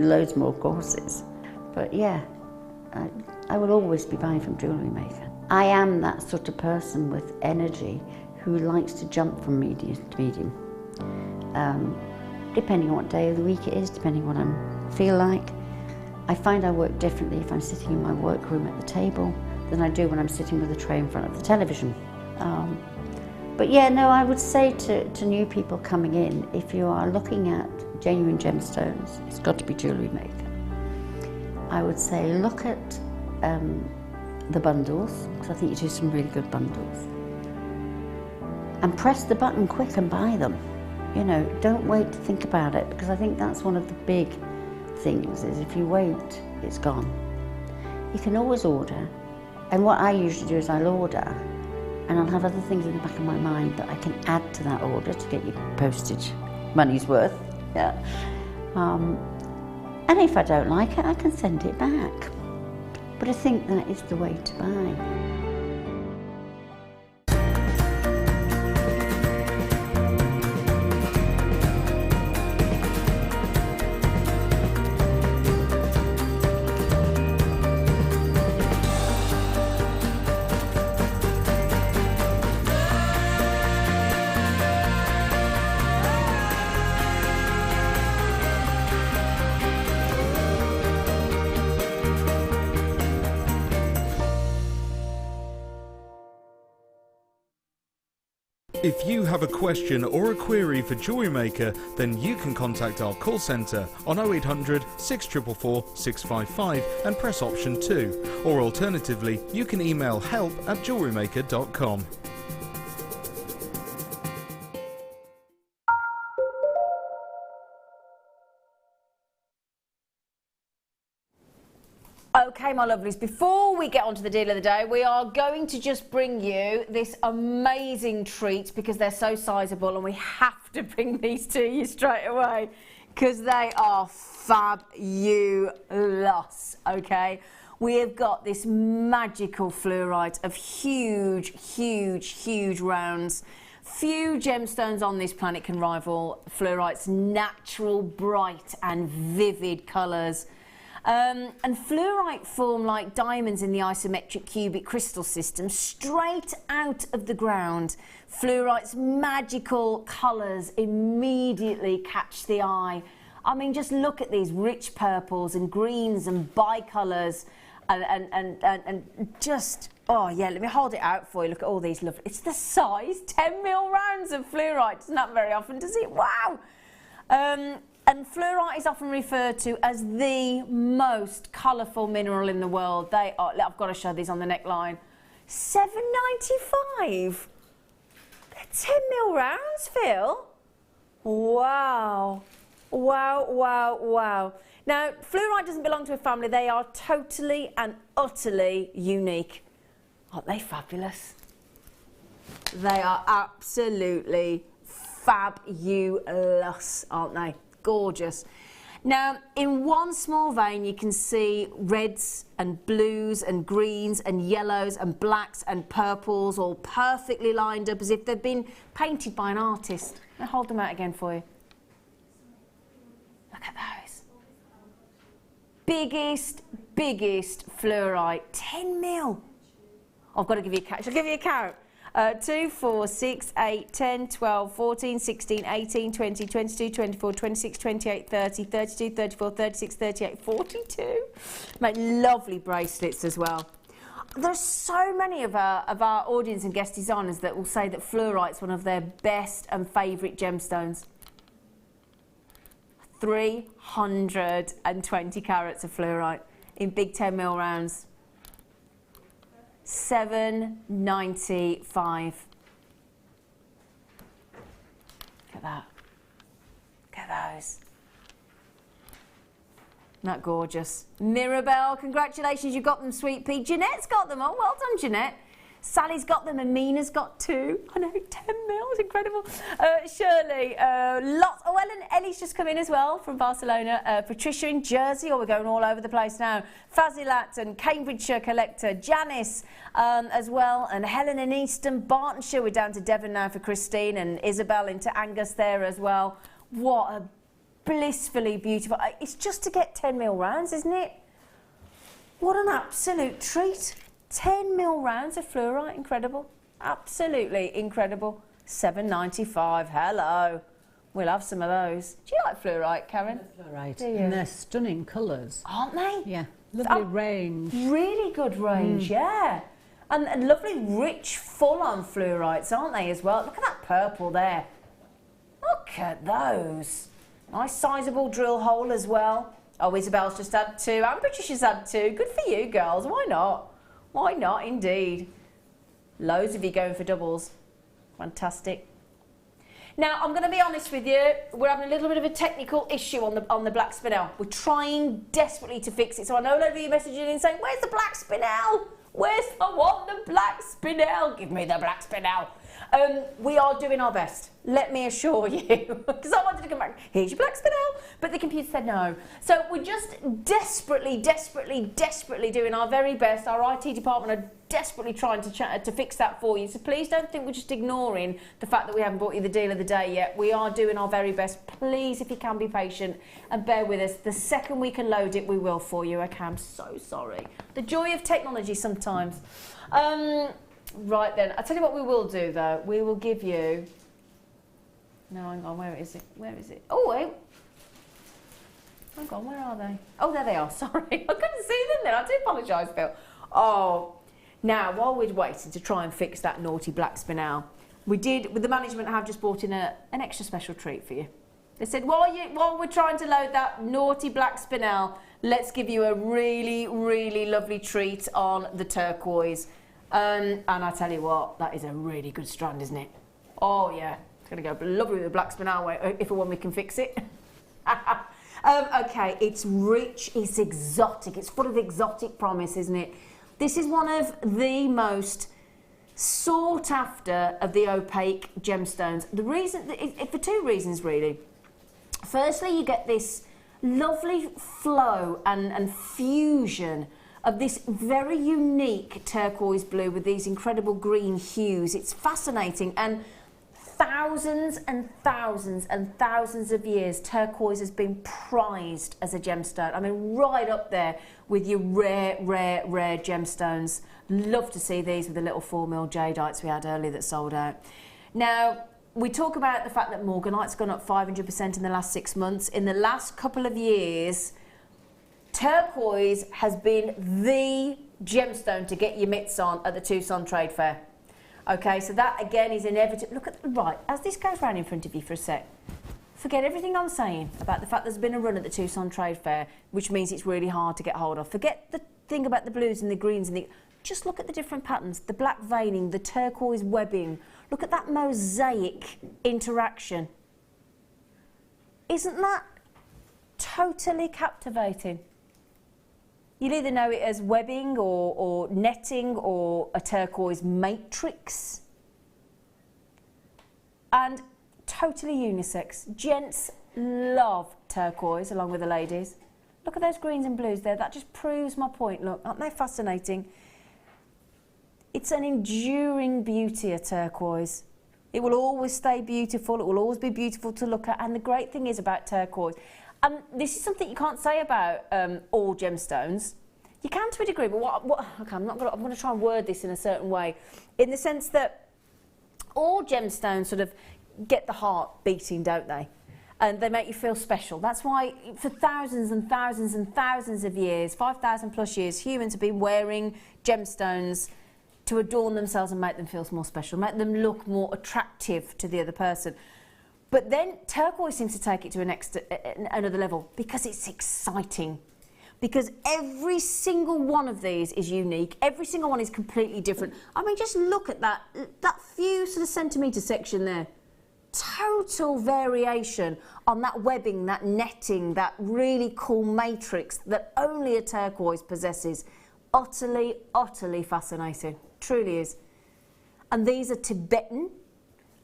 loads more courses. But yeah, I will always be buying from Jewellery Maker. I am that sort of person with energy who likes to jump from medium to medium. Depending on what day of the week it is, depending on what I feel like. I find I work differently if I'm sitting in my workroom at the table than I do when I'm sitting with a tray in front of the television. But yeah, no, I would say to new people coming in, if you are looking at genuine gemstones, it's got to be Jewellery Maker. I would say look at the bundles, because I think you do some really good bundles. And press the button quick and buy them. You know, don't wait to think about it, because I think that's one of the big things, is if you wait, it's gone. You can always order, and what I usually do is I'll order, and I'll have other things in the back of my mind that I can add to that order to get your postage money's worth. Yeah. And if I don't like it, I can send it back. But I think that is the way to buy. If you have a question or a query for Jewellery Maker, then you can contact our call centre on 0800 644 655 and press option 2, or alternatively you can email help@jewellerymaker.com. Okay, my lovelies, before we get on to the deal of the day, we are going to just bring you this amazing treat, because they're so sizable and we have to bring these to you straight away because they are fabulous, okay? We have got this magical fluorite of huge, huge, huge rounds. Few gemstones on this planet can rival fluorite's natural, bright and vivid colours. And fluorite form like diamonds in the isometric cubic crystal system straight out of the ground. Fluorite's magical colours immediately catch the eye. I mean, just look at these rich purples and greens and bicolours and just, oh yeah, let me hold it out for you. Look at all these lovely, it's the size 10mm rounds of fluorite. It's not very often, does it? Wow. And fluorite is often referred to as the most colourful mineral in the world. They are, I've got to show these on the neckline. $7.95. They're 10mm rounds, Phil. Wow. Wow, wow, wow. Now, fluorite doesn't belong to a family. They are totally and utterly unique. Aren't they fabulous? They are absolutely fabulous, aren't they? Gorgeous. Now, in one small vein you can see reds and blues and greens and yellows and blacks and purples all perfectly lined up as if they've been painted by an artist. I'll hold them out again for you. Look at those. Biggest fluorite, 10mm. I've got to give you a count. Shall I give you a count? 2, 4, 6, 8, 10, 12, 14, 16, 18, 20, 22, 24, 26, 28, 30, 32, 34, 36, 38, 42. Make lovely bracelets as well. There's so many of our audience and guest designers that will say that fluorite's one of their best and favourite gemstones. 320 carats of fluorite in big 10mm rounds. $7.95. Look at that. Look at those. Isn't that gorgeous? Mirabelle, congratulations, you got them, sweet pea. Jeanette's got them. Oh, well done, Jeanette. Sally's got them, Amina's got 2. I know, 10mm, incredible. Shirley, lots. Oh, Ellie's just come in as well from Barcelona. Patricia in Jersey, oh, we're going all over the place now. Fazilat and Cambridgeshire Collector. Janice as well, and Helen in Easton, Bartonshire. We're down to Devon now for Christine, and Isabel into Angus there as well. What a blissfully beautiful. It's just to get 10mm rounds, isn't it? What an absolute treat. 10mm rounds of fluorite, incredible. Absolutely incredible. £7.95, hello. We'll have some of those. Do you like fluorite, Karen? Fluorite. Do you? And they're stunning colours. Aren't they? Yeah, lovely range. Really good range, yeah. And lovely, rich, full-on fluorites, aren't they, as well? Look at that purple there. Look at those. Nice sizable drill hole as well. Oh, Isabel's just had 2, and Brooches has had 2. Good for you, girls. Why not? Why not, indeed? Loads of you going for doubles. Fantastic. Now, I'm going to be honest with you. We're having a little bit of a technical issue on the black spinel. We're trying desperately to fix it. So I know a lot of you messaging in saying, "Where's the black spinel? I want the black spinel. Give me the black spinel." We are doing our best, let me assure you, because I wanted to come back, here's your black spinel, but the computer said no. So we're just desperately doing our very best. Our IT department are desperately trying to fix that for you. So please don't think we're just ignoring the fact that we haven't brought you the deal of the day yet. We are doing our very best. Please, if you can, be patient and bear with us. The second we can load it, we will for you. Okay, I'm so sorry. The joy of technology sometimes. Right then, I'll tell you what we will do though. We will give you... No, hang on, where is it? Where is it? Oh, wait. Hang on, where are they? Oh, there they are, sorry. I couldn't see them then. I do apologise, Phil. Oh, now, while we're waiting to try and fix that naughty black spinel, with the management have just brought in an extra special treat for you. They said, while we're trying to load that naughty black spinel, let's give you a really, really lovely treat on the turquoise. And I tell you what, that is a really good strand, isn't it? Oh yeah, it's going to go lovely with the black spinel if and when we can fix it. Okay, it's rich, it's exotic, it's full of exotic promise, isn't it? This is one of the most sought after of the opaque gemstones. The reason, for 2 reasons really. Firstly, you get this lovely flow and fusion of this very unique turquoise blue with these incredible green hues. It's fascinating, and thousands and thousands and thousands of years turquoise has been prized as a gemstone. I mean, right up there with your rare gemstones. Love to see these with the little 4mm jadites we had earlier that sold out. Now, we talk about the fact that morganite's gone up 500% in the last 6 months. In the last couple of years, turquoise has been the gemstone to get your mitts on at the Tucson Trade Fair. Okay, so that again is inevitable. Look at, right, as this goes round in front of you for a sec, forget everything I'm saying about the fact there's been a run at the Tucson Trade Fair, which means it's really hard to get hold of. Forget the thing about the blues and the greens and the... Just look at the different patterns, the black veining, the turquoise webbing. Look at that mosaic interaction. Isn't that totally captivating? You'll either know it as webbing or netting or a turquoise matrix. And totally unisex. Gents love turquoise along with the ladies. Look at those greens and blues there. That just proves my point. Look, aren't they fascinating? It's an enduring beauty, a turquoise. It will always stay beautiful. It will always be beautiful to look at. And the great thing is about turquoise, and this is something you can't say about all gemstones. You can to a degree, but okay, I'm going to try and word this in a certain way, in the sense that all gemstones sort of get the heart beating, don't they? And they make you feel special. That's why for thousands and thousands and thousands of years, 5,000 plus years, humans have been wearing gemstones to adorn themselves and make them feel more special, make them look more attractive to the other person. But then turquoise seems to take it to another level because it's exciting. Because every single one of these is unique. Every single one is completely different. I mean, just look at that few sort of centimetre section there. Total variation on that webbing, that netting, that really cool matrix that only a turquoise possesses. Utterly, utterly fascinating. Truly is. And these are Tibetan.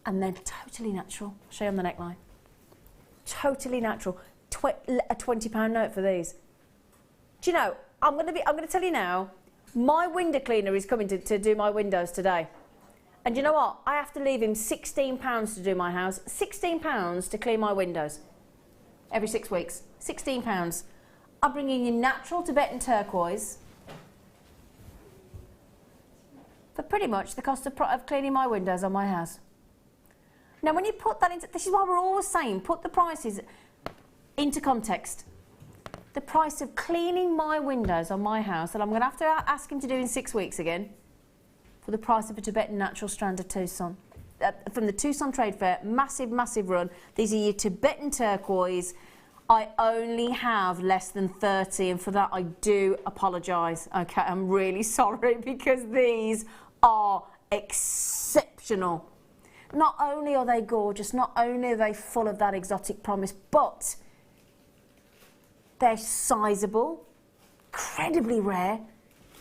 And they're totally natural. I'll show you on the neckline. Totally natural. A £20 note for these. Do you know, I'm going to tell you now, my window cleaner is coming to do my windows today. And you know what? I have to leave him £16 to do my house. £16 to clean my windows. every 6 weeks. £16. I'm bringing you natural Tibetan turquoise for pretty much the cost of cleaning my windows on my house. Now, when you put that into, this is why we're always saying, put the prices into context. The price of cleaning my windows on my house, that I'm going to have to ask him to do in 6 weeks again, for the price of a Tibetan natural strand of Tucson. From the Tucson Trade Fair, massive, massive run. These are your Tibetan turquoise. I only have less than 30, and for that I do apologise. Okay, I'm really sorry, because these are exceptional. Not only are they gorgeous, not only are they full of that exotic promise, but they're sizable, incredibly rare,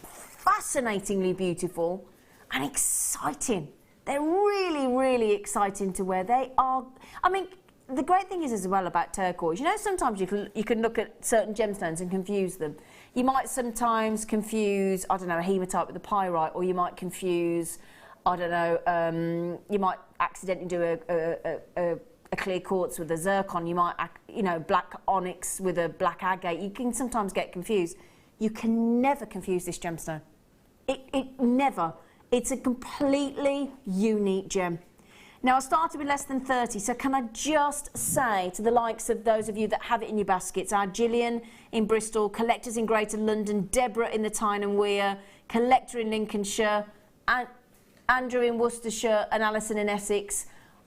fascinatingly beautiful, and exciting. They're really, really exciting to wear. They are, I mean, the great thing is as well about turquoise, you know, sometimes you can look at certain gemstones and confuse them. You might sometimes confuse, I don't know, a hematite with a pyrite, or you might confuse, I don't know, you might accidentally do a clear quartz with a zircon. You might, you know, black onyx with a black agate. You can sometimes get confused. You can never confuse this gemstone. It never. It's a completely unique gem. Now, I started with less than 30, so can I just say to the likes of those of you that have it in your baskets, our Gillian in Bristol, collectors in Greater London, Deborah in the Tyne and Wear, collector in Lincolnshire, and Andrew in Worcestershire, and Alison in Essex,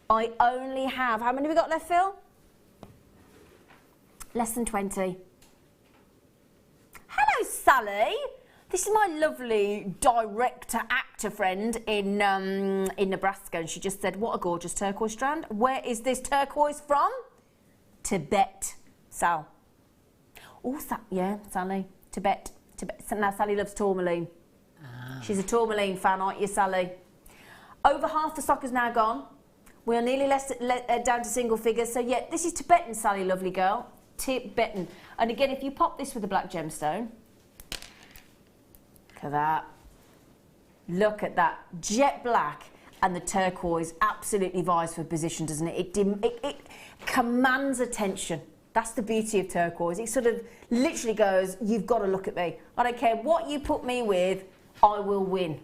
I only have, how many have we got left, Phil? Less than 20. Hello, Sally. This is my lovely director-actor friend in Nebraska, and she just said, what a gorgeous turquoise strand. Where is this turquoise from? Tibet, Sal. Oh, yeah, Sally, Tibet. Now, Sally loves tourmaline. She's a tourmaline fan, aren't you, Sally? Over half the stock is now gone. We are nearly down to single figures. So, yeah, this is Tibetan, Sally, lovely girl. Tibetan. And again, if you pop this with a black gemstone, look at that. Look at that. Jet black and the turquoise absolutely vies for position, doesn't it? It commands attention. That's the beauty of turquoise. It sort of literally goes, you've got to look at me. I don't care what you put me with, I will win.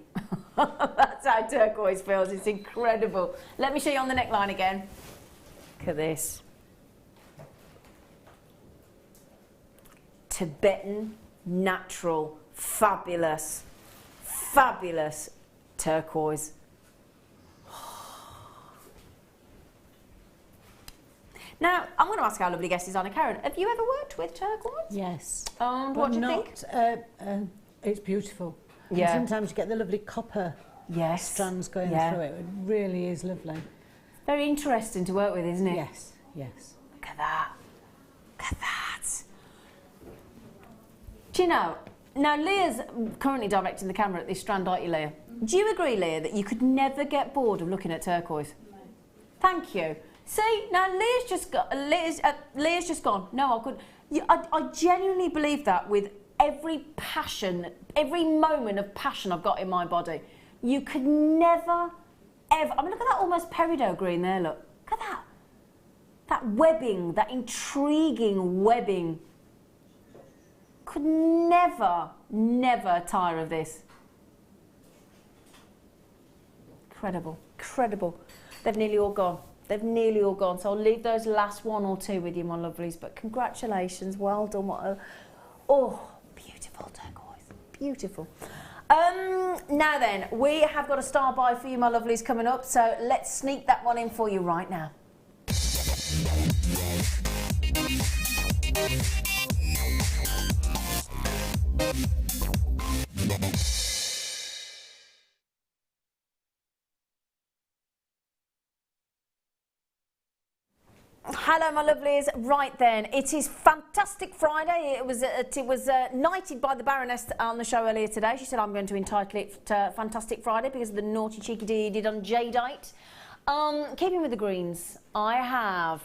That's how turquoise feels. It's incredible. Let me show you on the neckline again. Look at this. Tibetan, natural, fabulous, fabulous turquoise. Now, I'm going to ask our lovely guest, Anna Karen, have you ever worked with turquoise? Yes. And what do you think? It's beautiful. Yeah. And sometimes you get the lovely copper strands going through it. It really is lovely. Very interesting to work with, isn't it? Yes, yes. Look at that. Look at that. Do you know, now Leah's currently directing the camera at this strand, aren't you, Leah? Do you agree, Leah, that you could never get bored of looking at turquoise? No. Thank you. See, now Leah's just gone. No, I couldn't. I genuinely believe that with every passion, every moment of passion I've got in my body. You could never, ever. I mean, look at that almost peridot green there, look. Look at that. That webbing, that intriguing webbing. Could never, never tire of this. Incredible, incredible. They've nearly all gone. They've nearly all gone. So I'll leave those last one or two with you, my lovelies. But congratulations, well done. What a, oh, beautiful turquoise, beautiful. Now then, we have got a star buy for you, my lovelies, coming up. So let's sneak that one in for you right now. Hello, my lovelies. Right then, it is Fantastic Friday. It was knighted by the Baroness on the show earlier today. She said I'm going to entitle it Fantastic Friday because of the naughty cheeky deed he did on jadeite. Keeping with the greens, I have.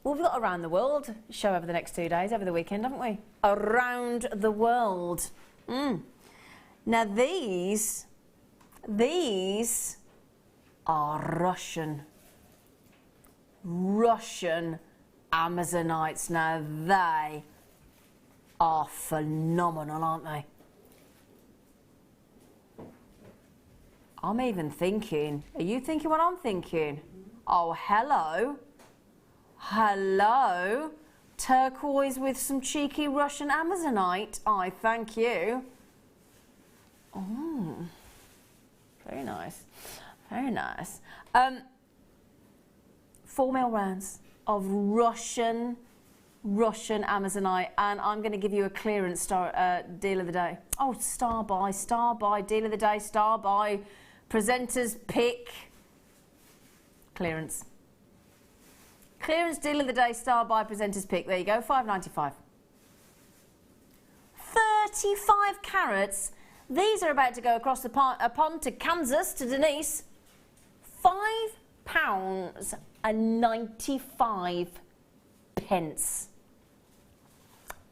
Well, we've got Around the World show over the next 2 days, over the weekend, haven't we? Around the World. Now these are Russian Amazonites. Now they are phenomenal, aren't they? I'm even thinking, are you thinking what I'm thinking? Oh, hello. Hello. Turquoise with some cheeky Russian Amazonite. I thank you. Oh, very nice. Very nice. 4mm rounds of Russian Amazonite, and I'm going to give you a clearance deal of the day. Oh, star buy, deal of the day, star buy, presenter's pick, clearance. Clearance deal of the day, star buy, presenter's pick. There you go, £5.95. 35 carats. These are about to go across the pond to Kansas, to Denise. £5.95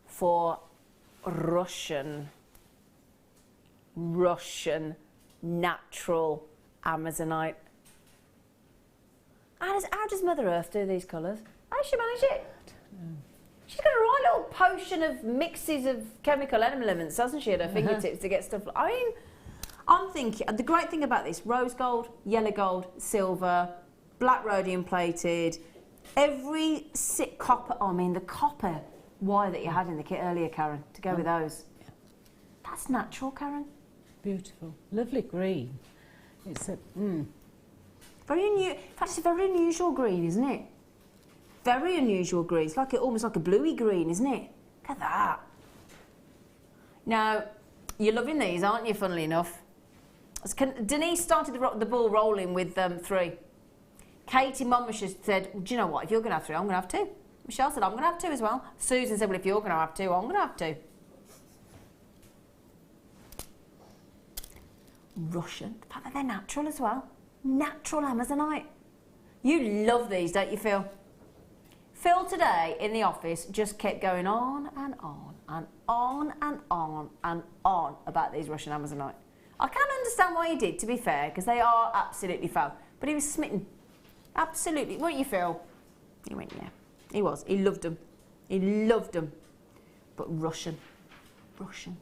for Russian natural Amazonite. How does Mother Earth do these colours? How does she manage it? She's got a right little potion of mixes of chemical elements, hasn't she, at her fingertips to get stuff. I mean, I'm thinking, the great thing about this, rose gold, yellow gold, silver, black rhodium plated, every copper, I mean the copper wire that you had in the kit earlier, Karen, to go with those. That's natural, Karen. Beautiful. Lovely green. It's a, Very in fact, it's a very unusual green, isn't it? Very unusual green. It's like almost like a bluey green, isn't it? Look at that. Now, you're loving these, aren't you, funnily enough? Denise started the ball rolling with 3. Katie Monmouth said, do you know what, if you're going to have 3, I'm going to have 2. Michelle said, I'm going to have 2 as well. Susan said, well, if you're going to have 2, I'm going to have 2. Russian. The fact that they're natural as well. Natural Amazonite. You love these, don't you, Phil? Phil today in the office just kept going on and on and on and on and on about these Russian Amazonite. I can't understand why he did, to be fair, because they are absolutely fab. But he was smitten. Absolutely. Weren't you, Phil? He went, yeah. He was. He loved them. He loved them. But Russian. Russian.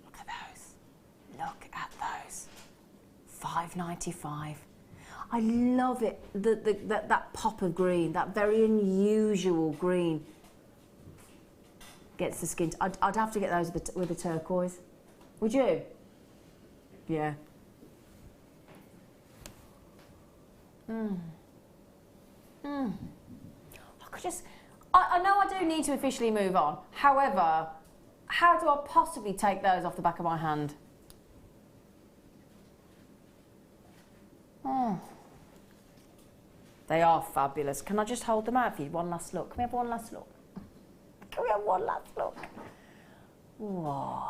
Look at those. Look at those. £5.95. I love it. That pop of green, that very unusual green. Gets the skin. I'd have to get those with the turquoise. Would you? Yeah. I know I do need to officially move on. However, how do I possibly take those off the back of my hand? They are fabulous. Can I just hold them out for you? One last look. Can we have one last look? Can we have one last look? Whoa.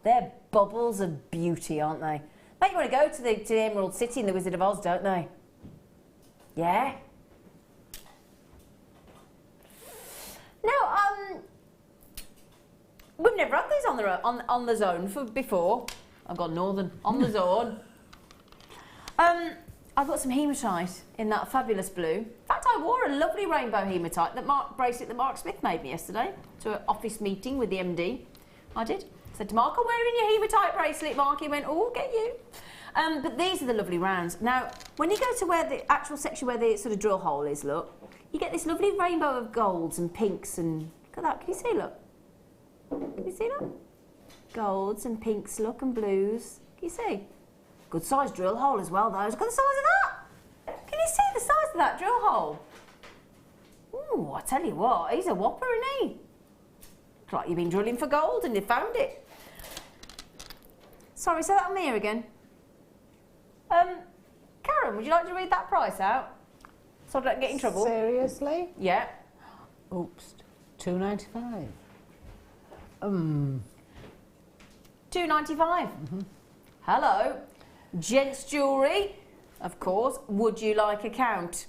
They're bubbles of beauty, aren't they? Make you want to go to the Emerald City in the Wizard of Oz, don't they? Yeah? No, we've never had these on the zone before. I've got Northern on the zone. I've got some hematite in that fabulous blue. In fact, I wore a lovely rainbow hematite bracelet that Mark Smith made me yesterday to an office meeting with the MD. I did. I said to Mark, I'm wearing your hematite bracelet, Mark. He went, oh, get you. But these are the lovely rounds. Now, when you go to where the actual section where the sort of drill hole is, look, you get this lovely rainbow of golds and pinks and, look at that, can you see, look? Can you see that? Golds and pinks, look, and blues. Can you see? Good sized drill hole as well, though. Look at the size of that. Can you see the size of that drill hole? Ooh, I tell you what, he's a whopper, isn't he? Looks like you've been drilling for gold and you found it. Sorry, say that on me here again. Karen, would you like to read that price out? So I don't get in trouble. Seriously? Yeah. Oops. £2.95. £2.95. Hello. Gents jewellery, of course. Would you like a count?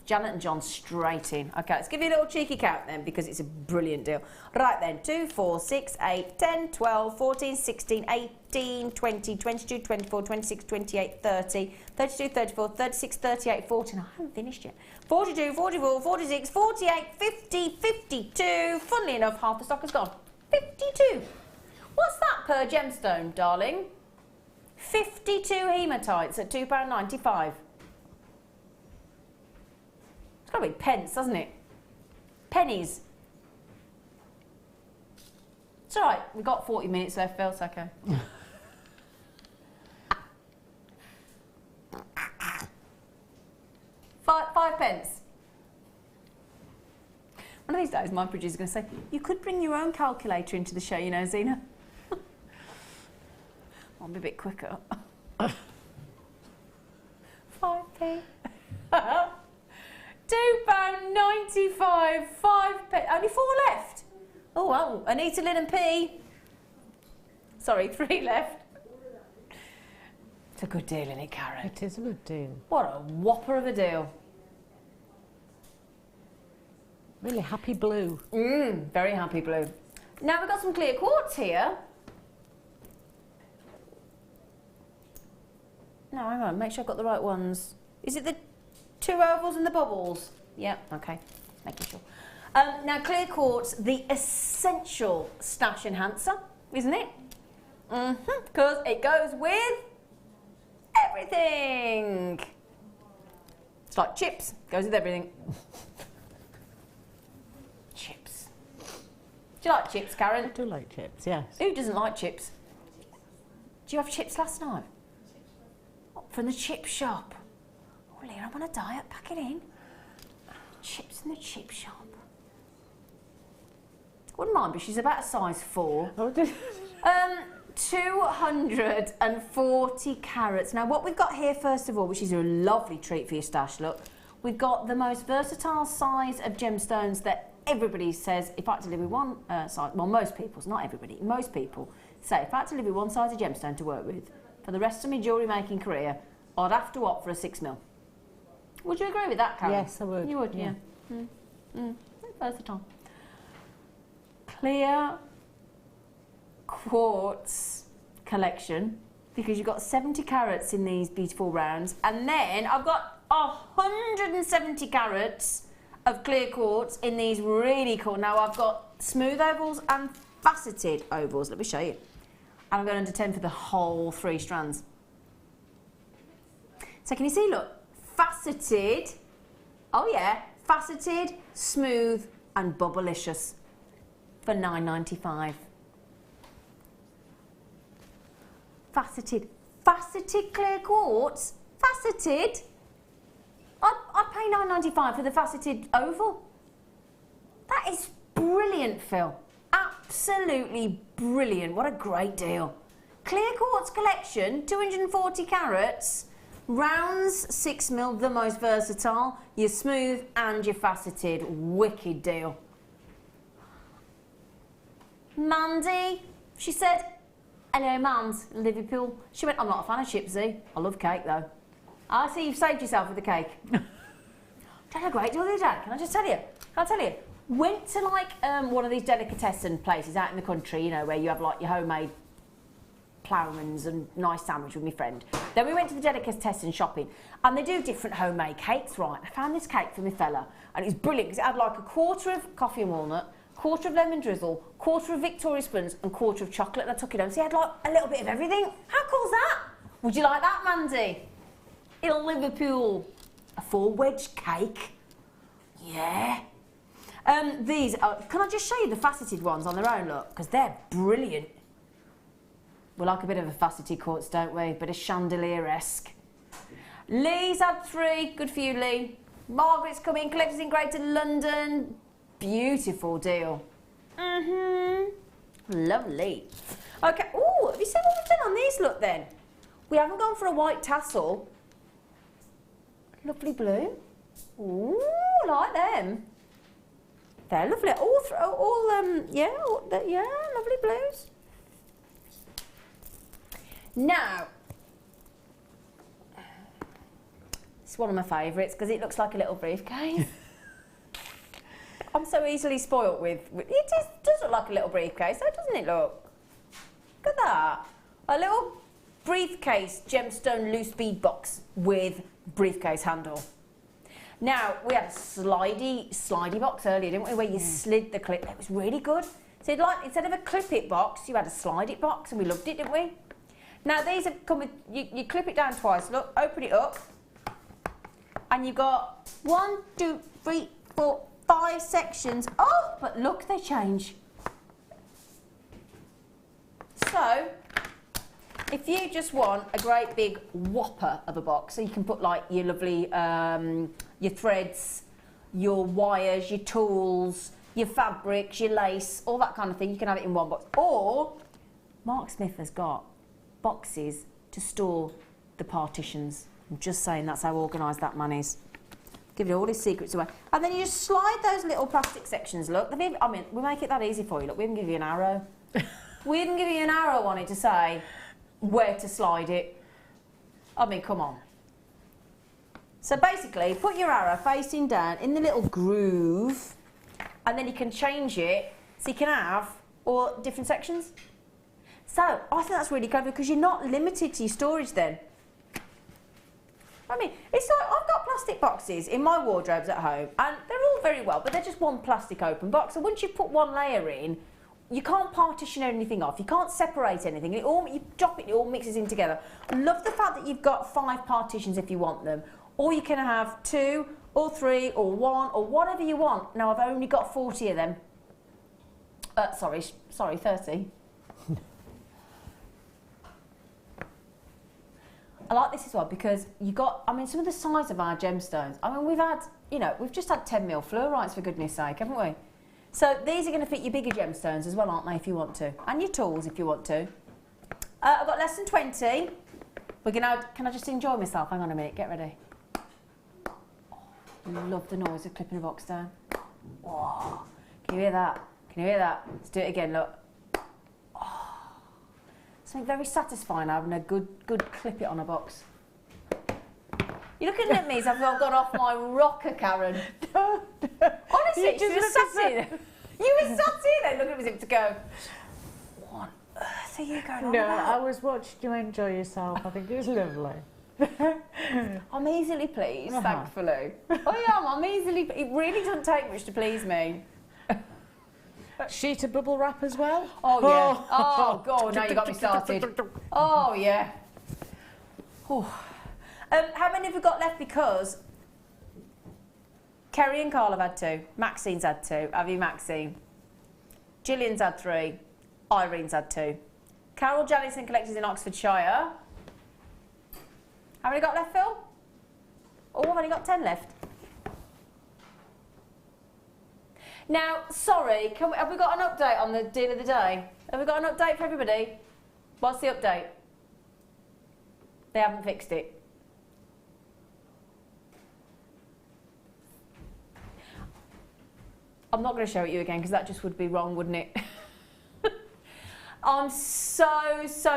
Janet and John straight in. Okay, let's give you a little cheeky count then because it's a brilliant deal. Right then, 2, 4, 6, 8, 10, 12, 14, 16, 18, 20, 22, 24, 26, 28, 30, 32, 34, 36, 38, 40. I haven't finished yet. 42, 44, 46, 48, 50, 52. Funnily enough, half the stock has gone. 52. What's that per gemstone, darling? 52 hematites at £2.95. It's got to be pence, doesn't it? Pennies. It's all right. We've got 40 minutes left, Phil. It's okay. 5 pence. One of these days, my producer's going to say, you could bring your own calculator into the show, you know, Zena. I'll be a bit quicker. 5p. £2.95, 5p. Only 4 left. Oh, well, Anita, Lynn and P. Sorry, 3 left. It's a good deal, isn't it, Karen? It is a good deal. What a whopper of a deal. Really happy blue. Very happy blue. Now we've got some clear quartz here. No, hang on, make sure I've got the right ones. Is it the 2 ovals and the bubbles? Yeah, okay, making sure. Now clear quartz, the essential stash enhancer, isn't it? Because it goes with everything. It's like chips, goes with everything. Chips. Do you like chips, Karen? I do like chips, yes. Who doesn't like chips? Did you have chips last night? From the chip shop. Oh, Leah, I'm on a diet, pack it in. Chips in the chip shop. Wouldn't mind, but she's about a size 4. 240 carats. Now, what we've got here, first of all, which is a lovely treat for your stash, look, we've got the most versatile size of gemstones that everybody says, if I had to live with one size, well, most people, not everybody, most people say, if I had to live with one size of gemstone to work with for the rest of my jewellery making career, I'd have to opt for a 6mm. Would you agree with that, Karen? Yes, I would. You would, yeah. Versatile. Clear quartz collection, because you've got 70 carats in these beautiful rounds, and then I've got 170 carats of clear quartz in these really cool. Now I've got smooth ovals and faceted ovals. Let me show you. And I'm going under 10 for the whole 3 strands. So can you see, look, faceted, oh yeah, faceted, smooth and bubblicious for £9.95. Faceted clear quartz, faceted. I'd pay £9.95 for the faceted oval. That is brilliant, Phil. Absolutely brilliant. What a great deal. Clear quartz collection, 240 carats, rounds 6mm, the most versatile, your smooth and your faceted. Wicked deal. Mandy, she said, hello, Mams, in Liverpool. She went, I'm not a fan of chipsy. I love cake, though. I see you've saved yourself with the cake. Done a great deal the other day, can I just tell you? Went to like one of these delicatessen places out in the country, you know, where you have like your homemade ploughmans and nice sandwich with my friend. Then we went to the delicatessen shopping, and they do different homemade cakes, right? I found this cake for my fella, and it was brilliant because it had like a quarter of coffee and walnut, quarter of lemon drizzle, quarter of Victoria sponge, and quarter of chocolate, and I took it home. So he had like a little bit of everything. How cool's that? Would you like that, Mandy? In Liverpool. A 4-wedge cake. Yeah. These are, can I just show you the faceted ones on their own, look? Because they're brilliant. We like a bit of a faceted quartz, don't we? Bit of chandelier-esque. Lee's had 3. Good for you, Lee. Margaret's coming. Collectors in Greater London. Beautiful deal. Lovely. Okay. Oh, have you seen what we've done on these? Look, then. We haven't gone for a white tassel. Lovely blue. Ooh, I like them. They're lovely. Yeah, lovely blues. Now, It's one of my favourites because it looks like a little briefcase. I'm so easily spoilt with it does look like a little briefcase, though, doesn't it look? Look at that. A little briefcase gemstone loose bead box with briefcase handle. Now, we had a slidey box earlier, didn't we, where you slid the clip. It was really good. So like, instead of a clip-it box, you had a slide-it box, and we loved it, didn't we? Now, these have come with, you clip it down twice. Look, open it up, and you've got 1, 2, 3, 4, 5 sections. Oh, but look, they change. So, if you just want a great big whopper of a box, so you can put like your lovely, your threads, your wires, your tools, your fabrics, your lace, all that kind of thing, you can have it in one box. Or, Mark Smith has got boxes to store the partitions. I'm just saying, that's how organised that man is. Giving all his secrets away. And then you just slide those little plastic sections, look. I mean, we make it that easy for you. Look, we even give you an arrow. We even give you an arrow on it to say where to slide it. I mean, come on. So basically, put your arrow facing down in the little groove, and then you can change it so you can have all different sections. So I think that's really clever because you're not limited to your storage then. I mean, it's like I've got plastic boxes in my wardrobes at home, and they're all very well, but they're just one plastic open box. And once you put one layer in, you can't partition anything off. You can't separate anything. You drop it, it all mixes in together. I love the fact that you've got 5 partitions if you want them, or you can have 2 or 3 or 1 or whatever you want. Now I've only got 40 of them. Sorry, 30. I like this as well because you got, I mean, some of the size of our gemstones. I mean, we've had, you know, we've just had 10mm fluorites for goodness sake, haven't we? So these are going to fit your bigger gemstones as well, aren't they, if you want to? And your tools, if you want to. I've got less than 20. We're going to, can I just enjoy myself? Hang on a minute, get ready. Oh, love the noise of clipping a box down. Oh, can you hear that? Can you hear that? Let's do it again, look. Oh, something very satisfying having a good clip it on a box. You're looking at me as if I've gone off my rocker, Karen. Honestly, you were sat in. You were sat in and looking at me as if to go, what on earth are you going on about? I was watching you enjoy yourself. I think it was lovely. I'm easily pleased, thankfully. I am, I'm easily, it really doesn't take much to please me. Sheet of bubble wrap as well? Oh, yeah. Oh, God, now you got me started. Oh, yeah. Oh. How many have we got left? Because Kerry and Carl have had 2. Maxine's had 2. Have you, Maxine? Gillian's had 3. Irene's had 2. Carol Janison Collectors in Oxfordshire. How many got left, Phil? Oh, I've only got 10 left. Now, sorry, have we got an update on the deal of the day? Have we got an update for everybody? What's the update? They haven't fixed it. I'm not going to show it you again because that just would be wrong, wouldn't it? I'm so sorry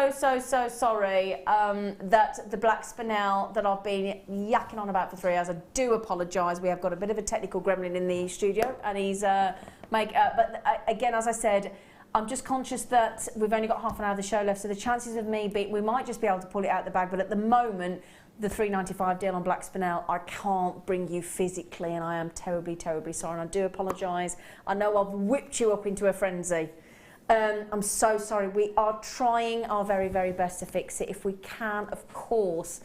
that the black spinel that I've been yakking on about for 3 hours, I do apologise. We have got a bit of a technical gremlin in the studio and he's again, as I said, I'm just conscious that we've only got half an hour of the show left, so the chances of me we might just be able to pull it out the bag, but at the moment, the $3.95 deal on black spinel, I can't bring you physically, and I am terribly sorry, and I do apologise. I know I've whipped you up into a frenzy. I'm so sorry. We are trying our very best to fix it. If we can, of course,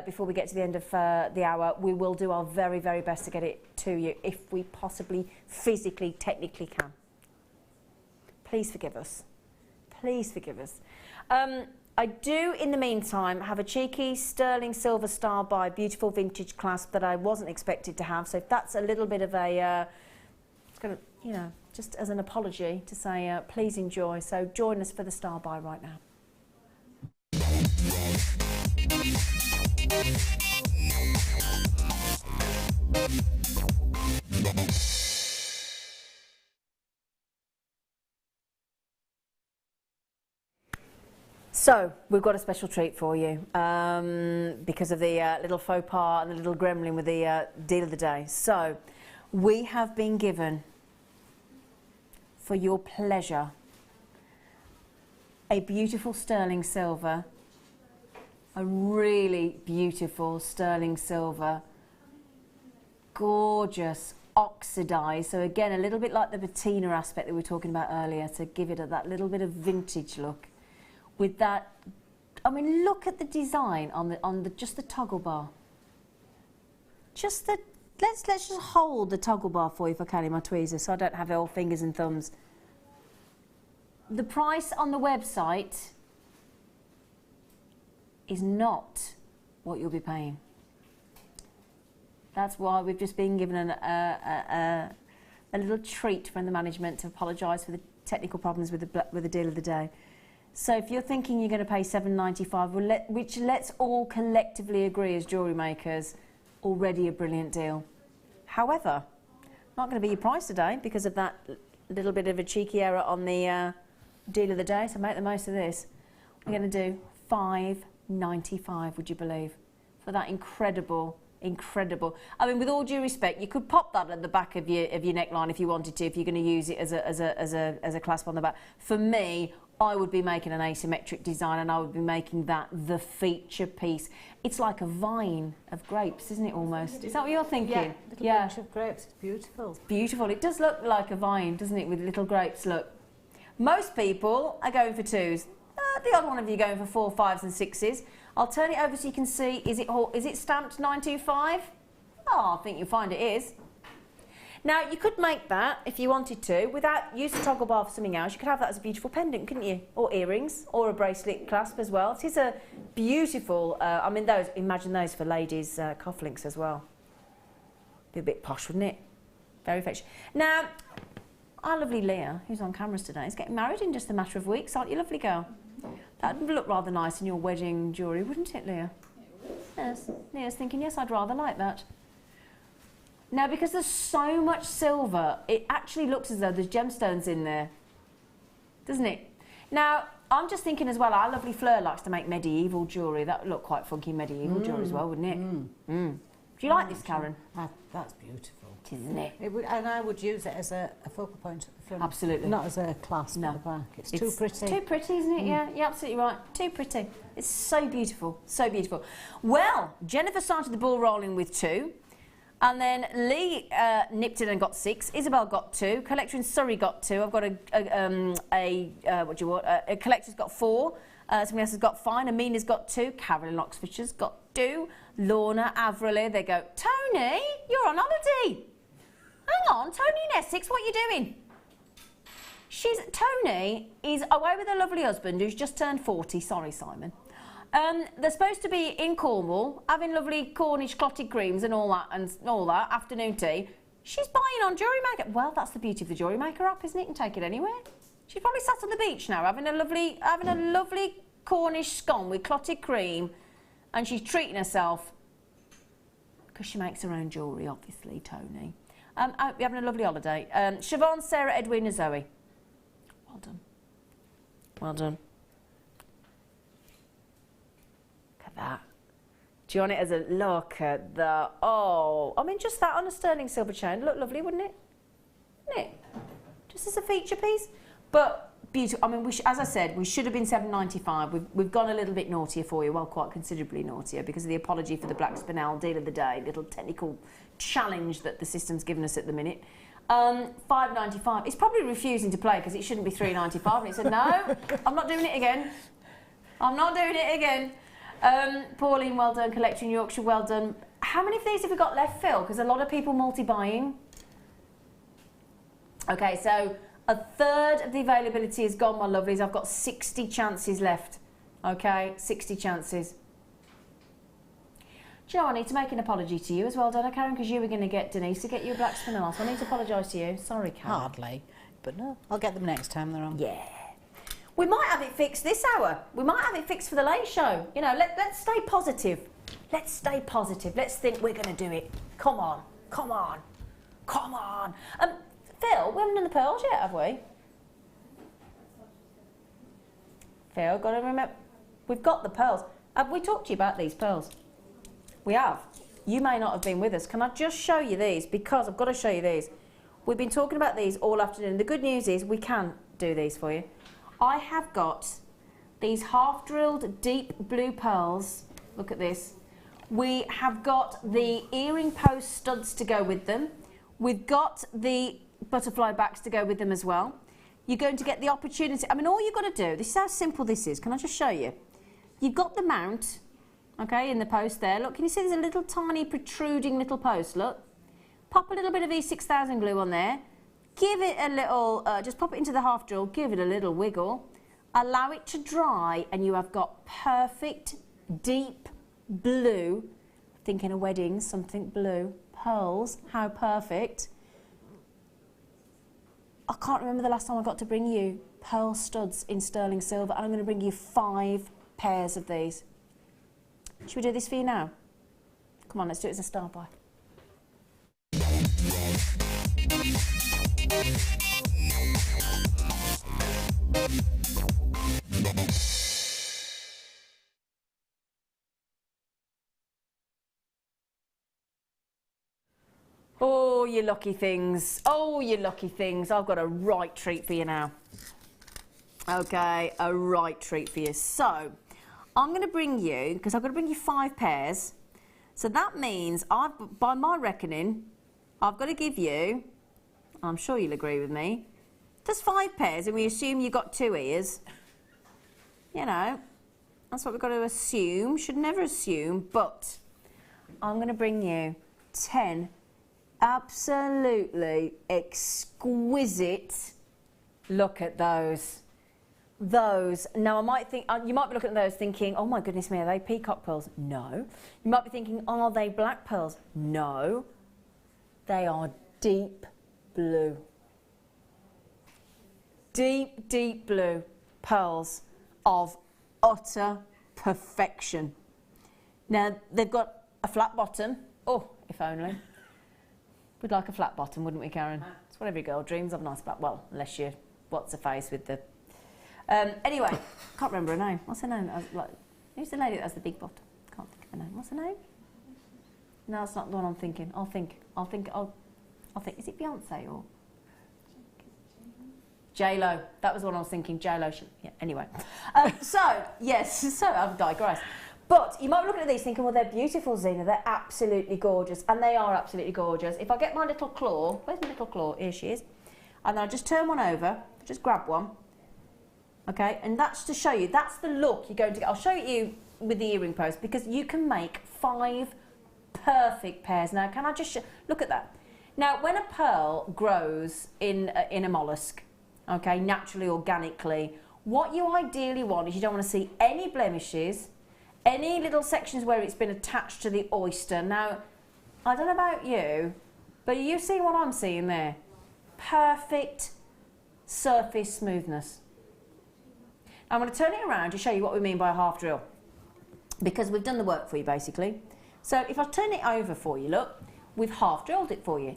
before we get to the end of the hour, we will do our very best to get it to you if we possibly, physically, technically can. Please forgive us. Please forgive us. I do, in the meantime, have a cheeky sterling silver star by beautiful vintage clasp that I wasn't expected to have. So if that's a little bit of a, it's going to, you know, just as an apology to say, please enjoy. So join us for the star by right now. So, we've got a special treat for you because of the little faux pas and the little gremlin with the deal of the day. So, we have been given, for your pleasure, a beautiful sterling silver, a really beautiful sterling silver, gorgeous oxidized. So again, a little bit like the patina aspect that we were talking about earlier, to give it that little bit of vintage look. With that, I mean, look at the design on the just the toggle bar. Just the let's just hold the toggle bar for you if I can in my tweezers, so I don't have all fingers and thumbs. The price on the website is not what you'll be paying. That's why we've just been given a little treat from the management to apologise for the technical problems with the deal of the day. So if you're thinking you're going to pay $7.95, which let's all collectively agree as jewellery makers, already a brilliant deal. However, not going to be your price today because of that little bit of a cheeky error on the deal of the day, so make the most of this. We're going to do $5.95, would you believe, for that incredible. I mean, with all due respect, you could pop that at the back of your neckline if you wanted to, if you're going to use it as a clasp on the back. For me, I would be making an asymmetric design, and I would be making that the feature piece. It's like a vine of grapes, isn't it, almost? Is that what you're thinking? Yeah, little bunch of grapes. It's beautiful. It's beautiful. It does look like a vine, doesn't it, with little grapes, look. Most people are going for 2s. The odd one of you going for 4, 5s and 6s. I'll turn it over so you can see, is it stamped 925? Oh, I think you'll find it is. Now, you could make that, if you wanted to, without use the toggle bar for something else. You could have that as a beautiful pendant, couldn't you? Or earrings, or a bracelet clasp as well. It is a beautiful, I mean, imagine those for ladies' cufflinks as well. Be a bit posh, wouldn't it? Very fetch. Now, our lovely Leah, who's on cameras today, is getting married in just a matter of weeks, aren't you, lovely girl? That would look rather nice in your wedding jewellery, wouldn't it, Leah? Yes. Leah's thinking, yes, I'd rather like that. Now, because there's so much silver, it actually looks as though there's gemstones in there, doesn't it? Now, I'm just thinking as well, our lovely Fleur likes to make medieval jewellery. That would look quite funky medieval jewellery as well, wouldn't it? Do you like this, Karen? That's beautiful. Isn't it? And I would use it as a focal point. Absolutely. Not as a clasp at the back. It's too pretty. Too pretty, isn't it? Yeah, you're absolutely right. Too pretty. It's so beautiful. So beautiful. Well, Jennifer started the ball rolling with 2. And then Lee nipped it and got 6. Isabel got 2. Collector in Surrey got 2. I've got a collector's got 4. Somebody else has got 5. Amina's got 2. Carolyn Oxfordshire's got 2. Lorna, Averly, they go, Tony, you're on holiday. Hang on, Tony in Essex, what are you doing? Tony is away with her lovely husband who's just turned 40. Sorry, Simon. They're supposed to be in Cornwall, having lovely Cornish clotted creams and all that, afternoon tea. She's buying on Jewellery Maker. Well, that's the beauty of the Jewellery Maker app, isn't it? You can take it anywhere. She's probably sat on the beach now, having a lovely Cornish scone with clotted cream, and she's treating herself because she makes her own jewellery, obviously, Tony. We're having a lovely holiday. Siobhan, Sarah, Edwina, Zoe. Well done. Well done. Look at that. Do you want it as a look at the... Oh, I mean, just that on a sterling silver chain. Look lovely, wouldn't it? Wouldn't it? Just as a feature piece. But beautiful. I mean, as I said, we should have been $7.95. We've gone a little bit naughtier for you. Well, quite considerably naughtier because of the apology for the black spinel deal of the day. Little technical challenge that the system's given us at the minute. $5.95. It's probably refusing to play because it shouldn't be $3.95. And it said, no, I'm not doing it again. I'm not doing it again. Pauline, well done. Collector in Yorkshire, well done. How many of these have we got left, Phil? Because a lot of people multi-buying. Okay, so a third of the availability is gone, my lovelies. I've got 60 chances left. Okay, 60 chances. Do you know, I need to make an apology to you as well, don't I, Karen? Because you were going to get Denise to get you a black spinel. So I need to apologise to you. Sorry, Karen. Hardly. But no, I'll get them next time they're on. Yeah. We might have it fixed this hour. We might have it fixed for the late show. You know, let's stay positive. Let's stay positive. Let's think we're going to do it. Come on. Come on. Come on. Phil, we haven't done the pearls yet, have we? Phil, got to remember. We've got the pearls. Have we talked to you about these pearls? We have. You may not have been with us. Can I just show you these? Because I've got to show you these. We've been talking about these all afternoon. The good news is we can do these for you. I have got these half-drilled deep blue pearls. Look at this. We have got the earring post studs to go with them. We've got the butterfly backs to go with them as well. You're going to get the opportunity. I mean, all you've got to do, this is how simple this is. Can I just show you? You've got the mount, okay, in the post there. Look, can you see there's a little tiny protruding little post, look. Pop a little bit of E6000 glue on there. Give it a little, just pop it into the half drill, give it a little wiggle. Allow it to dry and you have got perfect, deep blue, thinking of weddings, something blue, pearls, how perfect. I can't remember the last time I got to bring you pearl studs in sterling silver, and I'm going to bring you 5 pairs of these. Should we do this for you now? Come on, let's do it as a start by. Oh, you lucky things. Oh, you lucky things. I've got a right treat for you now. Okay, a right treat for you. So, I'm going to bring you, because I've got to bring you 5 pairs. So that means, by my reckoning, I've got to give you, I'm sure you'll agree with me, there's 5 pairs and we assume you've got 2 ears. You know, that's what we've got to assume. Should never assume, but I'm going to bring you 10 absolutely exquisite, look at those. Now I might think, you might be looking at those thinking, oh my goodness me, are they peacock pearls? No. You might be thinking, are they black pearls? No. They are deep blue. Deep, deep blue pearls of utter perfection. Now they've got a flat bottom. Oh, if only. We'd like a flat bottom, wouldn't we, Karen? It's what every girl dreams of, nice flat. Well, unless you, what's her face with the... anyway, can't remember her name. What's her name? Who's the lady that has the big bottom? Can't think of her name. What's her name? No, it's not the one I'm thinking. I'll think. Is it Beyonce or... J-Lo. That was the one I was thinking. J-Lo. Yeah, anyway. Yes, so I've digressed. But you might be looking at these thinking, well, they're beautiful, Zena. They're absolutely gorgeous. And they are absolutely gorgeous. If I get my little claw, where's my little claw? Here she is. And I'll just turn one over, just grab one. Okay, and that's to show you, that's the look you're going to get. I'll show you with the earring post because you can make 5 perfect pairs. Now, can I just look at that? Now, when a pearl grows in a mollusk, okay, naturally, organically, what you ideally want is you don't want to see any blemishes, any little sections where it's been attached to the oyster. Now, I don't know about you, but you've seen what I'm seeing there. Perfect surface smoothness. I'm going to turn it around to show you what we mean by a half drill, because we've done the work for you basically. So if I turn it over for you, look, we've half drilled it for you.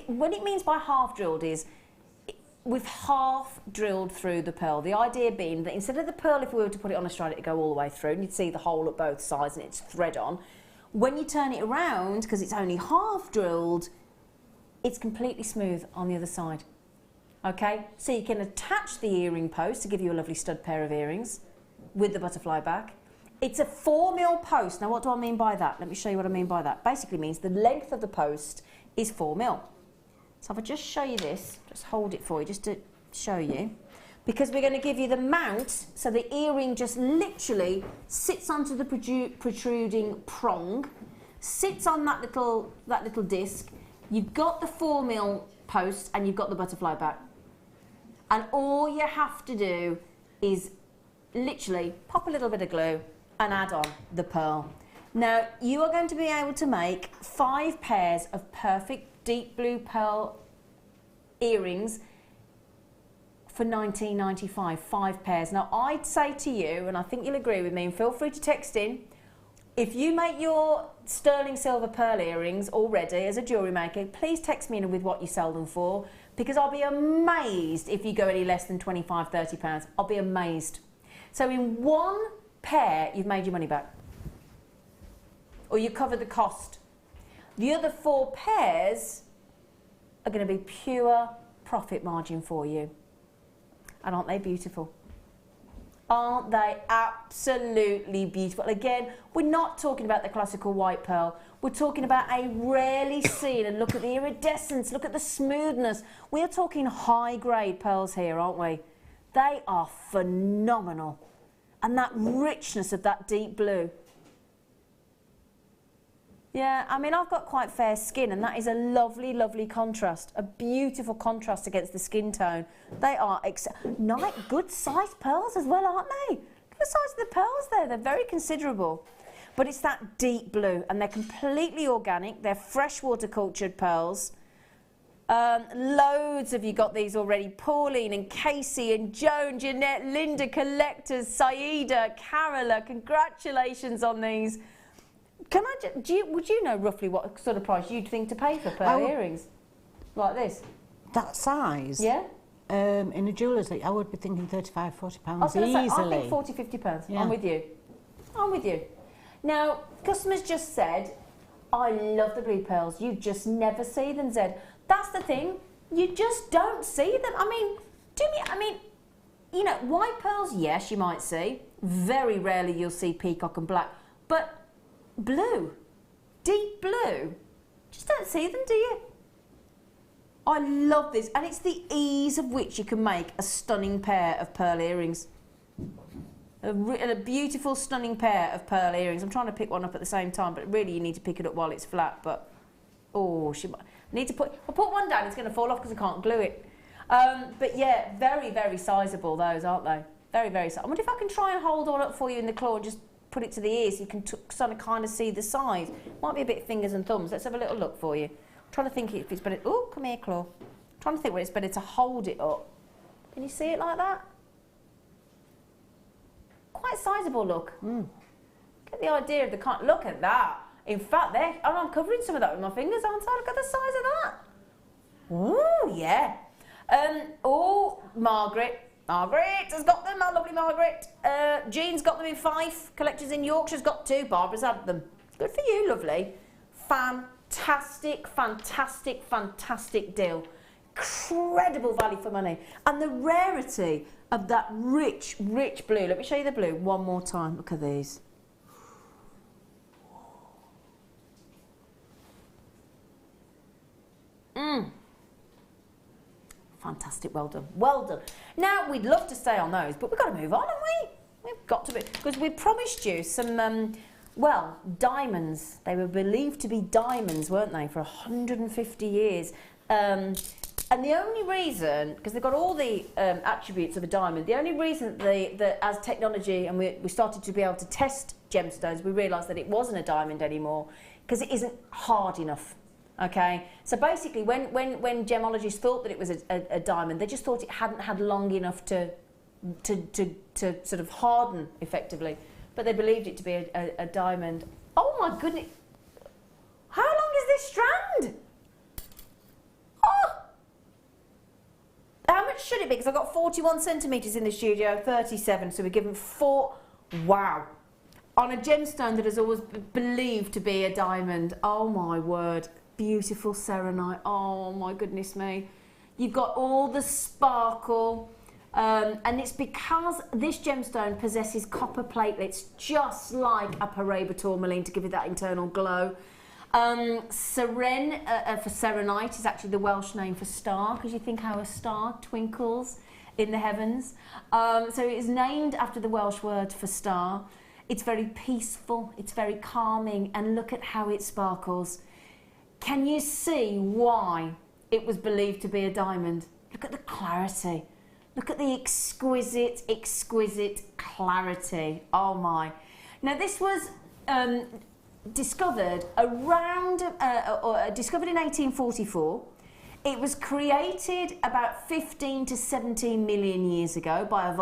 What it means by half drilled is we've half drilled through the pearl. The idea being that instead of the pearl, if we were to put it on a strand, it'd go all the way through and you'd see the hole at both sides and it's thread on. When you turn it around, because it's only half drilled, it's completely smooth on the other side. Okay, so you can attach the earring post to give you a lovely stud pair of earrings with the butterfly back. It's a 4mm post. Now what do I mean by that? Let me show you what I mean by that. Basically means the length of the post is 4mm. So if I just show you this, just hold it for you, just to show you, because we're going to give you the mount, so the earring just literally sits onto the protruding prong, sits on that little disc. You've got the 4mm post and you've got the butterfly back. And all you have to do is literally pop a little bit of glue and add on the pearl. Now, you are going to be able to make 5 pairs of perfect deep blue pearl earrings for $19.95, 5 pairs. Now, I'd say to you, and I think you'll agree with me, and feel free to text in, if you make your sterling silver pearl earrings already as a jewellery maker, please text me in with what you sell them for, because I'll be amazed if you go any less than £25, £30. I'll be amazed. So in one pair, you've made your money back. Or you cover the cost. The other 4 pairs are going to be pure profit margin for you. And aren't they beautiful? Aren't they absolutely beautiful? Again, we're not talking about the classical white pearl. We're talking about a rarely seen, and look at the iridescence, look at the smoothness. We are talking high-grade pearls here, aren't we? They are phenomenal. And that richness of that deep blue. Yeah, I mean, I've got quite fair skin, and that is a lovely, lovely contrast, a beautiful contrast against the skin tone. They are nice, good-sized pearls as well, aren't they? Look at the size of the pearls there. They're very considerable. But it's that deep blue, and they're completely organic. They're freshwater cultured pearls. Loads of you got these already. Pauline and Casey and Joan, Jeanette, Linda, collectors, Saida, Carola, congratulations on these. Can I would you know roughly what sort of price you'd think to pay for pearl earrings like this? That size? Yeah. In a jeweller's, I would be thinking £35, £40 easily. I think £40, £50. Yeah. I'm with you. I'm with you. Now, customers just said, I love the blue pearls. You just never see them, Zed. That's the thing. You just don't see them. I mean, you know, white pearls, yes, you might see. Very rarely you'll see peacock and black. But blue, deep blue, just don't see them, do you? I love this, and it's the ease of which you can make a stunning pair of pearl earrings. A beautiful, stunning pair of pearl earrings. I'm trying to pick one up at the same time, but really you need to pick it up while it's flat. But oh, I'll put one down. It's going to fall off because I can't glue it. But yeah, very, very sizable those, aren't they? Very, very sizable. I wonder if I can try and hold one up for you in the claw and just put it to the ear so you can kind of see the size. Might be a bit fingers and thumbs. Let's have a little look for you. I'm trying to think if it's better. Oh, come here, claw. I'm trying to think where it's better to hold it up. Can you see it like that? Quite sizable look. Get the idea of the kind. Look at that. In fact, I'm covering some of that with my fingers, aren't I? Look at the size of that. Oh yeah. Oh, Margaret has got them, our lovely Margaret. Jean's got them in Fife. Collectors in Yorkshire's got 2. Barbara's had them. Good for you, lovely. Fantastic, fantastic, fantastic deal. Incredible value for money. And the rarity of that rich, rich blue. Let me show you the blue one more time. Look at these. Fantastic, well done, well done. Now, we'd love to stay on those, but we've got to move on, haven't we? We've got to, because we promised you some, well, diamonds. They were believed to be diamonds, weren't they, for 150 years. And the only reason, because they've got all the attributes of a diamond, the only reason that as technology, and we started to be able to test gemstones, we realised that it wasn't a diamond anymore, because it isn't hard enough. Okay, so basically when gemologists thought that it was a diamond, they just thought it hadn't had long enough to sort of harden effectively, but they believed it to be a diamond. Oh my goodness, how long is this strand? Oh, how much should it be? Because I've got 41 centimetres in the studio, 37, so we're given 4, wow, on a gemstone that has always been believed to be a diamond. Oh my word. Beautiful serenite. Oh my goodness me. You've got all the sparkle, and it's because this gemstone possesses copper platelets just like a Paraiba tourmaline to give it that internal glow. Seren for serenite is actually the Welsh name for star, because you think how a star twinkles in the heavens. So it is named after the Welsh word for star. It's very peaceful, it's very calming, and look at how it sparkles. Can you see why it was believed to be a diamond? Look at the clarity. Look at the exquisite, exquisite clarity. Oh my. Now this was discovered discovered in 1844. It was created about 15 to 17 million years ago by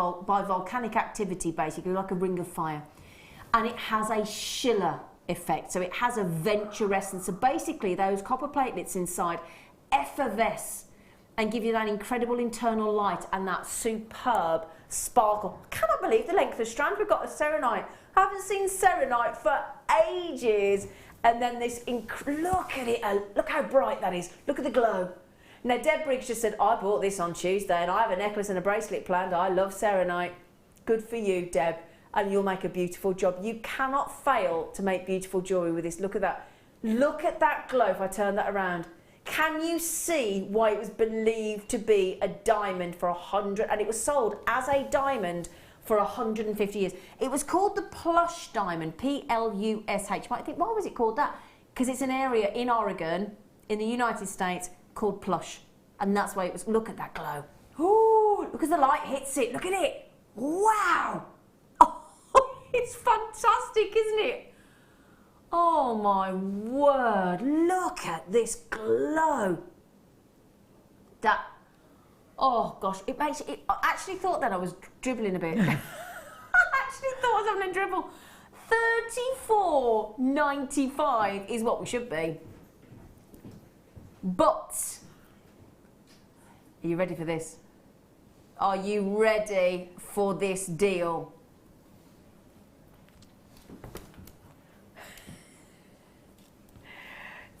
volcanic activity, basically, like a ring of fire. And it has a Schiller effect, so it has a venturescence. So basically those copper platelets inside effervesce and give you that incredible internal light and that superb sparkle. I cannot believe the length of strand we've got of selenite. I haven't seen selenite for ages. And then this, look at it, look how bright that is. Look at the glow. Now, Deb Briggs just said, I bought this on Tuesday and I have a necklace and a bracelet planned. I love selenite. Good for you, Deb. And you'll make a beautiful job. You cannot fail to make beautiful jewellery with this. Look at that. Look at that glow if I turn that around. Can you see why it was believed to be a diamond for 100, and it was sold as a diamond for 150 years. It was called the Plush diamond, P-L-U-S-H. You might think, why was it called that? Because it's an area in Oregon, in the United States, called Plush. And that's why it was, look at that glow. Ooh, look as the light hits it, look at it. Wow. Oh, it's fantastic, isn't it? Oh my word, look at this glow. That, oh gosh, it makes it, I actually thought that I was dribbling a bit. I actually thought I was having a dribble. $34.95 is what we should be. But, are you ready for this? Are you ready for this deal?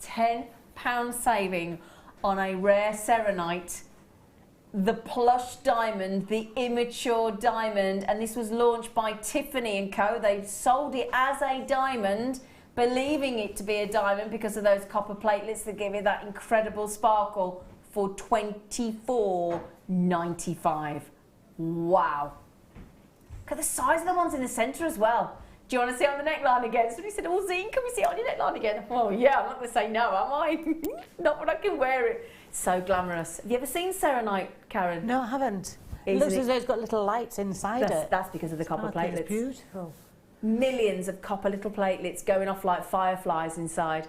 £10 saving on a rare selenite, the Plush diamond, the immature diamond, and this was launched by Tiffany & Co. They sold it as a diamond, believing it to be a diamond because of those copper platelets that give it that incredible sparkle, for $24.95. Wow. Look at the size of the ones in the centre as well. Do you want to see it on the neckline again? Somebody said, oh, Zine, can we see it on your neckline again? Oh, yeah, I'm not going to say no, am I? Not when I can wear it. So glamorous. Have you ever seen selenite, Karen? No, I haven't. It looks as though it's got little lights inside it. That's because of the copper platelets. It's beautiful. Millions of copper little platelets going off like fireflies inside.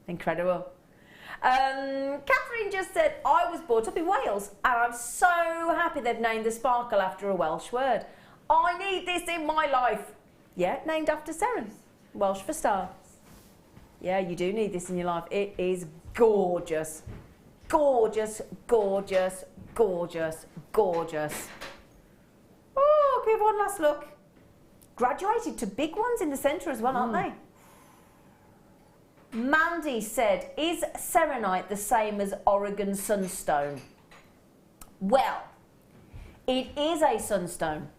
Incredible. Catherine just said, I was brought up in Wales and I'm so happy they've named the sparkle after a Welsh word. I need this in my life. Yeah, named after Seren, Welsh for star. Yeah, you do need this in your life. It is gorgeous. Gorgeous, gorgeous, gorgeous, gorgeous. Oh, give one last look. Graduated to big ones in the centre as well, aren't they? Mandy said, is selenite the same as Oregon sunstone? Well, it is a sunstone.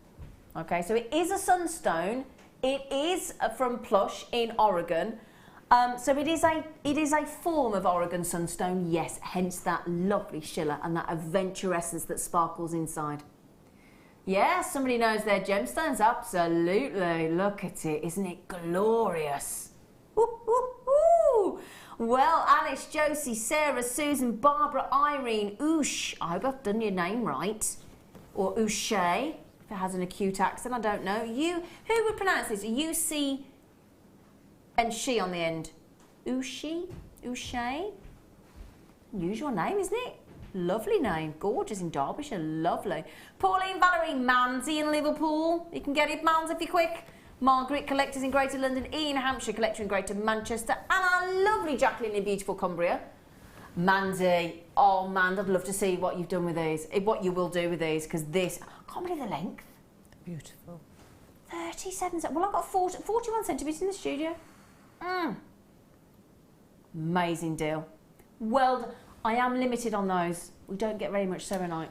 Okay, so it is a sunstone. It is from Plush in Oregon. So it is a form of Oregon sunstone, yes, hence that lovely shiller and that adventure essence that sparkles inside. Yeah, somebody knows their gemstones, absolutely. Look at it, isn't it glorious? Ooh, ooh, ooh. Well, Alice, Josie, Sarah, Susan, Barbara, Irene, Oosh, I hope I've done your name right, or Ooshé. If it has an acute accent, I don't know. Who would pronounce this? U-C and she on the end. Ooshi? Ooshé? Unusual name, isn't it? Lovely name. Gorgeous in Derbyshire. Lovely. Pauline Valerie Manzi in Liverpool. You can get it, Mans, if you're quick. Margaret, collectors in Greater London. Ian Hampshire, collector in Greater Manchester. And our lovely Jacqueline in beautiful Cumbria. Mandy, oh man, I'd love to see what you've done with these, what you will do with these, because this, I can't believe the length. Beautiful. 37, well I've got 41 centimetres in the studio. Amazing deal. Well, I am limited on those. We don't get very much selenite.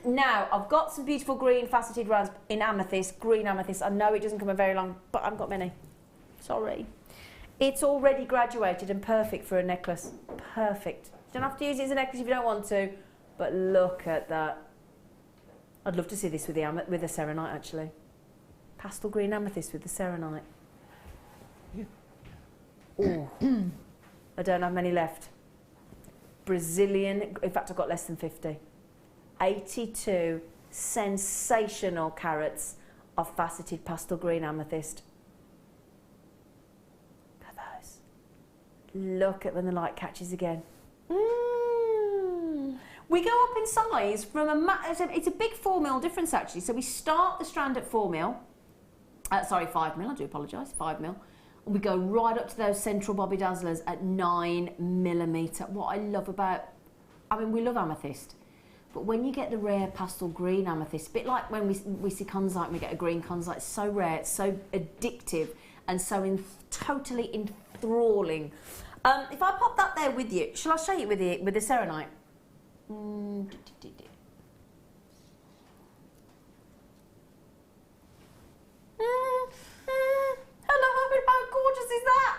Now, I've got some beautiful green faceted rounds in amethyst, green amethyst. I know it doesn't come in very long, but I haven't got many. Sorry. It's already graduated and perfect for a necklace. Perfect. You don't have to use it as a necklace if you don't want to, but look at that. I'd love to see this with the selenite, actually. Pastel green amethyst with the selenite. Oh, I don't have many left. Brazilian, in fact, I've got less than 50. 82 sensational carats of faceted pastel green amethyst. Look at those. Look at when the light catches again. We go up in size from it's a big 4mm difference actually. So we start the strand at 4mm. Sorry, 5mm, I do apologise, 5mm. We go right up to those central Bobby Dazzlers at 9mm. What I love about, I mean, we love amethyst, but when you get the rare pastel green amethyst, a bit like when we see conzite and we get a green conzite, it's so rare, it's so addictive and so totally enthralling. If I pop that there with you, shall I show you with the serenite? Hello, how gorgeous is that?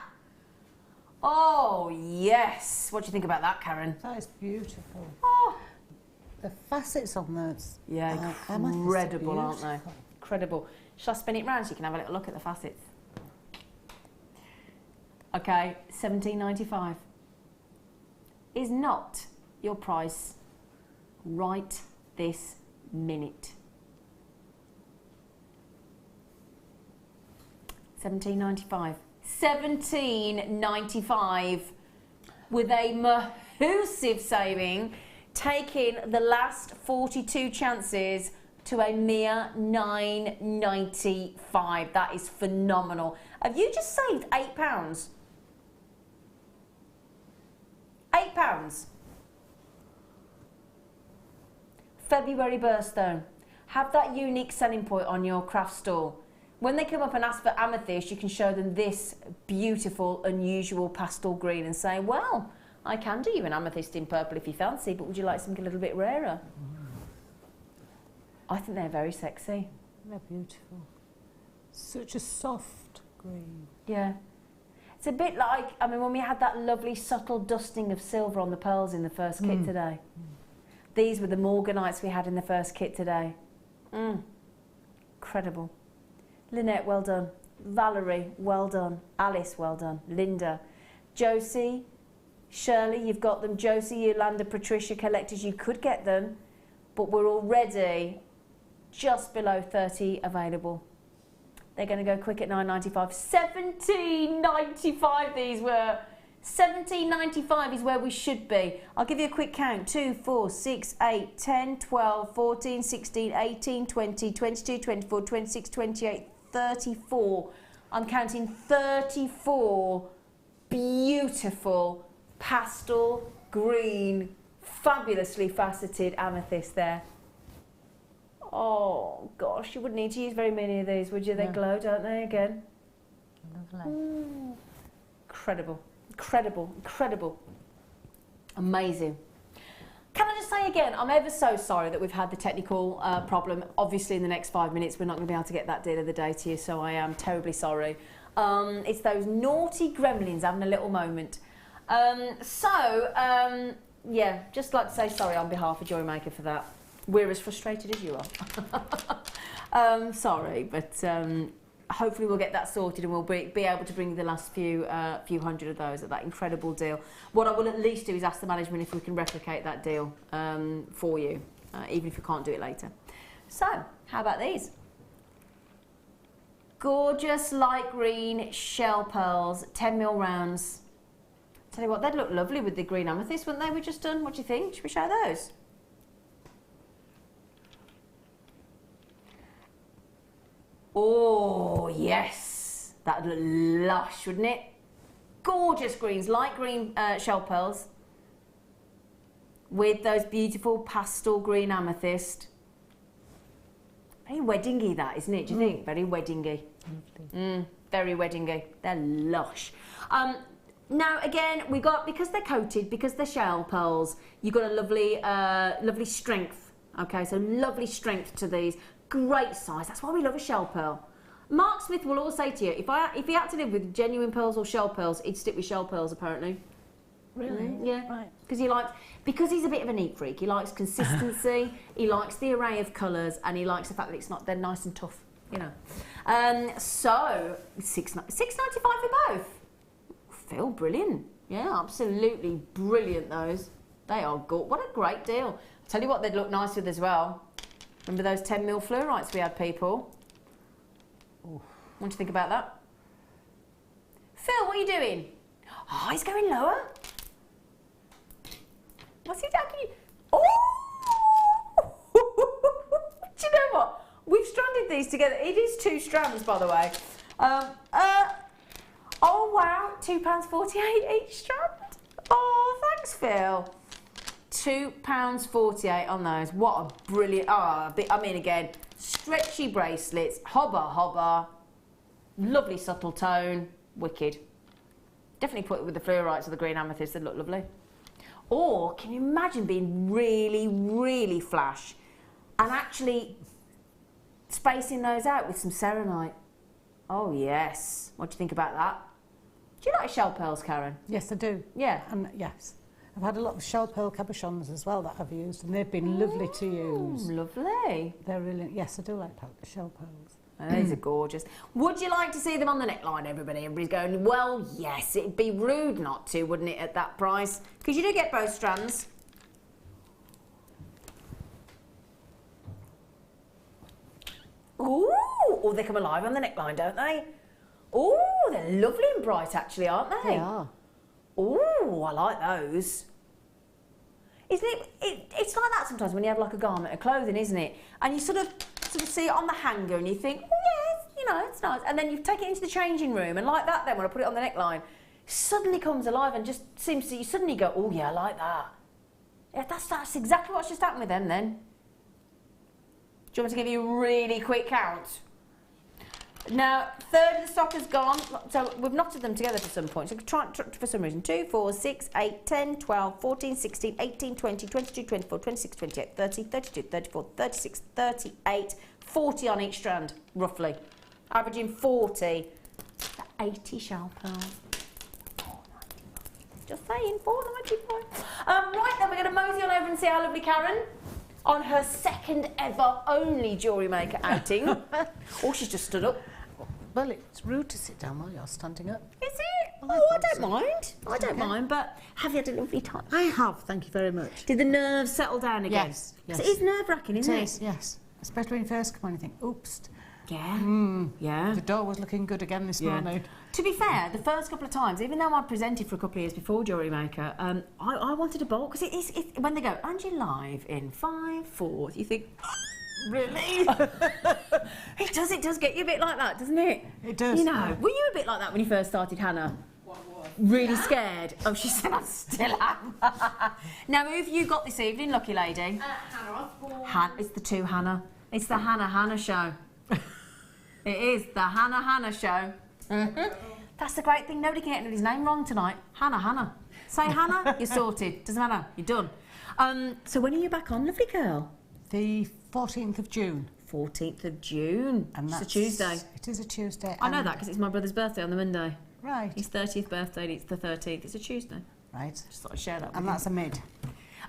Oh yes. What do you think about that, Karen? That is beautiful. Oh. The facets on those. Yeah, incredible, aren't they? Incredible. Shall I spin it round so you can have a little look at the facets? Okay, $17.95 is not your price right this minute. $17.95. $17.95 with a massive saving, taking the last 42 chances to a mere $9.95. That is phenomenal. Have you just saved £8? £8. February birthstone. Have that unique selling point on your craft stall. When they come up and ask for amethyst, you can show them this beautiful, unusual pastel green and say, well, I can do you an amethyst in purple if you fancy, but would you like something a little bit rarer? I think they're very sexy. They're beautiful. Such a soft green. Yeah. It's a bit like, I mean, when we had that lovely subtle dusting of silver on the pearls in the first kit today. These were the morganites we had in the first kit today. Incredible. Lynette, well done. Valerie, well done. Alice, well done. Linda. Josie, Shirley, you've got them. Josie, Yolanda, Patricia, collectors, you could get them, but we're already just below 30 available. They're going to go quick at $9.95. $17.95 these were. $17.95 is where we should be. I'll give you a quick count. 2, 4, 6, 8, 10, 12, 14, 16, 18, 20, 22, 24, 26, 28, 34. I'm counting 34 beautiful pastel green, fabulously faceted amethyst there. Oh gosh, you wouldn't need to use very many of these, would you? They glow, don't they, again? Lovely. Incredible, incredible, incredible. Amazing. Can I just say again, I'm ever so sorry that we've had the technical problem. Obviously in the next 5 minutes we're not going to be able to get that deal of the day to you, so I am terribly sorry. It's those naughty gremlins having a little moment. Yeah, just like to say sorry on behalf of Jewellery Maker for that. We're as frustrated as you are. Sorry, but hopefully we'll get that sorted and we'll be able to bring you the last few hundred of those at that incredible deal. What I will at least do is ask the management if we can replicate that deal for you, even if you can't do it later. So, how about these? Gorgeous light green shell pearls, 10mm rounds. Tell you what, they'd look lovely with the green amethyst, wouldn't they? We've just done. What do you think? Should we show those? Oh, yes. That would look lush, wouldn't it? Gorgeous greens, light green shell pearls with those beautiful pastel green amethyst. Very weddingy that, isn't it? Do you think? Very weddingy. Very weddingy. They're lush. Now, again, we got, because they're coated, because they're shell pearls, you've got a lovely, lovely strength. Okay, so lovely strength to these. Great size. That's why we love a shell pearl. Mark Smith will always say to you, if he had to live with genuine pearls or shell pearls, he'd stick with shell pearls, apparently. Really? Yeah. Right. Because he's a bit of a neat freak. He likes consistency. He likes the array of colours, and he likes the fact that they're nice and tough. You know. So $6.95 for both. Feel brilliant. Yeah, absolutely brilliant. Those. They are good. What a great deal. I'll tell you what, they'd look nice with as well. Remember those 10mm fluorites we had, people? Ooh. What do you think about that? Phil, what are you doing? Oh, he's going lower. What's he taking? Oh! Do you know what? We've stranded these together. It is 2 strands, by the way. Oh wow, £2.48 each strand. Oh, thanks, Phil. £2.48 on those. What a brilliant, I mean, again, stretchy bracelets, hobber, lovely subtle tone, wicked. Definitely put it with the fluorites or the green amethyst, they look lovely. Or, can you imagine being really, really flash and actually spacing those out with some selenite? Oh yes. What do you think about that? Do you like shell pearls, Karen? Yes, I do. Yeah. And yes. I've had a lot of shell pearl cabochons as well that I've used, and they've been lovely to use. Lovely. They're really, yes, I do like shell pearls. Oh, these are gorgeous. Would you like to see them on the neckline, everybody? Everybody's going, well, yes, it'd be rude not to, wouldn't it, at that price? Because you do get both strands. Ooh, oh, they come alive on the neckline, don't they? Ooh, they're lovely and bright, actually, aren't they? They are. Ooh, I like those. Isn't it? It's like that sometimes when you have like a garment of clothing, isn't it? And you sort of see it on the hanger and you think, oh yes, you know, it's nice. And then you take it into the changing room and like that then when I put it on the neckline, it suddenly comes alive and just seems to, you suddenly go, oh yeah, I like that. Yeah, that's exactly what's just happened with them then. Do you want me to give you a really quick count? Now, third of the stock has gone, so we've knotted them together for some point. So try for some reason. 2, 4, 6, 8, 10, 12, 14, 16, 18, 20, 22, 24, 26, 28, 30, 32, 34, 36, 38, 40 on each strand, roughly. Averaging 40. 80 shell pearls. Just saying, 4.95. Right then, we're going to mosey on over and see our lovely Karen on her second ever only Jewellery Maker outing. Oh, she's just stood up. Well, it's rude to sit down while you're standing up. Is it? Well, I don't so. mind. I don't mind, but have you had a lovely time? I have, thank you very much. Did the nerves settle down again? Yes, 'Cause yes. it is nerve-wracking, isn't it? Yes. Especially when you first come on and you think, oops. Yeah. Yeah. The door was looking good again this morning. To be fair, the first couple of times, even though I presented for a couple of years before Jewellery Maker, I wanted a bowl, because when they go, and you're live in 5, 4, you think, really? It does get you a bit like that, doesn't it? It does. You know, were you a bit like that when you first started, Hannah? Really scared? Oh, she said I still am. Now, who have you got this evening, lucky lady? Hannah Osborne. It's the two Hannah. It's the Hannah show. It is the Hannah show. That's the great thing. Nobody can get anybody's name wrong tonight. Hannah. Say Hannah, you're sorted. Doesn't matter. You're done. So when are you back on, lovely girl? The 14th of June. 14th of June. And it's that's a Tuesday. It is a Tuesday. I know that because it's my brother's birthday on the Monday. Right. His 30th birthday and it's the 13th. It's a Tuesday. Right. Just thought I'd share that with And you. that's a mid.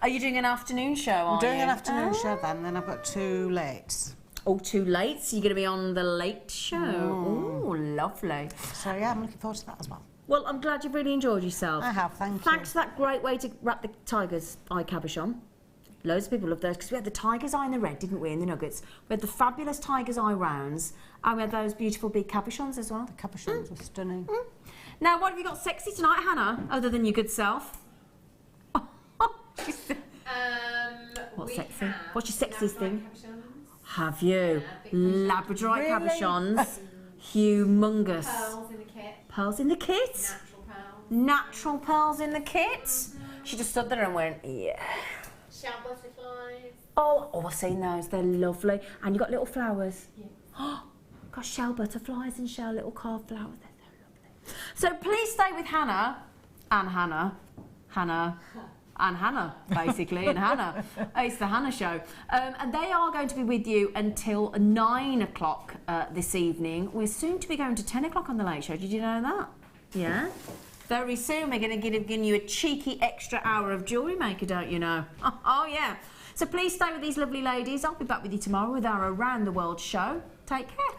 Are you doing an afternoon show, I'm doing you? an afternoon show then I've got 2 lates. Oh, too late. So you're going to be on the late show. Oh, lovely. So yeah, I'm looking forward to that as well. Well, I'm glad you've really enjoyed yourself. I have, thank you. Thanks for that great way to wrap the tiger's eye cabochon. Loads of people love those because we had the tiger's eye in the red, didn't we, in the nuggets? We had the fabulous tiger's eye rounds and we had those beautiful big cabochons as well. The cabochons were stunning. Now, what have you got sexy tonight, Hannah, other than your good self? What's sexy? What's your sexiest thing? Have you? Labradorite cabochons. Humongous. Pearls in the kit. Pearls in the kit? Natural pearls. Natural pearls in the kit? She just stood there and went, yeah. Shell butterflies. Oh, I've seen those. They're lovely. And you got little flowers. Yeah. Got shell butterflies and shell little carved flowers. They're so lovely. So please stay with Hannah and Hannah, basically, and Hannah. It's the Hannah show. And they are going to be with you until 9 o'clock this evening. We're soon to be going to 10 o'clock on the late show. Did you know that? Yeah. Very soon we're going to give you a cheeky extra hour of Jewellery Maker, don't you know? Oh, yeah. So please stay with these lovely ladies. I'll be back with you tomorrow with our Around the World show. Take care.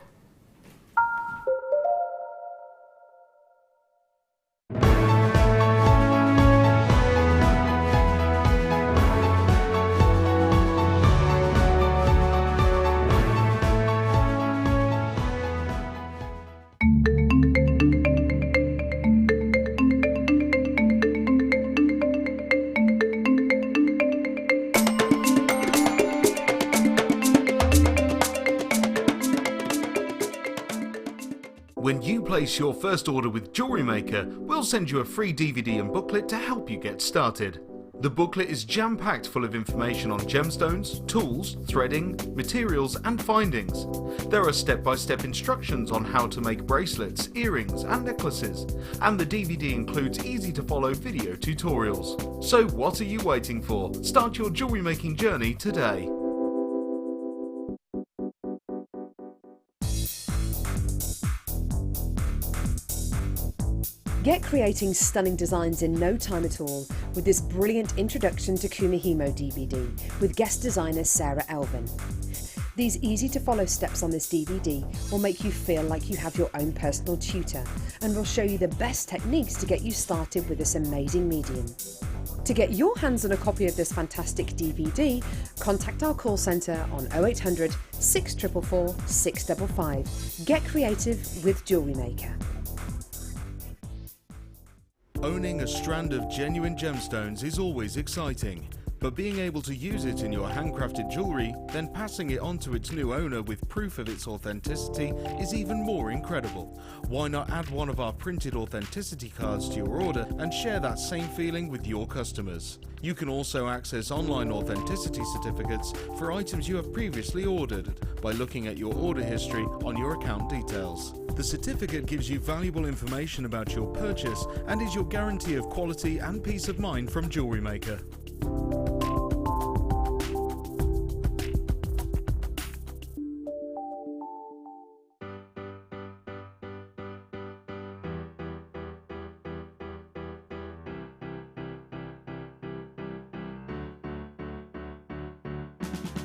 place your first order with Jewellery Maker, we'll send you a free DVD and booklet to help you get started. The booklet is jam-packed full of information on gemstones, tools, threading, materials and findings. There are step-by-step instructions on how to make bracelets, earrings and necklaces, and the DVD includes easy-to-follow video tutorials. So what are you waiting for? Start your jewellery making journey today. Get creating stunning designs in no time at all with this brilliant Introduction to Kumihimo DVD with guest designer Sarah Elvin. These easy-to-follow steps on this DVD will make you feel like you have your own personal tutor and will show you the best techniques to get you started with this amazing medium. To get your hands on a copy of this fantastic DVD, contact our call centre on 0800 644 655. Get creative with Jewellery Maker. Owning a strand of genuine gemstones is always exciting, but being able to use it in your handcrafted jewellery, then passing it on to its new owner with proof of its authenticity is even more incredible. Why not add one of our printed authenticity cards to your order and share that same feeling with your customers? You can also access online authenticity certificates for items you have previously ordered by looking at your order history on your account details. The certificate gives you valuable information about your purchase and is your guarantee of quality and peace of mind from Jewellery Maker.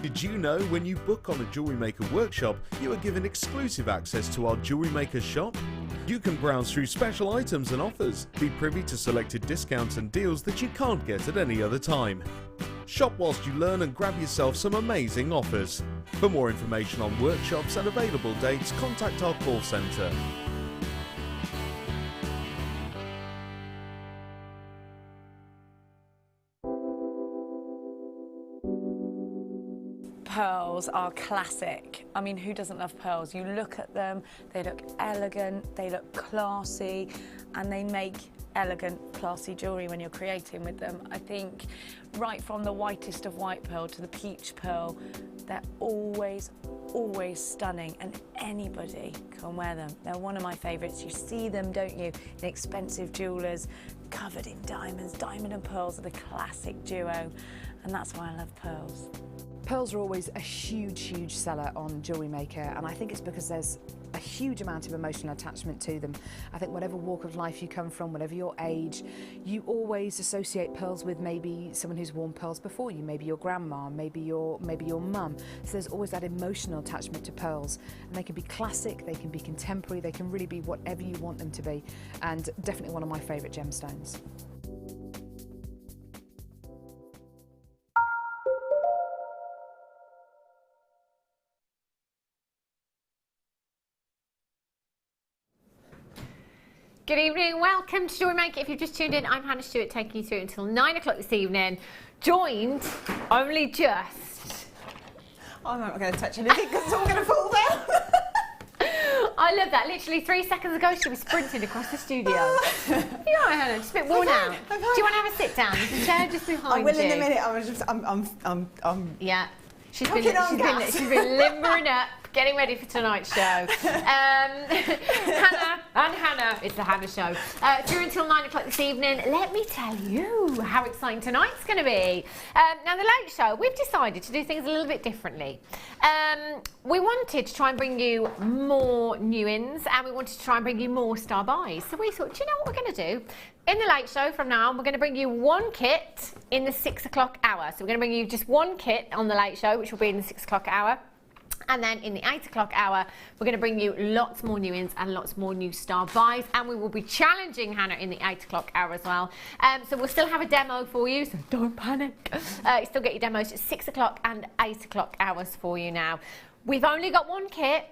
Did you know when you book on a Jewellery Maker workshop, you are given exclusive access to our Jewellery Maker shop? You can browse through special items and offers, be privy to selected discounts and deals that you can't get at any other time. Shop whilst you learn and grab yourself some amazing offers. For more information on workshops and available dates, contact our call centre. Pearls are classic. I mean, who doesn't love pearls? You look at them, they look elegant, they look classy, and they make elegant, classy jewellery when you're creating with them. I think right from the whitest of white pearl to the peach pearl, they're always stunning, and anybody can wear them. They're one of my favourites. You see them, don't you, in expensive jewellers, covered in diamonds. Diamond and pearls are the classic duo, and that's why I love pearls. Pearls are always a huge seller on Jewellery Maker, and I think it's because there's a huge amount of emotional attachment to them. I think whatever walk of life you come from, whatever your age, you always associate pearls with maybe someone who's worn pearls before you, maybe your grandma, maybe your mum. So there's always that emotional attachment to pearls, and they can be classic, they can be contemporary, they can really be whatever you want them to be, and definitely one of my favourite gemstones. Good evening, welcome to Jewellery Maker. If you've just tuned in, I'm Hannah Stewart, taking you through until 9 o'clock this evening, joined only just... I'm not going to touch anything because it's all going to fall down. I love that. Literally 3 seconds ago, she was sprinting across the studio. You're right, Hannah, just a bit worn out. Do you want to have a sit down? There's a chair just behind you. I will in a minute. I'm Yeah. She's been limbering up, getting ready for tonight's show. Hannah, it's the Hannah show. Through until 9 o'clock this evening, let me tell you how exciting tonight's going to be. Now, the Late Show, we've decided to do things a little bit differently. We wanted to try and bring you more new-ins, and we wanted to try and bring you more star buys. So we thought, do you know what we're going to do? In the Late Show from now on, we're going to bring you one kit in the 6 o'clock hour. So we're going to bring you just one kit on the Late Show, which will be in the 6 o'clock hour. And then in the 8 o'clock hour, we're going to bring you lots more new ins and lots more new star buys. And we will be challenging Hannah in the 8 o'clock hour as well. So we'll still have a demo for you, so don't panic. You still get your demos at 6 o'clock and 8 o'clock hours for you now. We've only got one kit,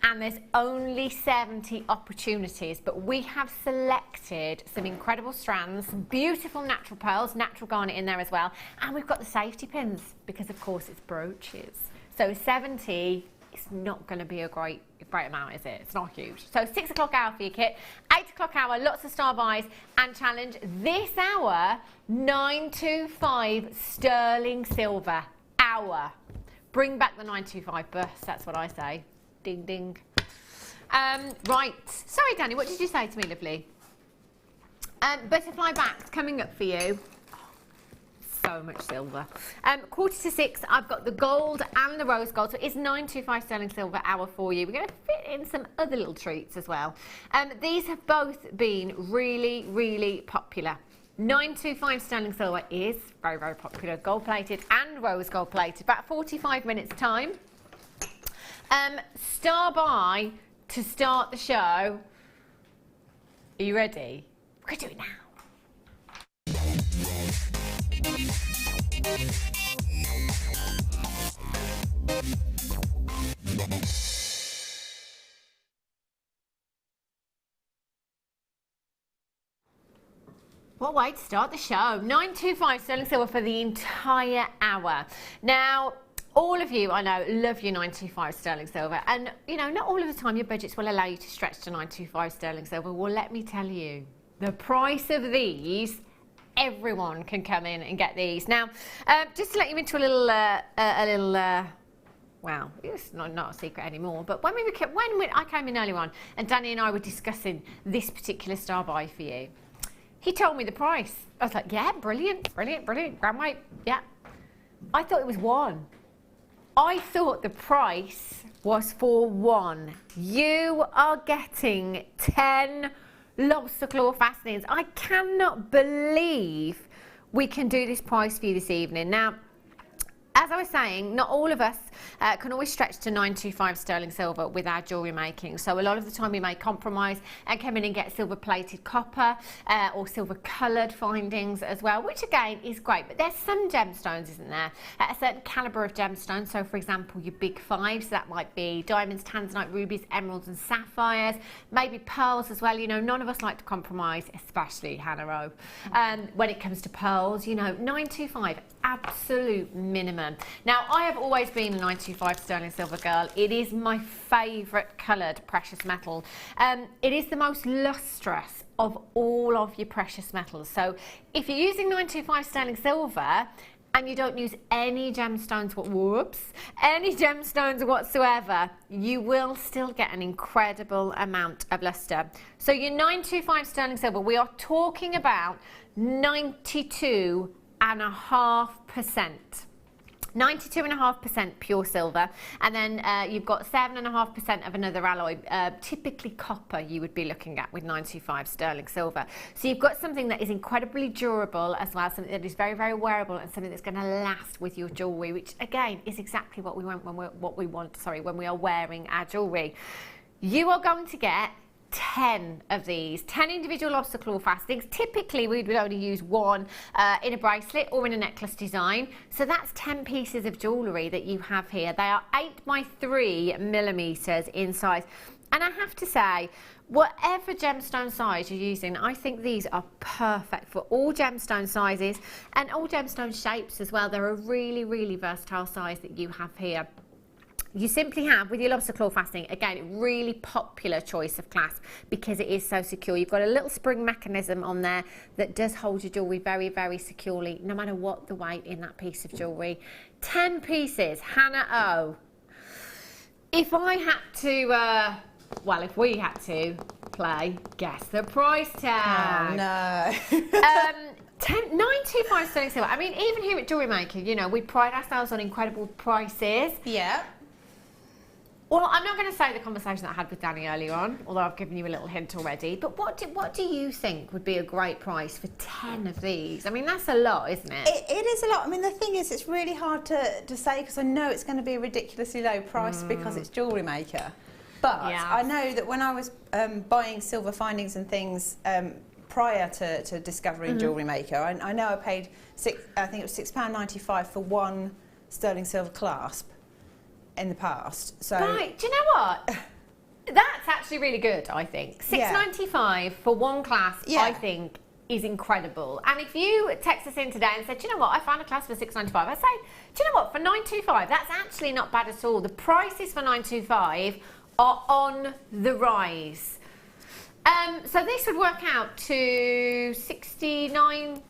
and there's only 70 opportunities, but we have selected some incredible strands, some beautiful natural pearls, natural garnet in there as well, and we've got the safety pins because of course it's brooches. So 70 it's not going to be a great amount, is it? It's not huge. So 6 o'clock hour for your kit, 8 o'clock hour, lots of star buys and challenge. This hour, 925 sterling silver hour. Bring back the 925 bus, that's what I say. Ding, ding. Right. Sorry, Danny, what did you say to me, lovely? Butterfly backs coming up for you. So much silver. 5:45, I've got the gold and the rose gold, so it's 925 sterling silver hour for you. We're going to fit in some other little treats as well. These have both been really, really popular. 925 sterling silver is very, very popular. Gold plated and rose gold plated. About 45 minutes time. Star buy to start the show. Are you ready? We're going to do it now. What way to start the show? 925 sterling silver for the entire hour. Now, all of you, I know, love your 925 sterling silver, and you know, not all of the time your budgets will allow you to stretch to 925 sterling silver. Well, let me tell you, the price of these, everyone can come in and get these. Now, just to let you into a little, well, it's not a secret anymore, but when I came in earlier on and Danny and I were discussing this particular star buy for you, he told me the price. I was like, yeah, brilliant, brilliant, brilliant, grand weight, yeah. I thought it was one. I thought the price was for one. You are getting 10 lobster claw fastenings. I cannot believe we can do this price for you this evening. Now, as I was saying, not all of us can always stretch to 925 sterling silver with our jewellery making. So a lot of the time we may compromise and come in and get silver plated copper or silver coloured findings as well, which again is great. But there's some gemstones, isn't there? A certain calibre of gemstones. So for example, your big fives, that might be diamonds, tanzanite, rubies, emeralds and sapphires, maybe pearls as well. You know, none of us like to compromise, especially Hannah O. When it comes to pearls, you know, 925, absolute minimum. Now, I have always been a 925 sterling silver girl. It is my favourite coloured precious metal. It is the most lustrous of all of your precious metals. So if you're using 925 sterling silver and you don't use any gemstones, any gemstones whatsoever, you will still get an incredible amount of lustre. So your 925 sterling silver, we are talking about 92.5%. 92.5% pure silver, and then you've got 7.5% of another alloy, typically copper you would be looking at with 925 sterling silver. So you've got something that is incredibly durable as well, something that is very, very wearable and something that's going to last with your jewellery, which again is exactly what we want when we are wearing our jewellery. You are going to get 10 of these, 10 individual lobster claw fastenings. Typically we would only use one in a bracelet or in a necklace design. So that's 10 pieces of jewellery that you have here. They are 8 by 3 millimetres in size. And I have to say, whatever gemstone size you're using, I think these are perfect for all gemstone sizes and all gemstone shapes as well. They're a really, really versatile size that you have here. You simply have, with your lobster claw fastening, again, a really popular choice of clasp because it is so secure. You've got a little spring mechanism on there that does hold your jewellery very, very securely, no matter what the weight in that piece of jewellery. 10 pieces, Hannah O. If I had to, if we had to play Guess the Price Tag. Oh, no. 925 sterling silver. I mean, even here at Jewellery Maker, you know, we pride ourselves on incredible prices. Yeah. Well, I'm not going to say the conversation that I had with Danny earlier on, although I've given you a little hint already. But what do you think would be a great price for 10 of these? I mean, that's a lot, isn't it? It is a lot. I mean, the thing is, it's really hard to say because I know it's going to be a ridiculously low price because it's Jewellery Maker. But yeah. I know that when I was buying silver findings and things prior to discovering Jewellery Maker, I know I paid I think it was £6.95 for one sterling silver clasp in the past. So right, do you know what? That's actually really good, I think. £6.95 for one clasp, I think, is incredible. And if you text us in today and said, do you know what, I found a class for $6.95, I say, do you know what, for $9.25, that's actually not bad at all. The prices for $9.25 are on the rise. So this would work out to £69,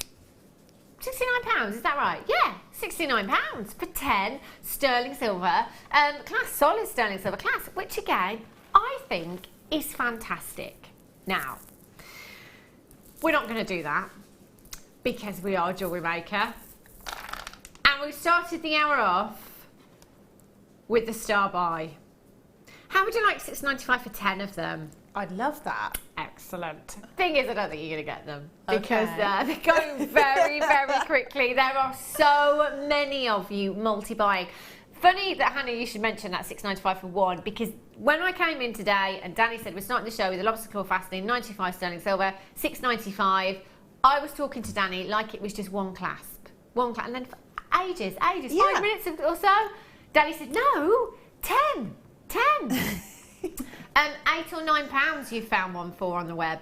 is that right? Yeah, £69 for 10 sterling silver, class, solid sterling silver class, which again, I think is fantastic. Now, we're not going to do that because we are Jewellery Maker. And we started the hour off with the star buy. How would you like $6.95 for 10 of them? I'd love that. Excellent. Thing is, I don't think you're going to get them because they're going very, very quickly. There are so many of you multi-buying. Funny that, Hannah, you should mention that $6.95 for one, because when I came in today and Danny said we're starting the show with the lobster claw fastening, $9.25 sterling silver, $6.95, I was talking to Danny like it was just one clasp, and then for ages, 5 minutes or so, Danny said, no, 10. £8 or £9 you found one for on the web.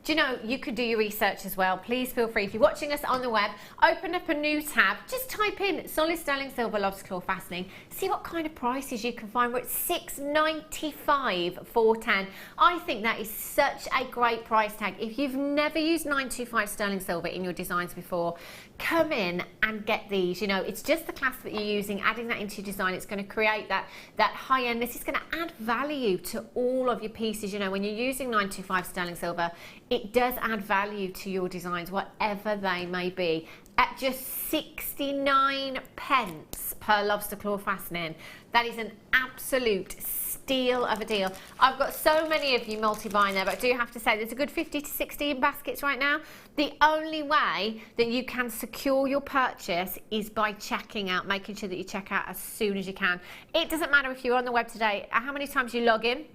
Do you know, you could do your research as well. Please feel free, if you're watching us on the web, open up a new tab, just type in solid sterling silver lobster claw fastening, see what kind of prices you can find. We're at $6.95 for 10. I think that is such a great price tag. If you've never used $9.25 sterling silver in your designs before, come in and get these. You know, it's just the class that you're using, adding that into your design. It's going to create that high end. This is going to add value to all of your pieces. You know, when you're using $9.25 sterling silver, it does add value to your designs, whatever they may be, at just 69 pence per lobster claw fastening. That is an absolute steal of a deal. I've got so many of you multi-buying there, but I do have to say there's a good 50 to 60 in baskets right now. The only way that you can secure your purchase is by checking out, making sure that you check out as soon as you can. It doesn't matter if you're on the web today, how many times you log in,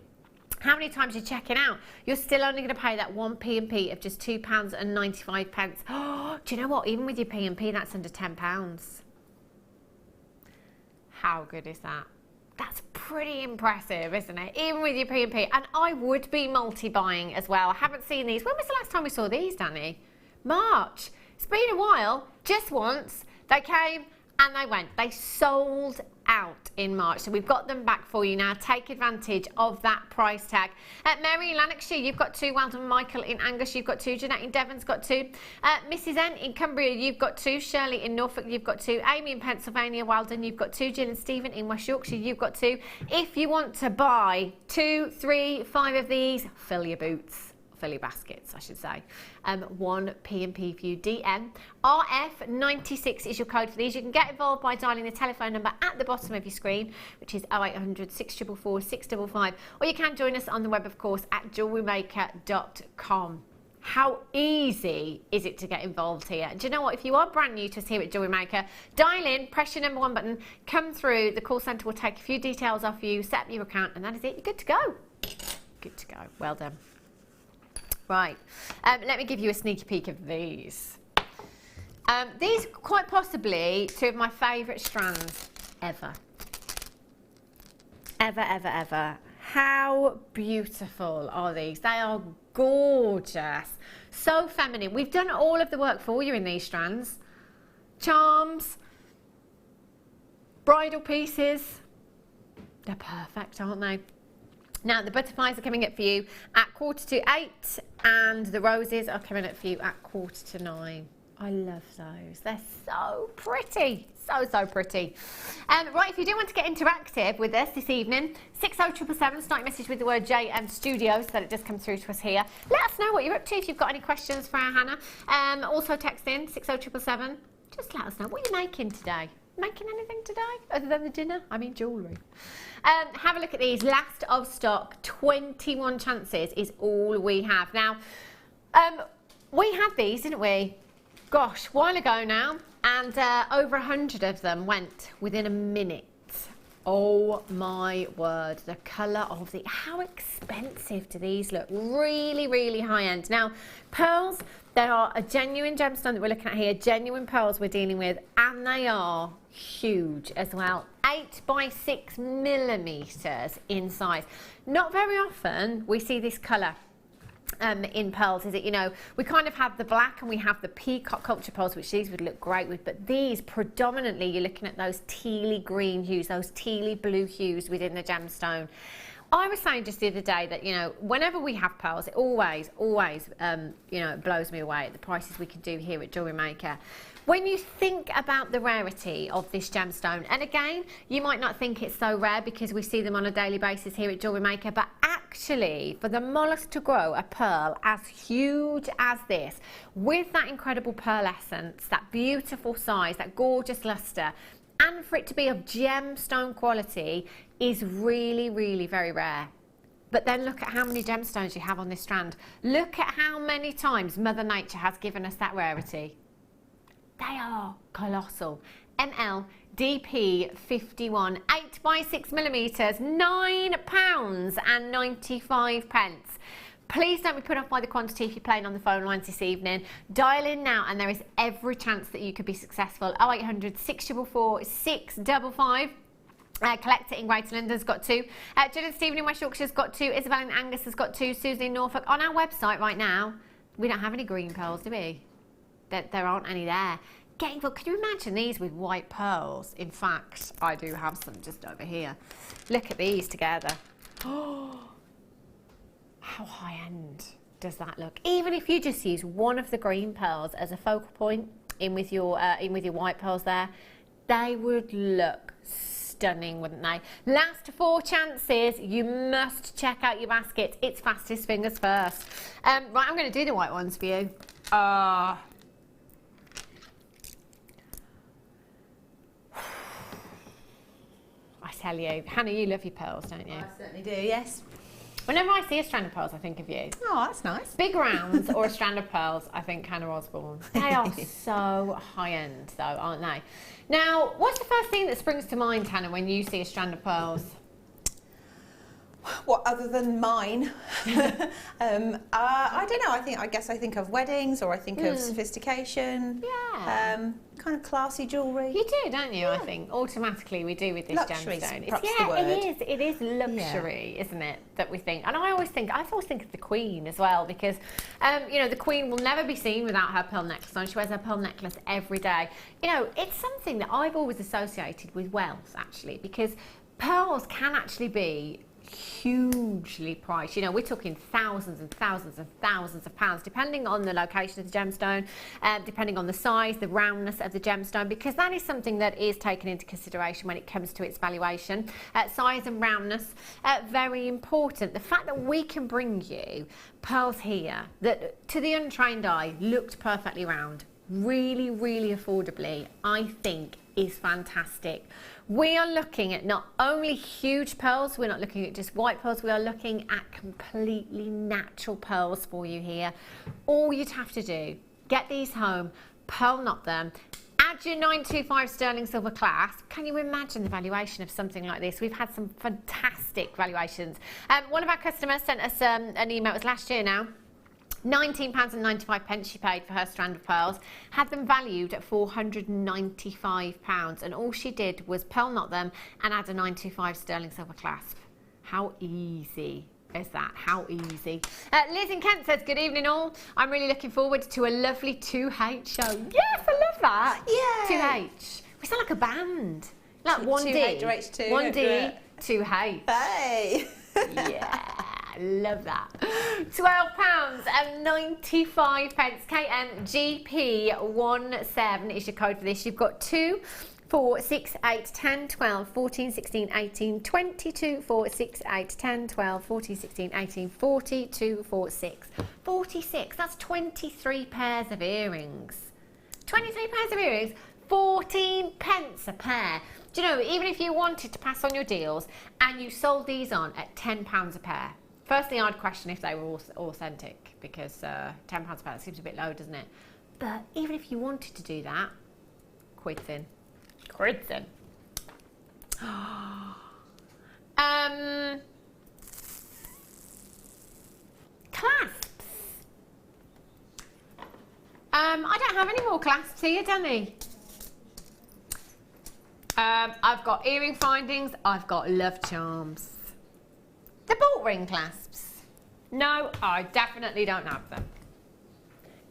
how many times you're checking out, you're still only going to pay that one P&P of just £2.95. Oh, do you know what? Even with your P&P, that's under £10. How good is that? That's pretty impressive, isn't it? Even with your P&P. And I would be multi-buying as well. I haven't seen these. When was the last time we saw these, Danny? March. It's been a while. Just once. They came and they went. They sold out in March, so we've got them back for you now. Take advantage of that price tag. Mary in Lanarkshire, you've got 2. Well done. Michael in Angus, you've got 2. Jeanette in Devon's got 2. Mrs N in Cumbria, you've got 2. Shirley in Norfolk, you've got 2. Amy in Pennsylvania, well done, you've got 2. Jill and Stephen in West Yorkshire, you've got 2. If you want to buy 2, 3, 5 of these, fill your boots. Fill your baskets, I should say. 1 P&P for you. DN. RF96 is your code for these. You can get involved by dialing the telephone number at the bottom of your screen, which is 0800 644 655. Or you can join us on the web, of course, at JewelleryMaker.com. How easy is it to get involved here? Do you know what? If you are brand new to us here at Jewellery Maker, dial in, press your number 1 button, come through. The call centre will take a few details off you, set up your account, and that is it. You're good to go. Good to go. Well done. Right, let me give you a sneaky peek of these. These are quite possibly 2 of my favourite strands ever. Ever. How beautiful are these? They are gorgeous. So feminine. We've done all of the work for you in these strands. Charms, bridal pieces. They're perfect, aren't they? Now, the butterflies are coming up for you at 7:45, and the roses are coming up for you at 8:45. I love those. They're so pretty. So pretty. Right, if you do want to get interactive with us this evening, 60777, start your message with the word JM Studio so that it does come through to us here. Let us know what you're up to if you've got any questions for our Hannah. Also text in 60777. Just let us know what you're making today. Making anything today other than the dinner? I mean jewellery. Have a look at these. Last of stock, 21 chances is all we have. Now, we had these, didn't we? Gosh, a while ago now, and over 100 of them went within a minute. Oh my word, the colour of the... How expensive do these look? Really high end. Now, pearls, they are a genuine gemstone that we're looking at here. Genuine pearls we're dealing with, and they are huge as well. 8 by 6 millimetres in size. Not very often we see this colour. in pearls is that, you know, we kind of have the black and we have the peacock culture pearls, which these would look great with, but these predominantly you're looking at those tealy green hues, those tealy blue hues within the gemstone. I was saying just the other day that, you know, whenever we have pearls, it always, you know, it blows me away at the prices we can do here at Jewellery Maker. When you think about the rarity of this gemstone, and again, you might not think it's so rare because we see them on a daily basis here at Jewellery Maker, but actually, for the mollusk to grow a pearl as huge as this, with that incredible pearlescence, that beautiful size, that gorgeous luster, and for it to be of gemstone quality, is really, really very rare. But then look at how many gemstones you have on this strand. Look at how many times Mother Nature has given us that rarity. They are colossal. ML DP 51, 8 by 6 millimeters, £9.95. Please don't be put off by the quantity if you're playing on the phone lines this evening. Dial in now and there is every chance that you could be successful. 0800 644 655. Collector in Greater London's got 2. Jill and Stephen in West Yorkshire's got 2. Isabel in Angus has got 2. Susie in Norfolk. On our website right now, we don't have any green pearls, do we? There aren't any there. Can you imagine these with white pearls? In fact, I do have some just over here. Look at these together. Oh, how high end does that look? Even if you just use one of the green pearls as a focal point in with your white pearls there, they would look stunning, wouldn't they? Last 4 chances. You must check out your basket. It's fastest fingers first. Right, I'm going to do the white ones for you. I tell you, Hannah, you love your pearls, don't you? I certainly do, yes. Whenever I see a strand of pearls, I think of you. Oh, that's nice. Big rounds or a strand of pearls, I think Hannah Osborne. They are so high-end, though, aren't they? Now, what's the first thing that springs to mind, Hannah, when you see a strand of pearls? What, other than mine? I don't know. I guess I think of weddings, or I think of sophistication. Yeah. Kind of classy jewellery. You do, don't you? Yeah. I think automatically we do with this Luxury, gemstone. perhaps the word. It is luxury, isn't it? That we think. And I always think of the Queen as well, because you know, the Queen will never be seen without her pearl necklace on. She wears her pearl necklace every day. You know, it's something that I've always associated with wealth, actually, because pearls can actually be hugely priced. You know, we're talking thousands and thousands and thousands of pounds, depending on the location of the gemstone, depending on the size, the roundness of the gemstone, because that is something that is taken into consideration when it comes to its valuation. Size and roundness, very important. The fact that we can bring you pearls here that to the untrained eye looked perfectly round, really, really affordably, I think is fantastic. We are looking at not only huge pearls, we're not looking at just white pearls, we are looking at completely natural pearls for you here. All you'd have to do, get these home, pearl knot them, add your 925 sterling silver clasp. Can you imagine the valuation of something like this? We've had some fantastic valuations. One of our customers sent us an email, it was last year now, £19.95 she paid for her strand of pearls, had them valued at £495, and all she did was pearl knot them and add a 925 sterling silver clasp. How easy is that? How easy. Liz in Kent says, good evening all. I'm really looking forward to a lovely 2H show. Yes, I love that. Yeah. 2H. We sound like a band. Like 1D. 2H2. 1D, 2H. Hey. Yeah. Love that. £12.95. KMGP17 is your code for this. You've got 2, 4, 6, 8, 10, 12, 14, 16, 18, 22, 4, 6, 8, 10, 12, 14, 16, 18, 42, 4, 6. 46. That's 23 pairs of earrings. 23 pairs of earrings, 14 pence a pair. Do you know, even if you wanted to pass on your deals and you sold these on at £10 a pair, firstly, I'd question if they were authentic, because £10 a pair seems a bit low, doesn't it? But even if you wanted to do that, quids in. Quids in. Clasps. I don't have any more clasps here, Danny. I've got earring findings, I've got love charms. The bolt ring clasps. No, I definitely don't have them.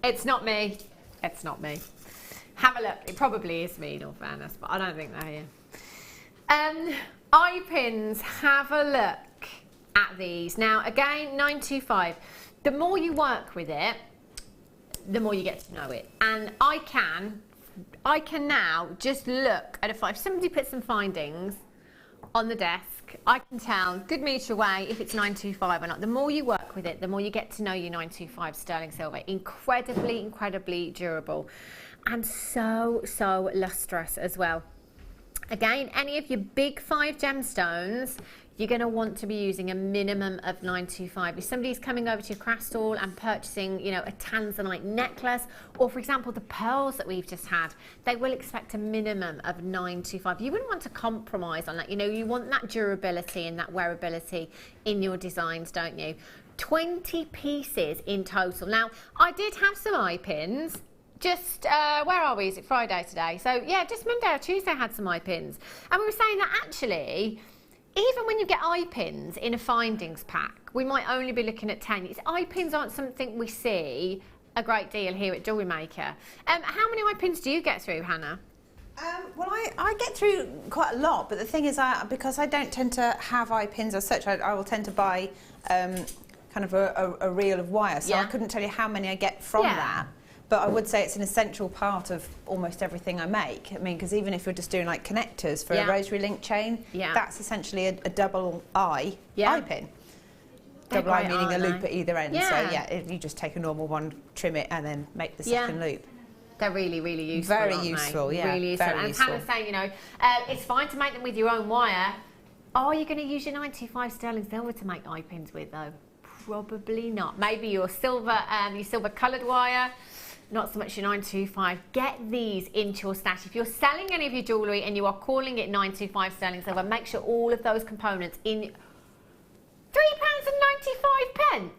It's not me. It's not me. Have a look. It probably is me in all fairness, but I don't think they're here. Eye pins, have a look at these. Now, again, 925. The more you work with it, the more you get to know it. And I can now just look at if somebody puts some findings on the desk, I can tell good metre away if it's 925 or not. The more you work with it, the more you get to know your 925 sterling silver. Incredibly, incredibly durable and so, so lustrous as well. Again, any of your big 5 gemstones, you're going to want to be using a minimum of 925. If somebody's coming over to your craft stall and purchasing, you know, a tanzanite necklace, or for example, the pearls that we've just had, they will expect a minimum of 925. You wouldn't want to compromise on that. You know, you want that durability and that wearability in your designs, don't you? 20 pieces in total. Now, I did have some eye pins. Just, where are we? Is it Friday today? So, yeah, just Monday or Tuesday I had some eye pins. And we were saying that actually, even when you get eye pins in a findings pack, we might only be looking at 10. Eye pins aren't something we see a great deal here at Jewellery Maker. How many eye pins do you get through, Hannah? Well, I get through quite a lot, but the thing is, because I don't tend to have eye pins as such, I will tend to buy kind of a reel of wire, so I couldn't tell you how many I get from that. But I would say it's an essential part of almost everything I make. I mean, because even if you're just doing like connectors for a rosary link chain, that's essentially a double eye pin. Double eye meaning a loop at either end. So yeah, you just take a normal one, trim it, and then make the second loop. They're really, really useful. Very useful, really useful. Very and useful. Hannah's saying, you know, it's fine to make them with your own wire. Are you going to use your 925 sterling silver to make eye pins with, though? Probably not. Maybe your silver coloured wire. Not so much your 925. Get these into your stash. If you're selling any of your jewellery and you are calling it 925 sterling silver, make sure all of those components in £3.95.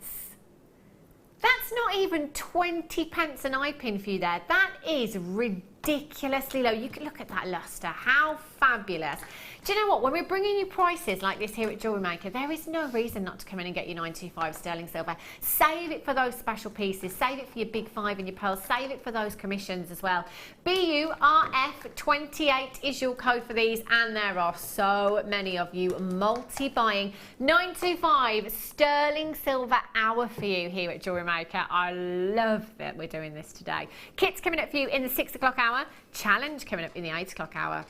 That's not even 20 pence an eye pin for you there. That is ridiculously low. You can look at that lustre. How fabulous. Do you know what? When we're bringing you prices like this here at Jewellery Maker, there is no reason not to come in and get your 925 sterling silver. Save it for those special pieces. Save it for your big 5 and your pearls. Save it for those commissions as well. BURF28 is your code for these, and there are so many of you multi-buying 925 sterling silver hour for you here at Jewellery Maker. I love that we're doing this today. Kit's coming up for you in the 6 o'clock hour. Challenge coming up in the 8 o'clock hour.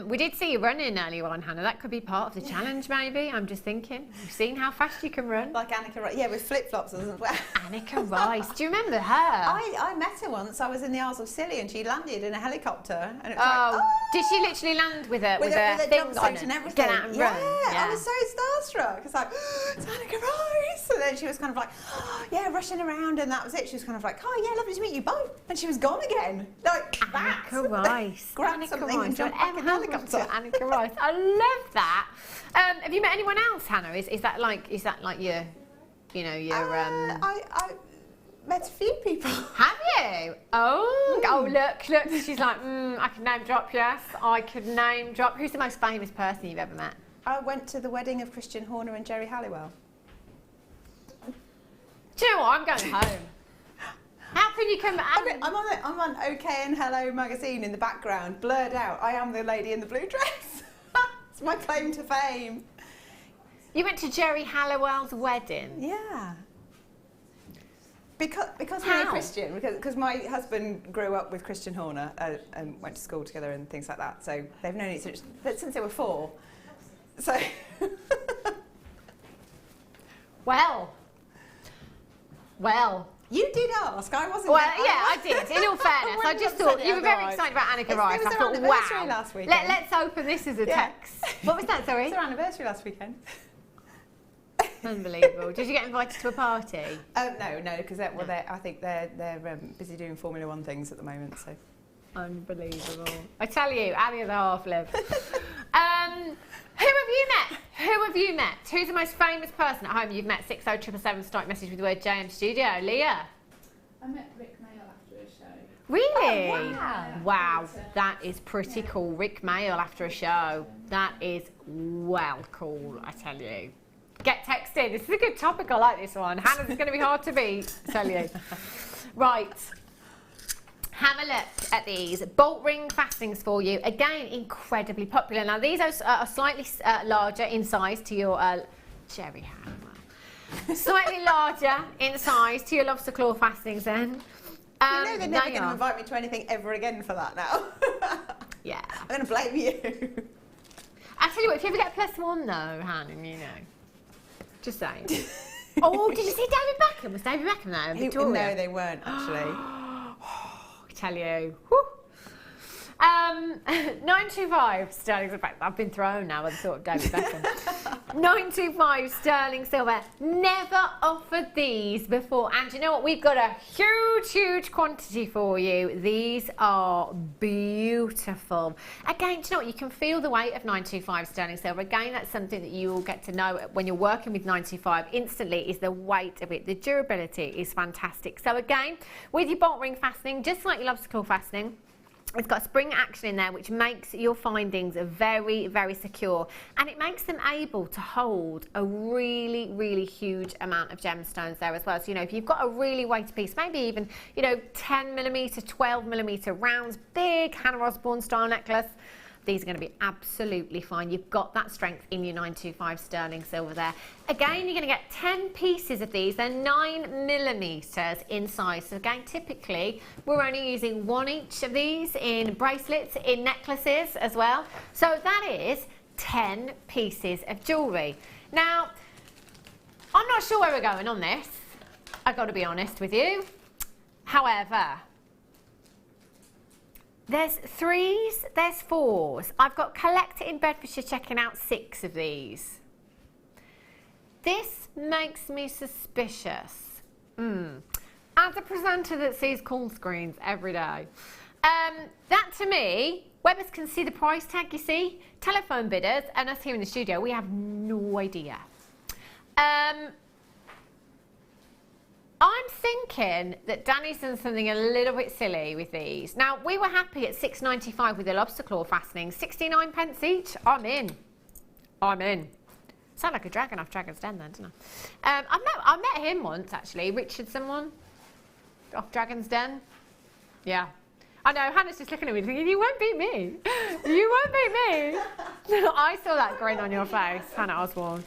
We did see you running earlier on, Hannah. That could be part of the challenge, maybe. I'm just thinking. You've seen how fast you can run. Like Annika Rice. Yeah, with flip-flops as well. Annika Rice. Do you remember her? I met her once. I was in the Isles of Scilly and she landed in a helicopter. And it was like, oh! Did she literally land with a thing on it? And everything? Get out and run? Yeah, I was so starstruck. It's like, oh, it's Annika Rice. And then she was kind of like, oh, yeah, rushing around, and that was it. She was kind of like, oh, yeah, lovely to meet you, bye. And she was gone again. Like, Annika Rice. Grabbed something and jumped back in the helicopter. Annika Rice. I love that. Have you met anyone else, Hannah? Is that like your, you know, your I met a few people. Have you? Oh, look. She's like, I could name drop, yes. I could name drop. Who's the most famous person you've ever met? I went to the wedding of Christian Horner and Jerry Halliwell. Do you know what? I'm going home. How can you come? I'm on OK and Hello magazine in the background, blurred out. I am the lady in the blue dress. It's my claim to fame. You went to Jerry Halliwell's wedding? Yeah. Because we're Christian, because my husband grew up with Christian Horner and went to school together and things like that. So they've known each other since they were 4. So. Well. You did ask. I wasn't. Well, yeah, I did. In all fairness, I just thought you were very excited about Annika Rice. I thought, wow. Last weekend. Let's open this as a text. What was that? Sorry. It was our anniversary last weekend. Unbelievable. Did you get invited to a party? No, because I think they're busy doing Formula 1 things at the moment. So. Unbelievable. I tell you, Annie and the half live. Who have you met? Who's the most famous person at home you've met? 60777, start message with the word JM Studio. Leah? I met Rick Mail after a show. Really? Oh, wow. Wow, that is pretty cool. Rick Mail after a show. That is well cool, I tell you. Get texted. This is a good topic. I like this one. Hannah's going to be hard to beat, I tell you. Right. Have a look at these bolt ring fastenings for you. Again, incredibly popular. Now, these are slightly larger in size to your cherry hammer. Slightly larger in size to your lobster claw fastenings then. You know they're never going to invite me to anything ever again for that now. Yeah. I'm going to blame you. I tell you what, if you ever get a +1 though, Hannah, you know. Just saying. Oh, did you see David Beckham? Was David Beckham there in Victoria? No, they weren't actually. I tell you. Whew. 925 sterling silver. I've been thrown now by the thought of David Beckham. 925 sterling silver. Never offered these before. And you know what? We've got a huge quantity for you. These are beautiful. Again, do you know what? You can feel the weight of 925 sterling silver. Again, that's something that you will get to know when you're working with 925 instantly, is the weight of it. The durability is fantastic. So again, with your bolt ring fastening, just like your lobster claw fastening, it's got spring action in there, which makes your findings very secure, and it makes them able to hold a really huge amount of gemstones there as well. So, you know, if you've got a really weighty piece, maybe even, you know, 10mm, 12mm rounds, big Hannah Osborne style necklace, these are going to be absolutely fine. You've got that strength in your 925 sterling silver there. Again, you're going to get 10 pieces of these. They're 9mm in size. So again, typically, we're only using 1 each of these in bracelets, in necklaces as well. So that is 10 pieces of jewellery. Now, I'm not sure where we're going on this. I've got to be honest with you. However, there's 3s, there's 4s. I've got Collector in Bedfordshire checking out 6 of these. This makes me suspicious. As a presenter that sees call screens every day, that to me, Webbers can see the price tag, you see. Telephone bidders, and us here in the studio, we have no idea. I'm thinking that Danny's done something a little bit silly with these. Now, we were happy at £6.95 with the lobster claw fastening, 69p each. I'm in. Sound like a dragon off Dragon's Den then, didn't I? I met him once, actually, Richard someone, off Dragon's Den. Yeah. I know, Hannah's just looking at me thinking, you won't beat me. You won't beat me. I saw that grin on your face, Hannah Osborne.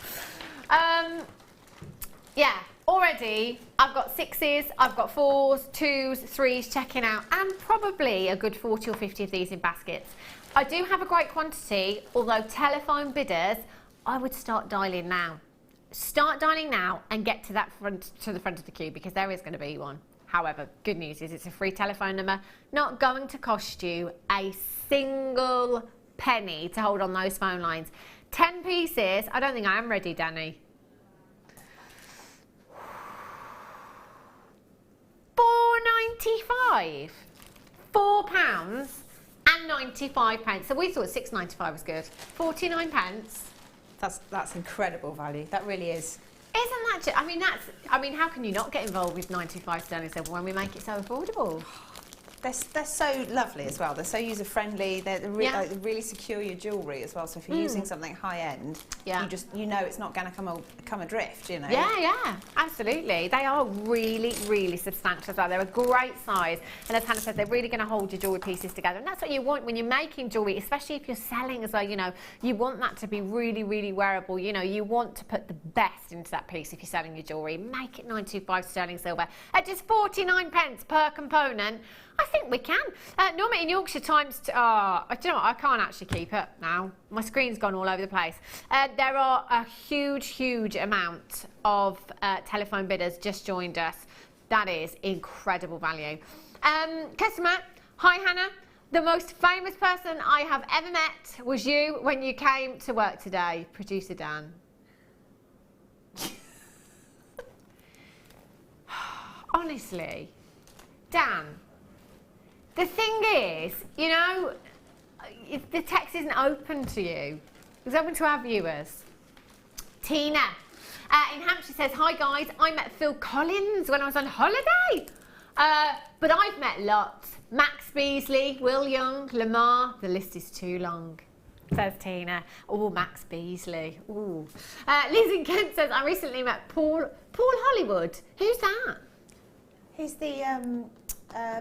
Yeah. Already, I've got 6s, I've got 4s, 2s, 3s checking out, and probably a good 40 or 50 of these in baskets. I do have a great quantity, although telephone bidders, I would start dialing now. Start dialing now and get to the front of the queue, because there is going to be one. However, good news is it's a free telephone number, not going to cost you a single penny to hold on those phone lines. 10 pieces, I don't think I am ready, Danny. £4.95, £4.95. So we thought £6.95 was good. 49p. That's incredible value. That really is. Isn't that? I mean, how can you not get involved with 95 sterling silver when we make it so affordable? They're so lovely as well. They're so user friendly. They really secure your jewellery as well. So if you're using something high end, you know it's not going to come adrift. You know. Yeah, absolutely. They are really substantial as well. They're a great size, and as Hannah said, they're really going to hold your jewellery pieces together. And that's what you want when you're making jewellery, especially if you're selling as well. You know, you want that to be really wearable. You know, you want to put the best into that piece if you're selling your jewellery. Make it 925 sterling silver at just 49p per component. I think we can. Normally in Yorkshire times, do you know what? I can't actually keep it now. My screen's gone all over the place. There are a huge amount of telephone bidders just joined us. That is incredible value. Customer, hi Hannah. The most famous person I have ever met was you when you came to work today. Producer Dan. Honestly, Dan. The thing is, you know, the text isn't open to you. It's open to our viewers. Tina in Hampshire says, hi guys, I met Phil Collins when I was on holiday. But I've met lots. Max Beasley, Will Young, Lamar, the list is too long. says Tina. Oh, Max Beasley. Ooh. Liz in Kent says, I recently met Paul Hollywood. Who's that? He's the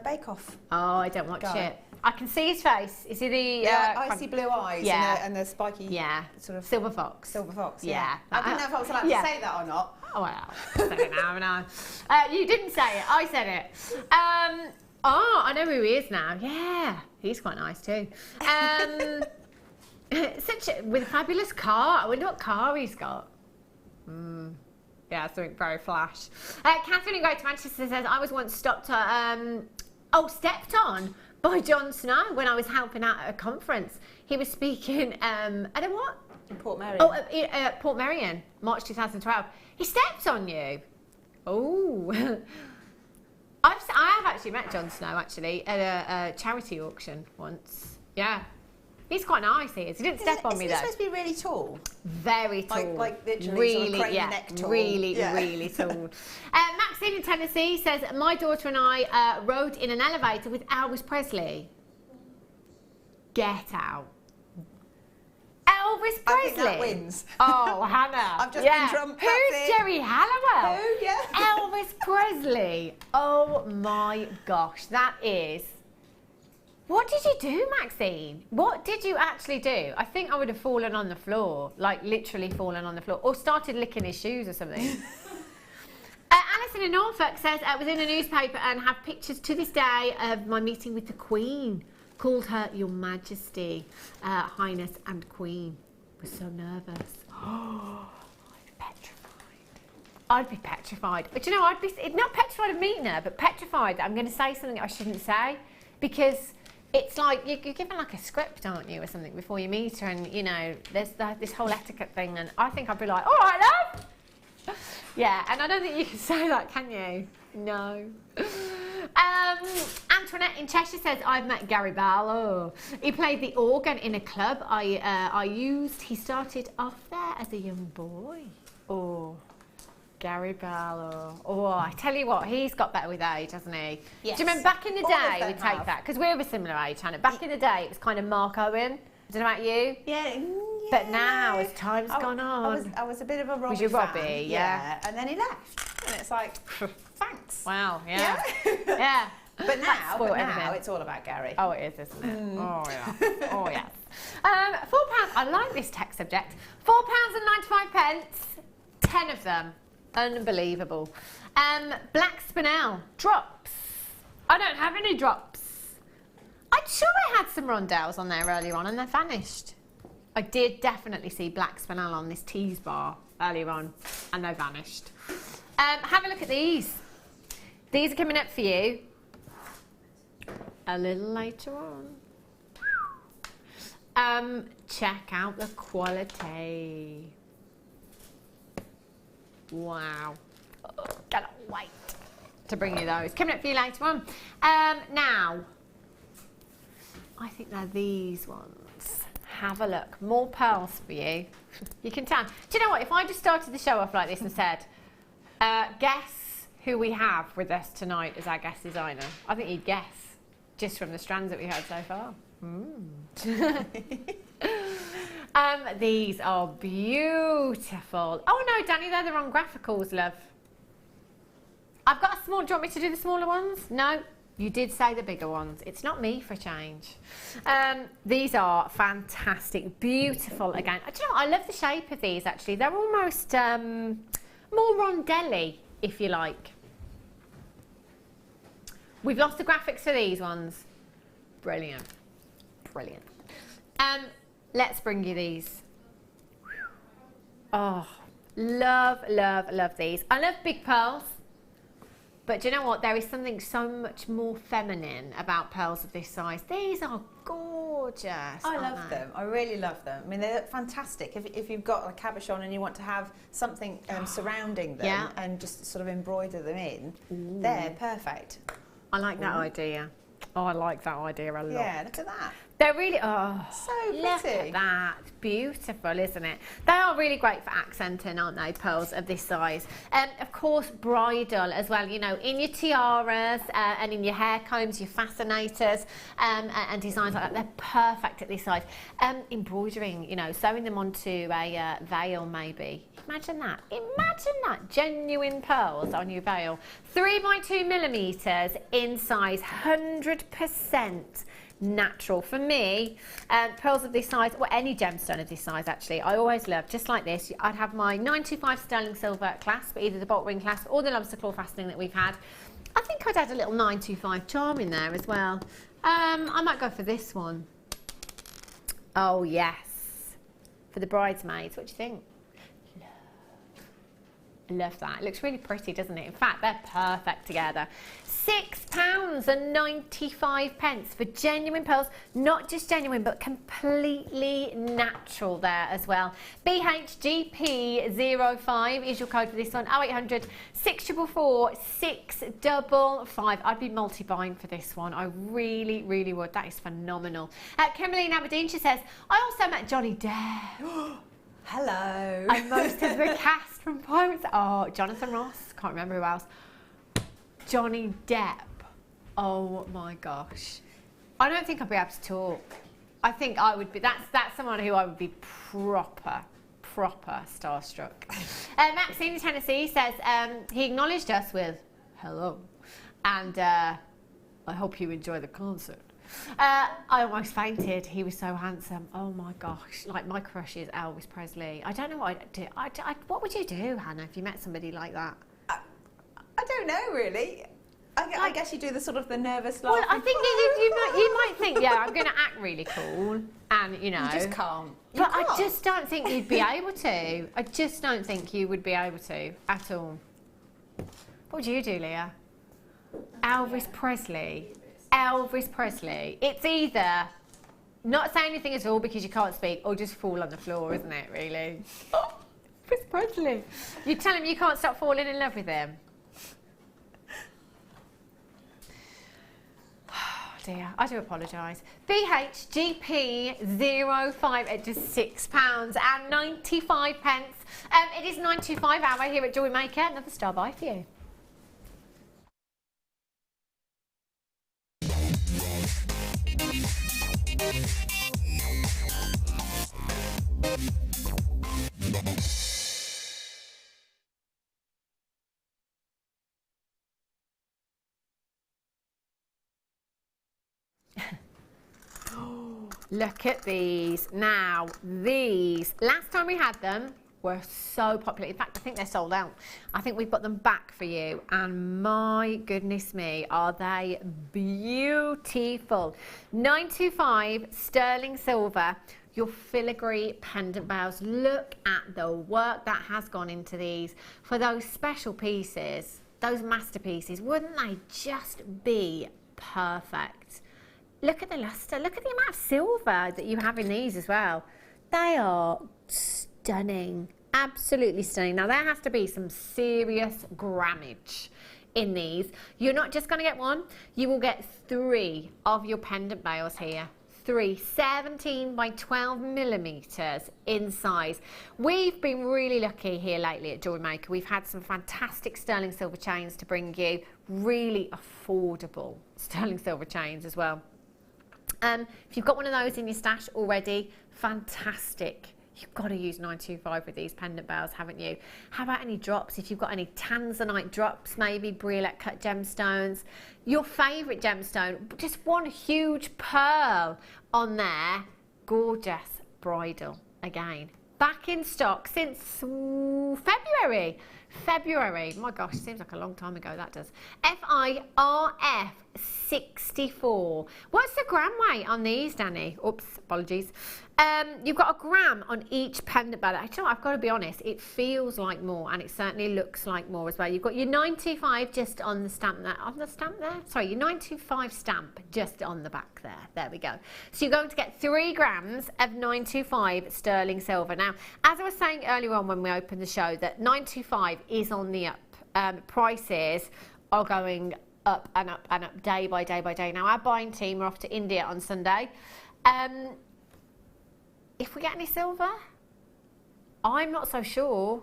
Bake Off. Oh, I don't watch it. I can see his face. Is he the icy blue eyes and the spiky sort of silver fox? Silver fox. Yeah. I didn't know if I was allowed to say that or not. Oh, well, I said it now, haven't I? You didn't say it. I said it. Oh, I know who he is now. Yeah, he's quite nice too. With a fabulous car. I wonder what car he's got. Yeah, something very flash. Catherine in Greater Manchester says, I was once stepped on by Jon Snow when I was helping out at a conference. He was speaking at a what? In Port Merion. Oh, Port Merion, March 2012. He stepped on you. Oh. I have actually met Jon Snow, actually, at a charity auction once. Yeah. He's quite nice, he is. He didn't step on me, though. He's supposed to be really tall. Very tall. Like literally really, sort of crane neck tall. Really tall. Maxine in Tennessee says, my daughter and I rode in an elevator with Elvis Presley. Get out. Elvis Presley. I think that wins. Oh, Hannah. I've just been trumped. Who's Jerry Halliwell? Who? Yeah. Elvis Presley. Oh my gosh, that is. What did you do, Maxine? What did you actually do? I think I would have fallen on the floor, like literally fallen on the floor, or started licking his shoes or something. Alison in Norfolk says, I was in a newspaper and have pictures to this day of my meeting with the Queen. Called her Your Majesty, Highness and Queen. Was so nervous. Oh, I'd be petrified. I'd be petrified. But you know, I'd be not petrified of meeting her, but petrified that I'm going to say something I shouldn't say, because it's like you're given like a script, aren't you, or something before you meet her, and you know, there's this whole etiquette thing, and I think I'd be like, all right, love. Yeah, and I don't think you can say that, can you? No. Antoinette in Cheshire says, I've met Gary Barlow. He played the organ in a club I used. He started off there as a young boy. Oh, Gary Barlow. Oh, I tell you what, he's got better with age, hasn't he? Yes. Do you remember back in the day, we'd take that, because we're of a similar age, Hannah. Back in the day, it was kind of Mark Owen. I don't know about you. Yeah. But now, as time's gone on. I was a bit of a Robbie Was you fan. Robbie? Yeah. And then he left. And it's like, thanks. Wow, yeah. Yeah. But now it's all about Gary. Oh, it is, isn't it? Oh, yeah. Oh, yes. £4. I like this tech subject. £4.95. 10 of them. Unbelievable. Black spinel. Drops. I don't have any drops. I'm sure I had some rondelles on there earlier on and they vanished. I did definitely see black spinel on this tease bar earlier on and they vanished. Have a look at these. These are coming up for you a little later on. Check out the quality. Wow. Oh, cannot wait to bring you those. Coming up for you later on. Now, I think they're these ones. Have a look. More pearls for you. You can tell. Do you know what? If I just started the show off like this and said, guess who we have with us tonight as our guest designer, I think you'd guess just from the strands that we heard so far. These are beautiful. Oh no, Danny, they're the wrong graphicals, love. I've got a small. Do you want me to do the smaller ones? No. You did say the bigger ones. It's not me for a change. These are fantastic, beautiful again. Do you know what? I love the shape of these actually. They're almost more rondelli, if you like. We've lost the graphics for these ones. Brilliant. Brilliant. Let's bring you these. Oh, love, love, love these. I love big pearls. But do you know what? There is something so much more feminine about pearls of this size. These are gorgeous. I love them. I really love them. I mean, they look fantastic. If you've got a cabochon and you want to have something surrounding them and just sort of embroider them in, they're perfect. I like that idea. Oh, I like that idea a lot. Yeah, look at that. They're really, oh, So look pretty. at that. Beautiful, isn't it? They are really great for accenting, aren't they, pearls of this size? Of course, bridal as well, you know, in your tiaras and in your hair combs, your fascinators and designs like that. They're perfect at this size. Embroidering, you know, sewing them onto a veil maybe. Imagine that. Imagine that. Genuine pearls on your veil. 3x2mm in size, 100% natural. For me, pearls of this size, or any gemstone of this size actually, I always love, just like this, I'd have my 925 sterling silver clasp, either the bolt ring clasp or the lobster claw fastening that we've had. I think I'd add a little 925 charm in there as well. I might go for this one. Oh yes, for the bridesmaids. What do you think? Love that. It looks really pretty, doesn't it? In fact, they're perfect together. £6.95 for genuine pearls. Not just genuine, but completely natural there as well. BHGP05 is your code for this one. 0800 644 655. I'd be multi-buying for this one. I really, really would. That is phenomenal. Kimberly in Aberdeen, she says, I also met Johnny Depp. Hello. And most of the cast from Pirates. Oh, Jonathan Ross. Can't remember who else. Johnny Depp. Oh my gosh. I don't think I'd be able to talk. I think I would be. That's someone who I would be proper starstruck. Maxine in Tennessee says he acknowledged us with hello, and I hope you enjoy the concert. I almost fainted. He was so handsome. Oh my gosh. Like, my crush is Elvis Presley. I don't know what I'd do. What would you do, Hannah, if you met somebody like that? I don't know, really. I guess you do the sort of the nervous laugh. Well, I think you might think, yeah, I'm going to act really cool, and you know. You just can't. But I just don't think you'd be able to. I just don't think you would be able to at all. What would you do, Leah? Elvis Presley. Elvis Presley. It's either not say anything at all because you can't speak, or just fall on the floor, isn't it, really? Oh, Elvis Presley. You tell him you can't stop falling in love with him. Oh dear, I do apologise. BHGP05 at just £6.95. It is 9:25 hour here at Jewellery Maker. Another star buy for you. Look at these. Now, these, last time we had them, were so popular. In fact, I think they're sold out. I think we've got them back for you. And my goodness me, are they beautiful. 925 sterling silver, your filigree pendant bows. Look at the work that has gone into these for those special pieces, those masterpieces. Wouldn't they just be perfect? Look at the luster. Look at the amount of silver that you have in these as well. They are stunning. Absolutely stunning. Now, there has to be some serious grammage in these. You're not just going to get one. You will get 3 of your pendant bales here. 3, 17 by 12 millimeters in size. We've been really lucky here lately at Jewellery Maker. We've had some fantastic sterling silver chains to bring you. Really affordable sterling silver chains as well. If you've got one of those in your stash already, fantastic. You've got to use 925 with these pendant bales, haven't you? How about any drops? If you've got any tanzanite drops, maybe briolette cut gemstones, your favourite gemstone, just one huge pearl on there. Gorgeous bridal again. Back in stock since February. My gosh, seems like a long time ago, that does. FIRF 64. What's the gram weight on these, Danny? Oops, apologies. You've got a gram on each pendant bell. Actually, I've got to be honest, it feels like more, and it certainly looks like more as well. You've got your 925 just on the stamp there. On the stamp there? Sorry, your 925 stamp just on the back there. There we go. So you're going to get 3 grams of 925 sterling silver. Now, as I was saying earlier on when we opened the show, that 925 is on the up. Prices are going up and up and up day by day by day. Now, our buying team are off to India on Sunday. If we get any silver, I'm not so sure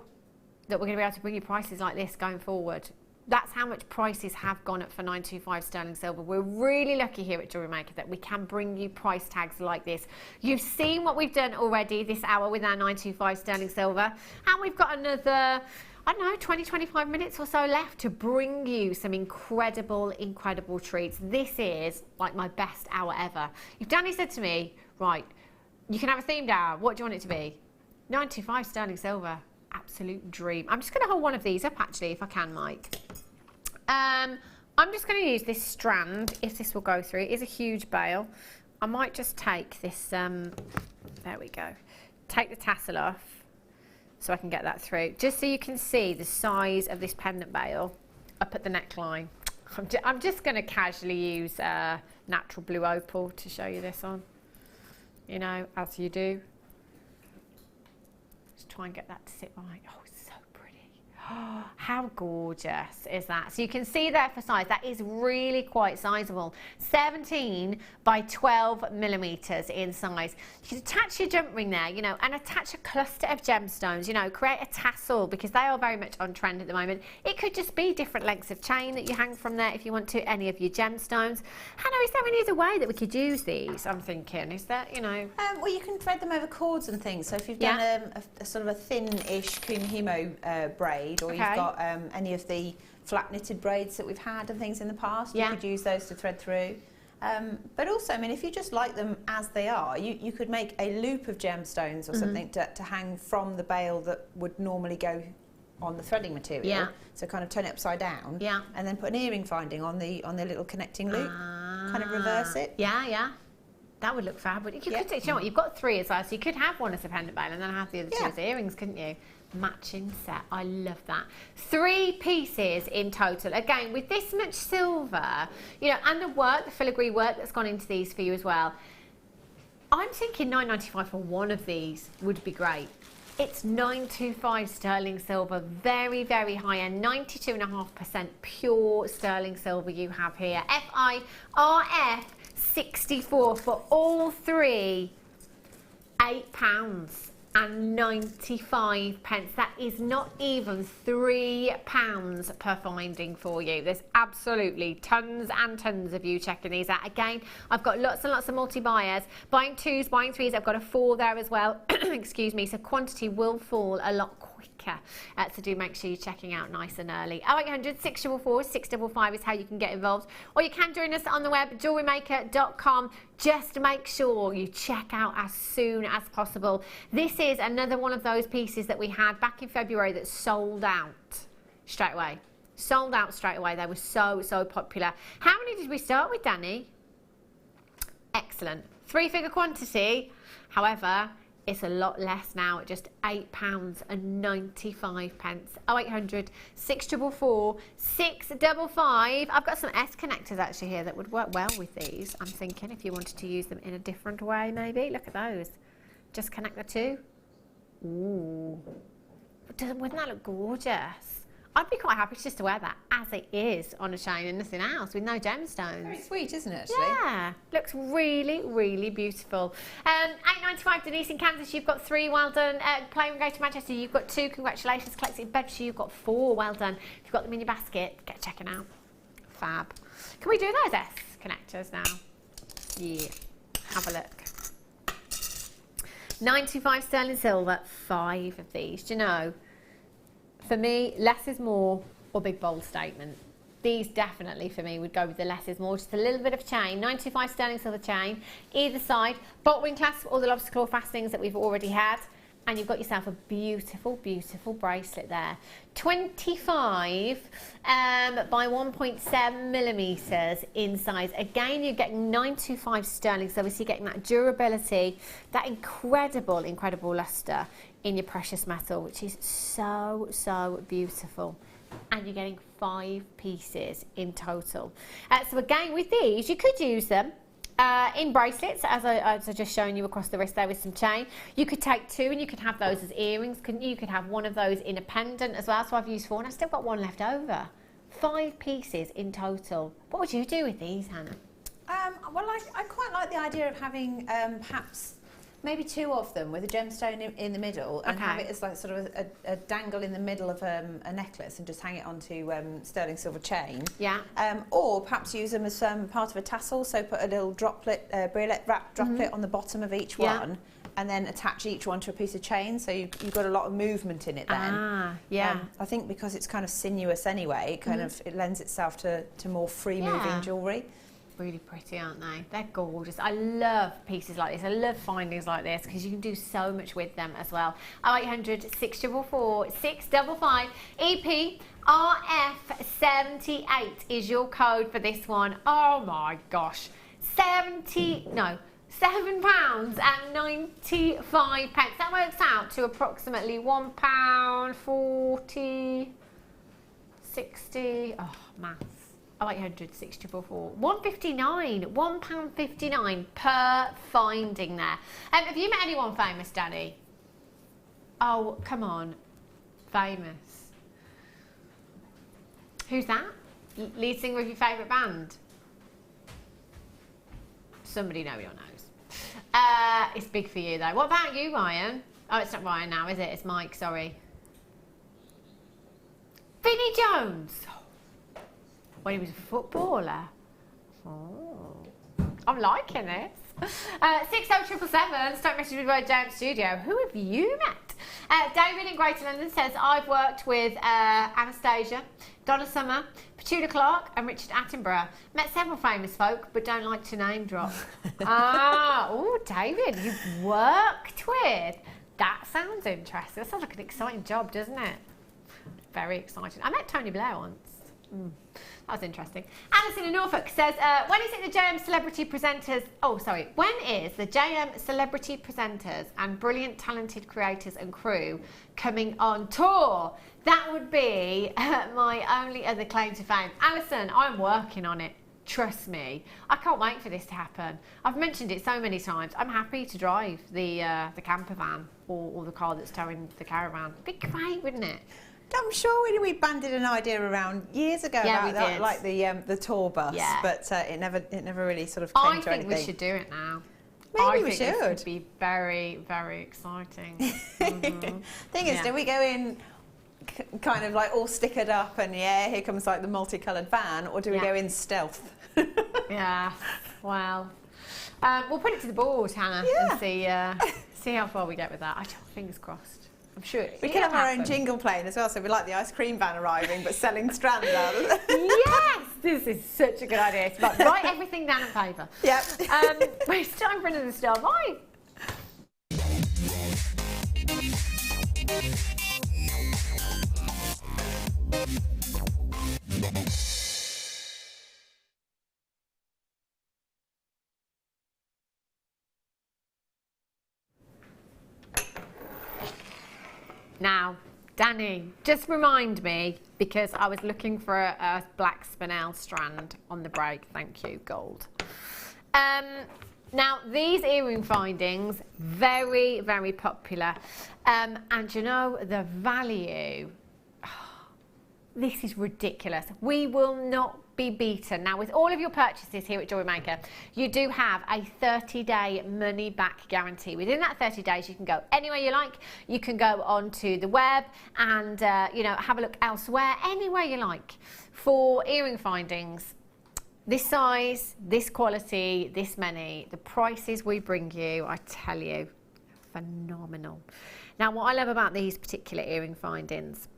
that we're going to be able to bring you prices like this going forward. That's how much prices have gone up for 925 sterling silver. We're really lucky here at Jewellery Maker that we can bring you price tags like this. You've seen what we've done already this hour with our 925 sterling silver, and we've got another, I don't know, 20, 25 minutes or so left to bring you some incredible, incredible treats. This is like my best hour ever. If Danny said to me, right, you can have a themed hour, what do you want it to be? 925 sterling silver. Absolute dream. I'm just going to hold one of these up actually, if I can, Mike. I'm just going to use this strand, if this will go through. It is a huge bale. I might just take this, there we go. Take the tassel off so I can get that through. Just so you can see the size of this pendant bale up at the neckline. I'm just going to casually use natural blue opal to show you this on. You know, as you do. Just try and get that to sit right. Oh, it's so pretty. Oh, how gorgeous is that? So you can see there for size, that is really quite sizable. 17 by 12 millimeters in size. You can attach your jump ring there, you know, and attach a cluster of gemstones, you know, create a tassel because they are very much on trend at the moment. It could just be different lengths of chain that you hang from there if you want to, any of your gemstones. Hannah, is there any other way that we could use these? I'm thinking, is that, you know? Well, you can thread them over cords and things. So if you've done a sort of a thin-ish Kumihimo braid, or you've got any of the flat knitted braids that we've had and things in the past, you could use those to thread through. But also, I mean, if you just like them as they are, you could make a loop of gemstones or something to hang from the bale that would normally go on the threading material. So kind of turn it upside down. And then put an earring finding on the little connecting loop. Kind of reverse it. That would look fab. You could, you know what, you've got 3 as well, so you could have one as a pendant bale and then have the other 2 as earrings, couldn't you? Matching set. I love that. 3 pieces in total. Again, with this much silver, you know, and the work, the filigree work that's gone into these for you as well. I'm thinking £9.95 for one of these would be great. It's 925 sterling silver, very, very high end, 92.5% pure sterling silver you have here. FIRF 64 for all 3, £8.95. That is not even £3 per finding for you. There's absolutely tons and tons of you checking these out. Again, I've got lots and lots of multi-buyers. Buying 2s, buying 3s, I've got a 4 there as well. Excuse me, so quantity will fall a lot quicker. So do make sure you're checking out nice and early. 0800 644 655 is how you can get involved. Or you can join us on the web, jewellerymaker.com. Just make sure you check out as soon as possible. This is another one of those pieces that we had back in February that sold out straight away. Sold out straight away. They were so, so popular. How many did we start with, Danny? Excellent. 3-figure quantity. However, it's a lot less now at just £8.95. 0800 644 655. I've got some S connectors actually here that would work well with these. I'm thinking if you wanted to use them in a different way, maybe. Look at those. Just connect the 2. Ooh. Wouldn't that look gorgeous? I'd be quite happy just to wear that as it is on a chain and nothing else with no gemstones. Very sweet, isn't it, actually? Yeah, looks really, really beautiful. £8.95 Denise in Kansas, you've got 3, well done. Playing Go to Manchester, you've got 2, congratulations. Collected in Bedfordshire, you've got 4, well done. If you've got them in your basket, get checking out. Fab. Can we do those S connectors now? Yeah, have a look. 95 sterling silver, 5 of these. Do you know? For me, less is more or big bold statement. These definitely for me would go with the less is more. Just a little bit of chain, 95 sterling silver chain, either side. Bolt ring clasp, all the lobster claw fastenings that we've already had. And you've got yourself a beautiful, beautiful bracelet there. 25 by 1.7 millimeters in size. Again, you're getting 925 sterling silver, so you're getting that durability, that incredible, incredible luster in your precious metal, which is so, so beautiful. And you're getting 5 pieces in total. So again, with these, you could use them in bracelets, as I just shown you across the wrist there with some chain. You could take 2 and you could have those as earrings. You could have one of those in a pendant as well. So I've used 4 and I've still got 1 left over. 5 pieces in total. What would you do with these, Hannah? Well, I quite like the idea of having perhaps maybe 2 of them with a gemstone in the middle, and have it as like sort of a dangle in the middle of a necklace, and just hang it onto sterling silver chain. Yeah. Or perhaps use them as part of a tassel, so put a little droplet, briolet wrap droplet on the bottom of each one, and then attach each one to a piece of chain, so you've got a lot of movement in it then. I think because it's kind of sinuous anyway, it kind of it lends itself to more free moving jewellery. Really pretty, aren't they? They're gorgeous. I love pieces like this. I love findings like this because you can do so much with them as well. 0800 644 655 EP RF78 is your code for this one. Oh my gosh. £7.95. That works out to approximately £1.40, 60. Oh, maths. 0800 644 159, £1.59 per finding there. Have you met anyone famous, Danny? Oh, come on. Famous. Who's that? Lead singer of your favourite band? Somebody no one knows. It's big for you though. What about you, Ryan? Oh, it's not Ryan now, is it? It's Mike, sorry. Vinnie Jones. When he was a footballer. Oh, I'm liking this. 60777, start message with the word JM Studio. Who have you met? David in Greater London says, I've worked with Anastasia, Donna Summer, Petula Clark and Richard Attenborough. Met several famous folk, but don't like to name drop. Oh, David, you've worked with. That sounds interesting. That sounds like an exciting job, doesn't it? Very exciting. I met Tony Blair once. That was interesting. Alison in Norfolk says, when is it the JM celebrity presenters, when is the JM celebrity presenters and brilliant talented creators and crew coming on tour? That would be my only other claim to fame. Alison, I'm working on it. Trust me. I can't wait for this to happen. I've mentioned it so many times. I'm happy to drive the camper van or the car that's towing the caravan. It'd be great, wouldn't it? I'm sure we banded an idea around years ago about that, like the tour bus, but it never really sort of came to anything. I think we should do it now. Maybe we should. This would be very, very exciting. Thing is, do we go in kind of like all stickered up and here comes like the multicoloured van, or do we go in stealth? Well, we'll put it to the board, Hannah, and see how far we get with that. Fingers crossed. I'm sure we could have our own jingle playing as well, so we like the ice cream van arriving but selling strands out of it. Yes, this is such a good idea. It's about write everything down on paper. Yep. It's time for another Star Bye. Now, Danny, just remind me, because I was looking for a black spinel strand on the break. Thank you, gold. Now, these earring findings, very, very popular. And you know, the value, this is ridiculous. We will not be beaten. Now, with all of your purchases here at Jewellery Maker, you do have a 30-day money-back guarantee. Within that 30 days, you can go anywhere you like. You can go onto the web and have a look elsewhere, anywhere you like, for earring findings. This size, this quality, this many, the prices we bring you, I tell you, phenomenal. Now, what I love about these particular earring findings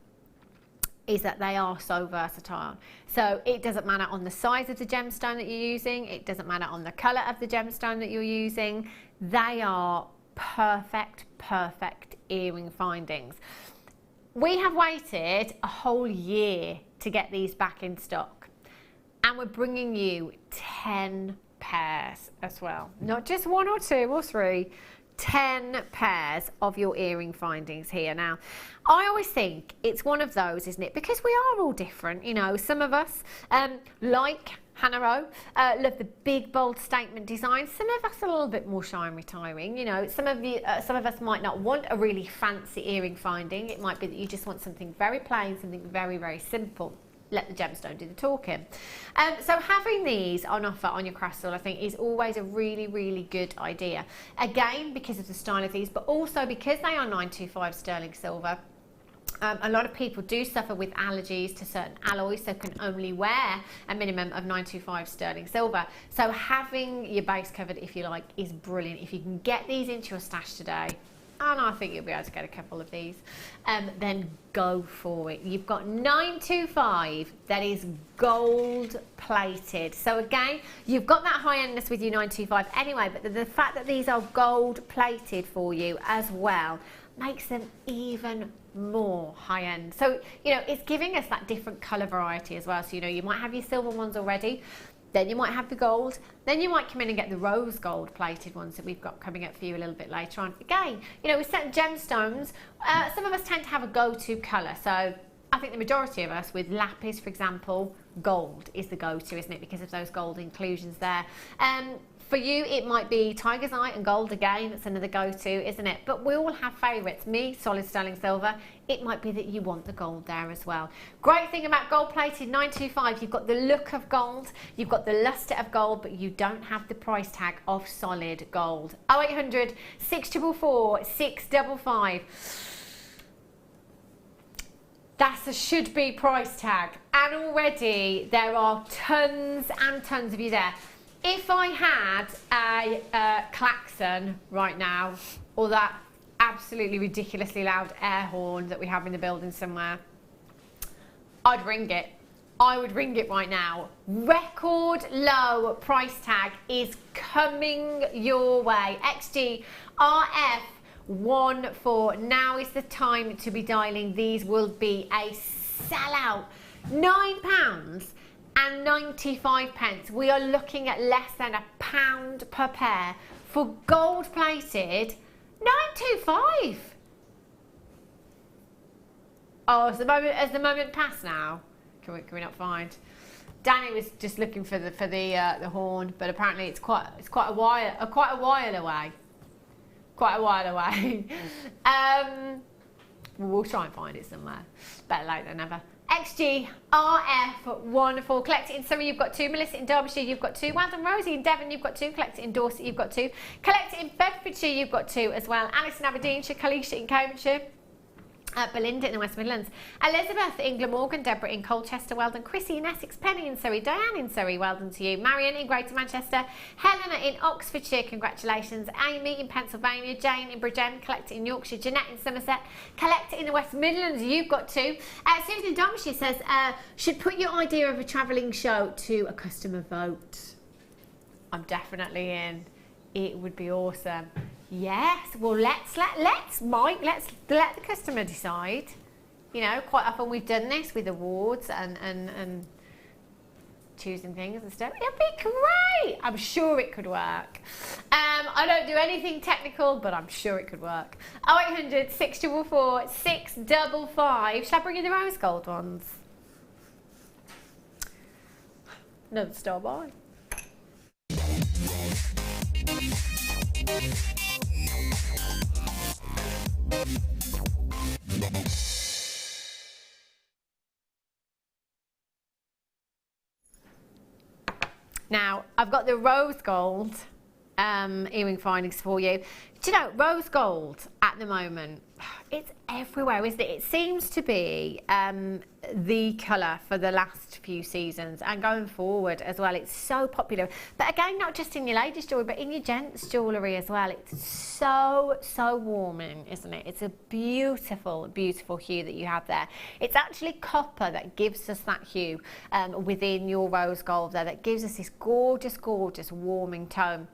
is that they are so versatile. So it doesn't matter on the size of the gemstone that you're using, it doesn't matter on the colour of the gemstone that you're using, they are perfect earring findings. We have waited a whole year to get these back in stock, and we're bringing you 10 pairs as well. Not just 1 or 2 or 3, 10 pairs of your earring findings here. Now, I always think it's one of those, isn't it? Because we are all different, you know. Some of us, like Hannah O, love the big, bold statement design. Some of us are a little bit more shy and retiring, you know. Some of us might not want a really fancy earring finding. It might be that you just want something very plain, something very, very simple. let the gemstone do the talking. So having these on offer on your craft stall, I think, is always a really, really good idea. Again, because of the style of these, but also because they are 925 sterling silver. A lot of people do suffer with allergies to certain alloys, so can only wear a minimum of 925 sterling silver. So having your base covered, if you like, is brilliant. If you can get these into your stash today, and I think you'll be able to get a couple of these, then go for it. You've got 925 that is gold plated. So again, you've got that high endness with your 925 anyway, but the fact that these are gold plated for you as well makes them even more high end. So, you know, it's giving us that different colour variety as well. So, you know, you might have your silver ones already, then you might have the gold, then you might come in and get the rose gold plated ones that we've got coming up for you a little bit later on. Again, you know, with certain gemstones, some of us tend to have a go-to colour. So I think the majority of us with lapis, for example, gold is the go-to, isn't it? Because of those gold inclusions there. For you, it might be tiger's eye and gold again. That's another go-to, isn't it? But we all have favourites. Me, solid sterling silver. It might be that you want the gold there as well. Great thing about gold-plated 925, you've got the look of gold, you've got the lustre of gold, but you don't have the price tag of solid gold. 0800 644 655. That's a should-be price tag. And already there are tons and tons of you there. If I had a klaxon right now, or that absolutely ridiculously loud air horn that we have in the building somewhere, I'd ring it. I would ring it right now. Record low price tag is coming your way. XG RF14. Now is the time to be dialing. These will be a sellout. £9.95. We are looking at less than £1 per pair for gold plated 925. Oh, has the moment passed now? Can we not find? Danny was just looking for the horn, but apparently it's quite a while away. Quite a while away. We'll try and find it somewhere. Better late than never. XG RF, wonderful. Collect it in Surrey, you've got 2. Melissa in Derbyshire, you've got 2. Well done, Rosie in Devon, you've got 2. Collect it in Dorset, you've got 2. Collect it in Bedfordshire, you've got 2 as well. Alice in Aberdeenshire, Kalisha in Cambridgeshire. Belinda in the West Midlands, Elizabeth in Glamorgan, Deborah in Colchester, well done. Chrissy in Essex, Penny in Surrey, Diane in Surrey, well done to you. Marion in Greater Manchester, Helena in Oxfordshire, congratulations. Amy in Pennsylvania, Jane in Bridgend, collect it in Yorkshire, Jeanette in Somerset, collect it in the West Midlands, you've got 2. Susan in Derbyshire says, should put your idea of a travelling show to a customer vote. I'm definitely in. It would be awesome. Yes, well let's let the customer decide. You know, quite often we've done this with awards and choosing things and stuff. It'd be great. I'm sure it could work. I don't do anything technical, but I'm sure it could work. 0800 644 655. Shall I bring you the rose gold ones? Another star buy. Now, I've got the rose gold earring findings for you. Do you know, rose gold at the moment, it's everywhere, isn't it? It seems to be the colour for the last few seasons and going forward as well. It's so popular. But again, not just in your ladies' jewellery, but in your gents' jewellery as well. It's so warming, isn't it? It's a beautiful, beautiful hue that you have there. It's actually copper that gives us that hue within your rose gold there, that gives us this gorgeous, gorgeous warming tone.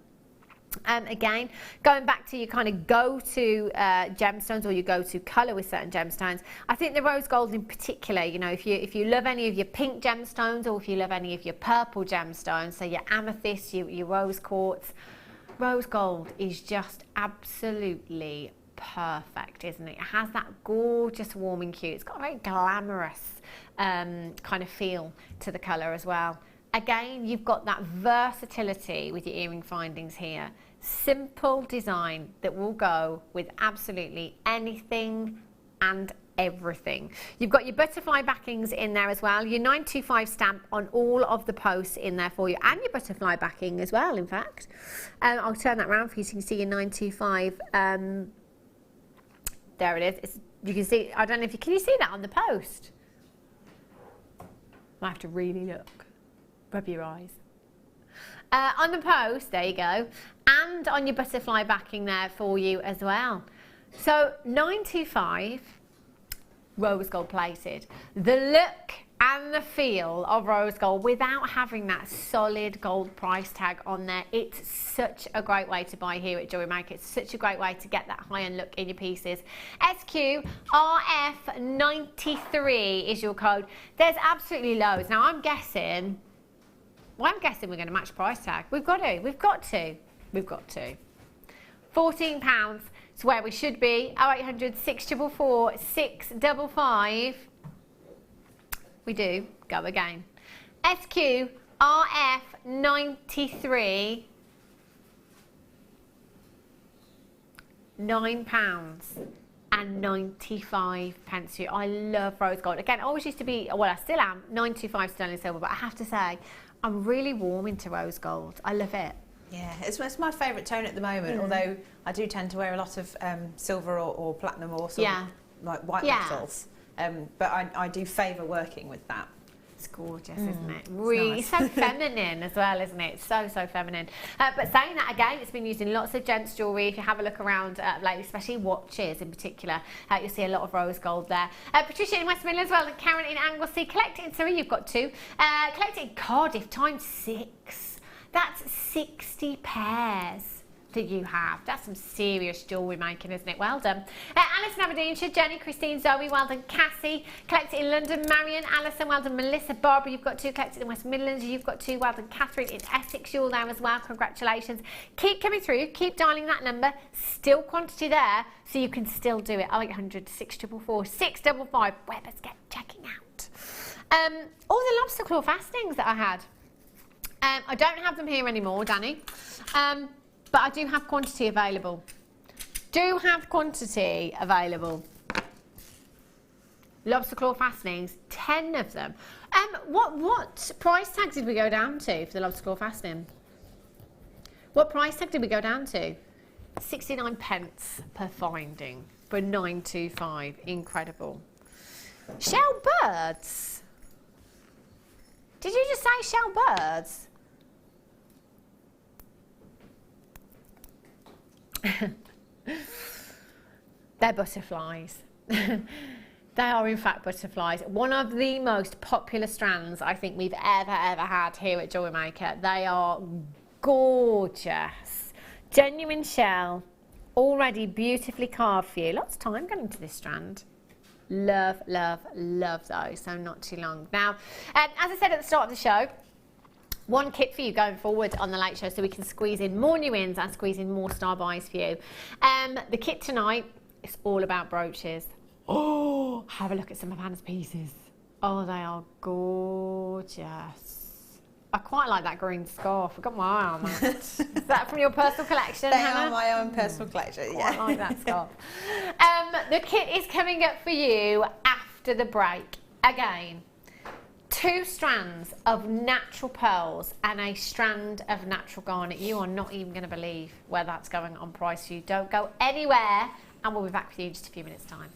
Again, going back to your kind of go-to gemstones or your go-to colour with certain gemstones, I think the rose gold in particular, you know, if you love any of your pink gemstones or if you love any of your purple gemstones, so your amethyst, your rose quartz, rose gold is just absolutely perfect, isn't it? It has that gorgeous warming hue. It's got a very glamorous kind of feel to the colour as well. Again, you've got that versatility with your earring findings here. Simple design that will go with absolutely anything and everything. You've got your butterfly backings in there as well, your 925 stamp on all of the posts in there for you, and your butterfly backing as well, in fact. I'll turn that around for you so you can see your 925. There it is. You can see, I don't know if you, can you see that on the post? I have to really look. Rub your eyes. On the post, there you go, and on your butterfly backing there for you as well. So 925 rose gold plated. The look and the feel of rose gold without having that solid gold price tag on there. It's such a great way to buy here at Jewellery Maker. It's such a great way to get that high-end look in your pieces. SQRF93 is your code. There's absolutely loads. Now I'm guessing we're going to match price tag. We've got to. £14 is where we should be. 0800 644 655. We do. Go again. SQRF93. £9.95. I love rose gold. Again, I always used to be, well, I still am, 925 sterling silver, but I have to say, I'm really warm into rose gold. I love it. Yeah, it's my favourite tone at the moment, although I do tend to wear a lot of silver or platinum or sort of like white metals. But I do favour working with that. It's gorgeous, isn't it? Really, it's so feminine as well, isn't it? So feminine. But saying that again, it's been used in lots of gents jewellery. If you have a look around lately, especially watches in particular, you'll see a lot of rose gold there. Patricia in West Midlands as well, and Karen in Anglesey. Collect it in Surrey, you've got 2. Collect it in Cardiff times 6. That's 60 pairs that you have. That's some serious jewellery making, isn't it? Well done. Alice in Aberdeenshire, Jenny, Christine, Zoe, well done. Cassie, collect it in London. Marion, Alison, well done. Melissa, Barbara, you've got 2. Collect it in West Midlands, you've got 2. Well done. Catherine in Essex, you're there as well. Congratulations. Keep coming through, keep dialing that number. Still quantity there, so you can still do it. 0800 644 655. Webbers, get checking out. All the lobster claw fastenings that I had. I don't have them here anymore, Danny. But I do have quantity available. Lobster claw fastenings, 10 of them. What price tag did we go down to for the lobster claw fastening? What price tag did we go down to? 69 pence per finding for 925. Incredible. Shell birds. Did you just say shell birds? They're butterflies. They are in fact butterflies. One of the most popular strands I think we've ever had here at Jewellery Maker. They are gorgeous. Genuine shell, already beautifully carved for you. Lots of time going into this strand. Love those, so not too long. Now, as I said at the start of the show, one kit for you going forward on the late show so we can squeeze in more new ins and squeeze in more star buys for you. The kit tonight is all about brooches. Oh, have a look at some of Hannah's pieces. Oh, they are gorgeous. I quite like that green scarf. I've got my eye on that. Is that from your personal collection, Hannah? They are my own personal collection, yeah. I like that scarf. The kit is coming up for you after the break. Again, 2 strands of natural pearls and a strand of natural garnet. You are not even going to believe where that's going on price for you. Don't go anywhere, and we'll be back for you in just a few minutes' time.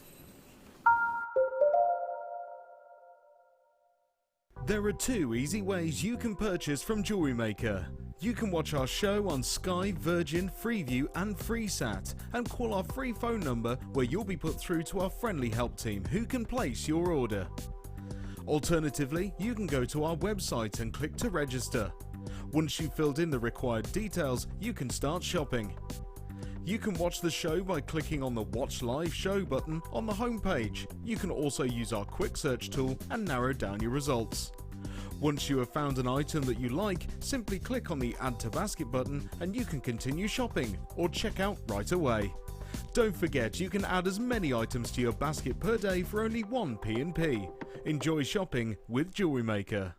There are 2 easy ways you can purchase from Jewellery Maker. You can watch our show on Sky, Virgin, Freeview and FreeSat and call our free phone number where you'll be put through to our friendly help team who can place your order. Alternatively, you can go to our website and click to register. Once you've filled in the required details, you can start shopping. You can watch the show by clicking on the Watch Live Show button on the homepage. You can also use our quick search tool and narrow down your results. Once you have found an item that you like, simply click on the Add to Basket button and you can continue shopping or check out right away. Don't forget you can add as many items to your basket per day for only 1 P&P. Enjoy shopping with Jewellery Maker.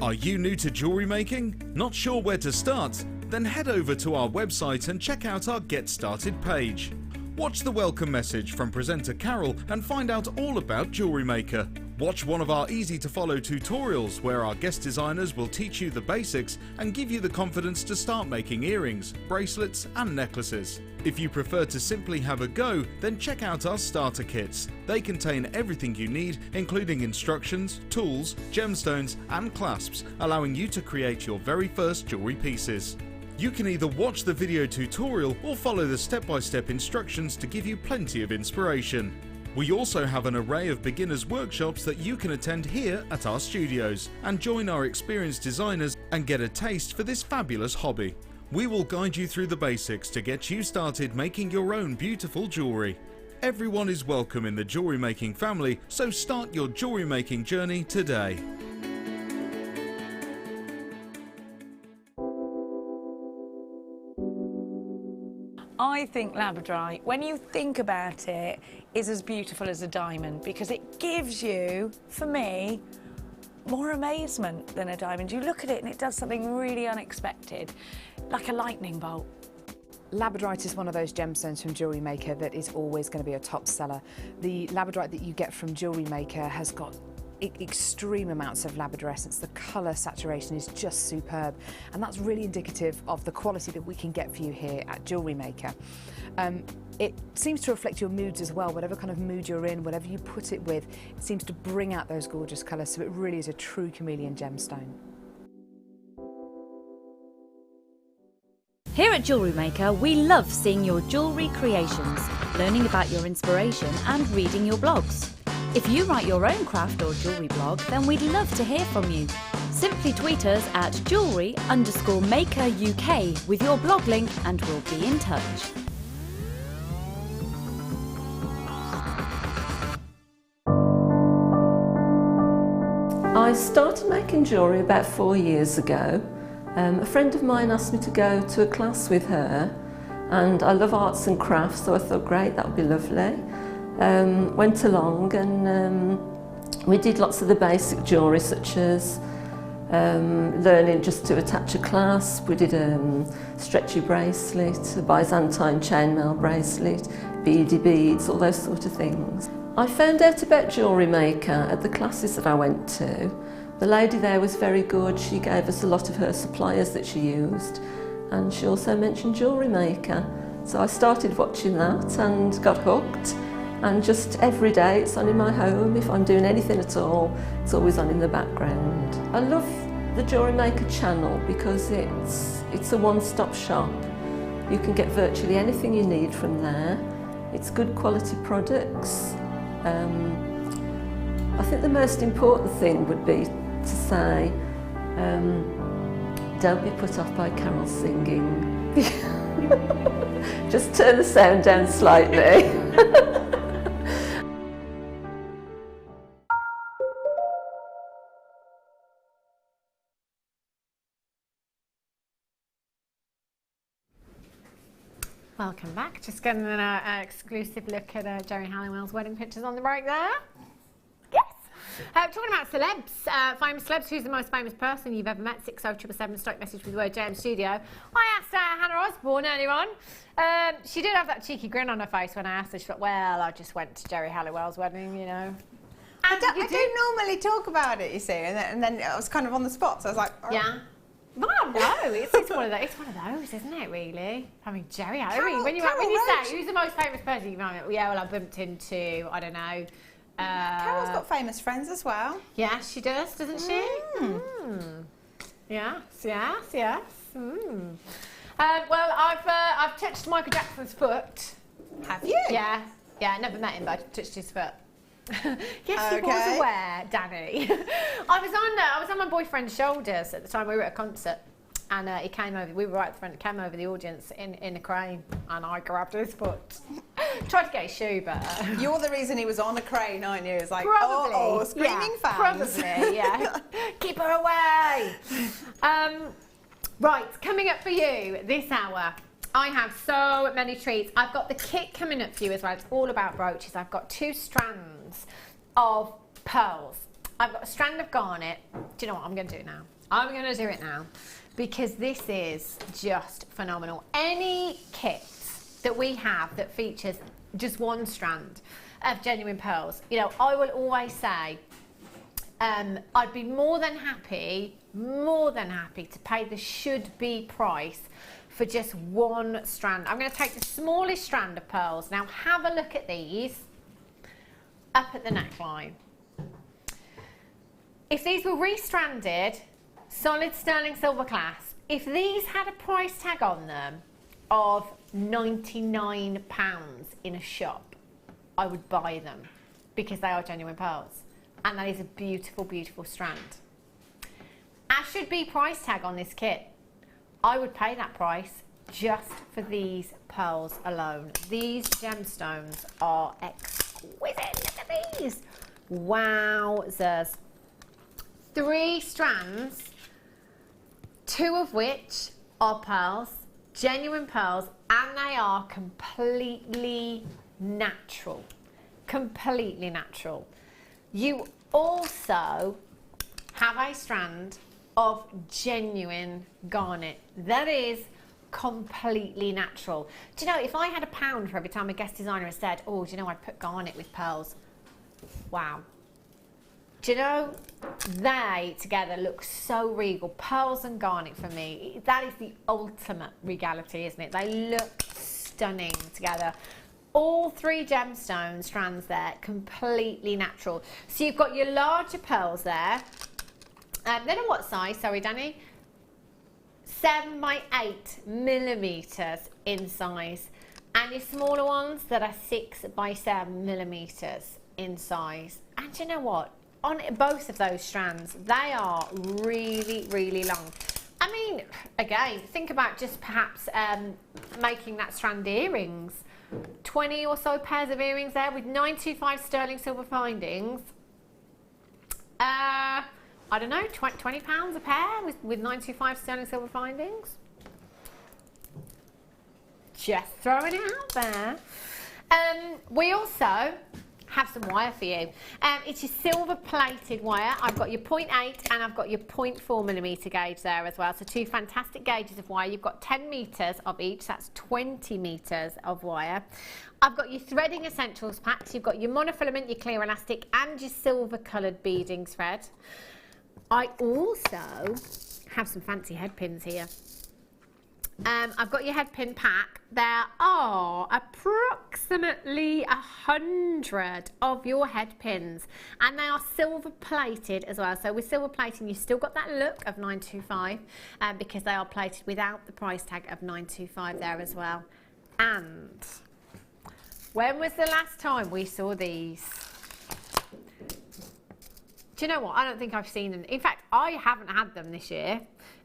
Are you new to jewellery making? Not sure where to start? Then head over to our website and check out our Get Started page. Watch the welcome message from presenter Carol and find out all about Jewellery Maker. Watch one of our easy-to-follow tutorials where our guest designers will teach you the basics and give you the confidence to start making earrings, bracelets and necklaces. If you prefer to simply have a go, then check out our starter kits. They contain everything you need, including instructions, tools, gemstones and clasps, allowing you to create your very first jewellery pieces. You can either watch the video tutorial or follow the step-by-step instructions to give you plenty of inspiration. We also have an array of beginners workshops that you can attend here at our studios and join our experienced designers and get a taste for this fabulous hobby. We will guide you through the basics to get you started making your own beautiful jewellery. Everyone is welcome in the jewellery making family, so start your jewellery making journey today. I think Labradorite, when you think about it, is as beautiful as a diamond because it gives you, for me, more amazement than a diamond. You look at it and it does something really unexpected, like a lightning bolt. Labradorite is one of those gemstones from Jewellery Maker that is always going to be a top seller. The Labradorite that you get from Jewellery Maker has got extreme amounts of labradorescence. The colour saturation is just superb, and that's really indicative of the quality that we can get for you here at Jewellery Maker. It seems to reflect your moods as well. Whatever kind of mood you're in, whatever you put it with, it seems to bring out those gorgeous colours, so it really is a true chameleon gemstone. Here at Jewellery Maker, we love seeing your jewellery creations, learning about your inspiration and reading your blogs. If you write your own craft or jewellery blog, then we'd love to hear from you. Simply tweet us at jewellery_maker UK with your blog link and we'll be in touch. I started making jewellery about 4 years ago. A friend of mine asked me to go to a class with her, and I love arts and crafts, so I thought, great, that would be lovely. Went along and we did lots of the basic jewellery, such as learning just to attach a clasp. We did a stretchy bracelet, a Byzantine chainmail bracelet, beady beads, all those sort of things. I found out about Jewellery Maker at the classes that I went to. The lady there was very good. She gave us a lot of her suppliers that she used, and she also mentioned Jewellery Maker. So I started watching that and got hooked. And just every day it's on in my home. If I'm doing anything at all, it's always on in the background. I love the Jewellery Maker channel because it's a one-stop shop. You can get virtually anything you need from there. It's good quality products. I think the most important thing would be to say, don't be put off by Carol singing. Just turn the sound down slightly. Welcome back. Just getting an exclusive look at Jerry Halliwell's wedding pictures on the right there. Yes. Talking about celebs, famous celebs, who's the most famous person you've ever met? 60777 stock message with the word JM Studio. I asked Hannah Osborne earlier on. She did have that cheeky grin on her face when I asked her. She thought, well, I just went to Jerry Halliwell's wedding, you know. I don't normally talk about it, you see, and then I was kind of on the spot, so I was like, oh. Yeah. Well, no, it's one of those. It's one of those, isn't it? Really. I mean, Jerry. When you say who's the most famous person you've met? Yeah, well, I bumped into, I don't know. Carol's got famous friends as well. Yeah, she does, doesn't she? Mm. Yes. Mm. Well, I've touched Michael Jackson's foot. Have you? Yeah. Never met him, but I touched his foot. Yes, he was aware, Danny. I was on my boyfriend's shoulders at the time. We were at a concert, and he came over. We were right at the front. He came over the audience in a crane, and I grabbed his foot. Tried to get his shoe, but you're the reason he was on a crane, aren't you? It's like, probably, oh, screaming fans. Probably, yeah. Keep her away. Right, coming up for you this hour. I have so many treats. I've got the kit coming up for you as well. It's all about brooches. I've got 2 strands of pearls. I've got a strand of garnet. Do you know what? I'm going to do it now. I'm going to do it now because this is just phenomenal. Any kit that we have that features just one strand of genuine pearls, you know, I will always say I'd be more than happy to pay the should-be price for just one strand. I'm going to take the smallest strand of pearls. Now have a look at these up at the neckline. If these were restranded, solid sterling silver clasp, if these had a price tag on them of £99 in a shop, I would buy them because they are genuine pearls. And that is a beautiful, beautiful strand. As should be price tag on this kit, I would pay that price just for these pearls alone. These gemstones are exquisite. Look at these. Wowzers. 3 strands, 2 of which are pearls, genuine pearls, and they are completely natural. Completely natural. You also have a strand of genuine garnet that is completely natural. Do you know, if I had £1 for every time a guest designer has said, oh, do you know, I'd put garnet with pearls. Wow. Do you know, they together look so regal. Pearls and garnet for me, that is the ultimate regality, isn't it? They look stunning together. All 3 gemstone strands there, completely natural. So you've got your larger pearls there. They're in what size? Sorry, Danny. 7 by 8 millimeters in size. And your smaller ones that are 6 by 7 millimeters in size. And you know what? On both of those strands, they are really, really long. I mean, again, think about just perhaps making that strand earrings. 20 or so pairs of earrings there with 925 sterling silver findings. I don't know, £20 a pair with 925 sterling silver findings. Just throwing it out there. We also have some wire for you. It's your silver plated wire. I've got your 0.8 and I've got your 0.4 millimeter gauge there as well. So 2 fantastic gauges of wire. You've got 10 meters of each. That's 20 meters of wire. I've got your threading essentials packs. You've got your monofilament, your clear elastic, and your silver coloured beading thread. I also have some fancy head pins here. I've got your head pin pack. There are approximately 100 of your head pins, and they are silver plated as well. So with silver plating, you've still got that look of 925 because they are plated without the price tag of 925 there as well. And when was the last time we saw these? Do you know what? I don't think I've seen them. In fact, I haven't had them this year.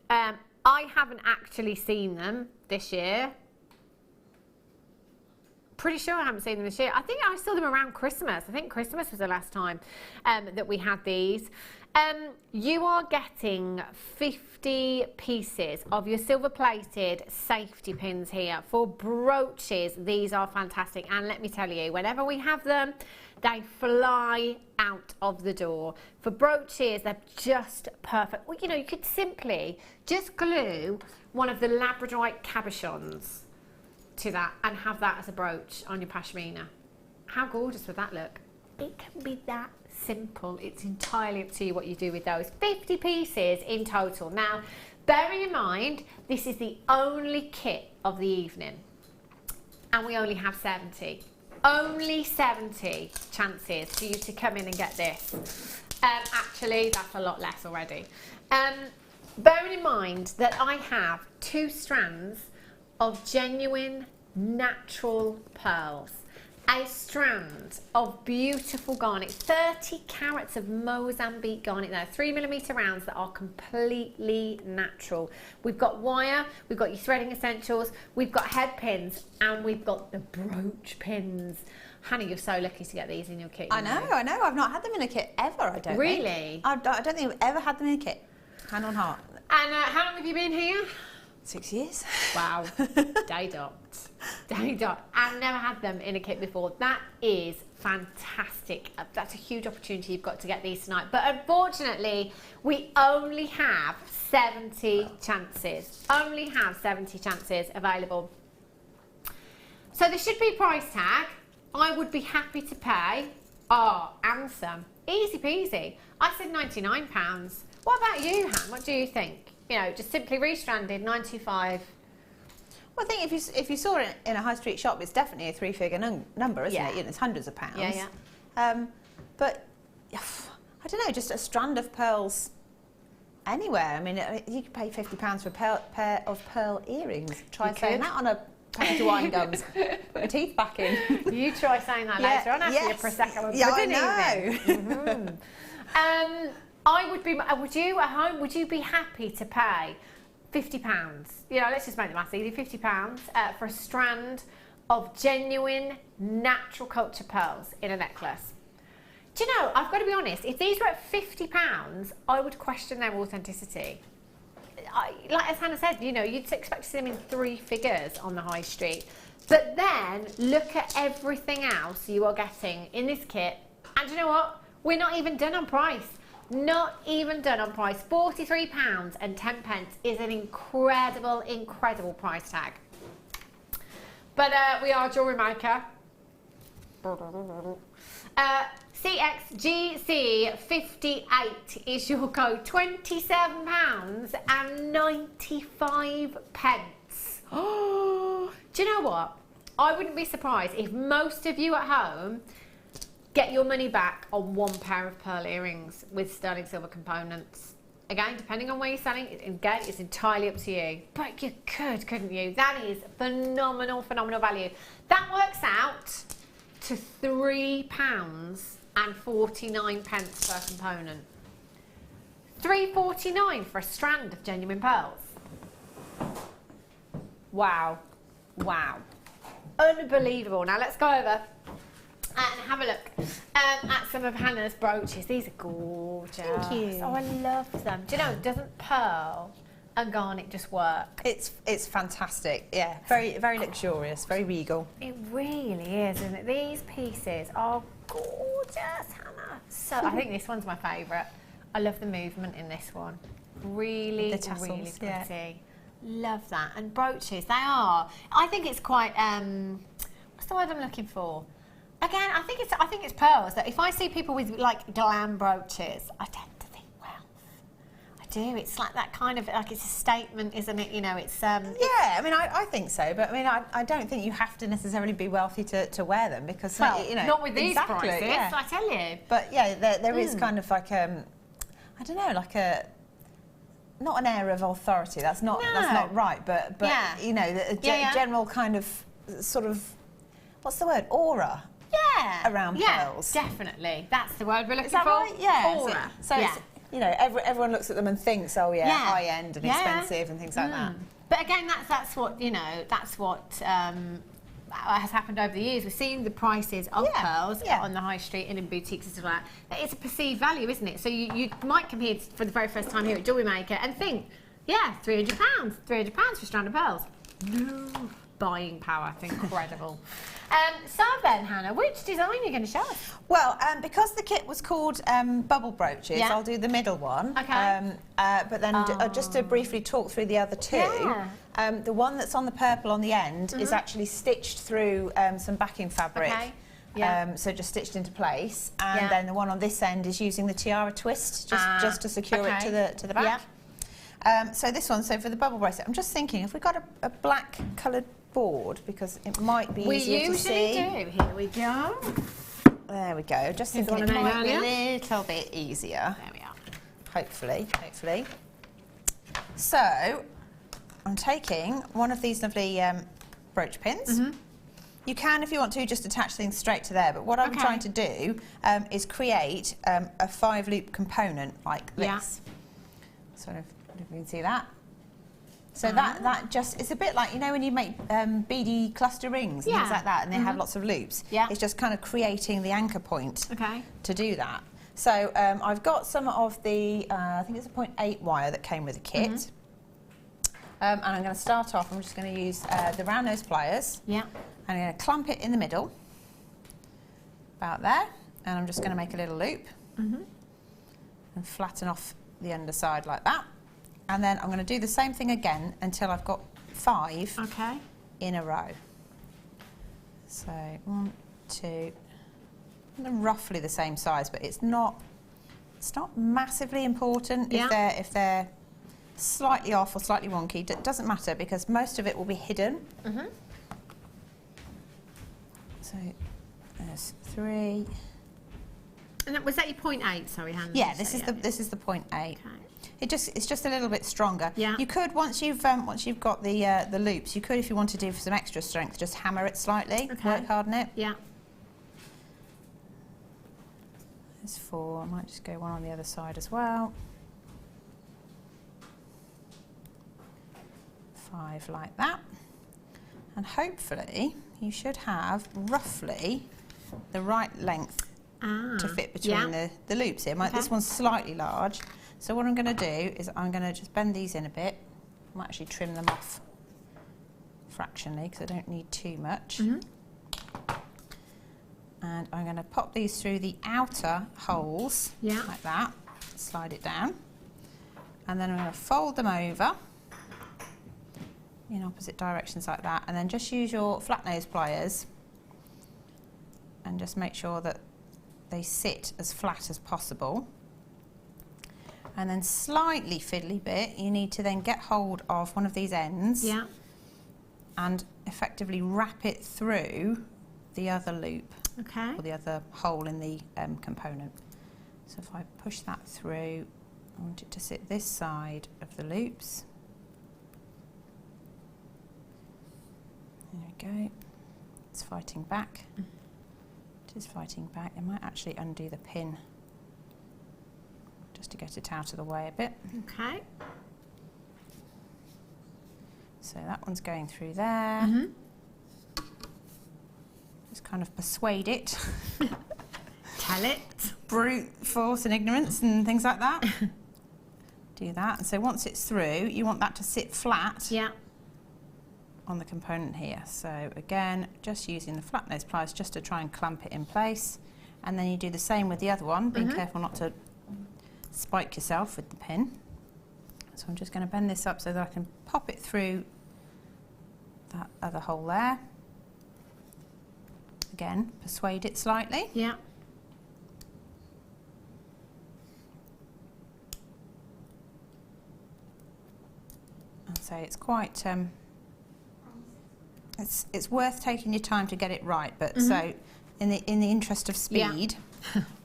I haven't actually seen them this year. Pretty sure I haven't seen them this year. I think I saw them around Christmas. I think Christmas was the last time that we had these. You are getting 50 pieces of your silver plated safety pins here for brooches. These are fantastic, and let me tell you, whenever we have them, they fly out of the door. For brooches, they're just perfect. Well, you know, you could simply just glue one of the Labradorite Cabochons to that and have that as a brooch on your pashmina. How gorgeous would that look? It can be that simple. It's entirely up to you what you do with those. 50 pieces in total. Now, bearing in mind, this is the only kit of the evening, and we only have 70. Only 70 chances for you to come in and get this. Actually, that's a lot less already. Bearing in mind that I have 2 strands of genuine natural pearls, a strand of beautiful garnet, 30 carats of Mozambique garnet there, 3mm rounds that are completely natural. We've got wire, we've got your threading essentials, we've got head pins, and we've got the brooch pins. Hannah, you're so lucky to get these in your kit. I know. I've not had them in a kit ever, I don't really? think. I don't think I've ever had them in a kit. Hand on heart. And how long have you been here? 6 years. Wow. Day dot. Day dot. I've never had them in a kit before. That is fantastic. That's a huge opportunity you've got to get these tonight. But unfortunately, we only have 70 chances. Only have 70 chances available. So there should be a price tag. I would be happy to pay. Oh, and some. Easy peasy. I said £99. What about you, Han? What do you think? You know, just simply restranded, £9.25. Well, I think if you saw it in a high street shop, it's definitely a three-figure number, isn't it? You know, it's hundreds of pounds. Yeah, but I don't know, just a strand of pearls anywhere. I mean, you could pay £50 for a pair of pearl earrings. Try saying that on a packet of wine gums. Put my teeth back in. You try saying that later on after your Prosecco and pudding. I would be. Would you at home? Would you be happy to pay £50? You know, let's just make the maths easy. £50 for a strand of genuine natural culture pearls in a necklace. Do you know? I've got to be honest. If these were at £50, I would question their authenticity. Like as Hannah said, you know, you'd expect to see them in three figures on the high street. But then look at everything else you are getting in this kit. And you know what? We're not even done on price. Not even done on price. £43.10 is an incredible, incredible price tag. But we are Jewellery Maker. CXGC58 is your code. £27.95. Oh, do you know what? I wouldn't be surprised if most of you at home get your money back on one pair of pearl earrings with sterling silver components. Again, depending on where you're selling, again, it's entirely up to you. But you could, couldn't you? That is phenomenal, phenomenal value. That works out to £3.49 per component. £3.49 for a strand of genuine pearls. Wow. Wow. Unbelievable. Now let's go over and have a look at some of Hannah's brooches. These are gorgeous. Thank you. Oh, I love them. Do you know, doesn't pearl and garnet just work? It's fantastic. Yeah, very very luxurious, very regal. It really is, isn't it? These pieces are gorgeous, Hannah. So I think this one's my favourite. I love the movement in this one. Really, really pretty. Yeah. Love that. And brooches, they are. I think it's quite. What's the word I'm looking for? Again, I think it's pearls. That if I see people with like glam brooches, I tend to think wealth. I do. It's like that kind of like it's a statement, isn't it? You know, it's. Yeah, I mean, I think so, but I mean, I don't think you have to necessarily be wealthy to wear them because you know, not with these prices. Yeah. I tell you. But yeah, there is kind of like I don't know, like a. Not an air of authority. That's not right. But yeah. You know, the general kind of sort of what's the word? Aura. Yeah. Around pearls. Definitely. That's the word we're looking Is that for. Right? Yeah. Aura. So it's, you know, everyone looks at them and thinks, oh yeah, high end and expensive and things like that. But again, that's what you know. That's what has happened over the years. We've seen the prices of pearls on the high street and in boutiques and stuff like that. It's a perceived value, isn't it? So you might come here for the very first time here at Jewellery Maker and think, yeah, £300 for a strand of pearls. No buying power, incredible. So then, Hannah, which design are you going to show us? Well, because the kit was called bubble brooches, I'll do the middle one. Okay. But then just to briefly talk through the other two, the one that's on the purple on the end is actually stitched through some backing fabric. Okay. So just stitched into place, and then the one on this end is using the tiara twist just to secure it to the back. So this one, so for the bubble bracelet, I'm just thinking if we got a black coloured board because it might be easier to see. We usually do. Here we go. There we go. Just thinking it might be a little bit easier. There we are. Hopefully. So I'm taking one of these lovely brooch pins. You can, if you want to, just attach things straight to there. But what I'm trying to do is create a 5-loop component like this. Sort of, if you can see that. So that just, it's a bit like, you know, when you make beady cluster rings and things like that, and they have lots of loops. It's just kind of creating the anchor point to do that. So I've got some of the, I think it's a 0.8 wire that came with the kit. And I'm going to start off, I'm just going to use the round nose pliers. I'm going to clamp it in the middle, about there, and I'm just going to make a little loop and flatten off the underside like that. And then I'm going to do the same thing again until I've got 5 in a row. So 1, 2, they're roughly the same size, but it's not massively important if they're slightly off or slightly wonky. It doesn't matter because most of it will be hidden. So there's 3. And was that your 0.8? Sorry, Hannah. Yeah, this is the 0.8. Okay. It's just a little bit stronger. Yeah. You could once you've got the loops, you could, if you want to do some extra strength, just hammer it slightly. Okay. Work hard on it. Yeah. There's 4. I might just go one on the other side as well. 5 like that. And hopefully you should have roughly the right length to fit between the loops here. This one's slightly large. So what I'm going to do is I'm going to just bend these in a bit. I might actually trim them off fractionally because I don't need too much. And I'm going to pop these through the outer holes like that, slide it down, and then I'm going to fold them over in opposite directions like that, and then just use your flat nose pliers and just make sure that they sit as flat as possible. And then slightly fiddly bit, you need to then get hold of one of these ends and effectively wrap it through the other loop or the other hole in the component. So if I push that through, I want it to sit this side of the loops. There we go. It's fighting back. It is fighting back. I might actually undo the pin just to get it out of the way a bit. Okay. So that one's going through there. Just kind of persuade it. Tell it. Brute force and ignorance and things like that. Do that. And so once it's through, you want that to sit flat on the component here. So again, just using the flat nose pliers just to try and clamp it in place. And then you do the same with the other one, being careful not to spike yourself with the pin. So I'm just going to bend this up so that I can pop it through that other hole there. Again, persuade it slightly. Yeah. And so it's quite it's worth taking your time to get it right, but so in the interest of speed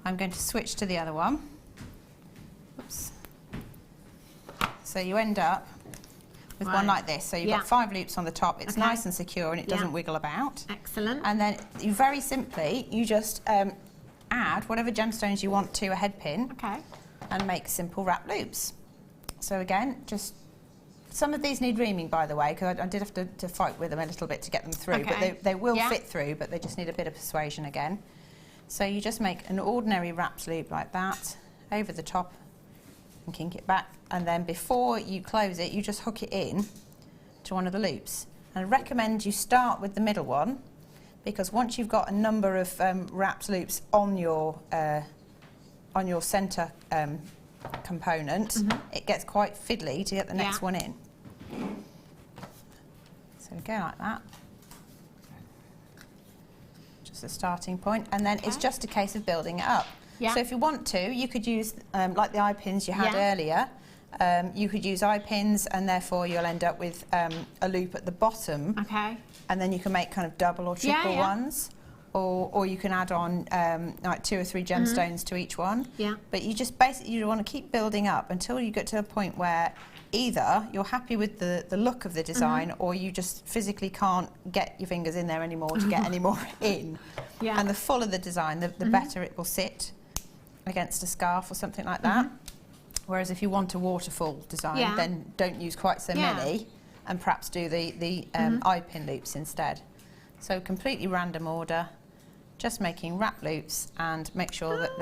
I'm going to switch to the other one. Oops. So you end up with one like this. So you've got 5 loops on the top. It's nice and secure and it doesn't wiggle about. Excellent. And then you very simply, you just add whatever gemstones you want to a head pin and make simple wrap loops. So again, just some of these need reaming, by the way, because I did have to fight with them a little bit to get them through, but they will fit through, but they just need a bit of persuasion again. So you just make an ordinary wrapped loop like that over the top and kink it back, and then before you close it you just hook it in to one of the loops. And I recommend you start with the middle one, because once you've got a number of wrapped loops on your centre component, it gets quite fiddly to get the next one in. So we go like that, just a starting point, and then it's just a case of building it up. So if you want to, you could use, like the eye pins you had earlier, you could use eye pins and therefore you'll end up with a loop at the bottom. And then you can make kind of double or triple ones. Or you can add on like 2 or 3 gemstones to each one. But you just basically, you want to keep building up until you get to a point where either you're happy with the look of the design or you just physically can't get your fingers in there anymore to get any more in. And the fuller the design, the better it will sit against a scarf or something like that. Whereas if you want a waterfall design, then don't use quite so many and perhaps do the eye pin loops instead. So completely random order, just making wrap loops and make sure that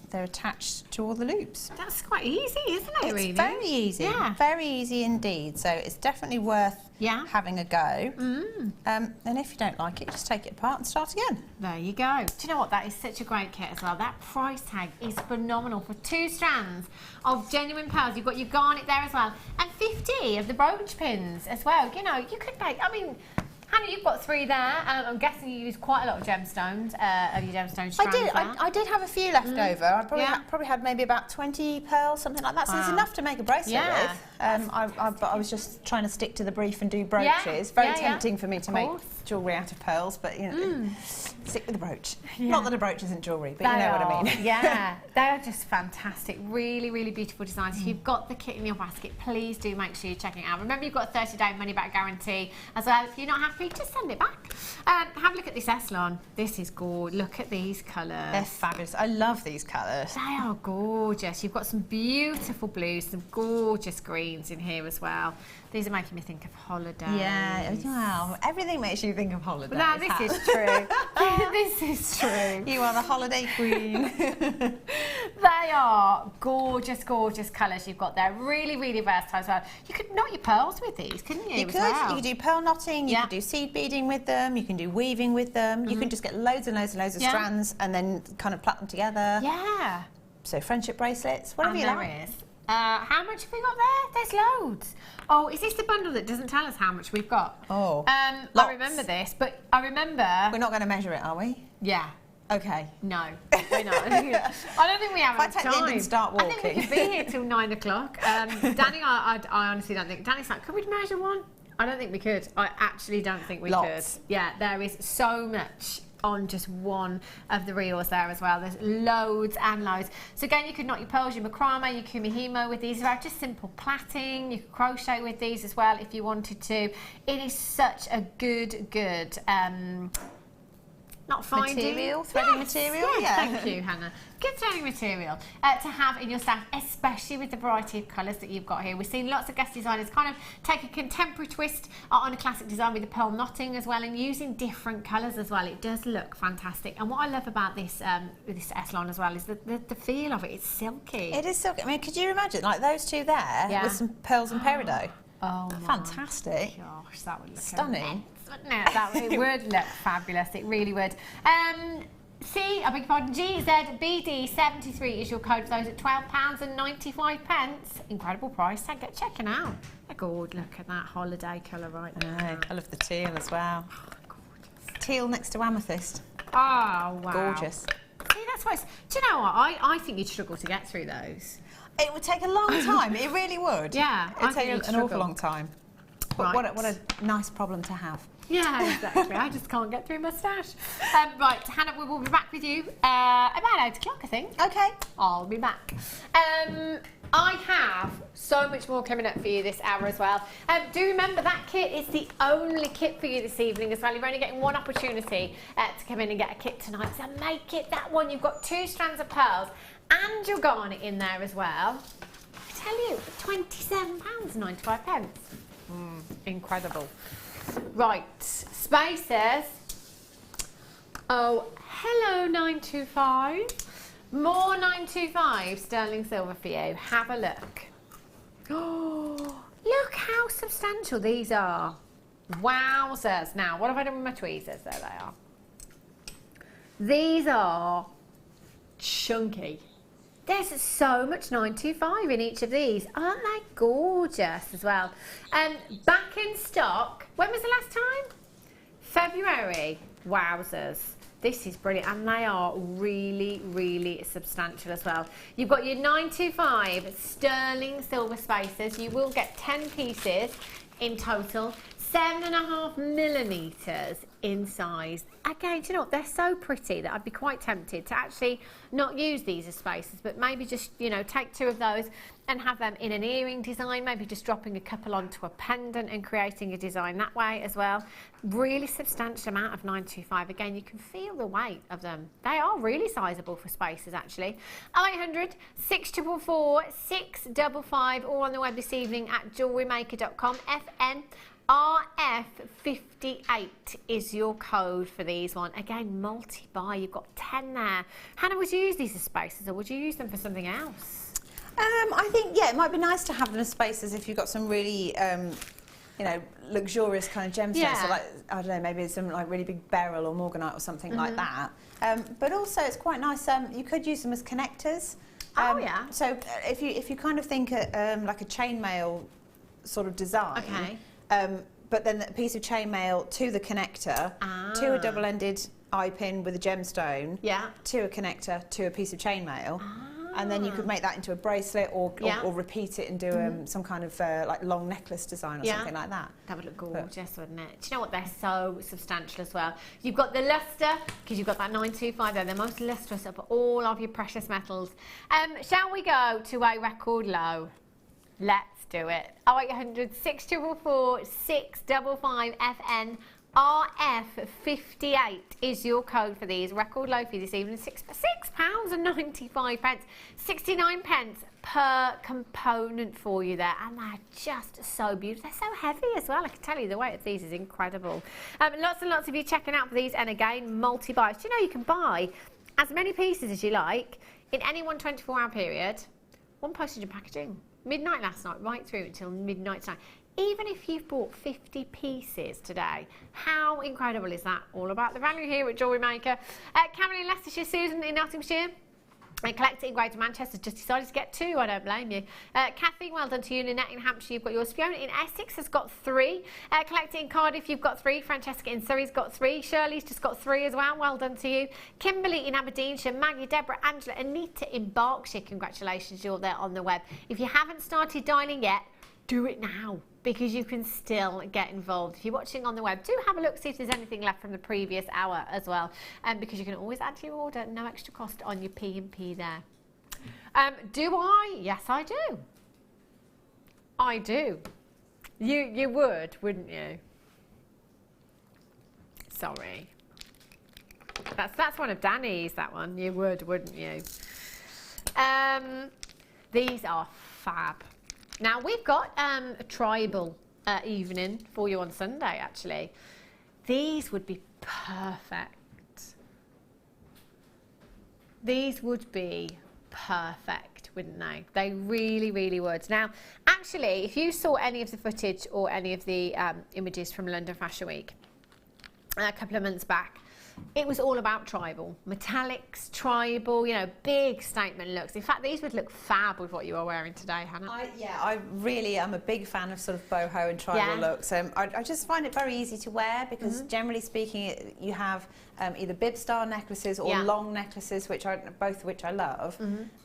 they're attached to all the loops. That's quite easy, isn't it, really? It's very easy, very easy indeed. So it's definitely worth having a go. And if you don't like it, just take it apart and start again. There you go. Do you know what? That is such a great kit as well. That price tag is phenomenal for 2 strands of genuine pearls. You've got your garnet there as well, and 50 of the brooch pins as well. You know, you could make, I mean, Hannah, you've got 3 there. I'm guessing you use quite a lot of gemstones, of your gemstone strands. I did have a few left over. I probably had maybe about 20 pearls, something like that. So it's enough to make a bracelet with. But I was just trying to stick to the brief and do brooches. Very tempting for me to make jewellery out of pearls, but you know, stick with the brooch. Not that a brooch isn't jewellery, but you know what I mean. Yeah, they're just fantastic. Really, really beautiful designs. If you've got the kit in your basket, please do make sure you're checking it out. Remember, you've got a 30-day money-back guarantee as well. If you're not happy, just send it back. Have a look at this Eslon. This is gorgeous. Look at these colours. They're fabulous. I love these colours. They are gorgeous. You've got some beautiful blues, some gorgeous greens in here as well. These are making me think of holidays. Yeah, wow. Everything makes you think of holidays. No, this is true. This is true. You are the holiday queen. They are gorgeous, gorgeous colours you've got there. Really, really versatile as well. You could knot your pearls with these, couldn't you? You could. You could do pearl knotting, you could do seed beading with them, you can do weaving with them. You can just get loads and loads and loads of strands and then kind of plait them together. Yeah. So friendship bracelets, whatever you like. There is. How much have we got there? There's loads. Oh, is this the bundle that doesn't tell us how much we've got? Oh, I remember this, but I remember... We're not going to measure it, are we? Yeah. Okay. No, we're not. I don't think we have enough time. If I take the and start walking. I think we could be here till 9 o'clock. Danny, I honestly don't think... Danny's like, could we measure one? I don't think we could. I actually don't think we could. Yeah, there is so much on just one of the reels there as well. There's loads and loads. So again, you could knot your pearls, your macrame, your kumihimo with these. They're just simple plaiting. You could crochet with these as well if you wanted to. It is such a good not finding material, threading material. Yes, thank you, Hannah. Good threading material to have in your stash, especially with the variety of colours that you've got here. We've seen lots of guest designers kind of take a contemporary twist on a classic design with the pearl knotting as well, and using different colours as well. It does look fantastic. And what I love about this with this Eslon as well is the feel of it. It's silky. It is silky. I mean, could you imagine like those two there with some pearls and peridot? Oh, fantastic! Gosh, that would look stunning. It would look fabulous. It really would. I beg your pardon, GZBD73 is your code for those at £12.95. Incredible price. Check it out. God, look at that holiday colour right there. I love the teal as well. Oh, gorgeous. Teal next to amethyst. Oh, wow. Gorgeous. See, that's why. Do you know what? I think you'd struggle to get through those. It would take a long time. It really would. Yeah, it would take an awful long time. But Right. what a nice problem to have. Yeah, exactly. I just can't get through my stash. Right, Hannah, we will be back with you about 8 o'clock, I think. Okay. I'll be back. I have so much more coming up for you this hour as well. Do remember that kit is the only kit for you this evening as well. You're only getting one opportunity to come in and get a kit tonight. So make it that one. You've got 2 strands of pearls and your garnet in there as well. I tell you, £27.95. Incredible. Right, spaces. Oh, hello 925. More 925 sterling silver for you. Have a look. Oh, look how substantial these are. Wowzers. Now, what have I done with my tweezers? There they are. These are chunky. There's so much 925 in each of these. Aren't they gorgeous as well? Back in stock. When was the last time? February. Wowzers. This is brilliant. And they are really, really substantial as well. You've got your 925 sterling silver spacers. You will get 10 pieces in total. 7.5 millimetres in size. Again, do you know what? They're so pretty that I'd be quite tempted to actually not use these as spacers, but maybe just, you know, take 2 of those and have them in an earring design, maybe just dropping a couple onto a pendant and creating a design that way as well. Really substantial amount of 925. Again, you can feel the weight of them. They are really sizable for spacers, actually. 0800 644 655, or on the web this evening at jewellerymaker.com. RF58 is your code for these one. Again, multi-buy. You've got 10 there. Hannah, would you use these as spacers or would you use them for something else? I think, yeah, it might be nice to have them as spacers if you've got some really, you know, luxurious kind of gemstones. Yeah. So like, I don't know, maybe some like really big beryl or morganite or something like that. But also, it's quite nice. You could use them as connectors. Oh yeah. So if you kind of think like a chainmail sort of design. Okay. but then a piece of chainmail to the connector, to a double-ended eye pin with a gemstone, to a connector, to a piece of chainmail. And then you could make that into a bracelet or repeat it and do some kind of like long necklace design or something like that. That would look gorgeous, wouldn't it? Do you know what? They're so substantial as well. You've got the luster, because you've got that 925 there. They're most lustrous of all of your precious metals. Shall we go to a record low? Let's do it. 0800 644 655 FN. RF58 is your code for these. Record low for this evening, £6.95, 69 pence per component for you there, and they're just so beautiful. They're so heavy as well. I can tell you the weight of these is incredible. Lots and lots of you checking out for these, and again, multi-buys. Do you know you can buy as many pieces as you like in any one 24-hour period? One postage and packaging. Midnight last night, right through until midnight tonight. Even if you've bought 50 pieces today, how incredible is that? All about the value here at Jewellery Maker. Cameron in Leicestershire, Susan in Nottinghamshire. And Collector in Greater Manchester just decided to get 2, I don't blame you. Kathy, well done to you. Lynette in Hampshire, you've got yours. Fiona in Essex has got 3. Collector in Cardiff, you've got 3. Francesca in Surrey's got 3. Shirley's just got 3 as well. Well done to you. Kimberly in Aberdeenshire, Maggie, Deborah, Angela, Anita in Berkshire. Congratulations, you're there on the web. If you haven't started dialing yet, do it now, because you can still get involved. If you're watching on the web, do have a look, see if there's anything left from the previous hour as well, because you can always add to your order, no extra cost on your P&P there. Do I? Yes, I do. I do. You would, wouldn't you? Sorry. That's one of Danny's, that one. You would, wouldn't you? These are fab. Now, we've got a tribal evening for you on Sunday, actually. These would be perfect. These would be perfect, wouldn't they? They really, really would. Now, actually, if you saw any of the footage or any of the images from London Fashion Week a couple of months back, it was all about tribal. Metallics, tribal, you know, big statement looks. In fact, these would look fab with what you are wearing today, Hannah. I really am a big fan of sort of boho and tribal looks. I just find it very easy to wear because generally speaking, you have either bib style necklaces or long necklaces, both of which I love.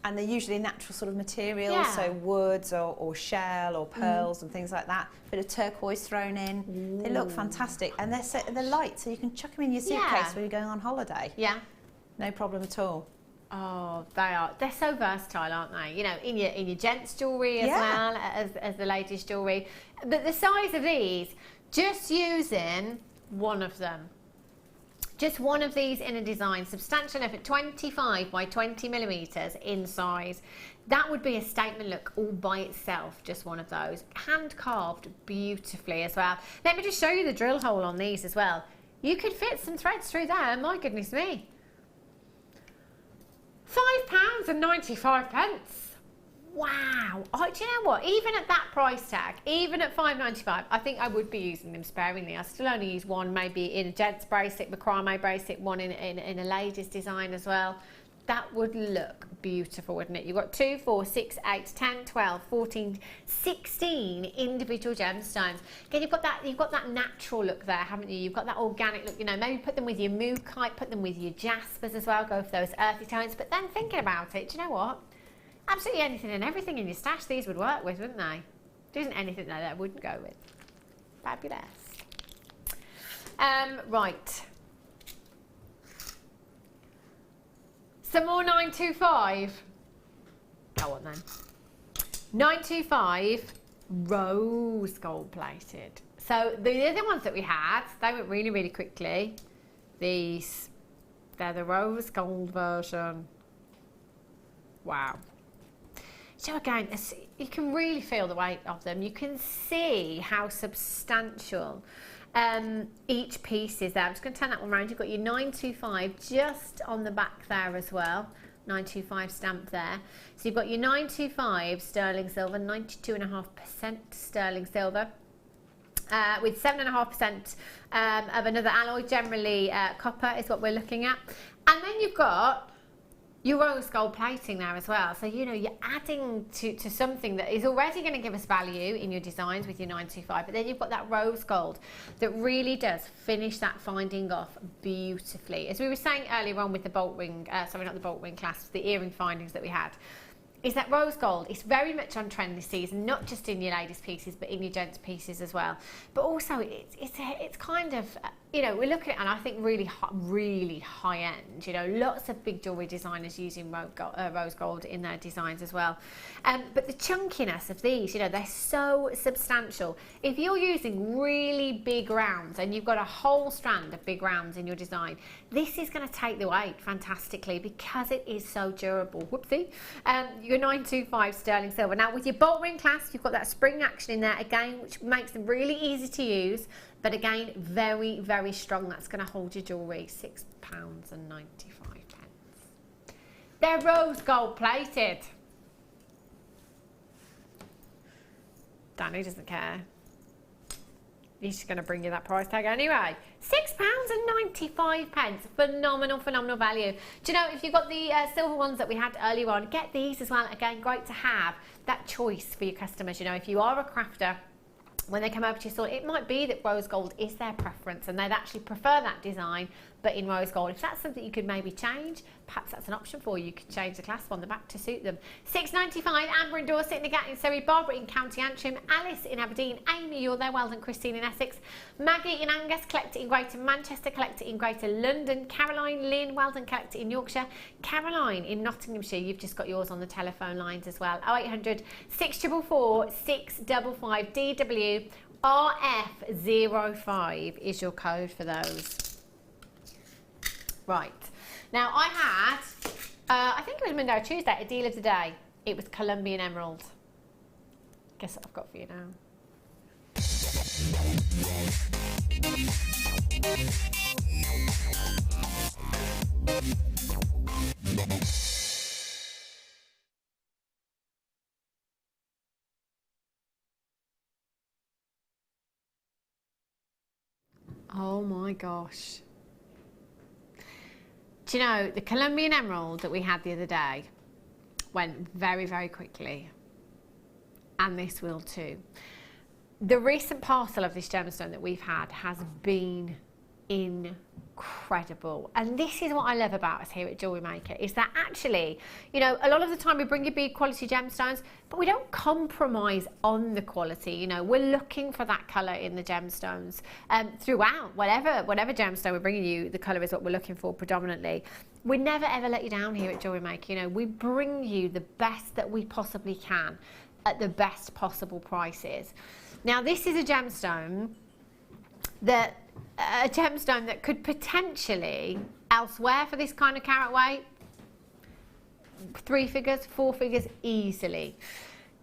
And they're usually natural sort of materials, so woods or shell or pearls and things like that. Bit of turquoise thrown in. They look fantastic, and they're light, so you can chuck them in your suitcase when you're going on holiday. No problem at all. Oh, they are. They're so versatile, aren't they? You know, in your gents' jewellery as well as the ladies' jewellery. But the size of these, just using one of them. Just one of these in a design, substantial enough at 25 by 20 millimetres in size. That would be a statement look all by itself, just one of those. Hand carved beautifully as well. Let me just show you the drill hole on these as well. You could fit some threads through there, my goodness me. £5.95. Wow. Oh, do you know what? Even at that price tag, even at $5.95, I think I would be using them sparingly. I still only use one, maybe in a gents bracelet, macrame bracelet, one in a ladies design as well. That would look beautiful, wouldn't it? You've got 2, 4, 6, 8, 10, 12, 14, 16 individual gemstones. Again, you've got that natural look there, haven't you? You've got that organic look, you know, maybe put them with your mookaite, put them with your jaspers as well, go for those earthy tones. But then thinking about it, do you know what? Absolutely anything and everything in your stash these would work with, wouldn't they? There isn't anything that I wouldn't go with. Fabulous. Right. Some more 925. Go on then. 925 rose gold plated. So the other ones that we had, they went really, really quickly. These, they're the rose gold version. Wow. So again, you can really feel the weight of them. You can see how substantial each piece is there. I'm just going to turn that one around. You've got your 925 just on the back there as well. 925 stamp there. So you've got your 925 sterling silver, 92.5% sterling silver. With 7.5% of another alloy, generally copper is what we're looking at. And then you've got your rose gold plating there as well. So, you know, you're adding to something that is already going to give us value in your designs with your 925, but then you've got that rose gold that really does finish that finding off beautifully. As we were saying earlier on with the bolt ring, sorry, not the bolt ring clasps, the earring findings that we had, is that rose gold is very much on trend this season, not just in your ladies' pieces, but in your gents' pieces as well. But also, it's kind of, you know, we're looking at, and I think really high end, you know, lots of big jewellery designers using rose gold in their designs as well. But the chunkiness of these, you know, they're so substantial. If you're using really big rounds and you've got a whole strand of big rounds in your design, this is going to take the weight fantastically because it is so durable. Whoopsie. Your 925 sterling silver. Now with your bolt ring clasp, you've got that spring action in there again, which makes them really easy to use. But again, very, very strong. That's going to hold your jewellery. £6.95. They're rose gold plated. Danny doesn't care. He's just going to bring you that price tag anyway. £6.95. Phenomenal, phenomenal value. Do you know, if you've got the silver ones that we had earlier on, get these as well. Again, great to have that choice for your customers. You know, if you are a crafter, when they come over to your store, it might be that rose gold is their preference and they'd actually prefer that design, but in rose gold. If that's something you could maybe change, perhaps that's an option for you. You could change the clasp on the back to suit them. £6.95, Amber in Dorset, Nagat in Surrey, Barbara in County Antrim, Alice in Aberdeen, Amy, you're there, well done, Christine in Essex, Maggie in Angus, Collector in Greater Manchester, Collector in Greater London, Caroline, Lynn, well done, Collector in Yorkshire, Caroline in Nottinghamshire, you've just got yours on the telephone lines as well. 0800 644 655 DW RF05 is your code for those. Right, now I had, I think it was Monday or Tuesday, a deal of the day. It was Colombian emerald. Guess what I've got for you now. Oh my gosh. Do you know, the Colombian emerald that we had the other day went very, very quickly. And this will too. The recent parcel of this gemstone that we've had has been incredible. And this is what I love about us here at Jewellery Maker, is that actually, you know, a lot of the time we bring you big quality gemstones, but we don't compromise on the quality. You know, we're looking for that colour in the gemstones throughout. Whatever gemstone we're bringing you, the colour is what we're looking for predominantly. We never ever let you down here at Jewellery Maker. You know, we bring you the best that we possibly can at the best possible prices. Now, this is a gemstone that could potentially, elsewhere for this kind of carat weight, 3 figures, 4 figures easily.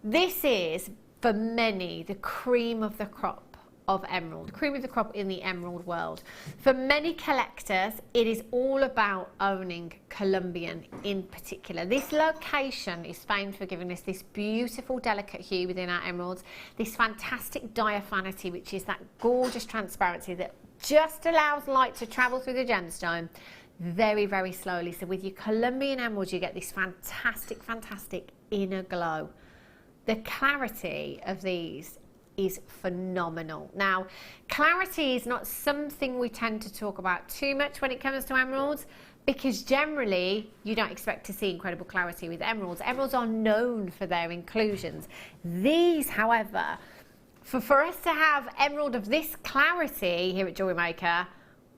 This is, for many, the cream of the crop of emerald, the cream of the crop in the emerald world. For many collectors, it is all about owning Colombian in particular. This location is famed for giving us this beautiful, delicate hue within our emeralds, this fantastic diaphanity, which is that gorgeous transparency that just allows light to travel through the gemstone very, very slowly. So with your Colombian emeralds, you get this fantastic, fantastic inner glow. The clarity of these is phenomenal. Now, clarity is not something we tend to talk about too much when it comes to emeralds, because generally you don't expect to see incredible clarity with emeralds. Emeralds are known for their inclusions. These, however, for us to have emerald of this clarity here at Jewellery Maker,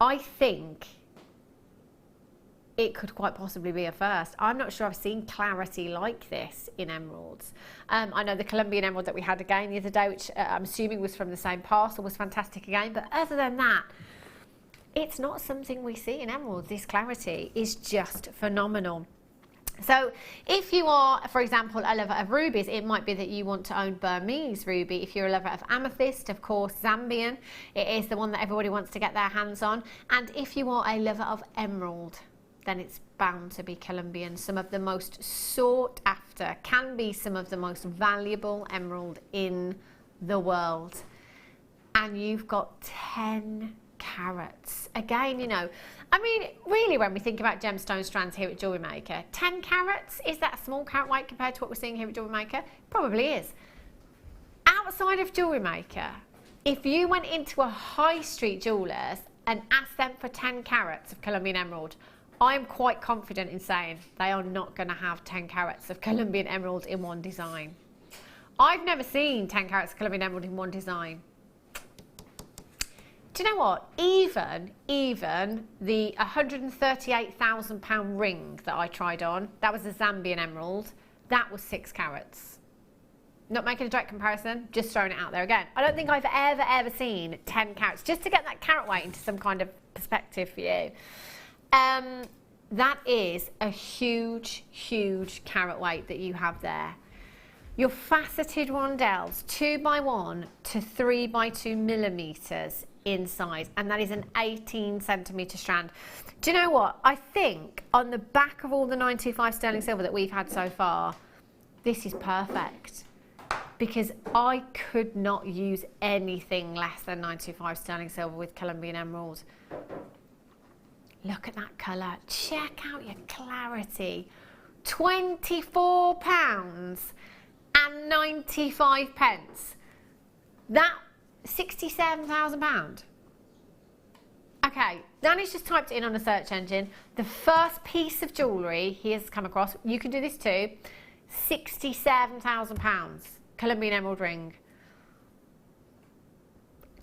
I think it could quite possibly be a first. I'm not sure I've seen clarity like this in emeralds. I know the Colombian emerald that we had again the other day, which I'm assuming was from the same parcel, was fantastic again. But other than that, it's not something we see in emeralds. This clarity is just phenomenal. So if you are, for example, a lover of rubies, it might be that you want to own Burmese ruby. If you're a lover of amethyst, of course, Zambian, it is the one that everybody wants to get their hands on. And if you are a lover of emerald, then it's bound to be Colombian. Some of the most sought after, can be some of the most valuable emerald in the world. And you've got 10 carats. Again, you know, I mean, really, when we think about gemstone strands here at Jewellery Maker, 10 carats, is that a small carat weight compared to what we're seeing here at Jewellery Maker? Probably is. Outside of Jewellery Maker, if you went into a high street jeweller's and asked them for 10 carats of Colombian emerald, I am quite confident in saying they are not going to have 10 carats of Colombian emerald in one design. I've never seen 10 carats of Colombian emerald in one design. Do you know what? Even the £138,000 ring that I tried on, that was a Zambian emerald, that was 6 carats. Not making a direct comparison, just throwing it out there again. I don't think I've ever seen 10 carats, just to get that carat weight into some kind of perspective for you. That is a huge carat weight that you have there. Your faceted rondelles, 2x1 to 3x2 millimeters in size, and that is an 18 centimetre strand. Do you know what? I think on the back of all the 925 sterling silver that we've had so far, this is perfect, because I could not use anything less than 925 sterling silver with Colombian emerald. Look at that colour. Check out your clarity. £24.95. That £67,000. Okay, Danny's just typed it in on a search engine. The first piece of jewellery he has come across, you can do this too, £67,000. Colombian emerald ring.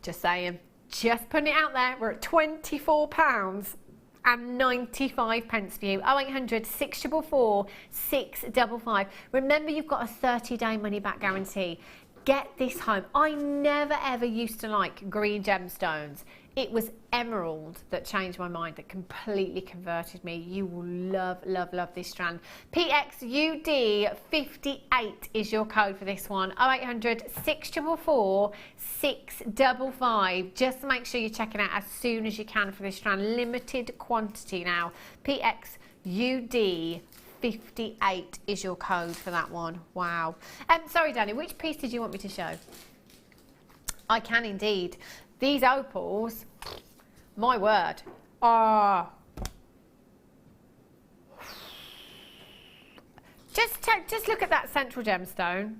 Just saying. Just putting it out there. We're at £24.95 for you. 0800 644 655. Remember, you've got a 30-day money-back guarantee. Get this home. I never ever used to like green gemstones. It was emerald that changed my mind, that completely converted me. You will love this strand. PXUD58 is your code for this one. 0800 644 655. Just make sure you check it out as soon as you can for this strand. Limited quantity now. PXUD58 is your code for that one. Wow. Sorry, Danny, which piece did you want me to show? I can indeed. These opals, my word, are... Just look at that central gemstone.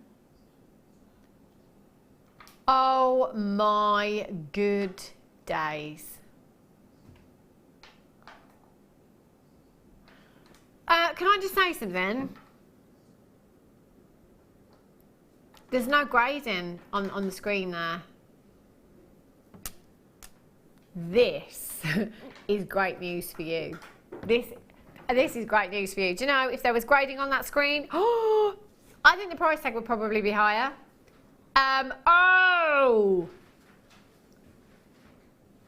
Oh my good days. Can I just say something? There's no grading on the screen there. This is great news for you. This is great news for you. Do you know, if there was grading on that screen, I think the price tag would probably be higher. Oh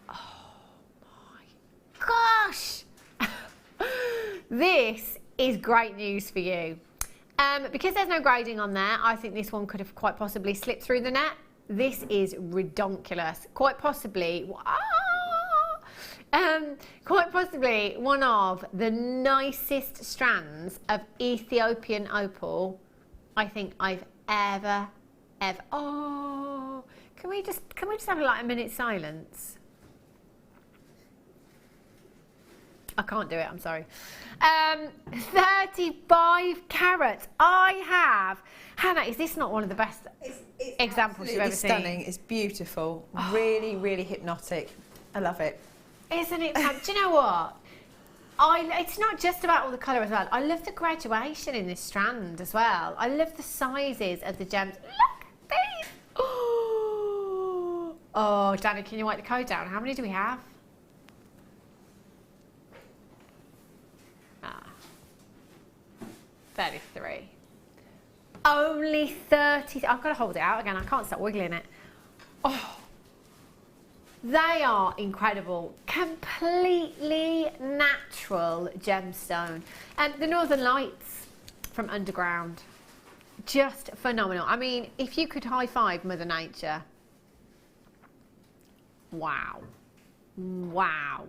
my gosh. This is great news for you. Because there's no grading on there, I think this one could have quite possibly slipped through the net. This is redonkulous. Quite possibly one of the nicest strands of Ethiopian opal I think I've ever. Oh, can we just have like a minute's silence? I can't do it, I'm sorry. 35 carats. I have. Hannah, is this not one of the best examples you've ever seen? It's stunning, it's beautiful, really hypnotic. I love it. Isn't it? Do you know what? It's not just about all the colour as well. I love the graduation in this strand as well. I love the sizes of the gems. Look at these. Oh, Danny, can you write the code down? How many do we have? 33. Only 30. I've got to hold it out again. I can't stop wiggling it. Oh, they are incredible. Completely natural gemstone. And the Northern Lights from underground. Just phenomenal. I mean, if you could high five Mother Nature. Wow. Wow.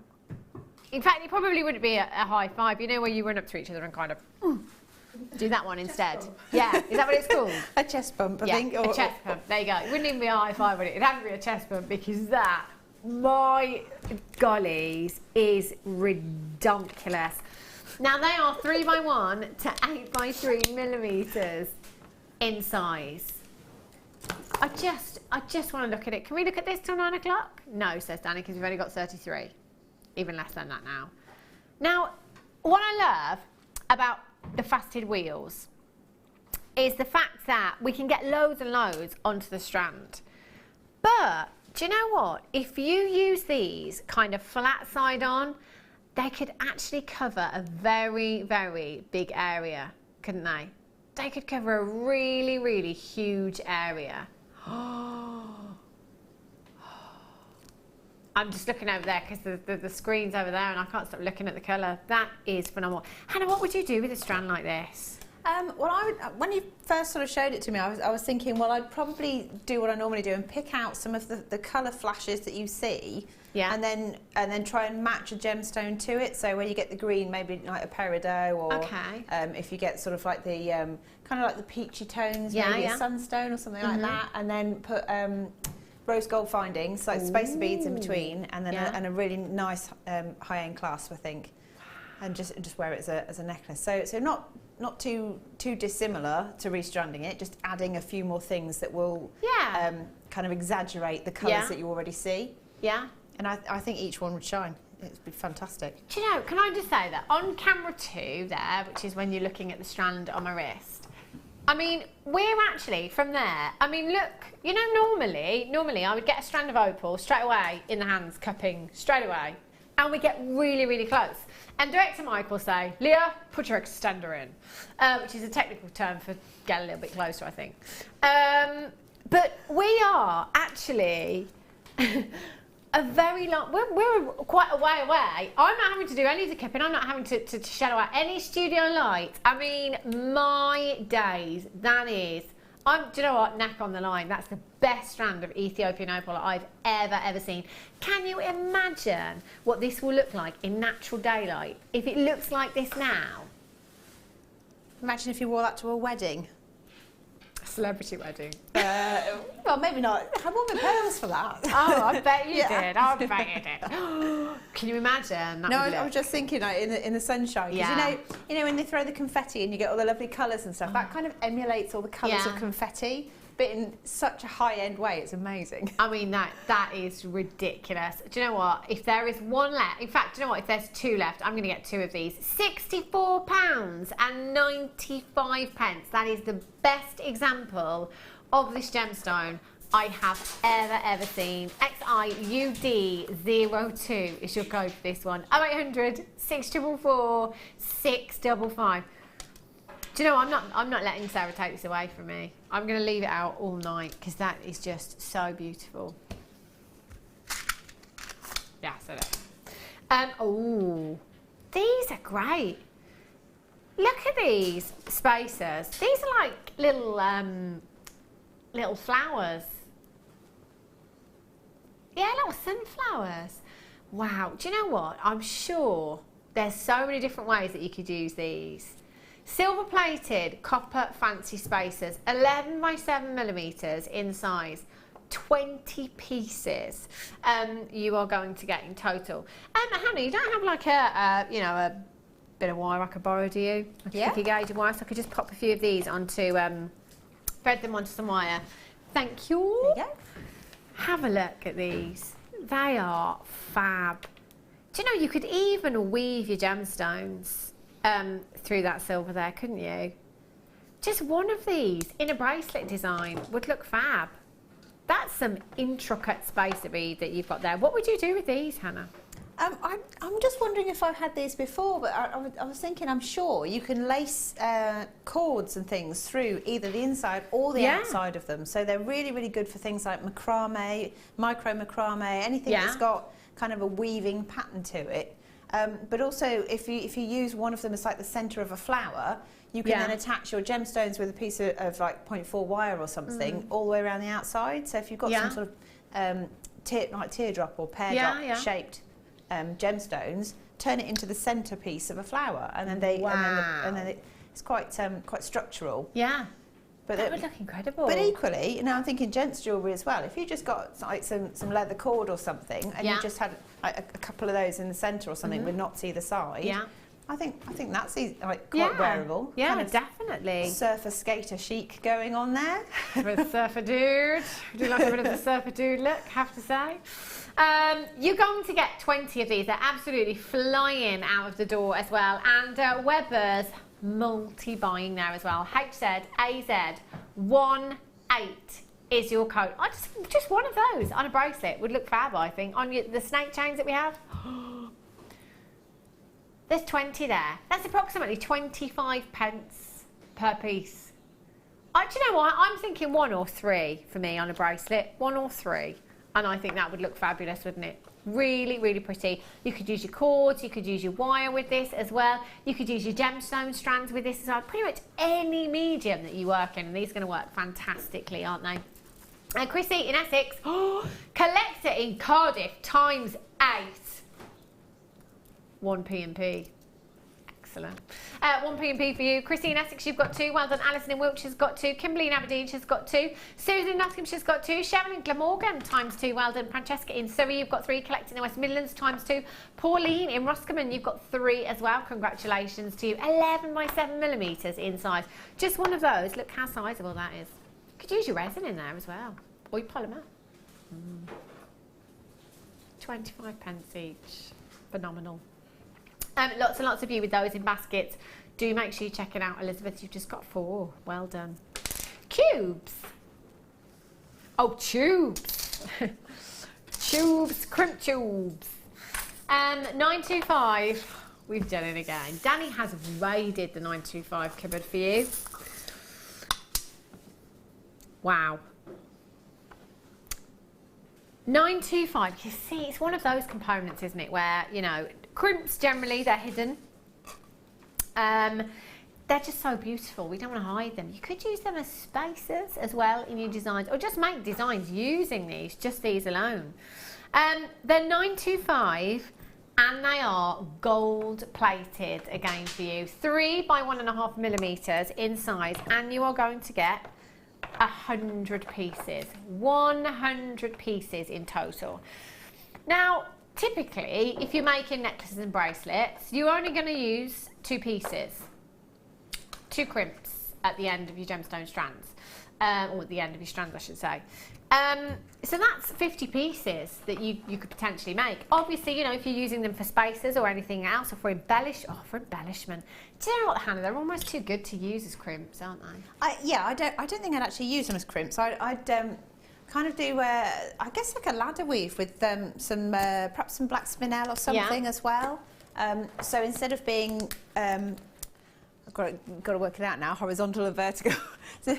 In fact, it probably wouldn't be a high five. You know, where you run up to each other and kind of do that one instead. Yeah, is that what it's called? A chest bump, I think. A chest bump. There you go. It wouldn't even be a high five, would it? It'd have to be a chest bump, because that my gollies is ridiculous. Now they are 3x1 to 8x3 millimeters in size. I just want to look at it. Can we look at this till 9 o'clock? No, says Danny, because we've only got 33. Even less than that now. Now, what I love about the faceted wheels is the fact that we can get loads and loads onto the strand. But, do you know what? If you use these kind of flat side on, they could actually cover a very, very big area, couldn't they? They could cover a really, really huge area. I'm just looking over there because the screen's over there and I can't stop looking at the colour. That is phenomenal. Hannah, what would you do with a strand like this? Well, when you first sort of showed it to me, I was thinking, well, I'd probably do what I normally do and pick out some of the colour flashes that you see, and then try and match a gemstone to it. So when you get the green, maybe like a peridot, or if you get sort of like the kind of like the peachy tones, maybe a sunstone or something like that, and then put rose gold findings, like spacer beads in between, and then and a really nice high-end clasp, I think, and just wear it as a necklace. So not too dissimilar to restranding it, just adding a few more things that will kind of exaggerate the colours that you already see. Yeah. And I think each one would shine. It'd be fantastic. Do you know, can I just say that on camera 2 there, which is when you're looking at the strand on my wrist, I mean, we're actually, from there, I mean, look, you know, normally I would get a strand of opal straight away in the hands, cupping straight away, and we get really, really close. And Director Mike will say, Leah, put your extender in, which is a technical term for get a little bit closer, I think. But we are actually a very long, we're quite a way away. I'm not having to do any of the cupping. I'm not having to shadow out any studio light. I mean, my days, that is, do you know what, neck on the line. That's the best strand of Ethiopian opal I've ever seen. Can you imagine what this will look like in natural daylight if it looks like this now? Imagine if you wore that to a wedding. A celebrity wedding. Well, maybe not. I wore my pearls for that. Oh, I bet you did. I bet you did. Can you imagine? No, I was just thinking like, in the sunshine. Because you know when they throw the confetti and you get all the lovely colours and stuff, that kind of emulates all the colours of confetti, but in such a high-end way. It's amazing. I mean, that is ridiculous. Do you know what? If there is one left, in fact, do you know what? If there's 2 left, I'm going to get 2 of these. £64.95. That is the best example of this gemstone I have ever seen. XIUD02 is your code for this one. 0800 644 655. Do you know, I'm not letting Sarah take this away from me. I'm going to leave it out all night because that is just so beautiful. Yeah, so there. Oh, these are great. Look at these spacers. These are like little flowers. Yeah, little sunflowers. Wow. Do you know what? I'm sure there's so many different ways that you could use these. Silver plated copper fancy spacers, 11x7mm in size, 20 pieces you are going to get in total. Hannah, you don't have like a bit of wire I could borrow, do you? Like a thicker gauge of wire, so I could just pop a few of these onto, thread them onto some wire. Thank you. There you go. Have a look at these. They are fab. Do you know, you could even weave your gemstones through that silver there, couldn't you? Just one of these in a bracelet design would look fab. That's some intricate spacer bead that you've got there. What would you do with these, Hannah? I'm just wondering if I've had these before, but I was thinking, I'm sure you can lace cords and things through either the inside or the outside of them. So they're really, really good for things like macrame, micro macrame, anything that's got kind of a weaving pattern to it. But also, if you use one of them as like the centre of a flower, you can then attach your gemstones with a piece of like 0.4 wire or something all the way around the outside. So if you've got some sort of like teardrop or pear drop shaped gemstones, turn it into the centrepiece of a flower, and then and then it's quite structural. Yeah. But that would look incredible. But equally, now I'm thinking gents jewellery as well. If you just got like some leather cord or something, and you just had like, a couple of those in the centre or something with knots either side. Yeah. I think that's like quite wearable. Yeah, kind of definitely. Surfer skater chic going on there. With a surfer dude. Do you like a bit of the surfer dude look, have to say. You're going to get 20 of these. They're absolutely flying out of the door as well. And Weber's multi-buying there as well. HZAZ18 is your code. Just one of those on a bracelet would look fab, I think. On the snake chains that we have. There's 20 there. That's approximately 25 pence per piece. Do you know what? I'm thinking 1 or 3 for me on a bracelet. 1 or 3. And I think that would look fabulous, wouldn't it? Really, really pretty. You could use your cords, you could use your wire with this as well. You could use your gemstone strands with this as well. Pretty much any medium that you work in, and these are going to work fantastically, aren't they? And Chrissy in Essex, collector in Cardiff ×8. 1p&p. Excellent. 1p&p for you. Chrissy in Essex, you've got 2. Well done. Alison in Wiltshire's got 2. Kimberly in Aberdeen's got 2. Susan in Nottinghamshire's got 2. Sharon in Glamorgan ×2. Well done. Francesca in Surrey, you've got 3. Collecting the West Midlands ×2. Pauline in Roscommon, you've got 3 as well. Congratulations to you. 11 by 7mm in size. Just one of those. Look how sizable that is. You could use your resin in there as well. Or your polymer. 25 pence each. Phenomenal. Lots and lots of you with those in baskets. Do make sure you check it out, Elizabeth. You've just got 4. Well done. Cubes. Oh, tubes. Tubes, crimp tubes. 925. We've done it again. Danny has raided the 925 cupboard for you. Wow. 925. You see, it's one of those components, isn't it, where, you know, crimps generally, they're hidden. They're just so beautiful. We don't want to hide them. You could use them as spacers as well in your designs, or just make designs using these, just these alone. They're 925 and they are gold plated again for you. 3 by 1.5mm in size, and you are going to get 100 pieces. 100 pieces in total. Now, typically, if you're making necklaces and bracelets, you're only going to use 2 pieces. 2 crimps at the end of your gemstone strands. Or at the end of your strands, I should say. So that's 50 pieces that you could potentially make. Obviously, you know, if you're using them for spacers or anything else, or for embellishment. Do you know what, Hannah? They're almost too good to use as crimps, aren't they? I don't think I'd actually use them as crimps. I'd kind of do, I guess, like a ladder weave with perhaps some black spinel or something as well. So instead of being, I've got to work it out now, horizontal and vertical. So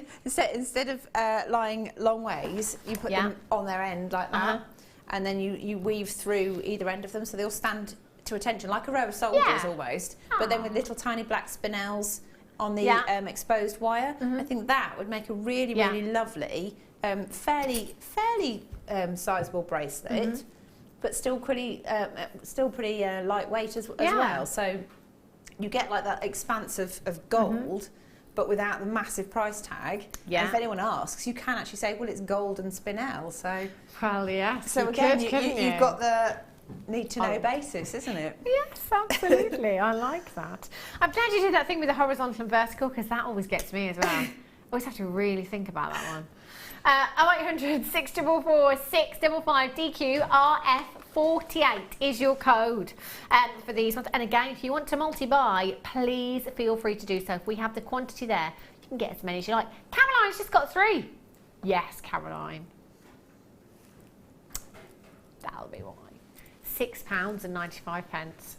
instead of lying long ways, you put them on their end like that, and then you weave through either end of them, so they all stand to attention, like a row of soldiers almost, but then with little tiny black spinels on the exposed wire. I think that would make a really, really lovely, fairly sizable bracelet, but still pretty lightweight as well. So you get like that expanse of gold, but without the massive price tag. And if anyone asks, you can actually say, well, it's gold and spinel. So, well, yes. So again, you've got the need-to-know basis, isn't it? Yes, absolutely. I like that. I'm glad you did that thing with the horizontal and vertical, because that always gets me as well. I always have to really think about that one. 0800 644 655 DQRF48 is your code for these ones. And again, if you want to multi-buy, please feel free to do so. If we have the quantity there, you can get as many as you like. Caroline's just got 3. Yes, Caroline. That'll be why. £6.95.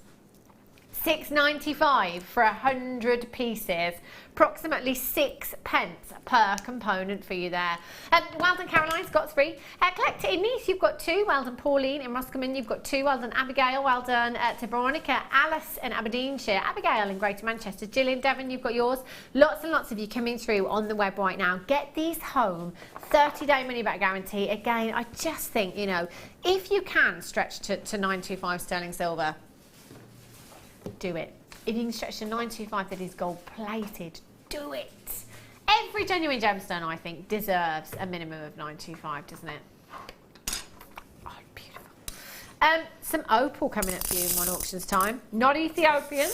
£6.95 for 100 pieces, approximately 6 pence per component for you there. Well done, Caroline's got 3. Collector in Nice, you've got 2. Well done, Pauline in Roscommon, you've got 2. Well done, Abigail. Well done to Veronica. Alice in Aberdeenshire. Abigail in Greater Manchester. Jill in Devon, you've got yours. Lots and lots of you coming through on the web right now. Get these home. 30-day money-back guarantee. Again, I just think, you know, if you can stretch to 925 sterling silver, do it. If you can stretch to 925 that is gold plated, do it. Every genuine gemstone, I think, deserves a minimum of 925, doesn't it? Oh, beautiful. Some opal coming up for you in one auction's time. Not Ethiopian.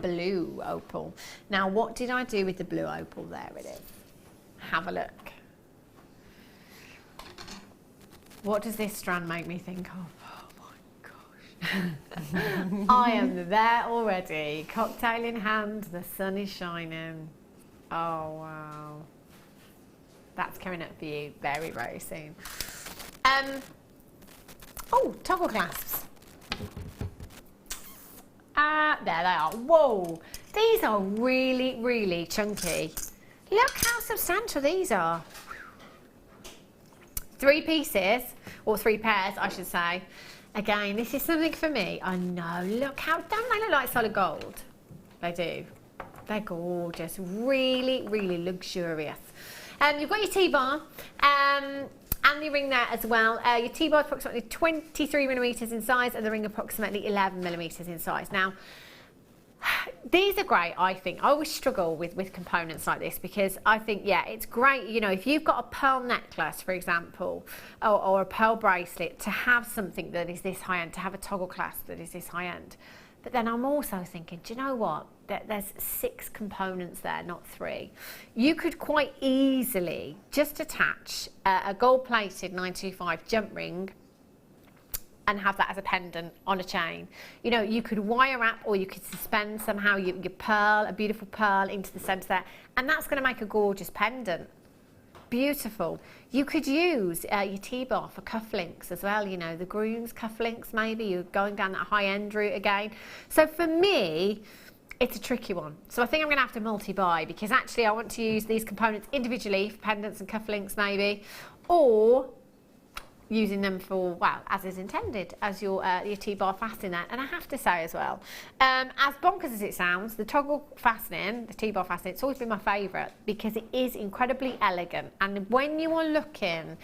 Blue opal. Now, what did I do with the blue opal? There it is. Have a look. What does this strand make me think of? I am there already. Cocktail in hand, the sun is shining. Oh wow. That's coming up for you very, very soon. Oh, toggle clasps. There they are. Whoa. These are really, really chunky. Look how substantial these are. 3 pieces, or 3 pairs I should say. Again, this is something for me. I know, look how, don't they look like solid gold? They do. They're gorgeous, really, really luxurious. You've got your T-bar and the ring there as well. Your T-bar is approximately 23 millimetres in size and the ring approximately 11 millimetres in size. Now, these are great, I think. I always struggle with components like this because I think, yeah, it's great, you know, if you've got a pearl necklace, for example, or a pearl bracelet, to have something that is this high-end, to have a toggle clasp that is this high-end. But then I'm also thinking, do you know what? There's 6 components there, not 3. You could quite easily just attach a gold-plated 925 jump ring and have that as a pendant on a chain. You know, you could wire wrap or you could suspend somehow your pearl, a beautiful pearl into the centre there, and that's going to make a gorgeous pendant. Beautiful. You could use your T-bar for cufflinks as well, you know, the groom's cufflinks maybe, you're going down that high-end route again. So for me, it's a tricky one. So I think I'm going to have to multi-buy because actually I want to use these components individually for pendants and cufflinks maybe, or using them for, well, as is intended, as your T-bar fastening there. And I have to say as well, as bonkers as it sounds, the toggle fastening, the T-bar fastening, it's always been my favourite because it is incredibly elegant. And when you are looking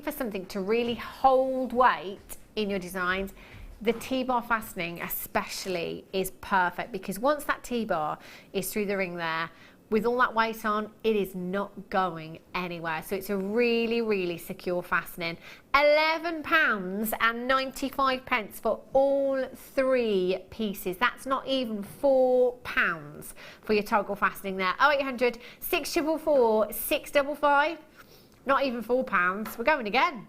for something to really hold weight in your designs, the T-bar fastening especially is perfect because once that T-bar is through the ring there, with all that weight on, it is not going anywhere. So it's a really, really secure fastening. £11.95 for all 3 pieces. That's not even £4 for your toggle fastening there. 0800 644 655. Not even £4. We're going again.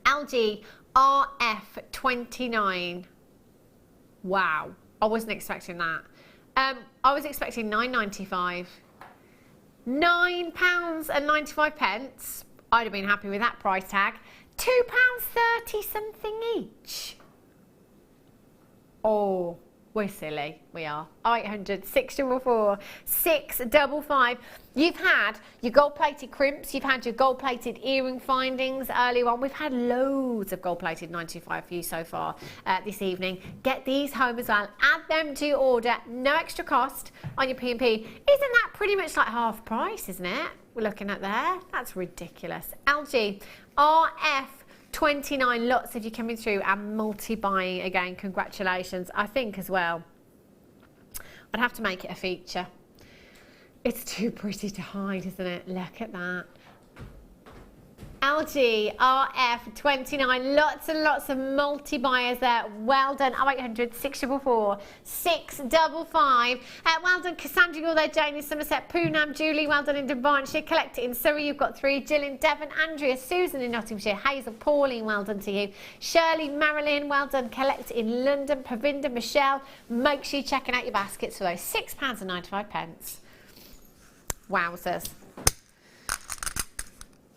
LG RF29. Wow, I wasn't expecting that. I was expecting £9.95. £9.95. I'd have been happy with that price tag. £2.30 something each. Oh, we're silly. We are. 0800 644 655. You've had your gold-plated crimps. You've had your gold-plated earring findings earlier on. We've had loads of gold-plated 925 for you so far this evening. Get these home as well. Add them to your order. No extra cost on your P&P. Isn't that pretty much like half price, isn't it? We're looking at there. That's ridiculous. LG RF29. Lots of you coming through and multi-buying again. Congratulations. I think as well, I'd have to make it a feature. It's too pretty to hide, isn't it? Look at that. LG RF29, lots and lots of multi-buyers there. Well done. 0800 644 655. Well done, Cassandra, you're there. Jane in Somerset. Poonam, Julie, well done in Devonshire. Collect it in Surrey, you've got 3. Jill in Devon, Andrea, Susan in Nottinghamshire, Hazel, Pauline, well done to you. Shirley, Marilyn, well done. Collect it in London. Pravinda, Michelle, make sure you're checking out your baskets for those £6.95. Wowzers.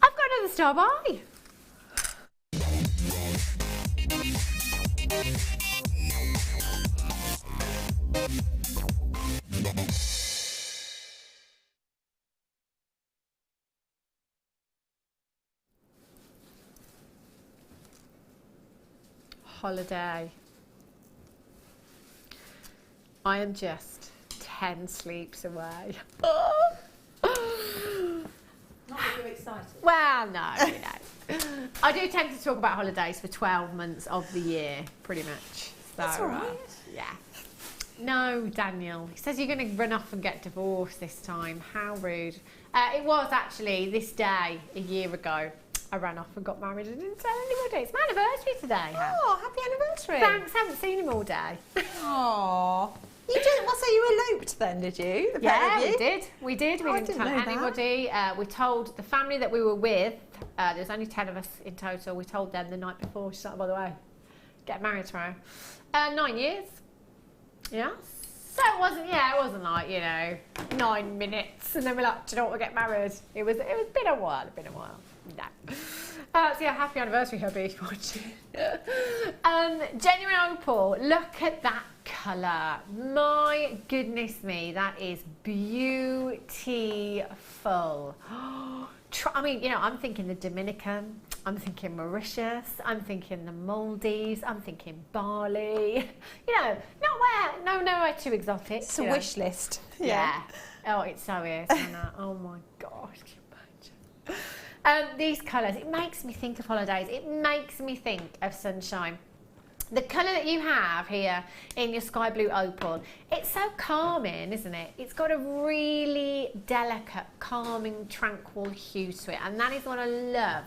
I've got another star buy. Holiday. I am just 10 sleeps away. Not that you're excited. Well, no, you know. I do tend to talk about holidays for 12 months of the year, pretty much. So, That's all right. Yeah. No, Daniel. He says you're going to run off and get divorced this time. How rude. It was actually this day a year ago. I ran off and got married and didn't tell anybody. It's my anniversary today. Oh, happy anniversary. Thanks, haven't seen him all day. Oh. You didn't, well, so you eloped then, did you? Yeah, we did. We did. We Oh, I didn't didn't tell know that. anybody. We told the family that we were with, there's only 10 of us in total, we told them the night before. She's like, by the way, get married tomorrow. 9 years. Yeah. So it wasn't like, 9 minutes and then we're like, do you know what, we'll get married. It was been a while, No. So yeah, happy anniversary, hubby, if you're watching. Genuine opal, look at that colour. My goodness me, that is beautiful. I mean, I'm thinking the Dominican, I'm thinking Mauritius, I'm thinking the Maldives, I'm thinking Bali. Nowhere too exotic. It's a wish list. Yeah. Oh, it so is, Hannah. Oh my gosh, can you imagine? These colours, it makes me think of holidays. It makes me think of sunshine. The colour that you have here in your sky blue opal, it's so calming, isn't it? It's got a really delicate, calming, tranquil hue to it. And that is what I love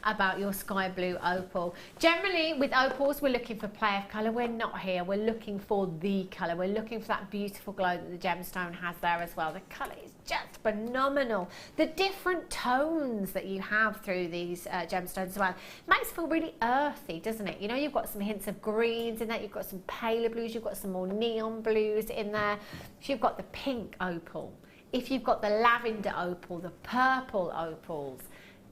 about your sky blue opal. Generally, with opals, we're looking for play of colour. We're not here. We're looking for the colour. We're looking for that beautiful glow that the gemstone has there as well. The colour is just phenomenal. The different tones that you have through these gemstones as well makes it feel really earthy, doesn't it? You've got some hints of greens in there. You've got some paler blues. You've got some more neon blues in there. So you've got the pink opal. If you've got the lavender opal, the purple opals,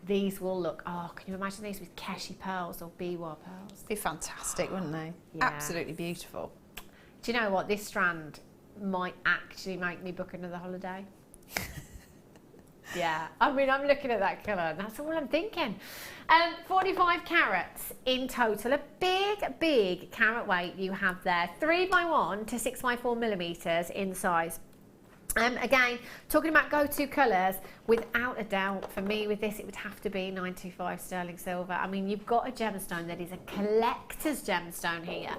these will look, can you imagine these with Keshi pearls or Biwa pearls? Be fantastic, wouldn't they? Yeah. Absolutely beautiful. Do you know what? This strand might actually make me book another holiday. Yeah, I mean, I'm looking at that colour and that's all I'm thinking. 45 carats in total, a big carat weight you have there. 3x1 to 6x4 millimetres in size. Again, talking about go-to colours, without a doubt, for me with this, it would have to be 925 sterling silver. I mean, you've got a gemstone that is a collector's gemstone here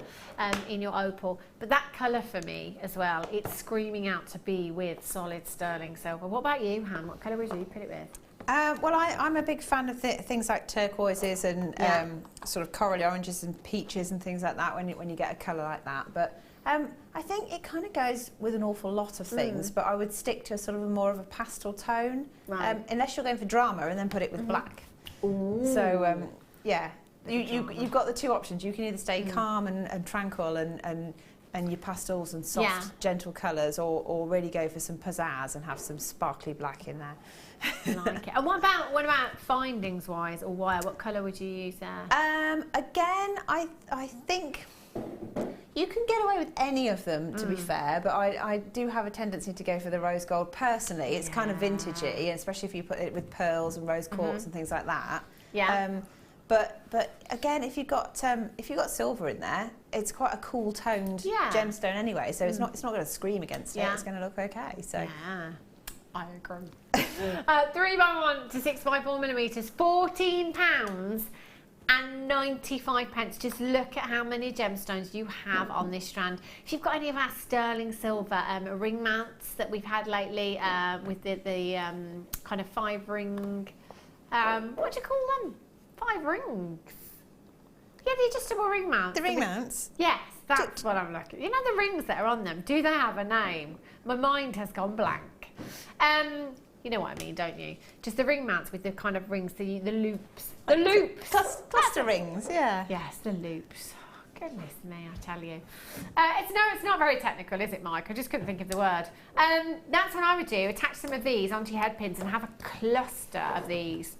in your opal, but that colour for me as well, it's screaming out to be with solid sterling silver. What about you, Han? What colour would you put it with? Well, I'm a big fan of things like turquoises and sort of corally oranges and peaches and things like that when you get a colour like that. But I think it kind of goes with an awful lot of things, but I would stick to a sort of more of a pastel tone, unless you're going for drama, and then put it with black. Ooh. So yeah, you've got the two options. You can either stay calm and tranquil and your pastels and soft, gentle colours, or really go for some pizzazz and have some sparkly black in there. Like it. And what about findings wise or wire? What colour would you use there? Again, I think you can get away with any of them, to be fair, but I do have a tendency to go for the rose gold personally. It's kind of vintagey, especially if you put it with pearls and rose quartz and things like that. Yeah. But again, if you've got silver in there, it's quite a cool toned gemstone anyway, so it's not going to scream against it. It's going to look okay. So yeah, I agree. 3x1 to 6x4 millimetres, £14 and 95 pence. Just look at how many gemstones you have on this strand. If you've got any of our sterling silver ring mounts that we've had lately with the kind of 5 ring, what do you call them? 5 rings. Yeah, the adjustable ring mounts. The ring mounts? Yes, that's what I'm looking at. You know the rings that are on them, do they have a name? My mind has gone blank. You know what I mean, don't you? Just the ring mounts with the kind of rings, the loops. The loops! Cluster rings, yeah. Yes, the loops. Oh, goodness me, I tell you. It's not very technical, is it, Mike? I just couldn't think of the word. That's what I would do. Attach some of these onto your head pins and have a cluster of these.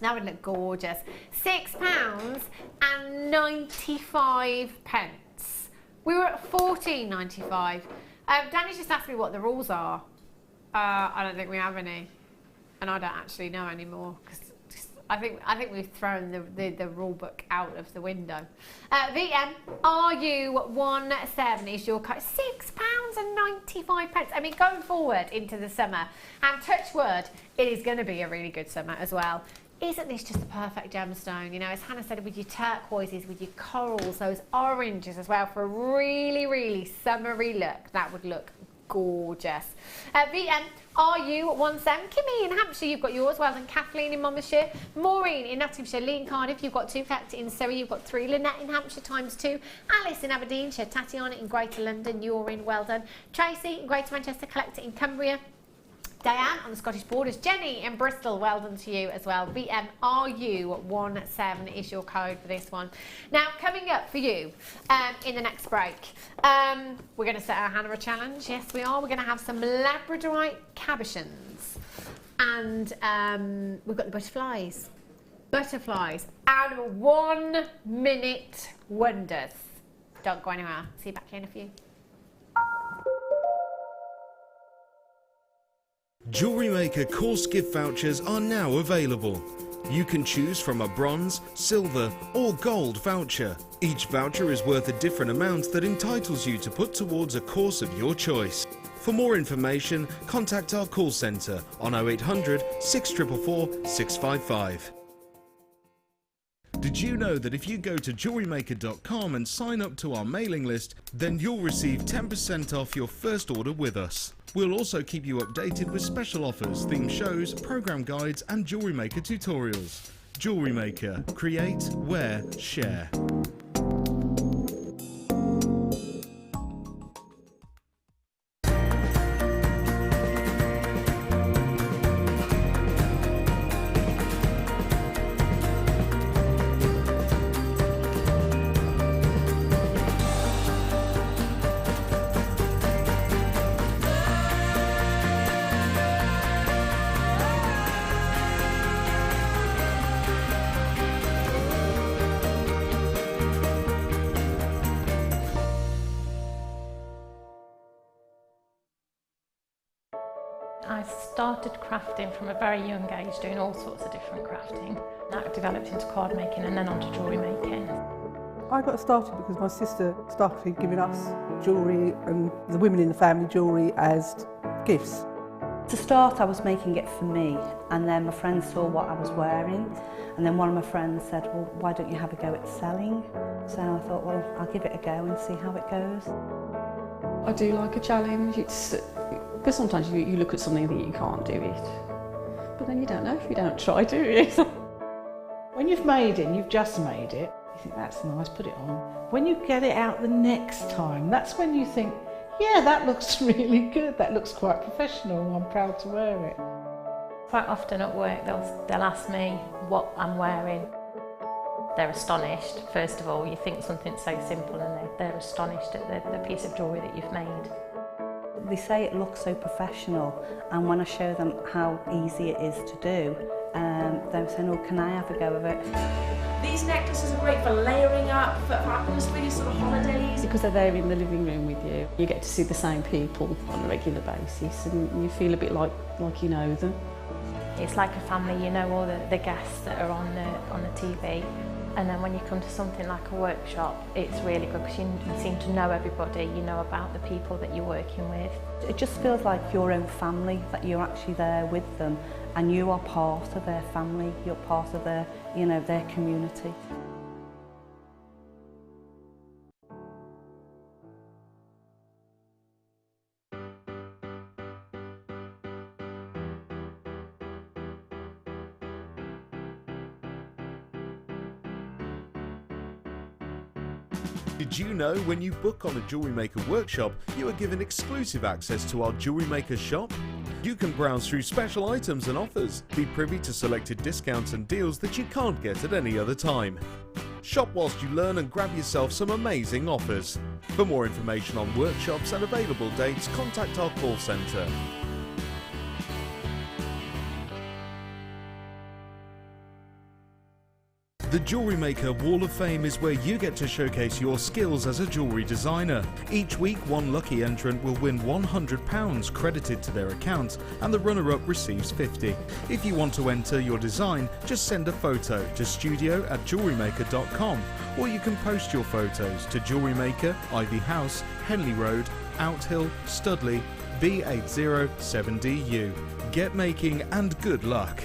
That would look gorgeous. £6 and 95 pence. We were at £14.95. Danny just asked me what the rules are. I don't think we have any, and I don't actually know anymore because I think we've thrown the rule book out of the window. VM RU17 is your code. £6 and 95 pence. I mean, going forward into the summer, and touch wood, it is going to be a really good summer as well. Isn't this just a perfect gemstone? You know, as Hannah said, with your turquoises, with your corals, those oranges as well, for a really, really summery look. That would look gorgeous. VMRU17, Kimmy in Hampshire, you've got yours. Well done. Kathleen in Monmouthshire. Maureen in Nottinghamshire. Lee in Cardiff, you've got 2. Colette in Surrey, you've got 3. Lynette in Hampshire, ×2. Alice in Aberdeenshire. Tatiana in Greater London, you're in. Well done. Tracy in Greater Manchester. Collector in Cumbria. Diane on the Scottish borders. Jenny in Bristol, well done to you as well. VMRU17 is your code for this one. Now, coming up for you in the next break, we're going to set our Hannah a challenge. Yes, we are. We're going to have some Labradorite Cabochons. And we've got the butterflies. Butterflies. And 1 minute wonders. Don't go anywhere. See you back here in a few. Jewellery Maker course gift vouchers are now available. You can choose from a bronze, silver or gold voucher. Each voucher is worth a different amount that entitles you to put towards a course of your choice. For more information, contact our call centre on 0800 644 655. Did you know that if you go to JewelleryMaker.com and sign up to our mailing list, then you'll receive 10% off your first order with us. We'll also keep you updated with special offers, theme shows, program guides and Jewellery Maker tutorials. Jewellery Maker. Create, wear, share. I started crafting from a very young age, doing all sorts of different crafting. That developed into card making and then onto jewellery making. I got started because my sister started giving us jewellery and the women in the family jewellery as gifts. To start, I was making it for me, and then my friends saw what I was wearing, and then one of my friends said, well, why don't you have a go at selling? So I thought, well, I'll give it a go and see how it goes. I do like a challenge. Because sometimes you look at something and think you can't do it, but then you don't know if you don't try, do you? When you've made it and you've just made it, you think that's nice, put it on. When you get it out the next time, that's when you think, yeah, that looks really good, that looks quite professional, I'm proud to wear it. Quite often at work they'll ask me what I'm wearing. They're astonished. First of all, you think something so simple and they're astonished at the piece of jewellery that you've made. They say it looks so professional, and when I show them how easy it is to do, they're saying, oh, can I have a go of it? These necklaces are great for layering up, for just really sort of holidays. Because they're there in the living room with you, you get to see the same people on a regular basis and you feel a bit like you know them. It's like a family, you know all the guests that are on the TV. And then when you come to something like a workshop, it's really good because you seem to know everybody, you know about the people that you're working with. It just feels like your own family, that you're actually there with them and you are part of their family, you're part of their, you know, their community. Did you know when you book on a Jewellery Maker workshop, you are given exclusive access to our Jewellery Maker shop? You can browse through special items and offers, be privy to selected discounts and deals that you can't get at any other time. Shop whilst you learn and grab yourself some amazing offers. For more information on workshops and available dates, contact our call centre. The Jewellery Maker Wall of Fame is where you get to showcase your skills as a jewellery designer. Each week, one lucky entrant will win £100 credited to their account, and the runner-up receives £50. If you want to enter your design, just send a photo to studio@jewellerymaker.com, or you can post your photos to Jewellery Maker, Ivy House, Henley Road, Outhill, Studley, B807DU. Get making and good luck.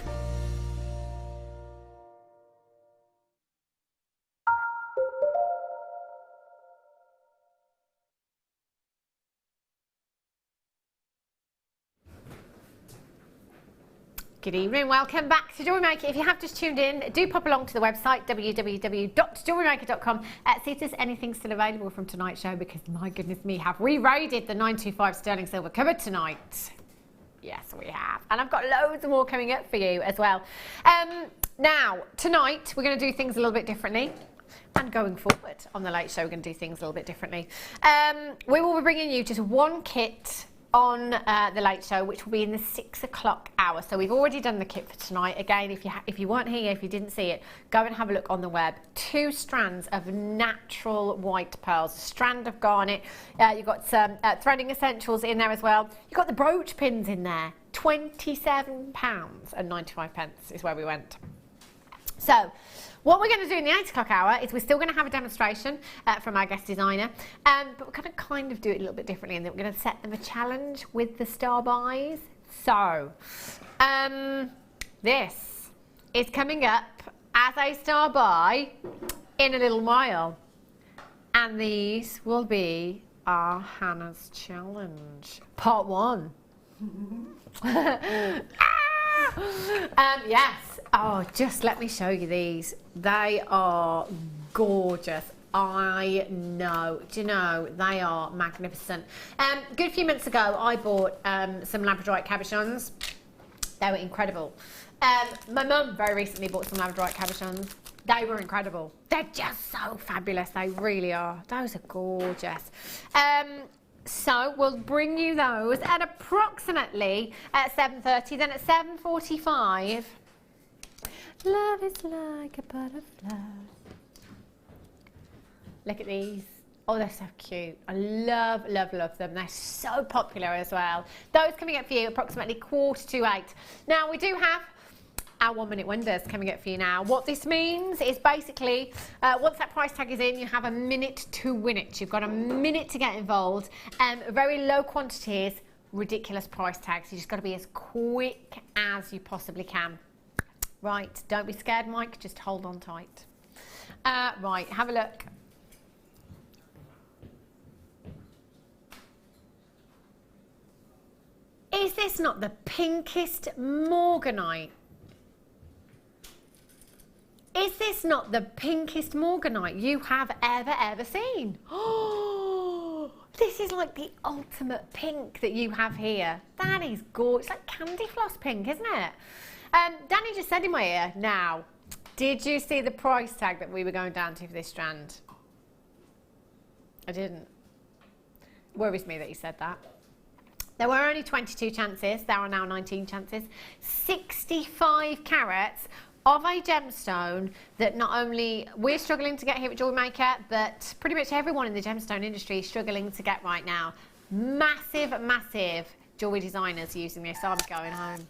Good evening, welcome back to Jewellery Maker. If you have just tuned in, do pop along to the website www.jewellerymaker.com. See if there's anything still available from tonight's show, because my goodness me, have we raided the 925 sterling silver cupboard tonight? Yes, we have. And I've got loads more coming up for you as well. Now, tonight, we're going to do things a little bit differently. And going forward on the late show, we're going to do things a little bit differently. We will be bringing you just one kit on the late show, which will be in the 6 o'clock hour. So we've already done the kit for tonight. Again, if you weren't here, if you didn't see it, go and have a look on the web. 2 strands of natural white pearls, a strand of garnet. You've got some threading essentials in there as well. You've got the brooch pins in there. £27.95 is where we went. So what we're going to do in the 8 o'clock hour is we're still going to have a demonstration from our guest designer, but we're going to kind of do it a little bit differently, and then we're going to set them a challenge with the star buys. So this is coming up as a star buy in a little while, and these will be our Hannah's challenge part 1. Yes. Oh, just let me show you these. They are gorgeous. I know. Do you know, they are magnificent. A good few months ago, I bought some Labradorite Cabochons. They were incredible. My mum very recently bought some Labradorite Cabochons. They were incredible. They're just so fabulous. They really are. Those are gorgeous. So we'll bring you those at approximately at 7:30. Then at 7:45, love is like a butterfly. Look at these. Oh, they're so cute. I love, love, love them. They're so popular as well. Those coming up for you approximately 7:45. Now, we do have our 1-minute wonders coming up for you now. What this means is basically, once that price tag is in, you have a minute to win it. You've got a minute to get involved. Very low quantities, ridiculous price tags. You just got to be as quick as you possibly can. Right, don't be scared, Mike. Just hold on tight. Right, have a look. Is this not the pinkest morganite? Is this not the pinkest morganite you have ever seen? Oh, this is like the ultimate pink that you have here. That is gorgeous. It's like candy floss pink, isn't it? Danny just said in my ear, now, did you see the price tag that we were going down to for this strand? I didn't. Worries me that you said that. There were only 22 chances. There are now 19 chances. 65 carats of a gemstone that not only we're struggling to get here at Jewellery Maker, but pretty much everyone in the gemstone industry is struggling to get right now. Massive, massive jewellery designers using this. I'm going home.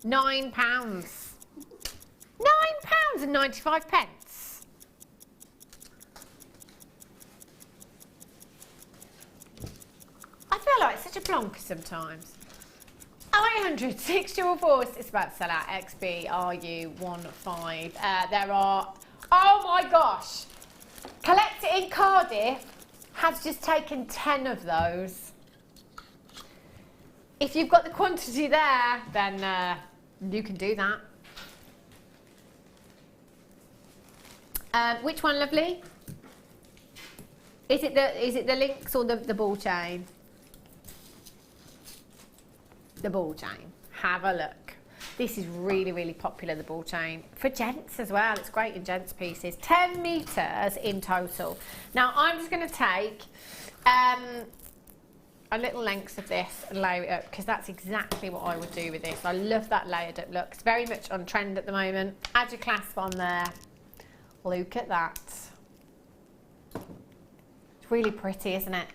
£9. £9.95. I feel like such a plonker sometimes. 0800 644, it's about to sell out. XBRU15. There are, oh my gosh, Collect It in Cardiff has just taken 10 of those. If you've got the quantity there, then you can do that. Which one, lovely? Is it the links or the ball chain? The ball chain. Have a look. This is really, really popular, the ball chain. For gents as well. It's great in gents pieces. 10 metres in total. Now, I'm just going to take a little length of this and layer it up, because that's exactly what I would do with this. I love that layered up look. It's very much on trend at the moment. Add your clasp on there. Look at that. It's really pretty, isn't it?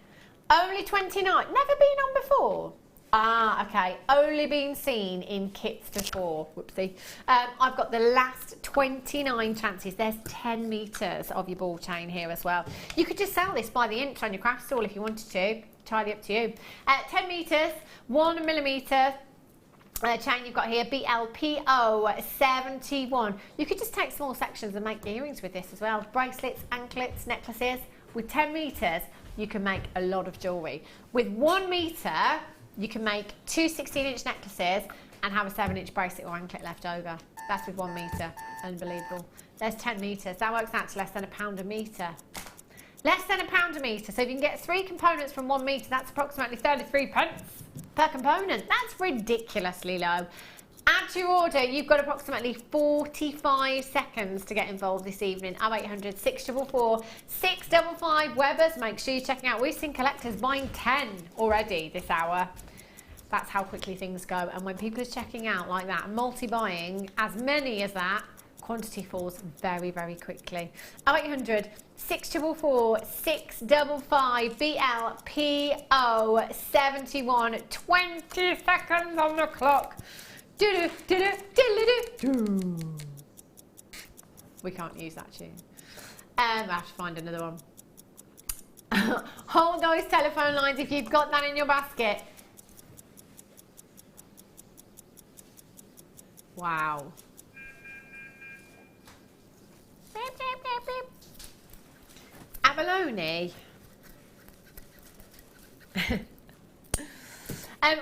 Only 29. Never been on before. Ah, okay. Only been seen in kits before. Whoopsie. I've got the last 29 chances. There's 10 metres of your ball chain here as well. You could just sell this by the inch on your craft stall if you wanted to. Entirely up to you. 10 metres, 1 millimetre. chain you've got here, BLPO71. You could just take small sections and make earrings with this as well. Bracelets, anklets, necklaces. With 10 metres, you can make a lot of jewellery. With 1 metre, you can make 2 16-inch necklaces and have a 7-inch bracelet or anklet left over. That's with 1 metre. Unbelievable. There's 10 metres. That works out to less than £1 a metre. Less than £1 a metre. So if you can get 3 components from 1 metre, that's approximately 33 pence per component. That's ridiculously low. Add to your order. You've got approximately 45 seconds to get involved this evening. 0800 644 655 Webbers. Make sure you're checking out. We've seen collectors buying 10 already this hour. That's how quickly things go. And when people are checking out like that, multi-buying as many as that, quantity falls very, very quickly. 0800 644 655 BLPO71. 20 seconds on the clock. We can't use that tune. I have to find another one. Hold those telephone lines if you've got that in your basket. Wow. Beep, beep, beep, beep. Abalone.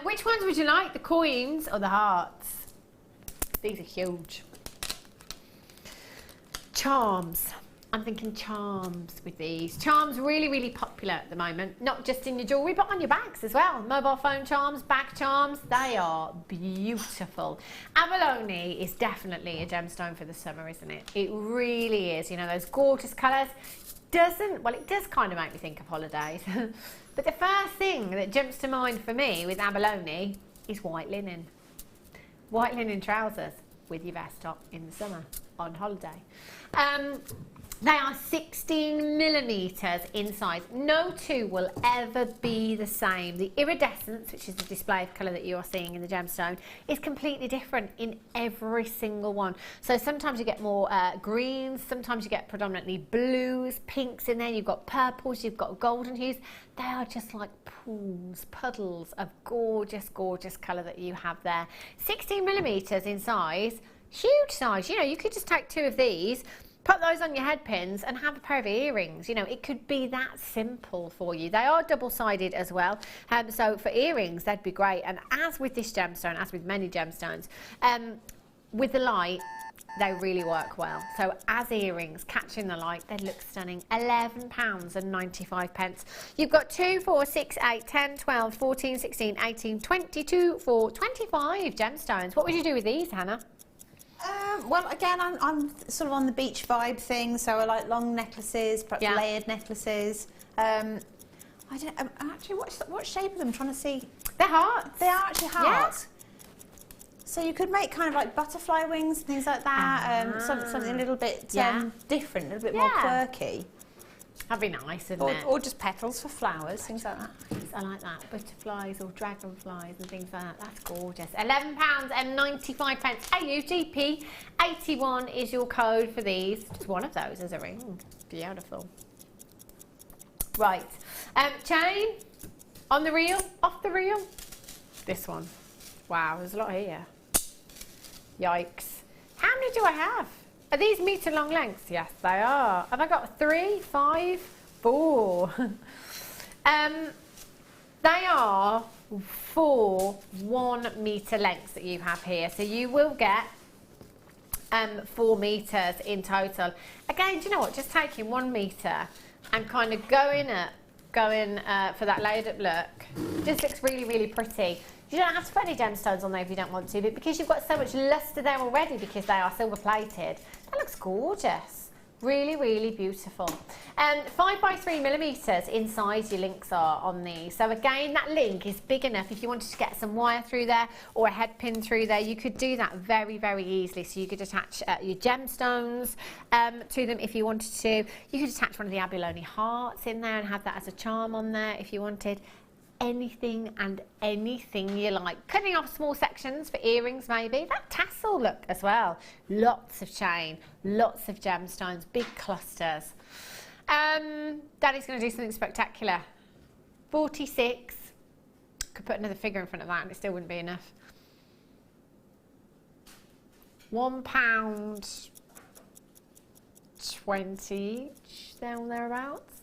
Which ones would you like? The coins or the hearts? These are huge. Charms. I'm thinking charms with these. Charms really, really popular at the moment. Not just in your jewellery, but on your bags as well. Mobile phone charms, bag charms, they are beautiful. Abalone is definitely a gemstone for the summer, isn't it? It really is. You know, those gorgeous colours. Well, it does kind of make me think of holidays. But the first thing that jumps to mind for me with abalone is white linen. White linen trousers with your vest top in the summer on holiday. They are 16 millimetres in size. No two will ever be the same. The iridescence, which is the display of colour that you are seeing in the gemstone, is completely different in every single one. So sometimes you get more greens, sometimes you get predominantly blues, pinks in there, you've got purples, you've got golden hues. They are just like pools, puddles of gorgeous, gorgeous colour that you have there. 16 millimetres in size, huge size. You know, you could just take 2 of these, put those on your head pins and have a pair of earrings. You know, it could be that simple for you. They are double-sided as well. So for earrings, that'd be great. And as with this gemstone, as with many gemstones, with the light, they really work well. So as earrings, catching the light, they look stunning. £11.95. You've got 2, 4, 6, 8, 10, 12, 14, 16, 18, 22, 4, 25 gemstones. What would you do with these, Hannah? Well, again, I'm sort of on the beach vibe thing, so I like long necklaces, perhaps layered necklaces. I don't actually, what shape are them? I'm trying to see. They're hearts. They are actually hearts. Yeah. So you could make kind of like butterfly wings, things like that. Something a little bit different, a little bit more quirky. That'd be nice, wouldn't it? Or just petals for flowers, things like that. I like that. Butterflies or dragonflies and things like that. That's gorgeous. £11.95. AUGP 81 is your code for these. Just one of those as a ring. Beautiful. Right. Chain. On the reel. Off the reel. This one. Wow, there's a lot here. Yikes. How many do I have? Are these metre long lengths? Yes, they are. Have I got 3, 5, 4? They are 4 1 metre lengths that you have here. So you will get 4 metres in total. Again, do you know what? Just taking 1 metre and kind of going for that layered up look. Just looks really, really pretty. You don't have to put any gemstones on there if you don't want to, but because you've got so much lustre there already because they are silver plated, that looks gorgeous. Really, really beautiful. 5 by 3 millimetres in size your links are on these. So again, that link is big enough if you wanted to get some wire through there or a head pin through there. You could do that very, very easily. So you could attach your gemstones to them if you wanted to. You could attach one of the abalone hearts in there and have that as a charm on there if you wanted. Anything and anything you like. Cutting off small sections for earrings maybe. That tassel look as well. Lots of chain, lots of gemstones, big clusters. Daddy's going to do something spectacular. 46. Could put another figure in front of that and it still wouldn't be enough. £1.20 each, thereabouts.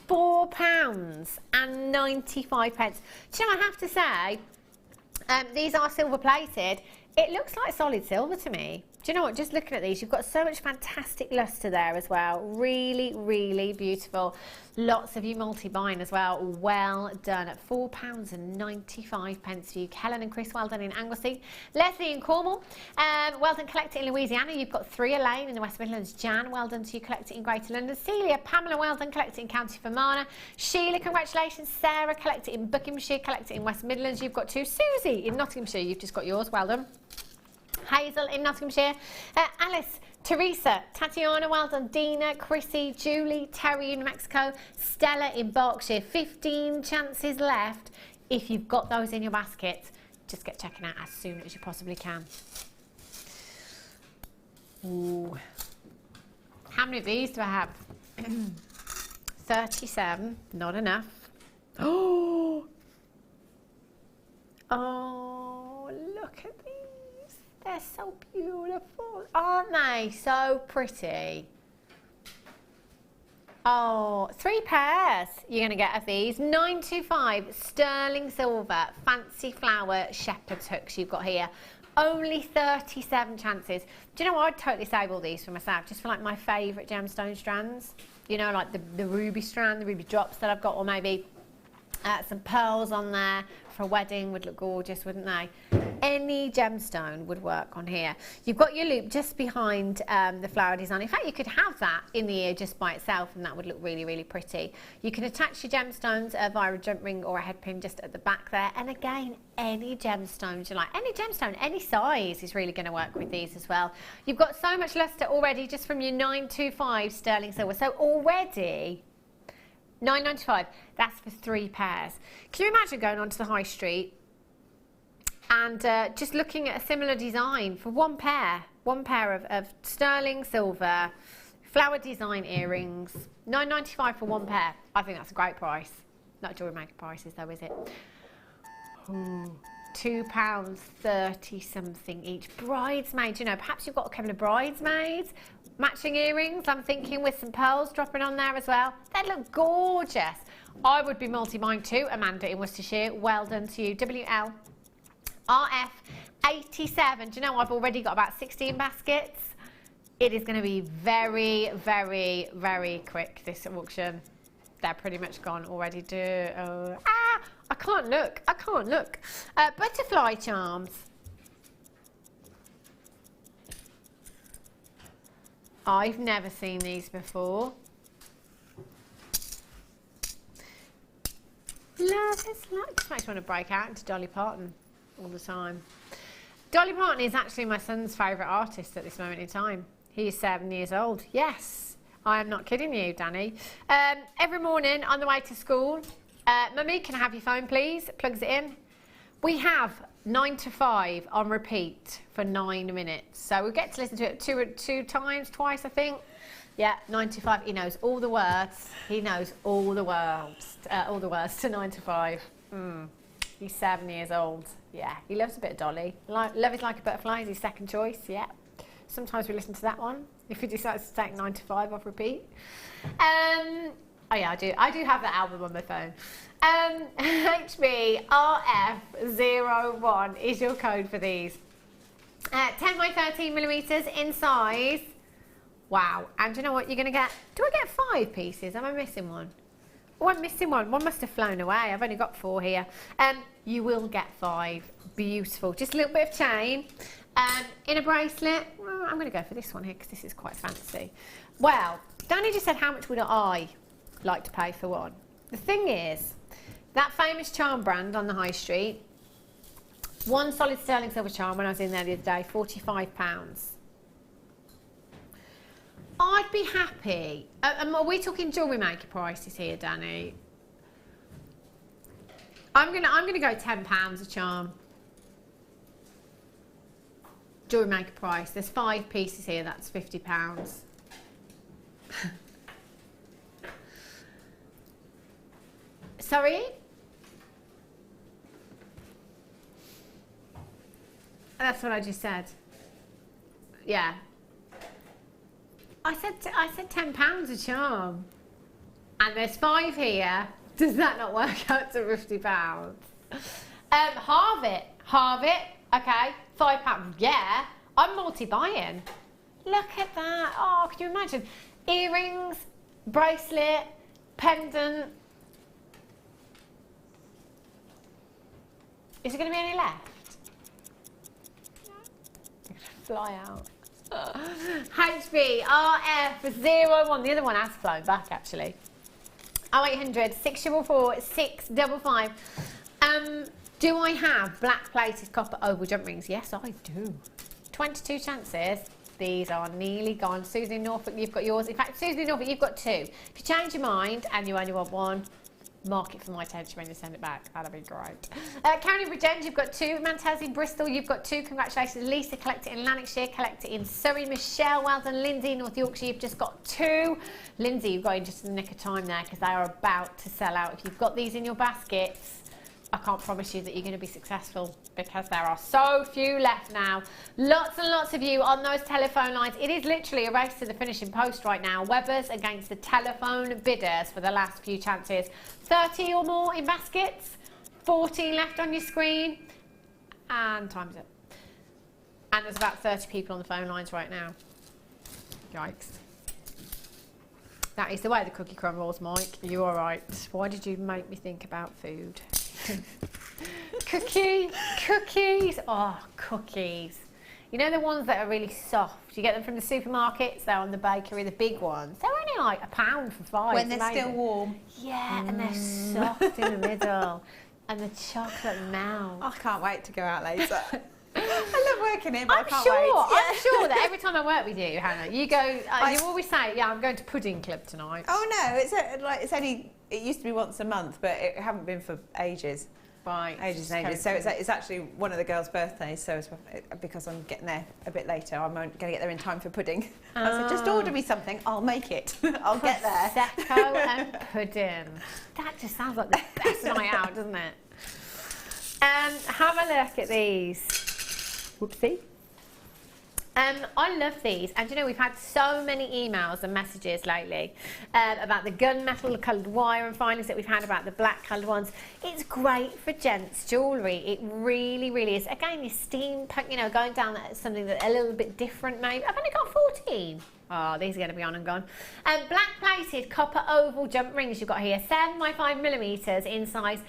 £4.95. Do you know, I have to say, these are silver plated. It looks like solid silver to me. Do you know what, just looking at these, you've got so much fantastic lustre there as well. Really, really beautiful. Lots of you multi-buying as well. Well done. At £4.95 for you. Helen and Chris, well done in Anglesey. Leslie in Cornwall, well done. Collect it in Louisiana. You've got 3 Elaine in the West Midlands. Jan, well done to you. Collect it in Greater London. Celia, Pamela, well done. Collect it in County Fermanagh. Sheila, congratulations. Sarah, collect it in Buckinghamshire. Collect it in West Midlands. You've got 2. Susie in Nottinghamshire. You've just got yours. Well done. Hazel in Nottinghamshire, Alice, Teresa, Tatiana, well done, Dina, Chrissy, Julie, Terry in Mexico, Stella in Berkshire. 15 chances left. If you've got those in your basket, just get checking out as soon as you possibly can. Ooh. How many of these do I have? 37, not enough. Oh, look at these. They're so beautiful, aren't they? So pretty. Oh, 3 pairs you're going to get of these. 925 sterling silver fancy flower shepherd's hooks you've got here. Only 37 chances. Do you know what? I'd totally save all these for myself, just for like my favourite gemstone strands. You know, like the ruby strand, the ruby drops that I've got, or maybe some pearls on there for a wedding would look gorgeous, wouldn't they? Any gemstone would work on here. You've got your loop just behind the flower design. In fact, you could have that in the ear just by itself and that would look really, really pretty. You can attach your gemstones via a jump ring or a head pin just at the back there. And again, any gemstones you like, any gemstone, any size is really going to work with these as well. You've got so much lustre already just from your 925 sterling silver. So already £9.95, that's for 3 pairs. Can you imagine going onto the high street and just looking at a similar design for 1 pair? 1 pair of sterling silver flower design earrings, £9.95 for 1 pair. I think that's a great price. Not Jewellery Maker prices though, is it? Ooh. £2.30 something each. Bridesmaids, you know, perhaps you've got a couple of bridesmaids. Matching earrings, I'm thinking, with some pearls dropping on there as well. They look gorgeous. I would be multi-buying too. Amanda in Worcestershire, well done to you. WL RF 87. Do you know, I've already got about 16 baskets. It is going to be very, very, very quick, this auction. They're pretty much gone already. I can't look. I can't look. Butterfly charms. I've never seen these before. Love is like, just makes me want to break out into Dolly Parton all the time. Dolly Parton is actually my son's favourite artist at this moment in time. He is 7 years old. Yes, I am not kidding you, Danny. Every morning on the way to school, Mummy, can I have your phone, please? Plugs it in. We have 9 to 5 on repeat for 9 minutes. So we get to listen to it twice, I think. Yeah, 9 to 5. He knows all the words. He knows all the words to 9 to 5. He's 7 years old. Yeah, he loves a bit of Dolly. Love is Like a Butterfly is his second choice. Yeah. Sometimes we listen to that one if he decides to take 9 to 5 off repeat. Oh yeah, I do have that album on my phone. HBRF01 is your code for these. 10 by 13 millimetres in size. Wow. And do you know what you're going to get? Do I get 5 pieces? Am I missing one? Oh, I'm missing one. One must have flown away. I've only got 4 here. You will get 5. Beautiful. Just a little bit of chain. In a bracelet. Well, I'm going to go for this one here because this is quite fancy. Well, Danny just said how much would I like to pay for one. The thing is, that famous charm brand on the high street, one solid sterling silver charm when I was in there the other day, £45. I'd be happy. Are we talking Jewellery Maker prices here, Danny? I'm gonna go £10 a charm. Jewellery Maker price. There's 5 pieces here. That's £50. Sorry? That's what I just said. yeah. I said £10 a charm, and there's 5 here. Does that not work out to £50? Halve it. Okay, £5. Yeah, I'm multi-buying. Look at that. Oh, can you imagine? Earrings, bracelet, pendant. Is there going to be any left? Fly out. HBRF01. The other one has flown back actually. 0800 644 655. Do I have black plated copper oval jump rings? Yes, I do. 22 chances. These are nearly gone. Susie in Norfolk, you've got yours. In fact, Susie in Norfolk, you've got 2. If you change your mind and you only want one, mark it for my attention when you send it back. That'd be great. Karen in Bridgend, you've got 2. Mantaz in Bristol, you've got 2. Congratulations. Lisa, collect it in Lanarkshire, collect it in Surrey. Michelle, well done. Lindsay in North Yorkshire, you've just got 2. Lindsay, you've got in just in the nick of time there because they are about to sell out. If you've got these in your baskets, I can't promise you that you're going to be successful because there are so few left now. Lots and lots of you on those telephone lines. It is literally a race to the finishing post right now. Webbers against the telephone bidders for the last few chances. 30 or more in baskets, 14 left on your screen, and time's up. And there's about 30 people on the phone lines right now. Yikes. That is the way the cookie crumbles, Mike. You're all right. Why did you make me think about food? Cookies. Oh, cookies. You know the ones that are really soft? You get them from the supermarkets, they're on the bakery, the big ones. They're only like £1 for 5. When they're still warm. Yeah, and they're soft in the middle. And the chocolate melts. I can't wait to go out later. I love working here, but I can't wait. Yeah. I'm sure that every time I work with you, Hannah, you go, you always say, yeah, I'm going to Pudding Club tonight. Oh no, it's only, it used to be once a month, but it haven't been for ages. Right. Ages and ages. So it's actually one of the girls' birthdays, so it's, because I'm getting there a bit later, I'm going to get there in time for pudding. I said, just order me something, I'll make it. I'll get there. Prosecco and pudding. That just sounds like the best night out, doesn't it? Have a look at these. Whoopsie. I love these, and you know we've had so many emails and messages lately about the gunmetal coloured wire and filings that we've had about the black coloured ones. It's great for gents jewellery. It really, really is. Again, your steampunk, you know, going down something that a little bit different maybe. I've only got 14. Oh, these are going to be on and gone. Black plated copper oval jump rings you've got here, 7 by 5mm in size.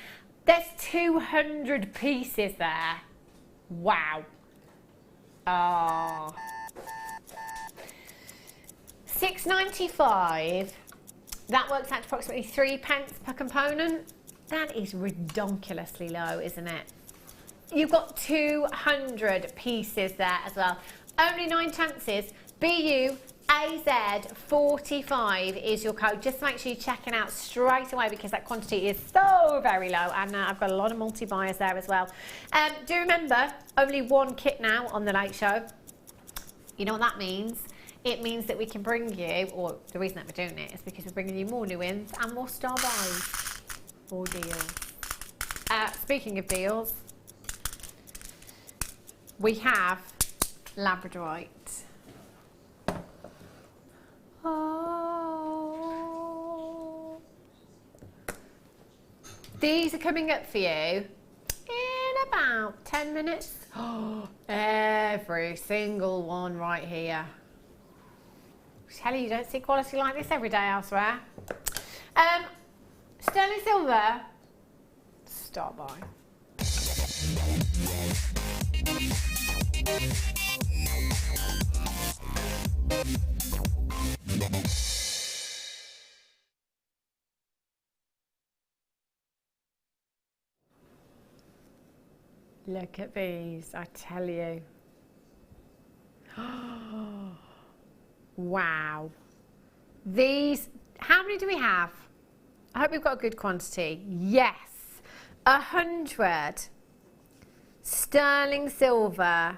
There's 200 pieces there. Wow. Oh. £6.95. That works out to approximately 3p per component. That is redonkulously low, isn't it? You've got 200 pieces there as well. Only 9 chances. BU AZ45 is your code. Just make sure you're checking out straight away because that quantity is so very low, and I've got a lot of multi-buyers there as well. Do remember, only 1 kit now on the Late Show. You know what that means? It means that we can bring you, or the reason that we're doing it is because we're bringing you more new wins and more star buys. More deals. Speaking of deals, we have Labradorite. Oh. These are coming up for you in about 10 minutes. Oh, every single one right here. I tell you don't see quality like this every day elsewhere. Sterling silver, start by. Look at these, I tell you. Wow. These, how many do we have? I hope we've got a good quantity. Yes, 100 sterling silver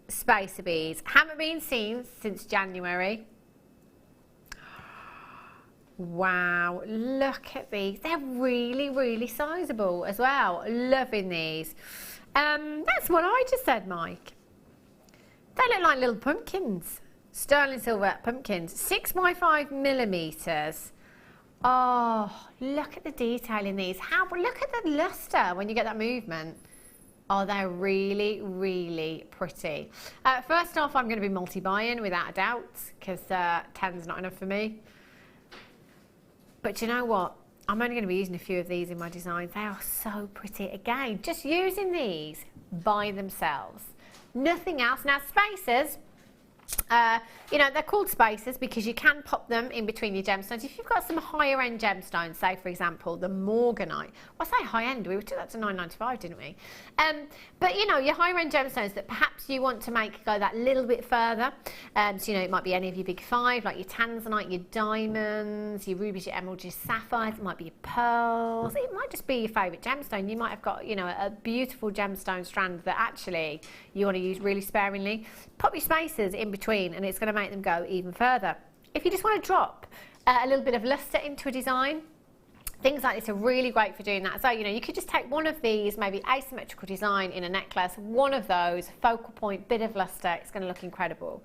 spacer beads. Haven't been seen since January. Wow, look at these. They're really, really sizable as well. Loving these. That's what I just said, Mike. They look like little pumpkins. Sterling silver pumpkins. 6 by 5 millimetres. Oh, look at the detail in these. Look at the lustre when you get that movement. Oh, they're really, really pretty. First off, I'm going to be multi-buying without a doubt, because 10's not enough for me. But you know what? I'm only going to be using a few of these in my designs. They are so pretty. Again, just using these by themselves. Nothing else. Now, spacers, you know, they're called spacers because you can pop them in between your gemstones. If you've got some higher end gemstones, say for example the morganite, well, I say high end, we took that to $9.95, didn't we? But you know, your higher end gemstones that perhaps you want to make go that little bit further, so you know, it might be any of your big five, like your tanzanite, your diamonds, your rubies, your emeralds, your sapphires, it might be your pearls, it might just be your favourite gemstone. You might have got, you know, a beautiful gemstone strand that actually you want to use really sparingly. Pop your spacers in between and it's going to make them go even further. If you just want to drop a little bit of lustre into a design, things like this are really great for doing that. So, you know, you could just take one of these, maybe asymmetrical design in a necklace, one of those, focal point, bit of lustre, it's going to look incredible.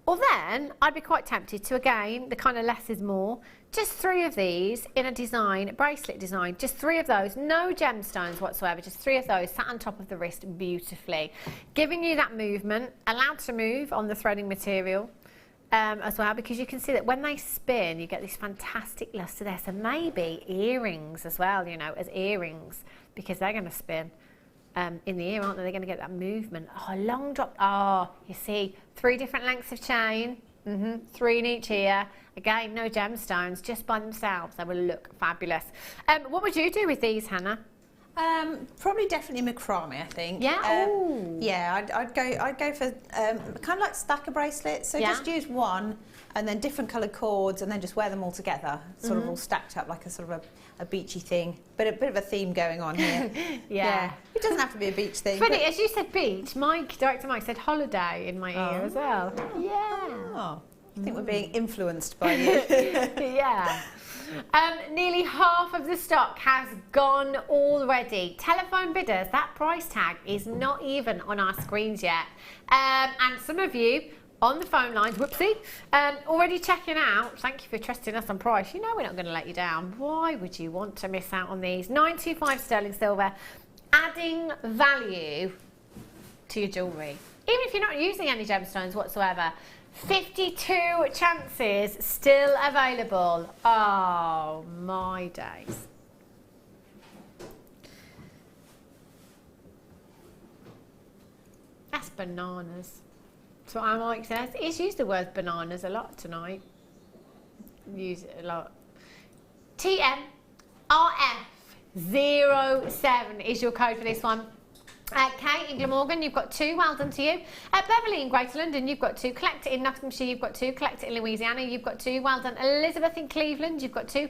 Or then, I'd be quite tempted to, again, the kind of less is more, just 3 of these in a design, a bracelet design, just 3 of those, no gemstones whatsoever, just 3 of those sat on top of the wrist beautifully, giving you that movement, allowed to move on the threading material as well, because you can see that when they spin, you get this fantastic lustre there. So maybe earrings as well, you know, as earrings, because they're going to spin. In the ear, aren't they? They're going to get that movement. Oh, long drop. Oh, you see, 3 different lengths of chain. 3 in each ear. Again, no gemstones, just by themselves. They will look fabulous. What would you do with these, Hannah? Probably definitely macrame, I think. Yeah. Yeah, I'd go for kind of like stacker bracelets. So just use one, and then different coloured cords, and then just wear them all together, sort of all stacked up like a sort of a beachy thing, but a bit of a theme going on here. Yeah. It doesn't have to be a beach thing. Funny, as you said beach, Director Mike said holiday in my ear as well. Yeah. Oh, I think we're being influenced by you. Yeah. Nearly half of the stock has gone already. Telephone bidders, that price tag is not even on our screens yet. And some of you on the phone lines, whoopsie, already checking out. Thank you for trusting us on price. You know we're not going to let you down. Why would you want to miss out on these? 925 sterling silver, adding value to your jewellery. Even if you're not using any gemstones whatsoever. 52 chances still available. Oh, my days. That's bananas. That's what Mike says. He's used the word bananas a lot tonight. Use it a lot. TMRF07 is your code for this one. Kate in Glamorgan, you've got 2, well done to you. Beverly in Greater London, you've got 2. Collect it in Nottinghamshire, you've got 2. Collect it in Louisiana, you've got 2, well done. Elizabeth in Cleveland, you've got 2.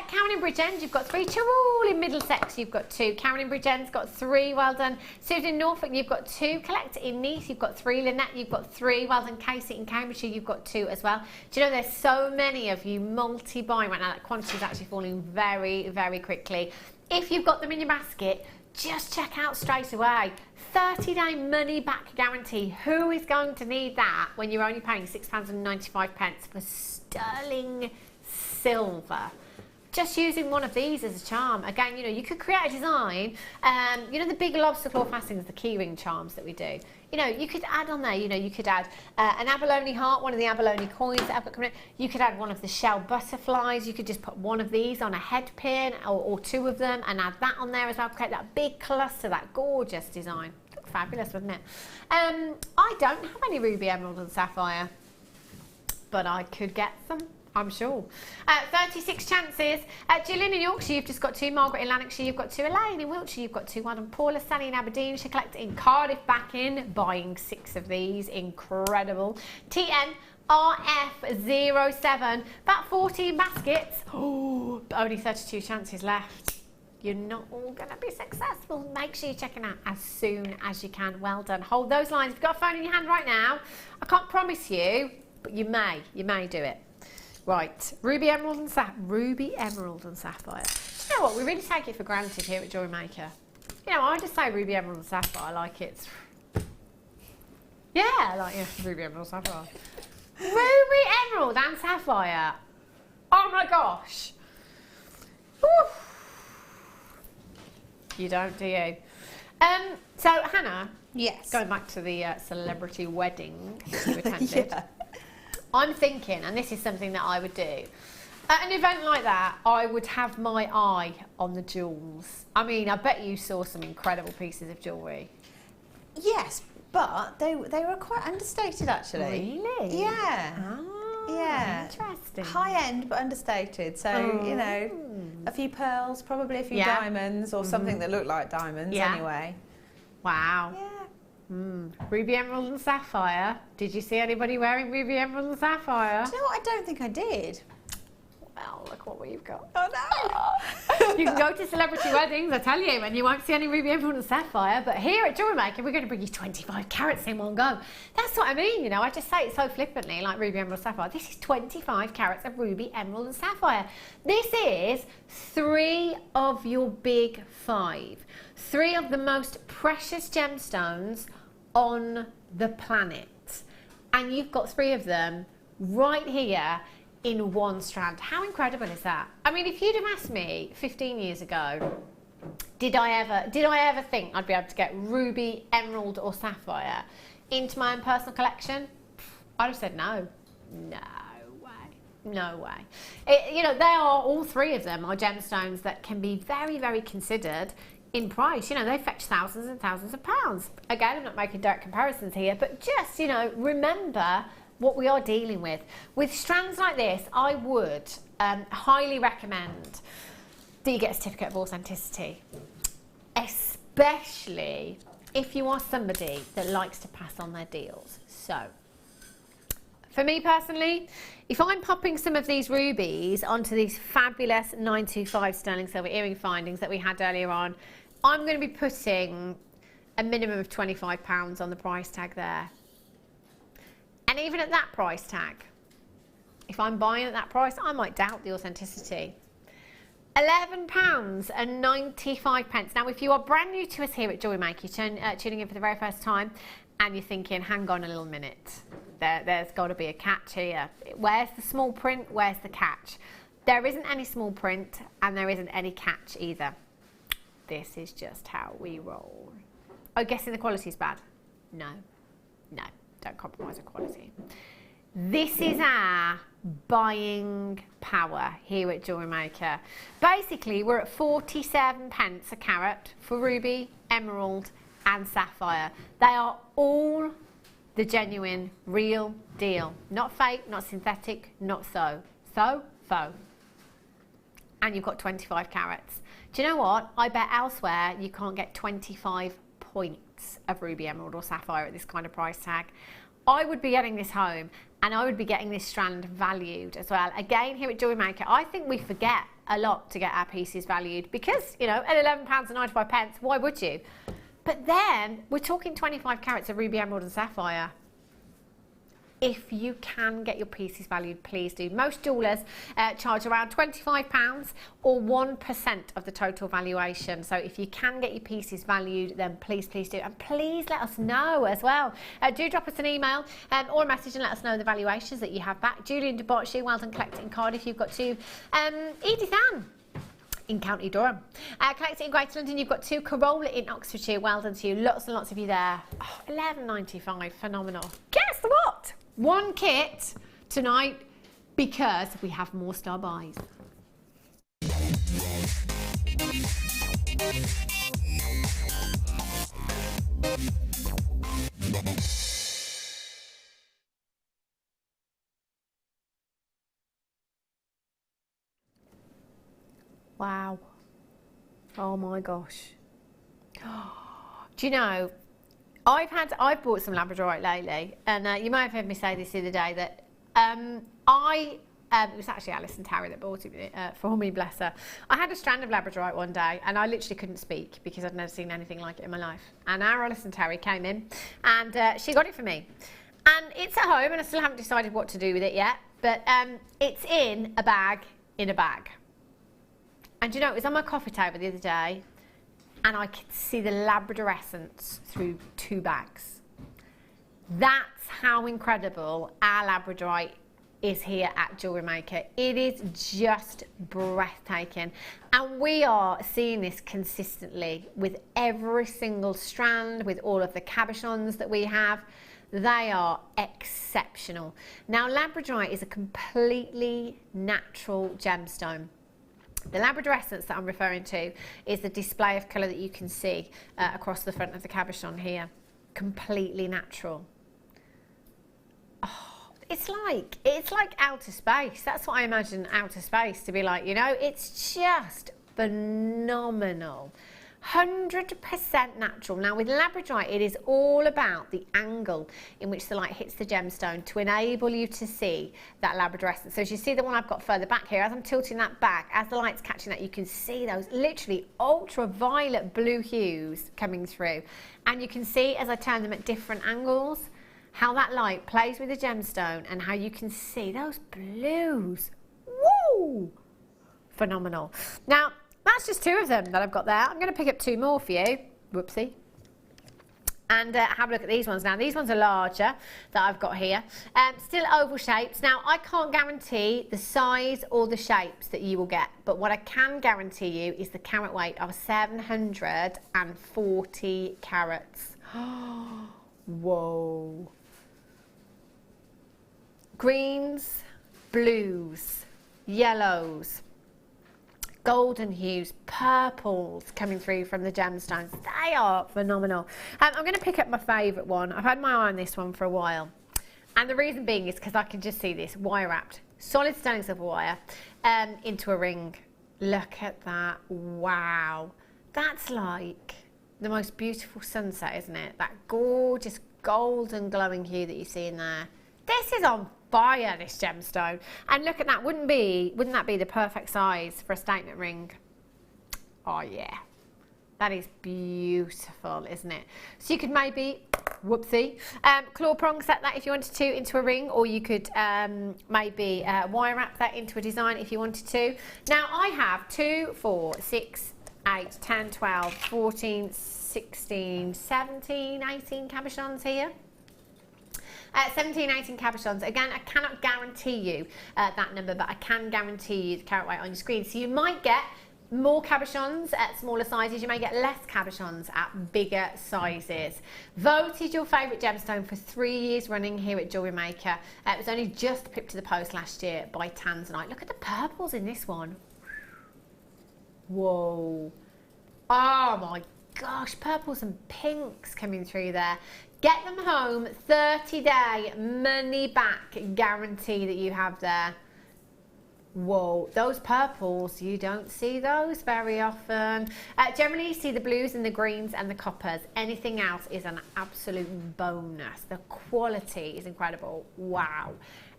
Karen in Bridgend, you've got 3. Cheryl in Middlesex, you've got 2. Karen in Bridgend's got 3, well done. Susan in Norfolk, you've got 2. Collect it in Nice, you've got 3. Lynette, you've got 3, well done. Casey in Cambridgeshire, you've got 2 as well. Do you know there's so many of you multi-buying right now, that quantity is actually falling very, very quickly. If you've got them in your basket, just check out straight away. 30-day money back guarantee. Who is going to need that when you're only paying £6.95 for sterling silver? Just using one of these as a charm. Again, you know, you could create a design. You know the big lobster claw fastenings, the keyring charms that we do. You know, you could add on there, you know, you could add an abalone heart, one of the abalone coins that I've got coming in. You could add one of the shell butterflies. You could just put one of these on a head pin or 2 of them and add that on there as well. Create that big cluster, that gorgeous design. Look fabulous, wouldn't it? I don't have any ruby, emerald and sapphire, but I could get some. I'm sure. 36 chances. Gillian in Yorkshire, you've just got 2. Margaret in Lanarkshire, you've got 2. Elaine in Wiltshire, you've got 2. Well done. Paula, Sally in Aberdeenshire, collect in Cardiff, back in, buying 6 of these. Incredible. TNRF07, about 14 baskets. Oh, but only 32 chances left. You're not all going to be successful. Make sure you're checking out as soon as you can. Well done. Hold those lines. If you've got a phone in your hand right now, I can't promise you, but you may do it. Right, ruby, emerald and sapphire. You know what, we really take it for granted here at Jewellery Maker. You know, I just say ruby, emerald and sapphire like it's Yeah, like ruby, emerald, sapphire. Ruby, emerald and sapphire. Oh my gosh. Oof. You don't, do you? So Hannah. Yes. Going back to the celebrity wedding you attended. Yeah. I'm thinking, and this is something that I would do. At an event like that, I would have my eye on the jewels. I mean, I bet you saw some incredible pieces of jewellery. Yes, but they were quite understated actually. Really? Yeah. Oh, yeah. Interesting. High end but understated. So, you know, a few pearls, probably a few diamonds or something that looked like diamonds anyway. Wow. Yeah. Ruby, emerald and sapphire. Did you see anybody wearing ruby, emerald and sapphire? Do you know what? I don't think I did. Well, look what we've got. Oh no! You can go to celebrity weddings, I tell you, and you won't see any ruby, emerald and sapphire. But here at Jewellery Maker, we're going to bring you 25 carats in one go. That's what I mean, you know. I just say it so flippantly, like ruby, emerald, sapphire. This is 25 carats of ruby, emerald and sapphire. This is 3 of your big 5. 3 of the most precious gemstones on the planet. And you've got 3 of them right here in one strand. How incredible is that? I mean, if you'd have asked me 15 years ago, did I ever think I'd be able to get ruby, emerald or sapphire into my own personal collection? I'd have said no. No way. No way. You know, they are, all 3 of them are gemstones that can be very, very considered in price. You know, they fetch thousands and thousands of pounds. Again, I'm not making direct comparisons here, but just, you know, remember what we are dealing with. With strands like this, I would highly recommend that you get a certificate of authenticity, especially if you are somebody that likes to pass on their deals. So, for me personally, if I'm popping some of these rubies onto these fabulous 925 sterling silver earring findings that we had earlier on, I'm going to be putting a minimum of £25 on the price tag there. And even at that price tag, if I'm buying at that price, I might doubt the authenticity. £11.95. Now, if you are brand new to us here at Jewellery Maker, you're tuning in for the very first time, and you're thinking, hang on a little minute, there's got to be a catch here. Where's the small print? Where's the catch? There isn't any small print, and there isn't any catch either. This is just how we roll. Oh, guessing the quality's bad? No. No. Don't compromise on quality. This is our buying power here at Jewellery Maker. Basically, we're at 47 pence a carat for ruby, emerald and sapphire. They are all the genuine, real deal. Not fake, not synthetic, not faux. And you've got 25 carats. Do you know what? I bet elsewhere you can't get 25 points of ruby, emerald or sapphire at this kind of price tag. I would be getting this home and I would be getting this strand valued as well. Again, here at Jewellery Maker, I think we forget a lot to get our pieces valued because, you know, at £11.95, why would you? But then we're talking 25 carats of ruby, emerald and sapphire. If you can get your pieces valued, please do. Most jewellers charge around £25 or 1% of the total valuation. So if you can get your pieces valued, then please do. And please let us know as well. Do drop us an email or a message and let us know the valuations that you have back. Julie in Cabochons, well done collecting in Cardiff. You've got 2. Edith Ann in County Durham. Collecting in Greater London, you've got 2. Corolla in Oxfordshire, well done to you. Lots and lots of you there. Oh, £11.95, phenomenal. Guess what? 1 kit tonight because we have more star buys. Wow. Oh my gosh. Do you know, I've bought some Labradorite lately, and you may have heard me say this the other day that it was actually Alison Tarry that bought it for me, bless her. I had a strand of Labradorite one day, and I literally couldn't speak because I'd never seen anything like it in my life. And our Alison Tarry came in, and she got it for me. And it's at home, and I still haven't decided what to do with it yet, but it's in a bag, And you know, it was on my coffee table the other day, and I could see the Labradorescence through 2 bags. That's how incredible our Labradorite is here at Jewellery Maker. It is just breathtaking, and we are seeing this consistently with every single strand, with all of the cabochons that we have. They are exceptional. Now, Labradorite is a completely natural gemstone. The Labradorescence that I'm referring to is the display of colour that you can see across the front of the cabochon here. Completely natural. Oh, it's like outer space. That's what I imagine outer space to be like, you know. It's just phenomenal. 100% natural. Now with Labradorite, it is all about the angle in which the light hits the gemstone to enable you to see that Labradorescence. So as you see the one I've got further back here, as I'm tilting that back, as the light's catching that, you can see those literally ultraviolet blue hues coming through. And you can see as I turn them at different angles, how that light plays with the gemstone and how you can see those blues. Woo! Phenomenal. Now, that's just 2 of them that I've got there. I'm going to pick up 2 more for you. Whoopsie. And have a look at these ones now. These ones are larger that I've got here. Still oval shapes. Now, I can't guarantee the size or the shapes that you will get, but what I can guarantee you is the carat weight of 740 carats. Whoa. Greens, blues, yellows, golden hues, purples coming through from the gemstones. They are phenomenal. I'm going to pick up my favourite one. I've had my eye on this one for a while. And the reason being is because I can just see this wire wrapped, solid sterling silver wire into a ring. Look at that. Wow. That's like the most beautiful sunset, isn't it? That gorgeous golden glowing hue that you see in there. This is on fire, this gemstone. And look at that, wouldn't that be the perfect size for a statement ring? Oh yeah, that is beautiful, isn't it? So you could maybe, whoopsie, claw prong set that if you wanted to into a ring, or you could maybe wire wrap that into a design if you wanted to. Now I have 2, 4, 6, 8, 10, 12, 14, 16, 17, 18 cabochons here. 17, 18 cabochons. Again, I cannot guarantee you that number, but I can guarantee you the carat weight on your screen. So you might get more cabochons at smaller sizes, you may get less cabochons at bigger sizes. Voted your favourite gemstone for 3 years running here at Jewellery Maker. It was only just pipped to the post last year by Tanzanite. Look at the purples in this one. Whoa. Oh my gosh, purples and pinks coming through there. Get them home, 30-day money back guarantee that you have there. Whoa, those purples, you don't see those very often. Generally you see the blues and the greens and the coppers. Anything else is an absolute bonus. The quality is incredible. Wow.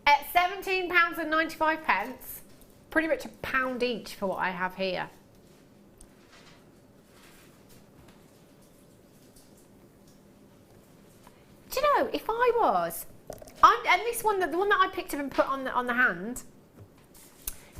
At £17.95, pretty much £1 each for what I have here. Do you know, if I was, and this one, the one that I picked up and put on the hand,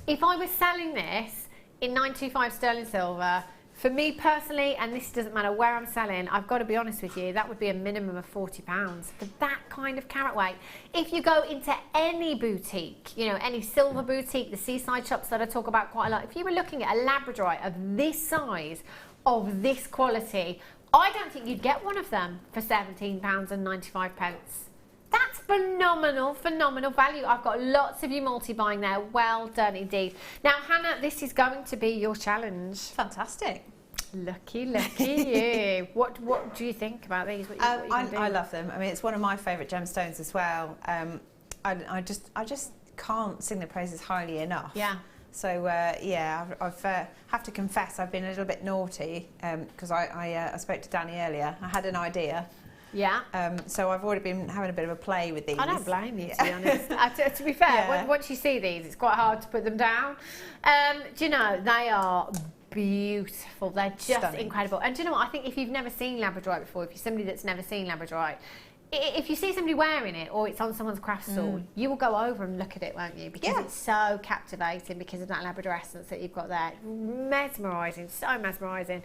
if I was selling this in 925 sterling silver, for me personally, and this doesn't matter where I'm selling, I've got to be honest with you, that would be a minimum of £40 for that kind of carat weight. If you go into any boutique, you know, any silver boutique, the seaside shops that I talk about quite a lot, if you were looking at a Labradorite of this size, of this quality, I don't think you'd get one of them for £17.95. That's phenomenal, phenomenal value. I've got lots of you multi-buying there. Well done indeed. Now, Hannah, this is going to be your challenge. Fantastic. Lucky, lucky you. What do you think about these? I love them. I mean, it's one of my favourite gemstones as well. I just can't sing the praises highly enough. Yeah. So yeah, I've have to confess I've been a little bit naughty because I spoke to Danny earlier. I had an idea. Yeah. So I've already been having a bit of a play with these. I don't blame you, to be honest. To be fair, once you see these, it's quite hard to put them down. Do you know, they are beautiful. They're just incredible. And do you know what? I think if you've never seen Labradorite before, if you're somebody that's never seen Labradorite, if you see somebody wearing it or it's on someone's craft stall, you will go over and look at it, won't you? Because it's so captivating because of that Labrador essence that you've got there. Mesmerising, so mesmerising.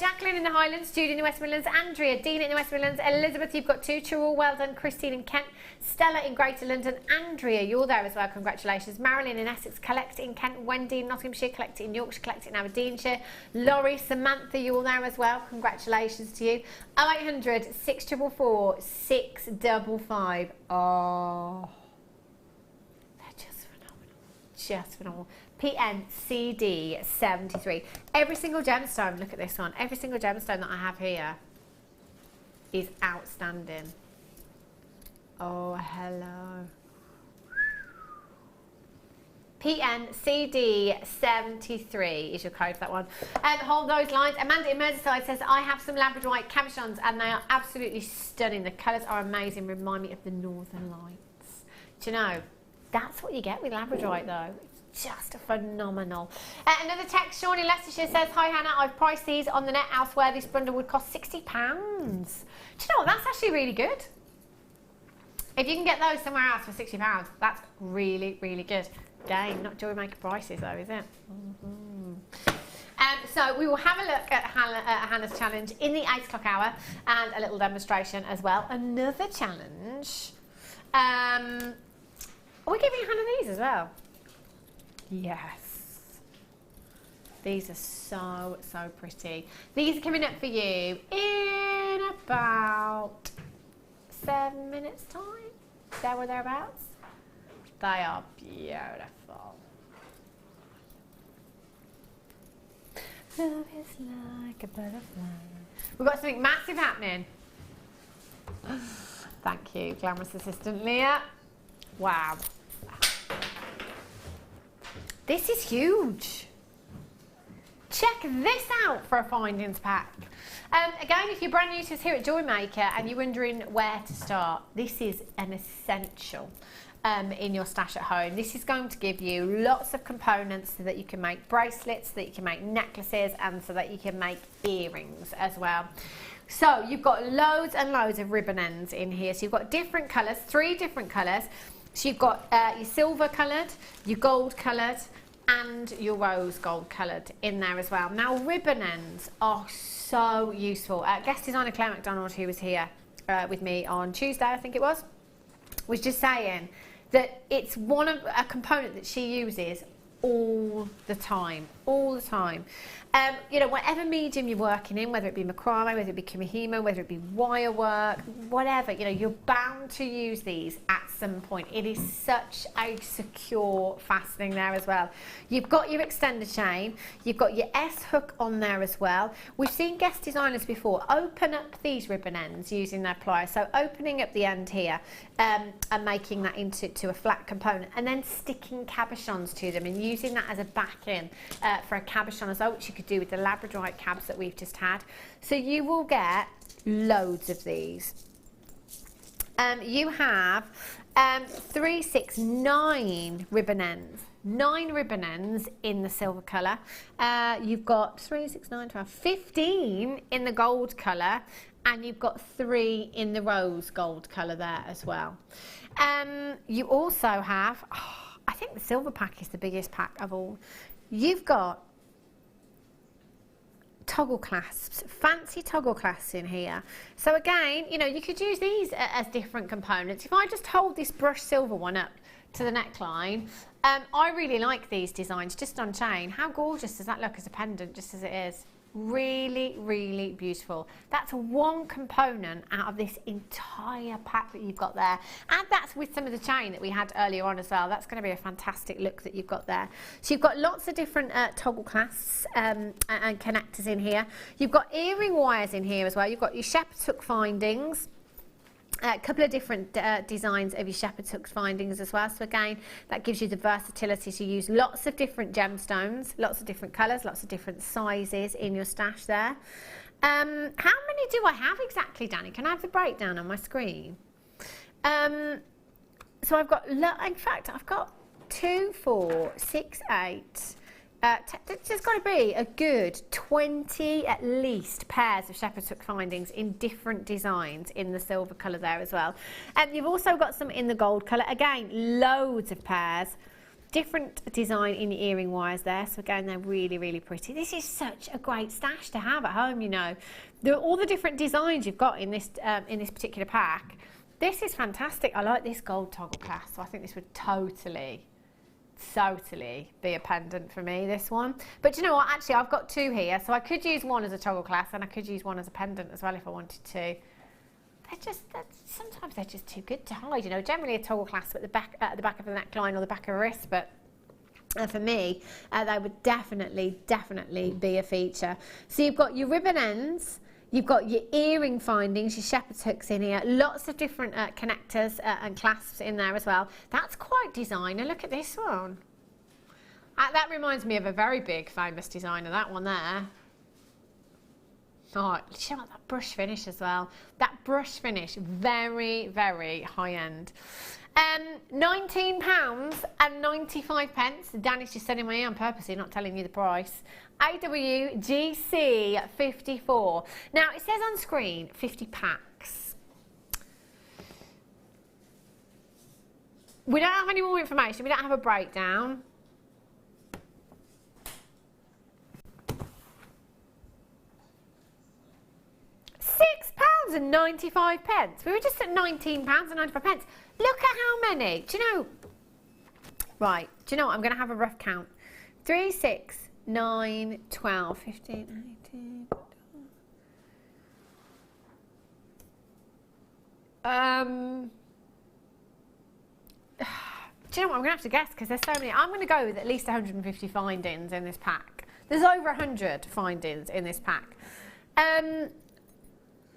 Jacqueline in the Highlands, Judy in the West Midlands, Andrea, Dean in the West Midlands, Elizabeth, you've got 2, Cheryl, well done, Christine in Kent, Stella in Greater London, Andrea, you're there as well, congratulations. Marilyn in Essex, collect in Kent, Wendy in Nottinghamshire, collect in Yorkshire, collect in Aberdeenshire, Laurie, Samantha, you're there as well, congratulations to you. 0800 644 655. Oh, they're just phenomenal. Just phenomenal. PNCD 73. Every single gemstone, look at this one. Every single gemstone that I have here is outstanding. Oh, hello. PNCD 73 is your code for that one. Hold those lines. Amanda in Merseyside says, I have some Labradorite Cabochons and they are absolutely stunning. The colours are amazing, remind me of the Northern Lights. Do you know, that's what you get with Labradorite though. It's just phenomenal. Another text, Sean in Leicestershire says, hi Hannah, I've priced these on the net elsewhere. This bundle would cost £60. Do you know what, that's actually really good. If you can get those somewhere else for £60, that's really, really good. Again, not Jewellery Maker prices though, is it? So we will have a look at Hannah's challenge in the 8 o'clock hour and a little demonstration as well. Another challenge. Are we giving Hannah these as well? Yes. These are so, so pretty. These are coming up for you in about 7 minutes time. There or thereabouts. They are beautiful. Love is like a butterfly. We've got something massive happening. Thank you, glamorous assistant Leah. Wow. This is huge. Check this out for a findings pack. Again, if you're brand new to us here at Jewellery Maker and you're wondering where to start, this is an essential in your stash at home. This is going to give you lots of components so that you can make bracelets, so that you can make necklaces, and so that you can make earrings as well. So you've got loads and loads of ribbon ends in here. So you've got different colours, 3 different colours. So you've got your silver coloured, your gold coloured, and your rose gold coloured in there as well. Now ribbon ends are so useful. Guest designer Claire McDonald, who was here with me on Tuesday, I think it was just saying that it's a component that she uses all the time. You know, whatever medium you're working in, whether it be macrame, whether it be kimihimo, whether it be wire work, whatever, you know, you're bound to use these at some point. It is such a secure fastening there as well. You've got your extender chain, you've got your S hook on there as well. We've seen guest designers before open up these ribbon ends using their pliers. So opening up the end here and making that into a flat component, and then sticking cabochons to them and using that as a backing for a cabochon as well, which you could do with the Labradorite cabs that we've just had. So you will get loads of these. You have 3, 6, 9 ribbon ends. 9 ribbon ends in the silver colour. You've got 3, 6, 9, 12, 15 in the gold colour, and you've got 3 in the rose gold colour there as well. You also have, I think the silver pack is the biggest pack of all. You've got toggle clasps, fancy toggle clasps in here. So again, you know, you could use these as different components. If I just hold this brushed silver one up to the neckline, I really like these designs just on chain. How gorgeous does that look as a pendant, just as it is? Really, really beautiful. That's one component out of this entire pack that you've got there. And that's with some of the chain that we had earlier on as well. That's going to be a fantastic look that you've got there. So you've got lots of different toggle clasps and connectors in here. You've got earring wires in here as well. You've got your shepherd's hook findings. A couple of different designs of your shepherd's hook findings as well. So again, that gives you the versatility to use lots of different gemstones, lots of different colours, lots of different sizes in your stash there. How many do I have exactly, Danny? Can I have the breakdown on my screen? So I've got, in fact, I've got 2, 4, 6, 8, There's got to be a good 20 at least pairs of shepherd's hook findings in different designs in the silver colour there as well. And you've also got some in the gold colour. Again, loads of pairs. Different design in the earring wires there. So again, they're really, really pretty. This is such a great stash to have at home, you know. All the different designs you've got in this particular pack. This is fantastic. I like this gold toggle clasp. So I think this would totally be a pendant for me, this one. But you know what, actually I've got two here, so I could use one as a toggle clasp and I could use one as a pendant as well if I wanted to. Sometimes they're just too good to hide, you know. Generally a toggle clasp at the back of the neckline or the back of a wrist, but for me they would definitely be a feature. So you've got your ribbon ends, you've got your earring findings, your shepherd's hooks in here, lots of different connectors and clasps in there as well. That's quite designer. Look at this one. That reminds me of a very big famous designer, that one there. Oh, you know what, that brush finish as well. That brush finish, very, very high end. £19.95. Danny's just sending me on purposely, not telling you the price. AWGC 54. Now it says on screen 50 packs. We don't have any more information. We don't have a breakdown. £6.95. We were just at £19.95. Look at how many. Do you know? Right. Do you know what? I'm going to have a rough count. 3, 6, 9, 12, 15, 18. Do you know what? I'm going to have to guess because there's so many. I'm going to go with at least 150 findings in this pack. There's over 100 findings in this pack.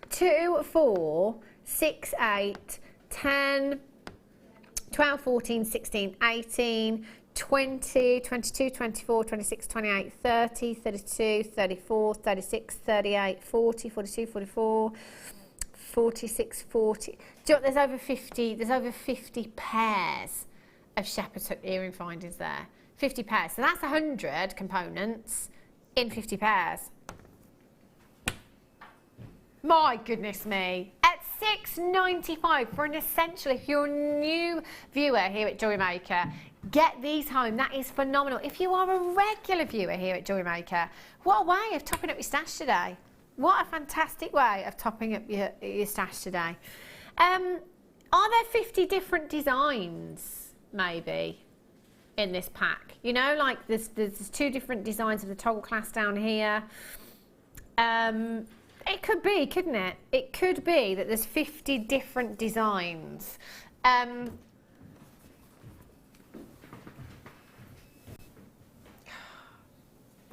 2, 4, 6, 8, 10, 12, 14, 16, 18, 20, 22, 24, 26, 28, 30, 32, 34, 36, 38, 40, 42, 44, 46, 40. Do you know what? There's over 50 pairs of shepherd's hook earring findings there. 50 pairs. So that's 100 components in 50 pairs. My goodness me. At £6.95 for an essential. If you're a new viewer here at Jewellery Maker, get these home. That is phenomenal. If you are a regular viewer here at Jewellery Maker, what a way of topping up your stash today. What a fantastic way of topping up your stash today. Are there 50 different designs, maybe, in this pack? You know, like there's 2 different designs of the toggle clasp down here. It could be, couldn't it? It could be that there's 50 different designs.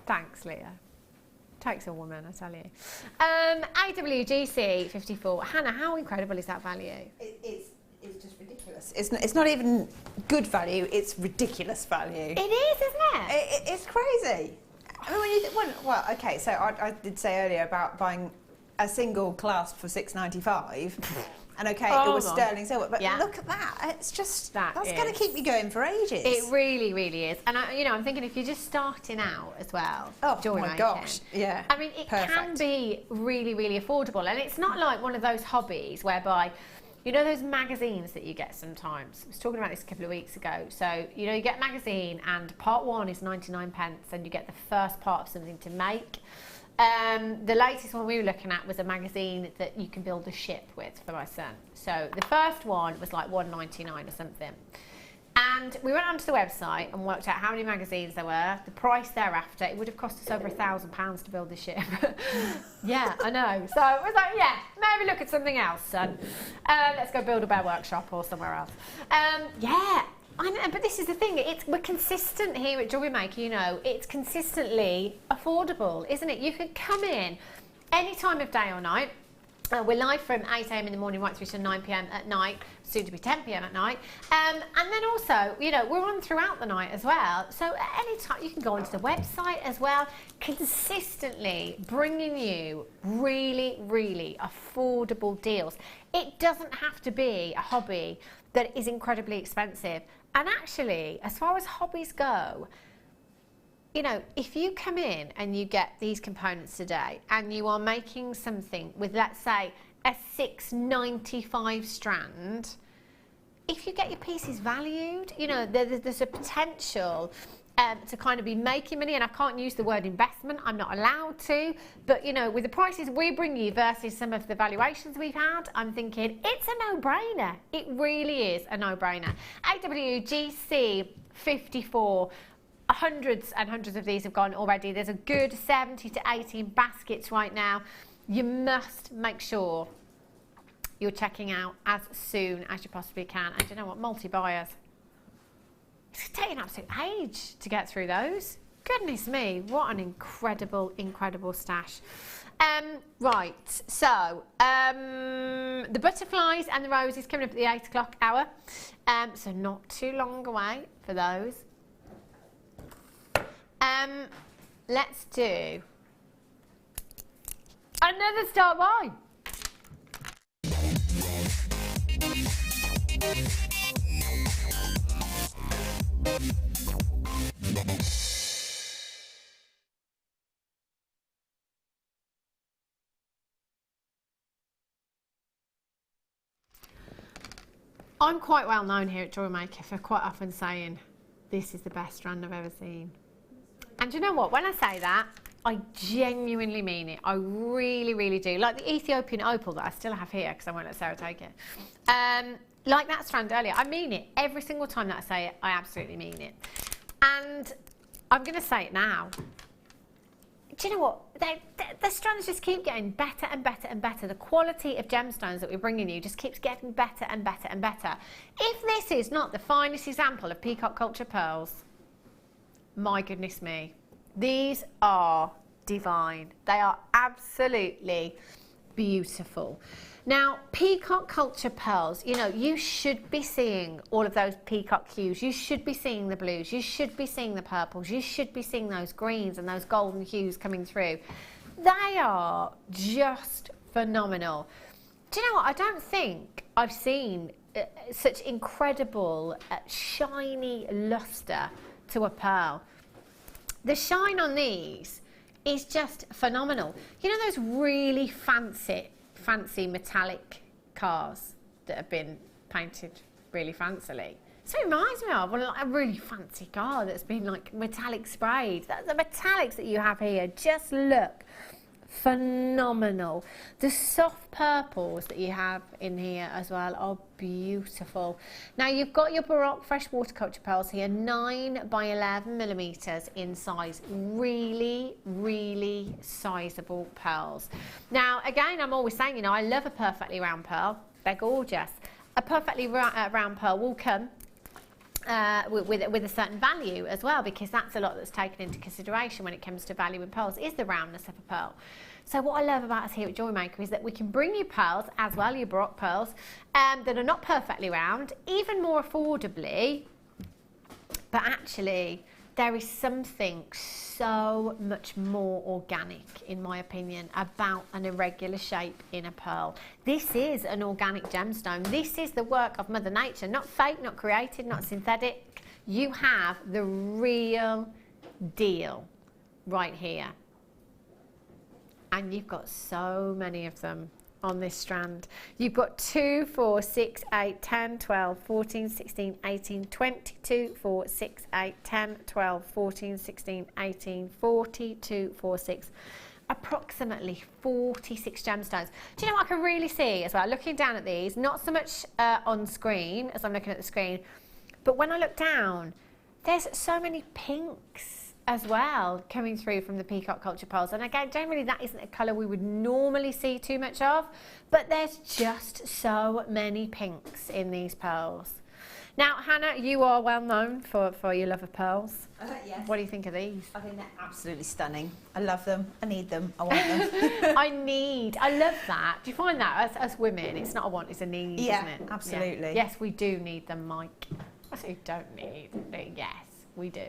Thanks, Leah. Takes a woman, I tell you. AWGC 54. Hannah, how incredible is that value? It's just ridiculous. It's not even good value, it's ridiculous value. It is, isn't it? It's crazy. I mean, when you well, okay, so I did say earlier about buying a single clasp for £6.95, and okay, it was sterling silver, but look at that. It's just, that's going to keep me going for ages. It really, really is. And, I'm thinking if you're just starting out as well, oh my gosh, yeah. I mean, it can be really, really affordable. And it's not like one of those hobbies whereby, you know those magazines that you get sometimes? I was talking about this a couple of weeks ago. So, you know, you get a magazine and part 1 is 99 pence and you get the first part of something to make. The latest one we were looking at was a magazine that you can build a ship with for my son. So the first one was like £1.99 or something. And we went onto the website and worked out how many magazines there were, the price thereafter. It would have cost us over £1,000 to build the ship. Yeah, I know. So I was like, yeah, maybe look at something else, son. Let's go build a bear workshop or somewhere else. Yeah, I know, but this is the thing. We're consistent here at Jewellery Maker, you know. It's consistently affordable, isn't it? You can come in any time of day or night. We're live from 8 a.m. in the morning right through to 9 p.m. at night, soon to be 10 p.m. at night. And then also, you know, we're on throughout the night as well. So at any time, you can go onto the website as well, consistently bringing you really, really affordable deals. It doesn't have to be a hobby that is incredibly expensive. And actually, as far as hobbies go, you know, if you come in and you get these components today and you are making something with, let's say, a 6.95 strand, if you get your pieces valued, you know, there's a potential to kind of be making money, and I can't use the word investment, I'm not allowed to, but you know, with the prices we bring you versus some of the valuations we've had, I'm thinking it's a no-brainer. It really is a no-brainer. AWGC 54, hundreds and hundreds of these have gone already. There's a good 70 to 18 baskets right now. You must make sure you're checking out as soon as you possibly can. And you know what, multi-buyers, it's taking an absolute age to get through those. Goodness me, what an incredible, incredible stash. Right, so the butterflies and the roses coming up at the 8 o'clock hour. So not too long away for those. Let's do another star wine. I'm quite well known here at Jewellery Maker for quite often saying this is the best strand I've ever seen. And you know what, when I say that, I genuinely mean it. I really, really do. Like the Ethiopian opal that I still have here because I won't let Sarah take it. Like that strand earlier, I mean it. Every single time that I say it, I absolutely mean it. And I'm going to say it now. Do you know what? The strands just keep getting better and better and better. The quality of gemstones that we're bringing you just keeps getting better and better and better. If this is not the finest example of peacock culture pearls, my goodness me, these are divine. They are absolutely beautiful. Now, peacock culture pearls, you know, you should be seeing all of those peacock hues. You should be seeing the blues. You should be seeing the purples. You should be seeing those greens and those golden hues coming through. They are just phenomenal. Do you know what? I don't think I've seen such incredible shiny luster to a pearl. The shine on these is just phenomenal. You know those really fancy metallic cars that have been painted really fancily? So it reminds me of a really fancy car that's been like metallic sprayed. The metallics that you have here just look phenomenal. The soft purples that you have in here as well are beautiful. Now you've got your Baroque freshwater culture pearls here, 9 by 11 millimeters in size. Really, really sizable pearls. Now again, I'm always saying, you know, I love a perfectly round pearl. They're gorgeous. A perfectly round pearl will come with a certain value as well, because that's a lot that's taken into consideration when it comes to valuing pearls, is the roundness of a pearl. So what I love about us here at Jewellery Maker is that we can bring you pearls as well, your Baroque pearls, that are not perfectly round, even more affordably, but actually there is something so much more organic, in my opinion, about an irregular shape in a pearl. This is an organic gemstone. This is the work of Mother Nature, not fake, not created, not synthetic. You have the real deal right here. And you've got so many of them on this strand. You've got 2, 4, 6, 8, 10, 12, 14, 16, 18, 22, 4, 6, 8, 10, 12, 14, 16, 18, 42, 4, 6, approximately 46 gemstones. Do you know what I can really see as well, looking down at these, not so much on screen as I'm looking at the screen, but when I look down, there's so many pinks as well coming through from the peacock culture pearls. And again, generally that isn't a colour we would normally see too much of, but there's just so many pinks in these pearls. Now, Hannah, you are well known for your love of pearls. Yes. What do you think of these? I think they're absolutely stunning. I love them. I need them. I want them. I love that. Do you find that as women, it's not a want, it's a need, yeah, isn't it? Absolutely. Yeah. Yes, we do need them, Mike. I say don't need, but yes, we do.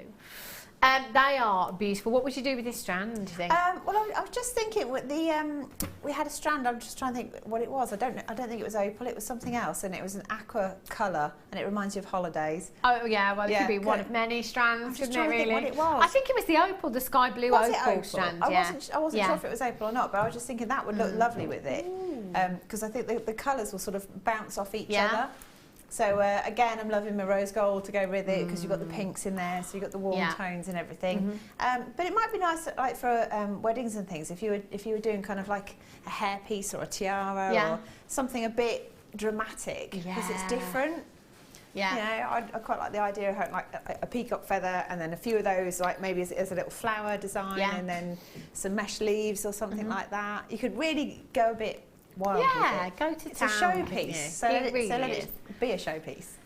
They are beautiful. What would you do with this strand, do you think? Well, I was just thinking with the we had a strand. I'm just trying to think what it was. I don't think it was opal. It was something else, and it was an aqua colour, and it reminds you of holidays. Oh yeah, well it could be one of many strands, couldn't it? Really? What it was. I think it was the opal, the sky blue opal strand. I wasn't sure if it was opal or not, but I was just thinking that would look lovely with it, because I think the colours will sort of bounce off each other. So again, I'm loving my rose gold to go with it because you've got the pinks in there, so you've got the warm tones and everything. But it might be nice, like for weddings and things, if you were doing kind of like a hairpiece or a tiara or something a bit dramatic because it's different. Yeah, you know, I quite like the idea of having like a peacock feather and then a few of those, like maybe as a little flower design, and then some mesh leaves or something like that. You could really go a bit wild with it. Go to it's town. It's a showpiece, so let it be a showpiece.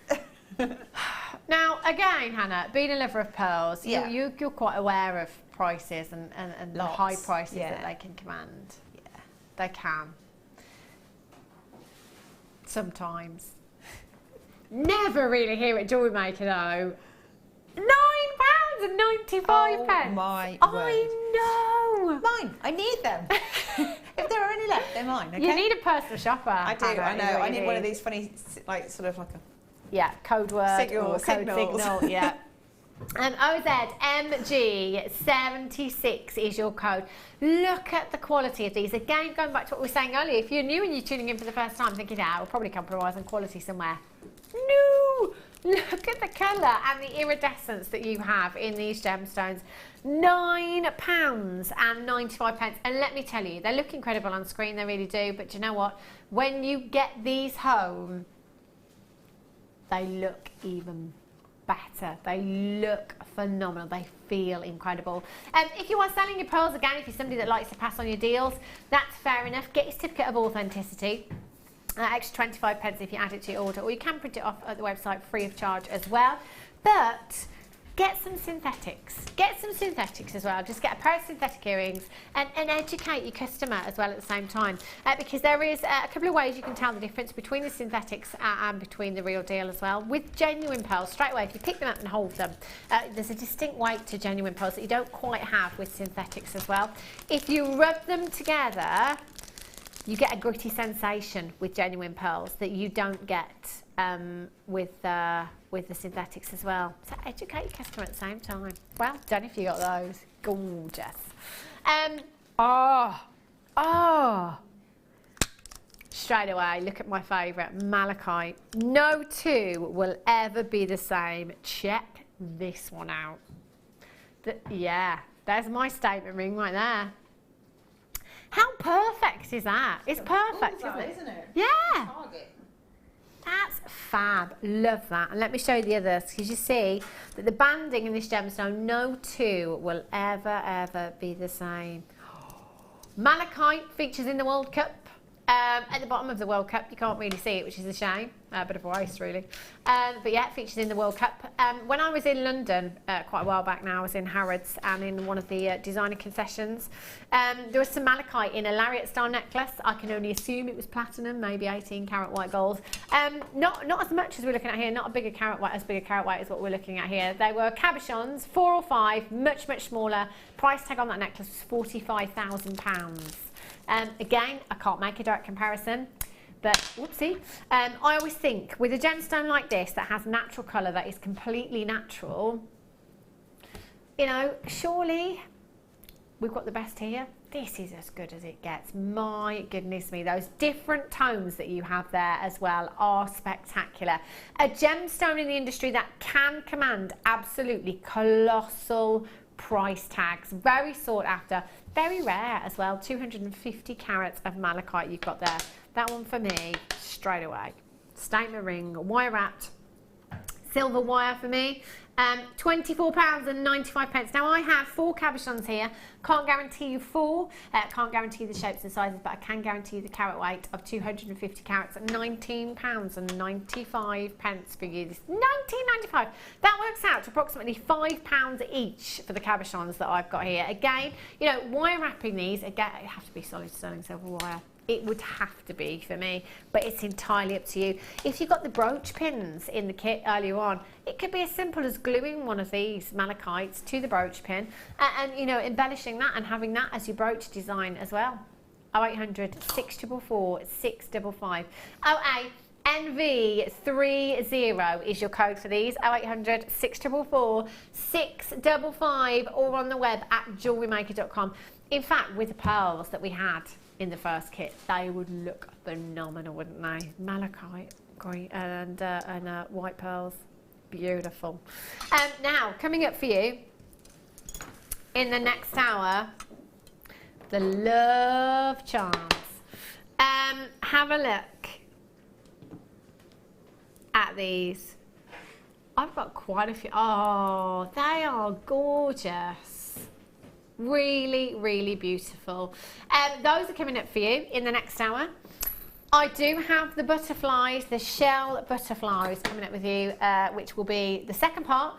Now, again, Hannah, being a lover of pearls, you're quite aware of prices and the high prices that they can command. Yeah, they can. Sometimes. Never really hear at Jewellery Maker though. £9.95. Oh my word. I know. Mine. I need them. If there are any left, they're mine. Okay? You need a personal shopper. I do. I know. I need one of these funny, like sort of like a code word signal, or code signal. Yeah. OZMG76 is your code. Look at the quality of these. Again, going back to what we were saying earlier, if you're new and you're tuning in for the first time, thinking, we'll probably compromise on quality somewhere. No! Look at the colour and the iridescence that you have in these gemstones. £9.95. And let me tell you, they look incredible on screen, they really do. But do you know what? When you get these home, they look even better. They look phenomenal. They feel incredible. If you are selling your pearls, again, if you're somebody that likes to pass on your deals, that's fair enough. Get your certificate of authenticity. Extra 25 pence if you add it to your order, or you can print it off at the website free of charge as well. But get some synthetics. Get some synthetics as well. Just get a pair of synthetic earrings and educate your customer as well at the same time. Because there is a couple of ways you can tell the difference between the synthetics and between the real deal as well. With genuine pearls, straight away, if you pick them up and hold them, there's a distinct weight to genuine pearls that you don't quite have with synthetics as well. If you rub them together, you get a gritty sensation with genuine pearls that you don't get with the synthetics as well. So educate your customer at the same time. Well done if you got those. Gorgeous. Straight away, look at my favourite, malachite. No two will ever be the same. Check this one out. There's my statement ring right there. How perfect is that? It's perfect, isn't it? Yeah. That's fab. Love that. And let me show you the others, because you see that the banding in this gemstone, no two will ever be the same. Malachite features in the World Cup. At the bottom of the World Cup, you can't really see it, which is a shame. A bit of a waste, really. But yeah, it features in the World Cup. When I was in London quite a while back now, I was in Harrods and in one of the designer concessions. There was some malachite in a lariat-style necklace. I can only assume it was platinum, maybe 18-carat white gold. Not as much as we're looking at here. Not as big a carat white as what we're looking at here. They were cabochons, 4 or 5, much smaller. Price tag on that necklace was £45,000. Again, I can't make a direct comparison, but whoopsie. I always think with a gemstone like this that has natural colour, that is completely natural, you know, surely we've got the best here. This is as good as it gets. My goodness me, those different tones that you have there as well are spectacular. A gemstone in the industry that can command absolutely colossal price tags, very sought after, very rare as well. 250 carats of malachite you've got there. That one for me straight away. Statement ring, wire wrapped, silver wire for me. £24.95. Now I have 4 cabochons here. Can't guarantee you 4. Can't guarantee the shapes and sizes, but I can guarantee you the carat weight of 250 carats at £19.95 for you. £19.95. That works out to approximately £5 each for the cabochons that I've got here. Again, you know, wire wrapping these, again, it has to be solid sterling silver wire. It would have to be for me, but it's entirely up to you. If you've got the brooch pins in the kit earlier on, it could be as simple as gluing one of these malachites to the brooch pin and you know, embellishing that and having that as your brooch design as well. 0800 644 655. 08 NV30 is your code for these. 0800 644 655, or on the web at jewellerymaker.com. In fact, with the pearls that we had in the first kit, they would look phenomenal, wouldn't they? Malachite, green, and white pearls, beautiful. Now, coming up for you in the next hour, the love charms. Have a look at these. I've got quite a few. Oh, they are gorgeous. Really, really beautiful. Those are coming up for you in the next hour. I do have the butterflies, the shell butterflies coming up with you, which will be the second part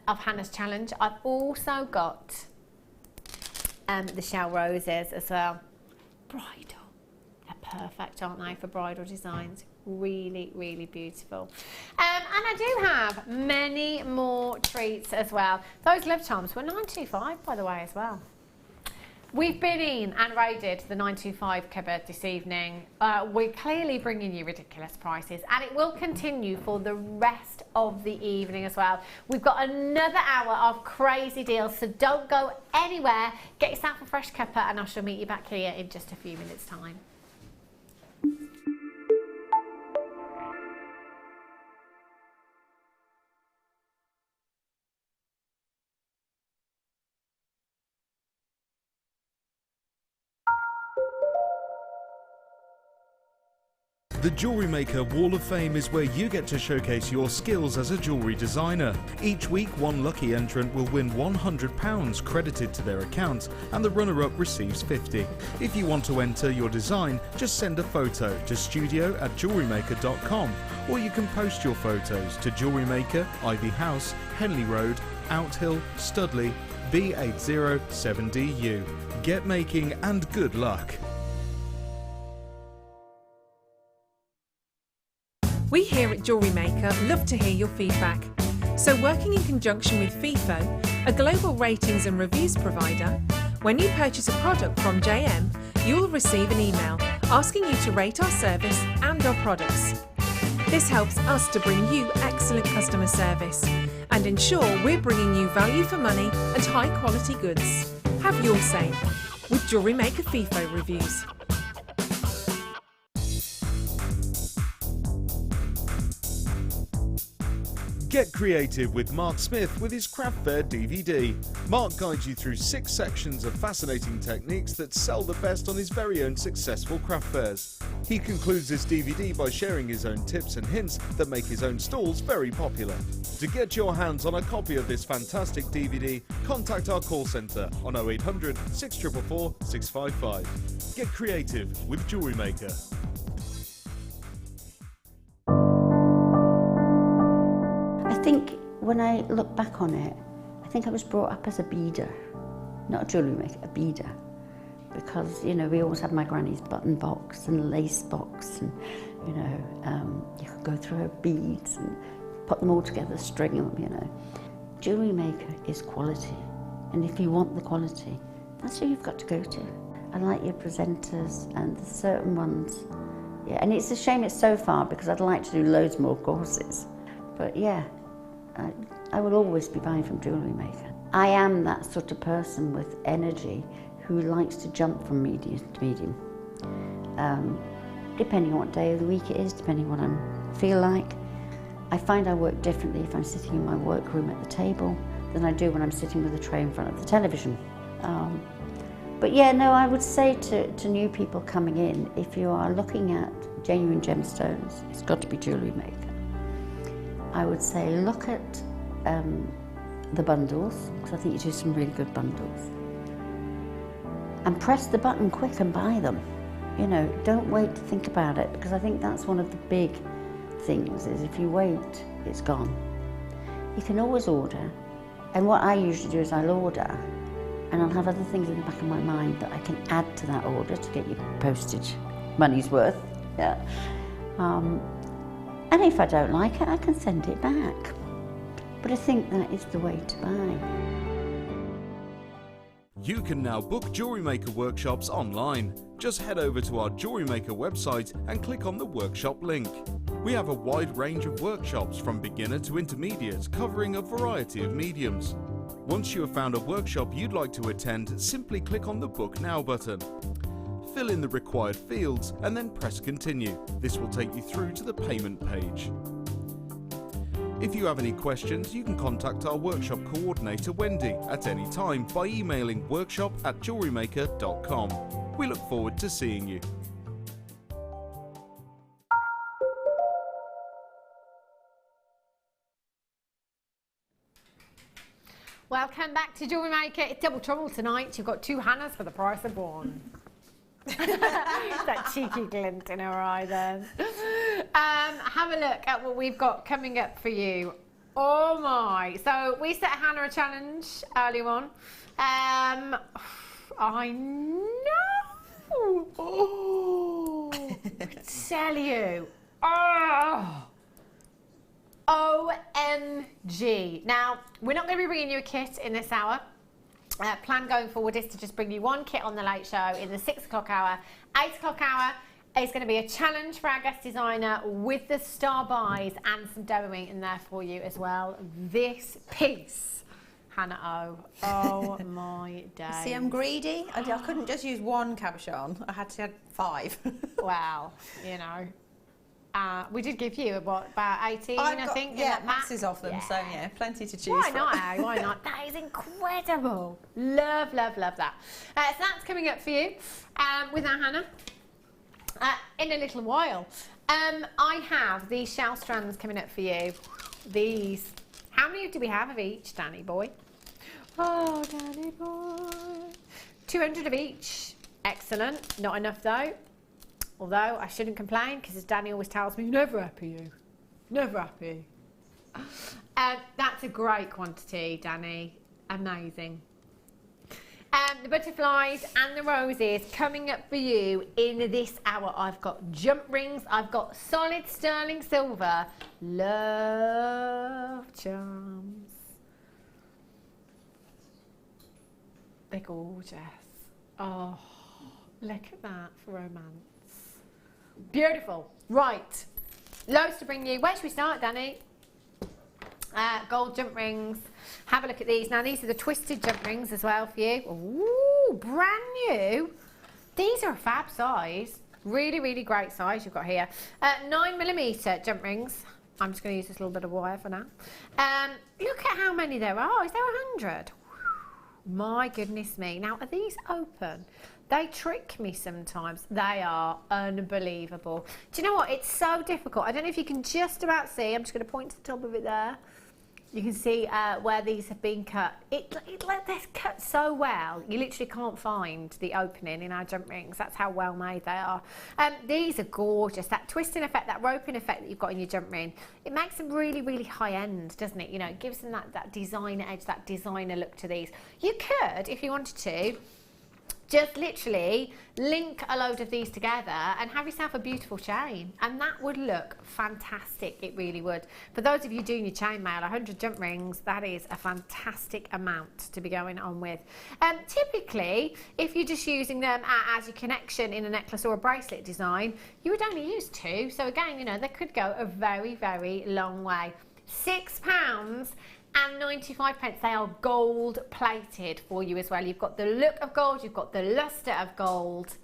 of Hannah's challenge. I've also got the shell roses as well. Bridal. They're perfect, aren't they, for bridal designs? Really, really beautiful. And I do have many more treats as well. Those love charms were $9.25, by the way, as well. We've been in and raided the 925 cupboard this evening. We're clearly bringing you ridiculous prices, and it will continue for the rest of the evening as well. We've got another hour of crazy deals, so don't go anywhere. Get yourself a fresh cuppa, and I shall meet you back here in just a few minutes' time. The Jewellery Maker Wall of Fame is where you get to showcase your skills as a jewellery designer. Each week, one lucky entrant will win £100 credited to their account, and the runner-up receives £50. If you want to enter your design, just send a photo to studio@jewellerymaker.com, or you can post your photos to Jewellery Maker, Ivy House, Henley Road, Outhill, Studley, B807DU. Get making and good luck. We here at Jewellery Maker love to hear your feedback. So working in conjunction with FIFO, a global ratings and reviews provider, when you purchase a product from JM, you will receive an email asking you to rate our service and our products. This helps us to bring you excellent customer service and ensure we're bringing you value for money and high quality goods. Have your say with Jewellery Maker FIFO reviews. Get creative with Mark Smith with his Craft Fair DVD. Mark guides you through 6 sections of fascinating techniques that sell the best on his very own successful craft fairs. He concludes this DVD by sharing his own tips and hints that make his own stalls very popular. To get your hands on a copy of this fantastic DVD, contact our call centre on 0800 644 655. Get creative with Jewellery Maker. I think when I look back on it, I think I was brought up as a beader, not a jewellery maker, a beader. Because, you know, we always had my granny's button box and lace box, and, you know, you could go through her beads and put them all together, string them, you know. Jewellery Maker is quality, and if you want the quality, that's who you've got to go to. I like your presenters and the certain ones. Yeah, and it's a shame it's so far, because I'd like to do loads more courses. But yeah, I will always be buying from Jewellery Maker. I am that sort of person with energy who likes to jump from medium to medium. Depending on what day of the week it is, depending on what I feel like. I find I work differently if I'm sitting in my workroom at the table than I do when I'm sitting with a tray in front of the television. But yeah, no, I would say to new people coming in, if you are looking at genuine gemstones, it's got to be Jewellery Maker. I would say look at the bundles, because I think you do some really good bundles. And press the button quick and buy them. You know, don't wait to think about it, because I think that's one of the big things, is if you wait, it's gone. You can always order, and what I usually do is I'll order, and I'll have other things in the back of my mind that I can add to that order to get your postage money's worth. Yeah. And if I don't like it, I can send it back. But I think that is the way to buy. You can now book Jewellery Maker workshops online. Just head over to our Jewellery Maker website and click on the workshop link. We have a wide range of workshops from beginner to intermediate, covering a variety of mediums. Once you have found a workshop you'd like to attend, simply click on the Book Now button. Fill in the required fields and then press Continue. This will take you through to the payment page. If you have any questions, you can contact our workshop coordinator Wendy at any time by emailing workshop@jewellerymaker.com. We look forward to seeing you. Welcome back to Jewellery Maker. It's double trouble tonight. You've got 2 Hannahs for the price of 1. That cheeky glint in her eye then. Have a look at what we've got coming up for you. Oh my. So we set Hannah a challenge earlier on. I know. Oh, I tell you. Oh. OMG. Now, we're not going to be bringing you a kit in this hour. Plan going forward is to just bring you 1 kit on the late show in the 6 o'clock hour. 8 o'clock hour is going to be a challenge for our guest designer with the star buys and some demoing in there for you as well. This piece, Hannah O. Oh my day. See, I'm greedy. I couldn't just use 1 cabochon. I had to have 5. Well, you know. We did give you about 18, I think. Yeah, masses of them, so yeah, plenty to choose Why from. not, eh? Why not? That is incredible. Love, love, love that. So that's coming up for you with our Hannah in a little while. I have these shell strands coming up for you. These. How many do we have of each, Danny boy? Oh, Danny boy. 200 of each. Excellent. Not enough though. Although I shouldn't complain because as Danny always tells me, never happy you. Never happy. That's a great quantity, Danny. Amazing. The butterflies and the roses coming up for you in this hour. I've got jump rings. I've got solid sterling silver. Love charms. They're gorgeous. Oh, look at that for romance. Beautiful. Right. Loads to bring you. Where should we start, Danny? Gold jump rings. Have a look at these. Now, these are the twisted jump rings as well for you. Ooh, brand new. These are a fab size. Really, really great size you've got here. 9mm jump rings. I'm just going to use this little bit of wire for now. Look at how many there are. Is there 100? My goodness me. Now, are these open? They trick me sometimes. They are unbelievable. Do you know what? It's so difficult. I don't know if you can just about see. I'm just going to point to the top of it there. You can see where these have been cut. They're cut so well. You literally can't find the opening in our jump rings. That's how well made they are. These are gorgeous. That twisting effect, that roping effect that you've got in your jump ring, it makes them really, really high end, doesn't it? You know, it gives them that designer edge, that designer look to these. You could, if you wanted to, just literally link a load of these together and have yourself a beautiful chain, and that would look fantastic. It really would. For those of you doing your chainmail, 100 jump rings, that is a fantastic amount to be going on with. Typically, if you're just using them as your connection in a necklace or a bracelet design, you would only use 2. So again, you know, they could go a very, very long way. £6 and 95 pence. They are gold plated for you as well. You've got the look of gold, you've got the luster of gold,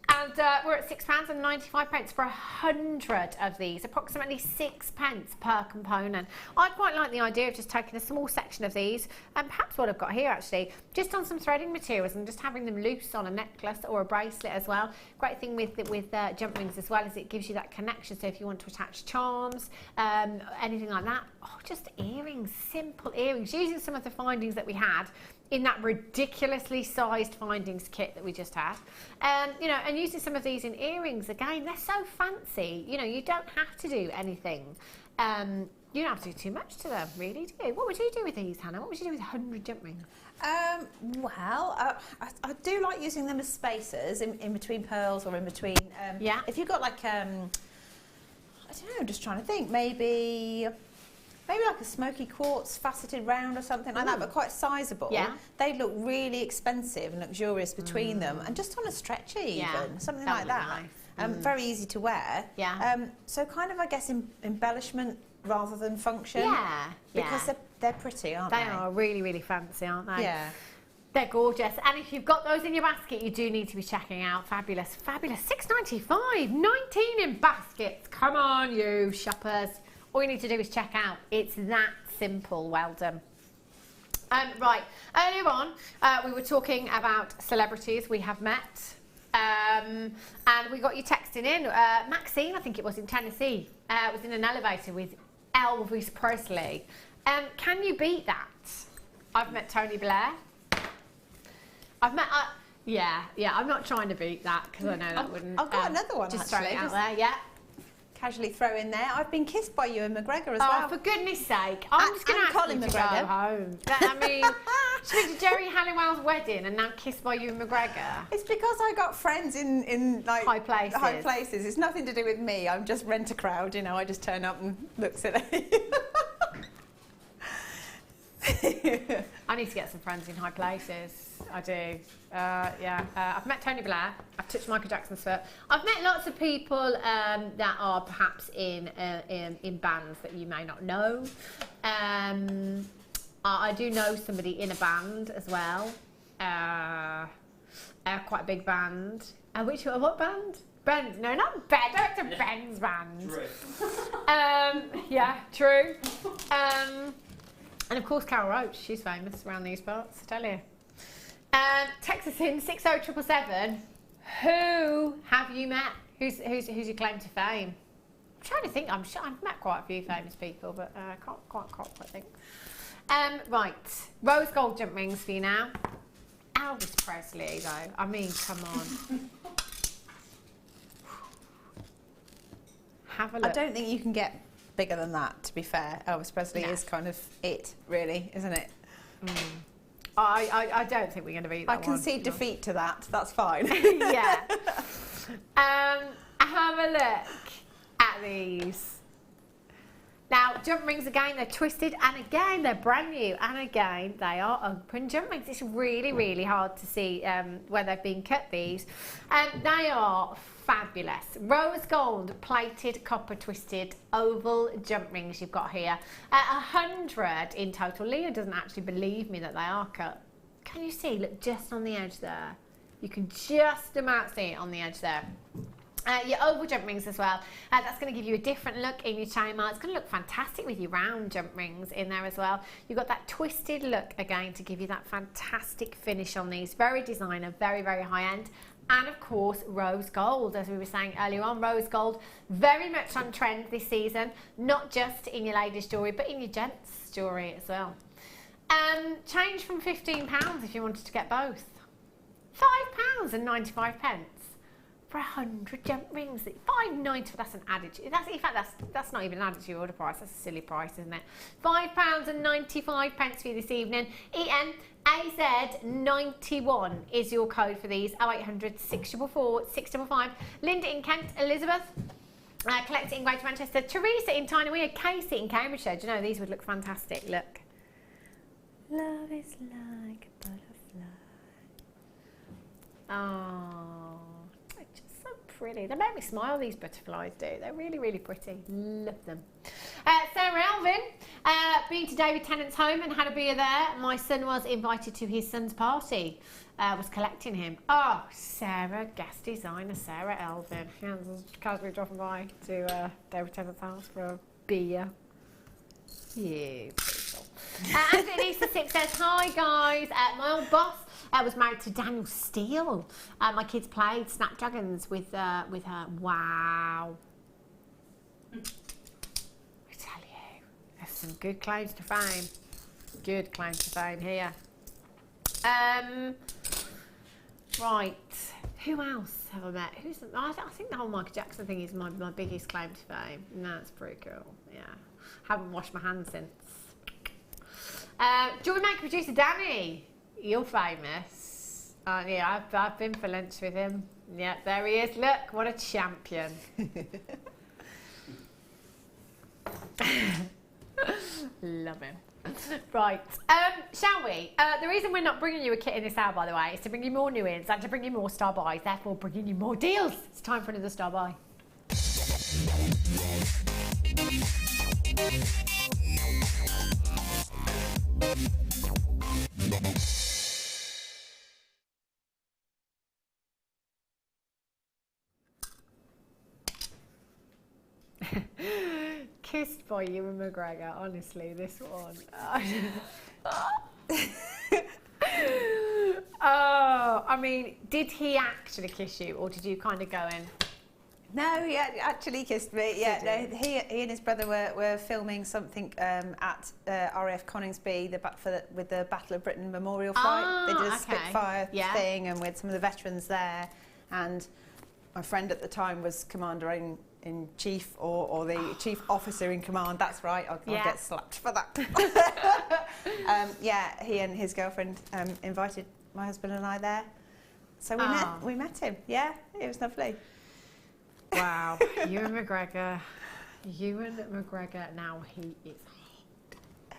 and we're at £6 and 95 pence for 100 of these, approximately 6 pence per component. I quite like the idea of just taking a small section of these, and perhaps what I've got here actually, just on some threading materials and just having them loose on a necklace or a bracelet as well. Great thing with jump rings as well is it gives you that connection. So if you want to attach charms, anything like that, just earrings, simple earrings, using some of the findings that we had in that ridiculously sized findings kit that we just had. You know, and using some of these in earrings, again, they're so fancy. You know, you don't have to do anything You don't have to do too much to them, really, do you? What would you do with these, Hannah? What would you do with 100 jump rings? Well, I do like using them as spacers in between pearls or in between. Yeah. If you've got like, I don't know, I'm just trying to think, maybe like a smoky quartz faceted round or something like that, but quite sizable. Yeah. They look really expensive and luxurious between them, and just on a stretcher even, something like that. Nice. Very easy to wear. Yeah. So kind of, I guess, embellishment rather than function. Yeah. Because they're pretty, aren't they? They are really, really fancy, aren't they? Yeah. They're gorgeous. And if you've got those in your basket, you do need to be checking out. Fabulous, fabulous. $6.95, 19 in baskets. Come on, you shoppers. All you need to do is check out. It's that simple. Well done. Right, earlier on, we were talking about celebrities we have met. And we got you texting in. Maxine, I think it was in Tennessee, was in an elevator with Elvis Presley. Can you beat that? I've met Tony Blair. I'm not trying to beat that because I know that wouldn't. I've got another one, just actually. Throw it out there, yeah. Casually throw in there. I've been kissed by Ewan McGregor as well. Oh, for goodness sake. I'm just going to ask you to go home. I mean, she went to Jerry Halliwell's wedding and now kissed by Ewan McGregor. It's because I got friends in like high places. It's nothing to do with me. I'm just rent a crowd, you know. I just turn up and look silly. I need to get some friends in high places. I do. I've met Tony Blair. I've touched Michael Jackson's foot. I've met lots of people that are perhaps in bands that you may not know. I do know somebody in a band as well. Quite a big band. What band? Ben? No, not Ben. That's a Ben's band. Yeah, true. And of course, Carol Roach, she's famous around these parts, I tell you. Text us in 60777. Who have you met? Who's your claim to fame? I'm trying to think. I'm sure I've met quite a few famous people, but I can't quite think. Right, rose gold jump rings for you now. Elvis Presley, though. I mean, come on. Have a look. I don't think you can get bigger than that, to be fair. Elvis Presley is kind of it, really, isn't it? I don't think we're going to beat that I concede defeat to that. That's fine. Yeah. Have a look at these. Now, jump rings, again, they're twisted, and again, they're brand new, and again, they are open jump rings. It's really, really hard to see where they've been cut, these. And they are fabulous. Rose gold plated copper twisted oval jump rings you've got here. 100 in total. Leah doesn't actually believe me that they are cut. Can you see? Look, just on the edge there. You can just about see it on the edge there. Your oval jump rings as well. That's going to give you a different look in your chamber. It's going to look fantastic with your round jump rings in there as well. You've got that twisted look again to give you that fantastic finish on these. Very designer, very, very high end. And of course, rose gold, as we were saying earlier on. Rose gold, very much on trend this season. Not just in your ladies' jewellery, but in your gents' jewellery as well. Change from £15 if you wanted to get both. £5.95 for 100 jump rings. £5.90. That's an added. In fact, that's not even an added to your order price. That's a silly price, isn't it? £5.95 for you this evening. ENAZ91 is your code for these. 0800 644 655. Linda in Kent, Elizabeth. Collector in Greater Manchester. Teresa in Tyne-Weir. Casey in Cambridgeshire. Do you know these would look fantastic? Look. Love is like a butterfly. Oh. Just so pretty. They make me smile, these butterflies do. They're really, really pretty. Love them. Sarah Alvin, been to David Tennant's home and had a beer there. My son was invited to his son's party. Was collecting him. Oh, Sarah, guest designer Sarah Alvin. Yeah, casually dropping by to David Tennant's house for a beer. Yeah, people. Andrew Lisa 6 says, hi guys, my old boss was married to Daniel Steele. My kids played Snapdragons with her. Wow. I tell you, there's some good claims to fame. Good claims to fame here. Right, who else have I met? I think the whole Michael Jackson thing is my biggest claim to fame. And that's pretty cool, yeah. Haven't washed my hands since. Jewellery Maker producer Danny, you're famous. Yeah, I've been for lunch with him. Yeah, there he is. Look, what a champion. Love him. Right, shall we? The reason we're not bringing you a kit in this hour, by the way, is to bring you more new ins and to bring you more star buys, therefore bringing you more deals. It's time for another star buy. Kissed by Ewan McGregor, honestly, this one. Oh, I mean, did he actually kiss you, or did you kind of go in? No, he actually kissed me. Yeah, no, he and his brother were filming something at RAF Coningsby with the Battle of Britain memorial flight. They did a Spitfire thing, and with some of the veterans there. And my friend at the time was Commander-in-Chief or the Chief Officer in Command. That's right. I'll get slapped for that. Yeah, he and his girlfriend invited my husband and I there. So we met him. Yeah, it was lovely. Wow, Ewan McGregor. Now he is hot.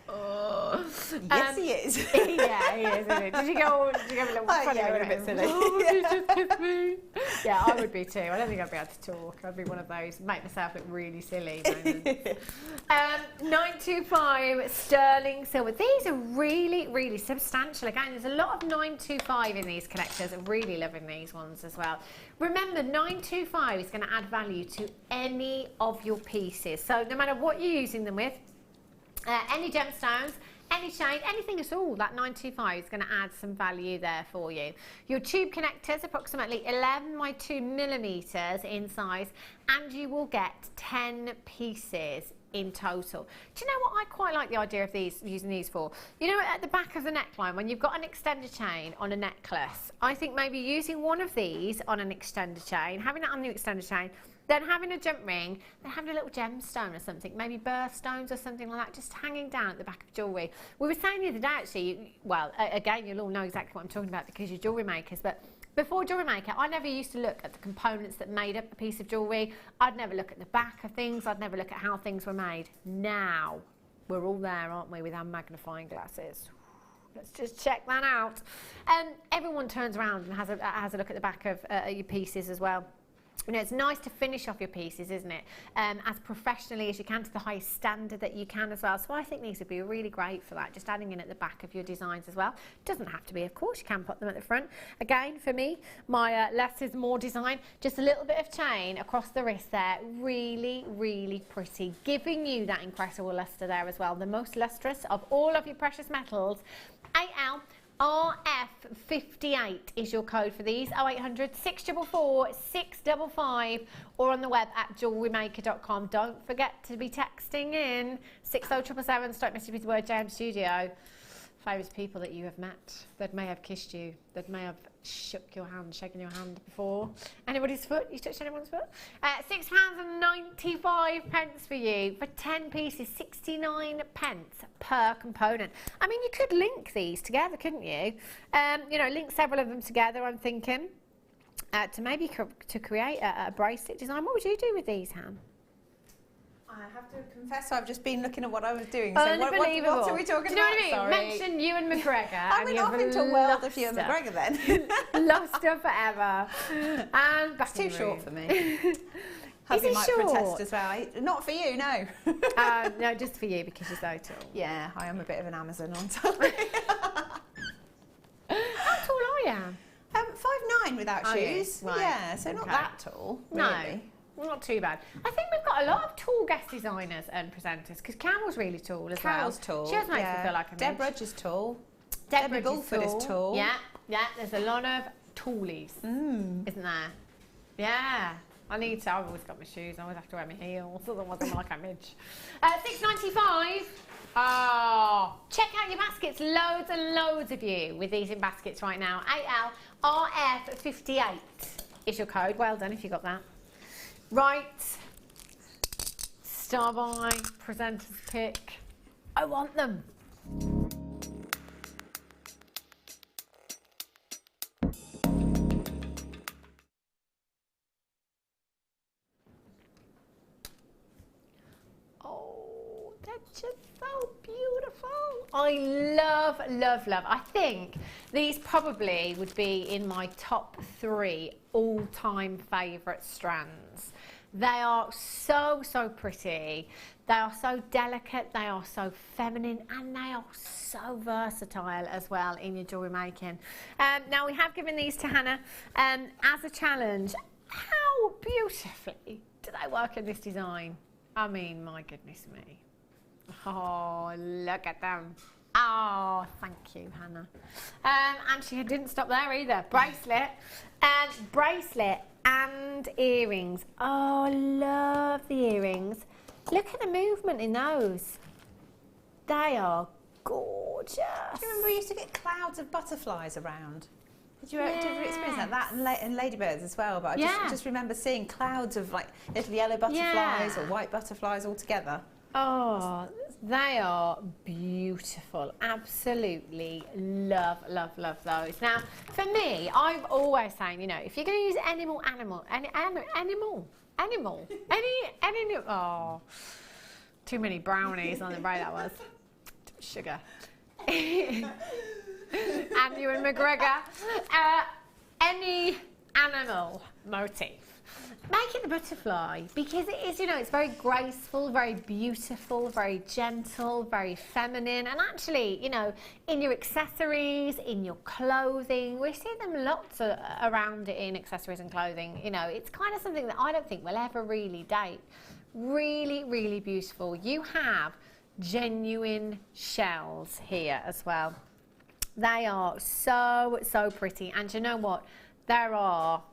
Oh. Yes, he is. Yeah, he is, isn't he? Did you go a little funny? Yeah, a bit silly. Oh, you just kissed me. Yeah, I would be too. I don't think I'd be able to talk. I'd be one of those make myself look really silly moments. 925 sterling silver. These are really, really substantial. Again, there's a lot of 925 in these collectors. I'm really loving these ones as well. Remember, 925 is going to add value to any of your pieces. So no matter what you're using them with, any gemstones, any chain, anything at all, that 925 is going to add some value there for you. Your tube connectors, approximately 11 by 2 millimeters in size, and you will get 10 pieces in total. Do you know what I quite like the idea of using these for? You know, at the back of the neckline, when you've got an extender chain on a necklace, I think maybe using one of these on an extender chain, having that on the extender chain, then having a jump ring, then having a little gemstone or something, maybe birthstones or something like that, just hanging down at the back of jewellery. We were saying the other day, actually, well, again, you'll all know exactly what I'm talking about because you're jewellery makers, but before Jewellery Maker, I never used to look at the components that made up a piece of jewellery. I'd never look at the back of things. I'd never look at how things were made. Now, we're all there, aren't we, with our magnifying glasses. Let's just check that out. Everyone turns around and has a look at the back of your pieces as well. You know, it's nice to finish off your pieces, isn't it? As professionally as you can, to the highest standard that you can as well. So I think these would be really great for that, just adding in at the back of your designs as well. Doesn't have to be, of course, you can put them at the front. Again, for me, my less is more design, just a little bit of chain across the wrist there. Really, really pretty, giving you that incredible lustre there as well. The most lustrous of all of your precious metals. 8L. RF58 is your code for these. 0800 644 655 or on the web at jewellerymaker.com. Don't forget to be texting in 60777. Start messaging with the word JM Studio. Famous people that you have met that may have kissed you, that may have shook your hand, shaken your hand before. Anybody's foot? You touched anyone's foot? £6.95 for you for 10 pieces, 69 pence per component. I mean, you could link these together, couldn't you? You know, link several of them together, I'm thinking, to maybe to create a bracelet design. What would you do with these, Han? I have to confess, I've just been looking at what I was doing. Unbelievable. So what are we talking about? Do you know what I mean? Sorry. Mention Ewan McGregor. I went off into a world of Ewan McGregor then. Lost her forever. And back too short for me. Hubby might protest as well. Not for you, no. No, just for you because you're so tall. Yeah, I am a bit of an Amazon on top. How tall are you? 5'9" without shoes. Right. Yeah, so not that tall, really. No. Not too bad. I think we've got a lot of tall guest designers and presenters because Carol's really tall as well. Carol's tall. She does make me feel like a Deb Brooches is tall. Debbie Bulford is tall. Yeah, there's a lot of tallies, isn't there? Yeah. I've always got my shoes, I always have to wear my heels, otherwise I'm like a midge. $6.95. Oh, check out your baskets, loads and loads of you with these in baskets right now. 8L RF58 is your code. Well done if you got that. Right, Star by, presenter's pick. I want them. Oh, they're just so beautiful. I love, love, love. I think these probably would be in my top 3 all-time favourite strands. They are so, so pretty. They are so delicate, they are so feminine, and they are so versatile as well in your jewellery making. Now, we have given these to Hannah as a challenge. How beautifully do they work in this design? I mean, my goodness me. Oh, look at them. Oh, thank you, Hannah. And she didn't stop there either. Bracelet and earrings. Oh, love the earrings. Look at the movement in those. They are gorgeous. Do you remember we used to get clouds of butterflies around? Did you ever experience that? And ladybirds as well, but I just remember seeing clouds of like little yellow butterflies or white butterflies all together. Oh, they are beautiful. Absolutely love, love, love those. Now, for me, I'm always saying, you know, if you're going to use any oh, too many brownies on the brain, that was. Too much sugar. And Ewan McGregor, any animal motif. Make it the butterfly, because it is, you know, it's very graceful, very beautiful, very gentle, very feminine, and actually, you know, in your accessories, in your clothing, we see them lots around it in accessories and clothing. You know, it's kind of something that I don't think will ever really date. Really, really beautiful. You have genuine shells here as well. They are so, so pretty, and you know what? There are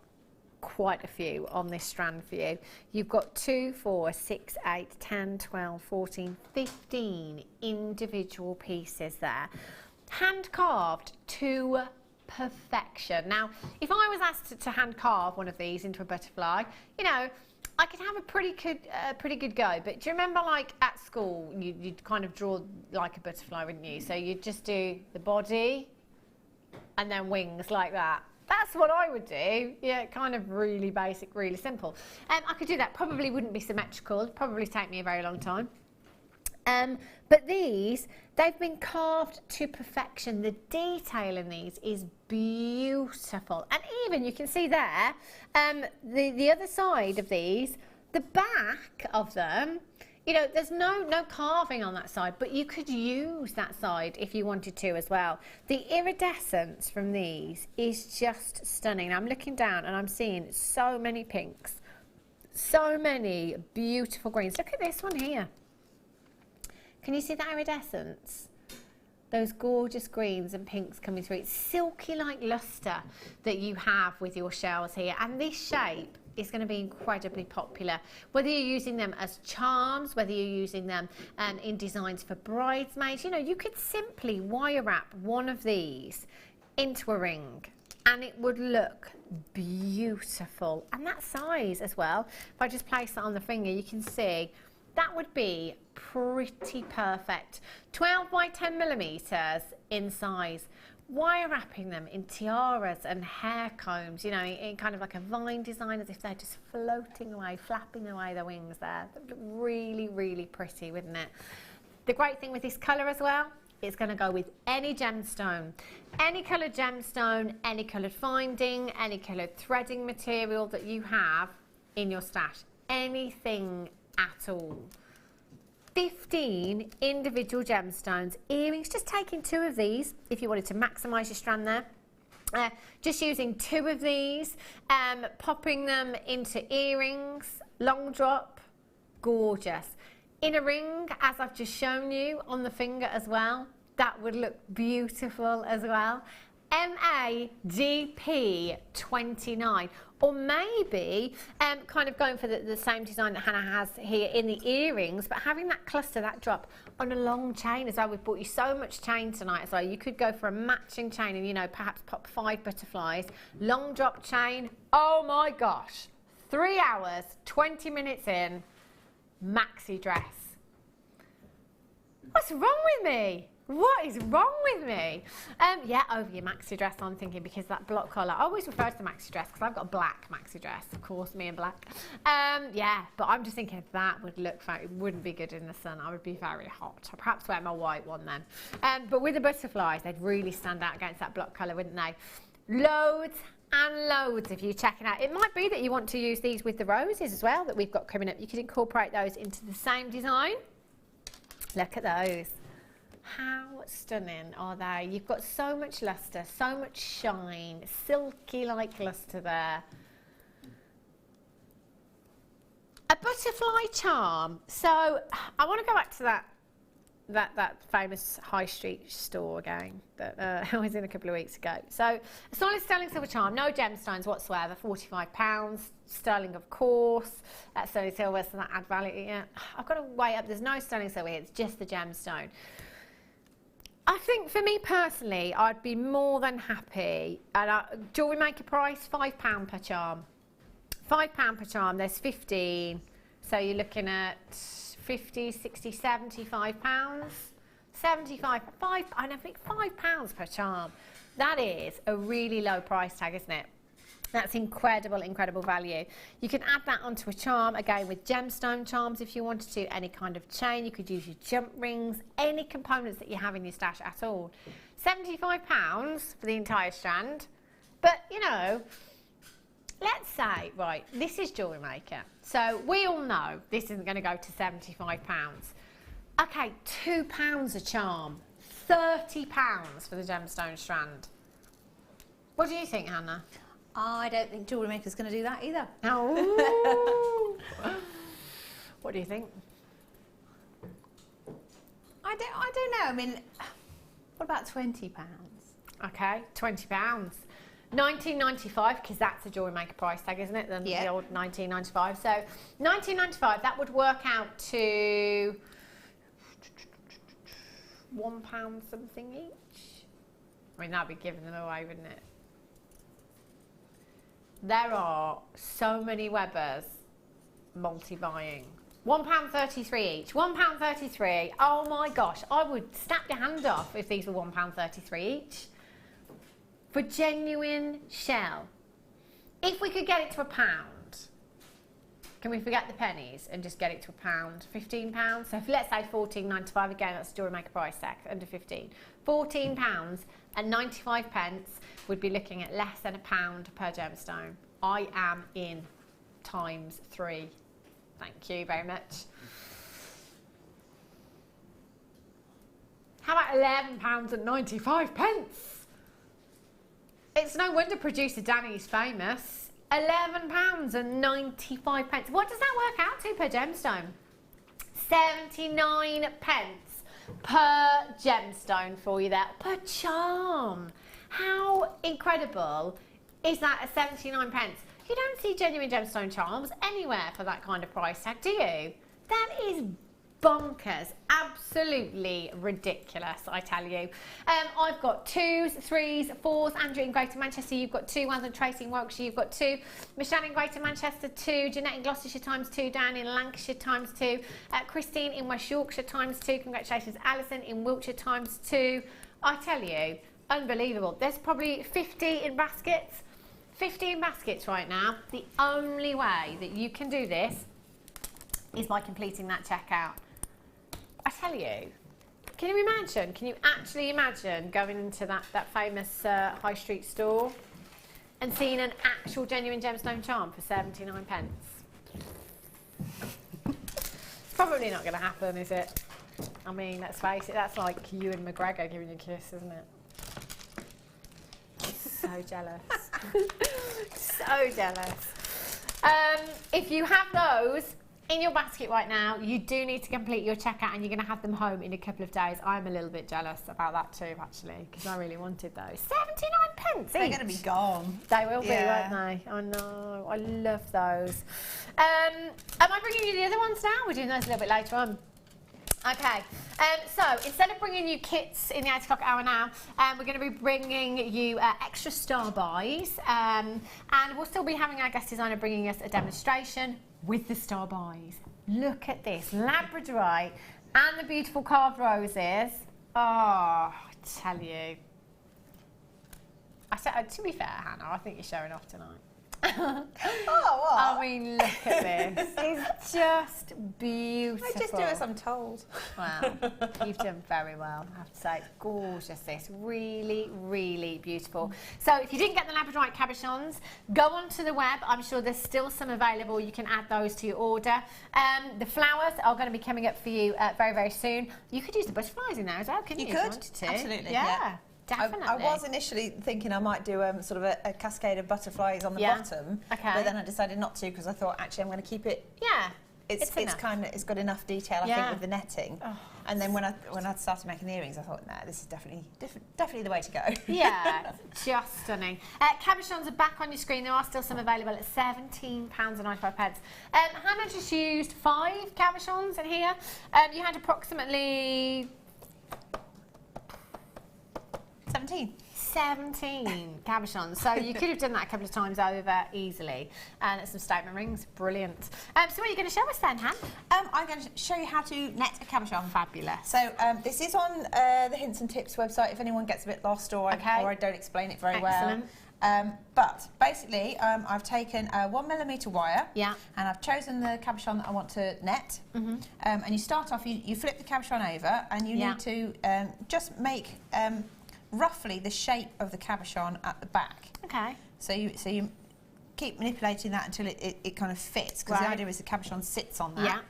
quite a few on this strand for you. You've got 2, 4, 6, 8, 10, 12, 14, 15 individual pieces there. Hand carved to perfection. Now, if I was asked to hand carve one of these into a butterfly, you know, I could have a pretty good go. But do you remember, like at school, you'd kind of draw like a butterfly, wouldn't you? So you'd just do the body and then wings like that. That's what I would do. Yeah, kind of really basic, really simple. I could do that. Probably wouldn't be symmetrical. It'd probably take me a very long time. But these, they've been carved to perfection. The detail in these is beautiful. And even, you can see there, the other side of these, the back of them, you know, there's no carving on that side, but you could use that side if you wanted to as well. The iridescence from these is just stunning. I'm looking down and I'm seeing so many pinks, so many beautiful greens. Look at this one here. Can you see that iridescence? Those gorgeous greens and pinks coming through. It's silky like luster that you have with your shells here. And this shape is going to be incredibly popular. Whether you're using them as charms, whether you're using them in designs for bridesmaids, you know, you could simply wire wrap one of these into a ring and it would look beautiful. And that size as well, if I just place that on the finger, you can see that would be pretty perfect. 12 by 10 millimeters in size. Wire wrapping them in tiaras and hair combs, you know, in kind of like a vine design, as if they're just floating away, flapping away their wings there. Really, really pretty, wouldn't it? The great thing with this colour as well, it's going to go with any gemstone. Any coloured gemstone, any coloured finding, any coloured threading material that you have in your stash. Anything at all. 15 individual gemstones, earrings, just taking 2 of these if you wanted to maximise your strand there. Just using 2 of these, popping them into earrings, long drop, gorgeous. In a ring, as I've just shown you, on the finger as well, that would look beautiful as well. MAGP 29, or maybe kind of going for the same design that Hannah has here in the earrings, but having that cluster, that drop on a long chain as well. We've bought you so much chain tonight as well. You could go for a matching chain and, you know, perhaps pop 5 butterflies, long drop chain. Oh my gosh, 3 hours, 20 minutes in, maxi dress. What's wrong with me? What is wrong with me? Yeah, over your maxi dress, I'm thinking, because that block collar. I always refer to the maxi dress because I've got a black maxi dress, of course, me and black. Yeah, but I'm just thinking that would look fine. It wouldn't be good in the sun. I would be very hot. I'll perhaps wear my white one then. But with the butterflies, they'd really stand out against that block collar, wouldn't they? Loads and loads of you checking out. It might be that you want to use these with the roses as well that we've got coming up. You could incorporate those into the same design. Look at those. How stunning are they? You've got so much lustre, so much shine, silky like lustre there. A butterfly charm. So I want to go back to that famous high street store again that I was in a couple of weeks ago. So a solid sterling silver charm, no gemstones whatsoever, £45. Sterling, of course. That's sterling silver, so that add value. Yeah. I've got to weigh up. There's no sterling silver here. It's just the gemstone. I think for me personally, I'd be more than happy. And Jewellery Maker price, £5 per charm. £5 per charm. There's 15. So you're looking at 50, 60, 75 pounds. 75, I think £5 per charm. That is a really low price tag, isn't it? That's incredible, incredible value. You can add that onto a charm, again with gemstone charms if you wanted to, any kind of chain. You could use your jump rings, any components that you have in your stash at all. £75 for the entire strand. But, you know, let's say, right, this is Jewellery Maker. So we all know this isn't going to go to £75. Okay, £2 a charm, £30 for the gemstone strand. What do you think, Hannah? I don't think Jewellery Maker's going to do that either. Oh. What do you think? I don't know. I mean, what about £20? Okay, £20. £19.95, because that's a Jewellery Maker price tag, isn't it? The old £19.95. So £19.95, that would work out to £1 something each. I mean, that'd be giving them away, wouldn't it? There are so many Webbers multi-buying. £1.33 each. £1.33. Oh my gosh, I would snap your hand off if these were £1.33 each. For genuine shell. If we could get it to £1, can we forget the pennies and just get it to £1? £15? So if, let's say £14.95, again, that's Jewellery Maker price tag, under 15. £14 and 95 pence would be looking at less than £1 per gemstone. I am in ×3. Thank you very much. How about £11 and 95 pence? It's no wonder producer Danny's famous. £11 and 95 pence. What does that work out to per gemstone? 79 pence per gemstone for you there, per charm. How incredible is that at 79 pence? You don't see genuine gemstone charms anywhere for that kind of price tag, do you? That is bonkers, absolutely ridiculous, I tell you. I've got 2s, 3s, 4s. Andrew in Greater Manchester, you've got 2. One, Tracy in Warwickshire, you've got 2. Michelle in Greater Manchester, 2. Jeanette in Gloucestershire, ×2. Dan in Lancashire, ×2. Christine in West Yorkshire, ×2. Congratulations, Alison in Wiltshire, ×2. I tell you, unbelievable. There's probably 50 in baskets. 50 in baskets right now. The only way that you can do this is by completing that checkout. I tell you, can you imagine? Can you actually imagine going into that famous high street store and seeing an actual genuine gemstone charm for 79 pence? It's probably not going to happen, is it? I mean, let's face it, that's like you and McGregor giving you a kiss, isn't it? So jealous. So jealous. If you have those in your basket right now, you do need to complete your checkout and you're going to have them home in a couple of days. I'm a little bit jealous about that too, actually, because I really wanted those. 79 pence each. They're going to be gone. They will be, won't they? I know. I love those. Am I bringing you the other ones now? We're doing those a little bit later on. Okay, so instead of bringing you kits in the 8 o'clock hour now, we're going to be bringing you extra star buys, and we'll still be having our guest designer bringing us a demonstration with the star buys. Look at this, Labradorite and the beautiful carved roses. Oh, I tell you. To be fair, Hannah, I think you're showing off tonight. Oh, what? I mean, look at this. It's just beautiful. I just do as I'm told. Wow, you've done very well, I have to say. It's gorgeous, this. Really, really beautiful. So if you didn't get the Labradorite cabochons, go onto the web. I'm sure there's still some available. You can add those to your order. The flowers are going to be coming up for you very, very soon. You could use the butterflies in there as well, couldn't you? You could, wanted to. absolutely. Yeah. Definitely. I was initially thinking I might do sort of a cascade of butterflies on the bottom, but then I decided not to because I thought actually I'm going to keep it. Yeah, it's got enough detail I think with the netting. Oh. And then when I started making the earrings, I thought, no, this is definitely the way to go. Yeah, just stunning. Cabochons are back on your screen. There are still some available at £17.95. Hannah just used 5 cabochons in here. You had approximately 17 cabochons. So you could have done that a couple of times over easily. And some statement rings, brilliant. So what are you going to show us then, Han? I'm going to show you how to net a cabochon. Fabulous. So this is on the Hints and Tips website if anyone gets a bit lost or I don't explain it very well. But basically, I've taken a 1mm wire, and I've chosen the cabochon that I want to net. And you start off, you flip the cabochon over, and you need to just make roughly the shape of the cabochon at the back. Okay. So you keep manipulating that until it kind of fits, because the idea is the cabochon sits on that. Yeah.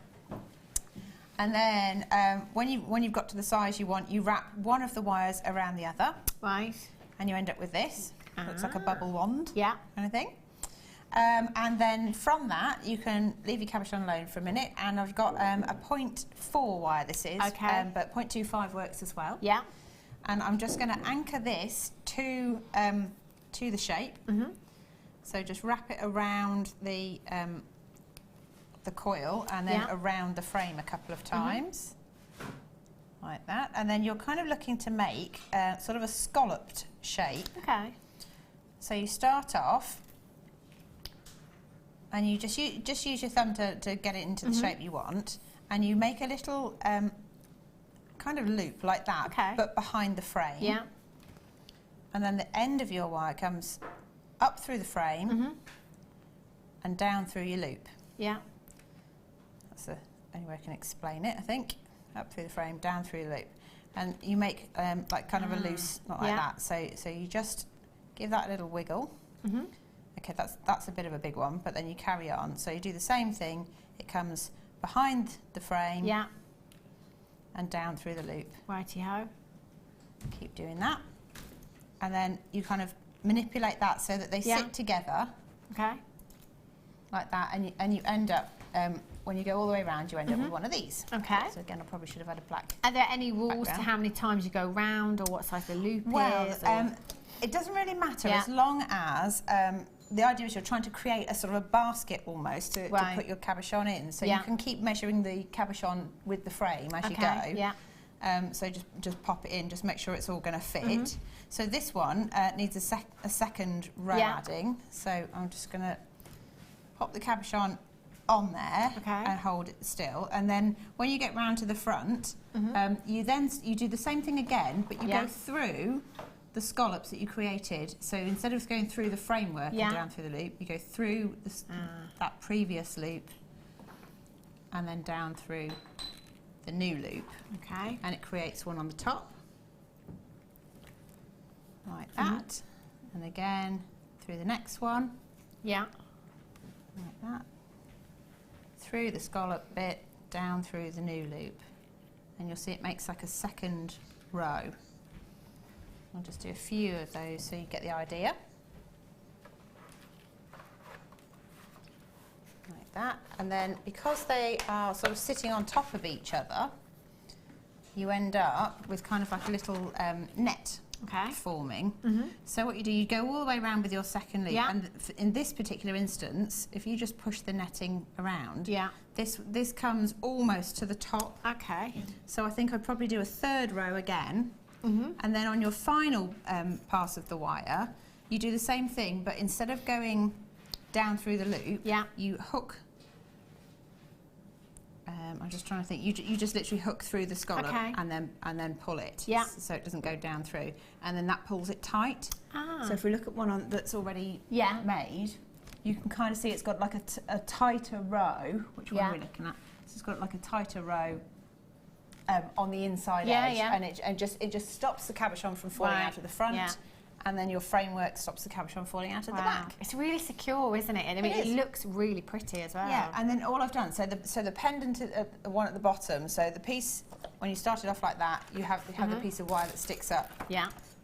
And then when you've got to the size you want, you wrap one of the wires around the other. Right. And you end up with this. Looks like a bubble wand. Yeah. Kind of thing. And then from that you can leave your cabochon alone for a minute. And I've got a 0.4 wire. This is. Okay. But 0.25 works as well. Yeah. And I'm just going to anchor this to the shape. So just wrap it around the coil and then around the frame a couple of times, like that. And then you're kind of looking to make sort of a scalloped shape. Okay. So you start off, and you just use your thumb to get it into the shape you want, and you make a little kind of loop like that, but behind the frame. Yeah. And then the end of your wire comes up through the frame and down through your loop. Yeah. That's the only way I can explain it, I think. Up through the frame, down through the loop. And you make like kind of a loose, not like that. So you just give that a little wiggle. Okay, that's a bit of a big one, but then you carry on. So you do the same thing. It comes behind the frame. Yeah. And down through the loop. Righty-ho. Keep doing that. And then you kind of manipulate that so that they sit together. Okay. Like that, and you end up, when you go all the way around, you end up with one of these. Okay. So again, I probably should have had a black Are there any rules background. to how many times you go round or what size the loop is? It doesn't really matter as long as the idea is you're trying to create a sort of a basket almost to put your cabochon in. So you can keep measuring the cabochon with the frame as you go. Yeah. So just pop it in, just make sure it's all going to fit. So this one needs a second row adding. So I'm just going to pop the cabochon on there and hold it still. And then when you get round to the front, you do the same thing again, but you go through the scallops that you created. So instead of going through the framework and down through the loop, you go through that previous loop and then down through the new loop. Okay. And it creates one on the top, like that. And again, through the next one. Yeah. Like that. Through the scallop bit, down through the new loop. And you'll see it makes like a second row. I'll just do a few of those so you get the idea. Like that. And then because they are sort of sitting on top of each other, you end up with kind of like a little net forming. So what you do, you go all the way around with your second loop. And in this particular instance, if you just push the netting around, this comes almost to the top. Okay. So I think I'd probably do a third row again. And then on your final pass of the wire, you do the same thing, but instead of going down through the loop, you hook I'm just trying to think. You just literally hook through the scallop and then pull it, so it doesn't go down through, and then that pulls it tight. So if we look at one that's already made, you can kind of see it's got like a tighter row. Which one are we looking at? So it's got like a tighter row on the inside edge, and it just stops the cabochon from falling out of the front. And then your framework stops the cabochon falling out of the back. It's really secure, isn't it? And I mean, it looks really pretty as well. Yeah, and then all I've done, so the pendant, the one at the bottom, so the piece, when you start it off like that, you have the piece of wire that sticks up.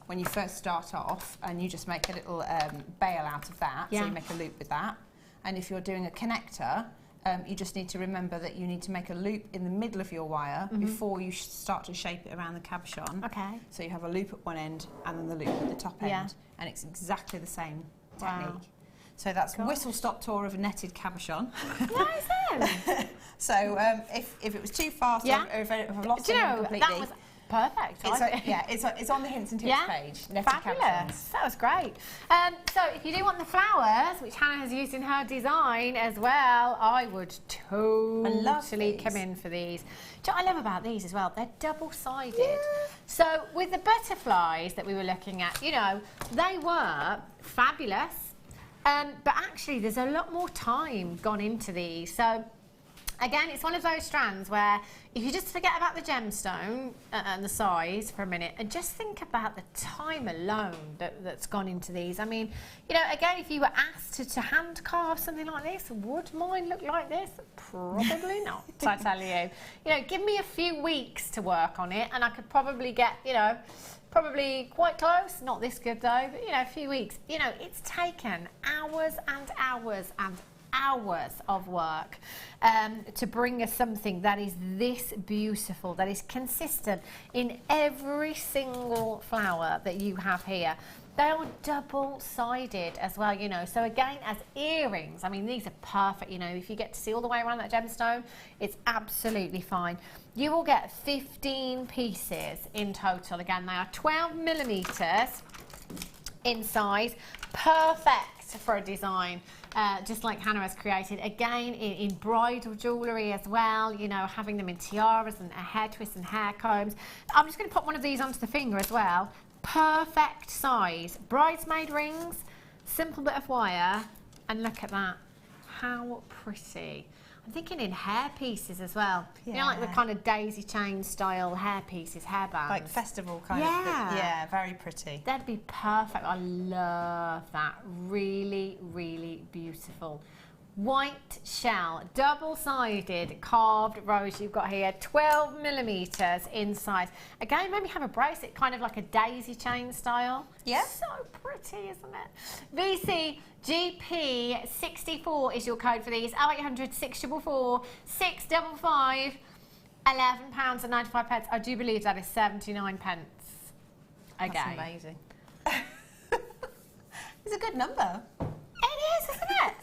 When you first start off, and you just make a little bail out of that, so you make a loop with that. And if you're doing a connector, you just need to remember that you need to make a loop in the middle of your wire before you start to shape it around the cabochon. So you have a loop at one end and then the loop at the top end, and it's exactly the same technique. So that's whistle-stop tour of a netted cabochon. Nice. So if it was too fast, or if I've lost it completely, that was perfect. It's on the hints and tips page. Fabulous. That was great. So if you do want the flowers, which Hannah has used in her design as well, I would totally come in for these. Do you know what I love about these as well? They're double-sided. So with the butterflies that we were looking at, you know, they were fabulous, but actually there's a lot more time gone into these. So again, it's one of those strands where if you just forget about the gemstone and the size for a minute and just think about the time alone that's gone into these. I mean, you know, again, if you were asked to hand carve something like this, would mine look like this? Probably not, I tell you. You know, give me a few weeks to work on it and I could probably get, you know, probably quite close. Not this good though, but, you know, a few weeks. You know, it's taken hours and hours and hours of work to bring us something that is this beautiful, that is consistent in every single flower that you have here. They are double-sided as well, you know. So again, as earrings, I mean, these are perfect, you know. If you get to see all the way around that gemstone, it's absolutely fine. You will get 15 pieces in total. Again, they are 12mm in size, perfect for a design just like Hannah has created. Again, in bridal jewellery as well, you know, having them in tiaras and hair twists and hair combs. I'm just going to pop one of these onto the finger as well. Perfect size. Bridesmaid rings, simple bit of wire, and look at that. How pretty. I'm thinking in hair pieces as well. You know, like the kind of daisy chain style hair pieces, hair bands. Like festival kind of thing. Yeah, very pretty. That'd be perfect. I love that. Really, really beautiful. White shell, double-sided carved rose you've got here, 12mm in size. Again, maybe have a bracelet, kind of like a daisy chain style. Yeah. So pretty, isn't it? VCGP64 is your code for these. 0800 644 655, £11.95. I do believe that is 79 pence. Again. That's amazing. It's a good number. It is, isn't it?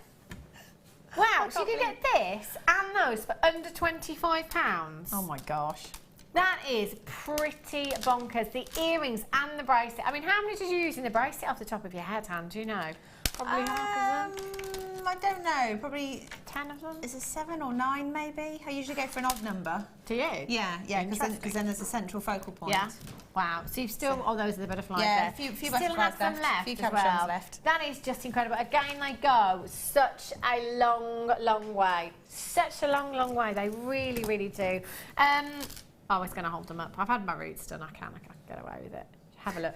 Wow, so you can get this and those for under £25. Oh my gosh. That is pretty bonkers. The earrings and the bracelet. I mean, how many did you use in the bracelet off the top of your head, Han? Do you know? Probably half of them? I don't know. Probably 10 of them? Is it 7 or 9 maybe? I usually go for an odd number. Do you? Yeah, because then there's a central focal point. Yeah. Wow. So you've still, those are the butterflies there. Yeah, a few still butterflies have some left a few as well. left. That is just incredible. Again, they go such a long, long way. Such a long, long way. They really, really do. I was going to hold them up. I've had my roots done. I can get away with it. Have a look.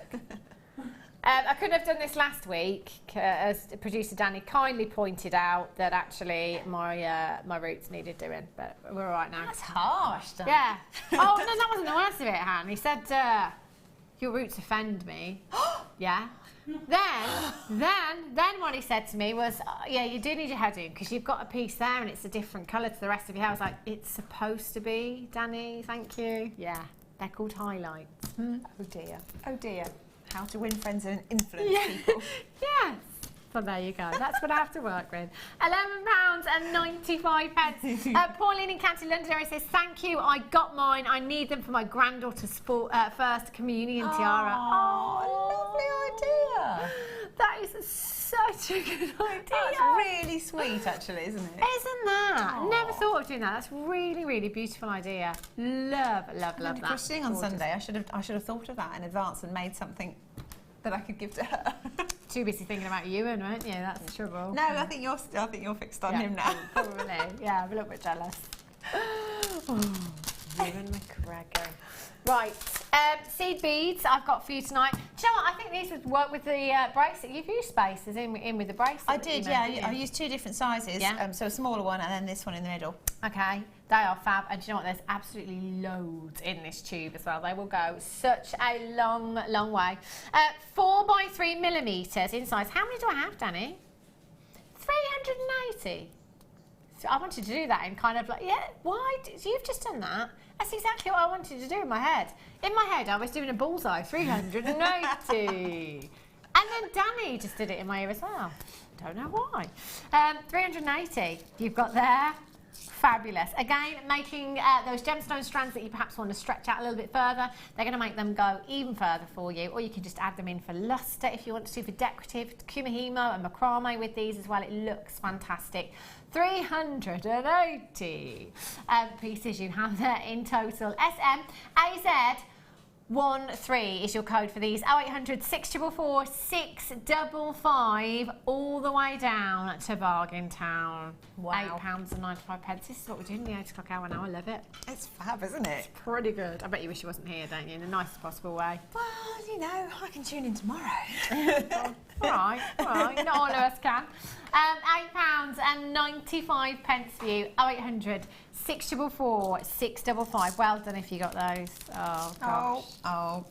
I couldn't have done this last week, as producer Danny kindly pointed out that actually my roots needed doing, but we're all right now. That's harsh, Dan. Yeah. Oh, no, that wasn't the worst of it, Han. He said, your roots offend me. Yeah. Then what he said to me was, yeah, you do need your hair doing because you've got a piece there and it's a different colour to the rest of your hair. I was like, it's supposed to be, Danny, thank you. Yeah, they're called highlights. Oh dear. Oh dear. How to win friends and influence people. Yes. So there you go. That's what I have to work with. £11.95. Pauline in County Londonderry says, thank you, I got mine. I need them for my granddaughter's first communion tiara. Oh, lovely idea. That is so such a good idea. That's really sweet, actually, isn't it? Isn't that? Aww. Never thought of doing that. That's really, really beautiful idea. Love that. Christening on Sunday. I should have thought of that in advance and made something that I could give to her. Too busy thinking about Ewan, weren't you? That's the trouble. No, I think you're fixed on him now. Probably. Yeah, I'm a little bit jealous. Ewan McGregor. Right, seed beads I've got for you tonight. Do you know what? I think these would work with the bracelet. You've used spaces in with the bracelet. I did, yeah. I used 2 different sizes. Yeah. So a smaller one and then this one in the middle. Okay, they are fab. And do you know what? There's absolutely loads in this tube as well. They will go such a long, long way. 4 by 3 millimetres in size. How many do I have, Danny? 380. So I wanted to do that in kind of like, why? You've just done that. That's exactly what I wanted to do in my head. In my head, I was doing a bullseye, 380. And then Danny just did it in my ear as well. Don't know why. 380 you've got there. Fabulous. Again, making those gemstone strands that you perhaps want to stretch out a little bit further, they're going to make them go even further for you, or you can just add them in for luster if you want to, for decorative, kumihimo and macrame with these as well. It looks fantastic. 380 pieces you have there in total. SMAZ13 is your code for these. 0800 644 655 all the way down to Bargain Town. Wow. £8.95. This is what we're doing in the 8 o'clock hour now. I love it. It's fab, isn't it? It's pretty good. I bet you wish you wasn't here, don't you? In the nicest possible way. Well, you know, I can tune in tomorrow. All right. Not all of us can. £8.95 for you. 0800 644 655. Well done if you got those. Oh, gosh. Oh.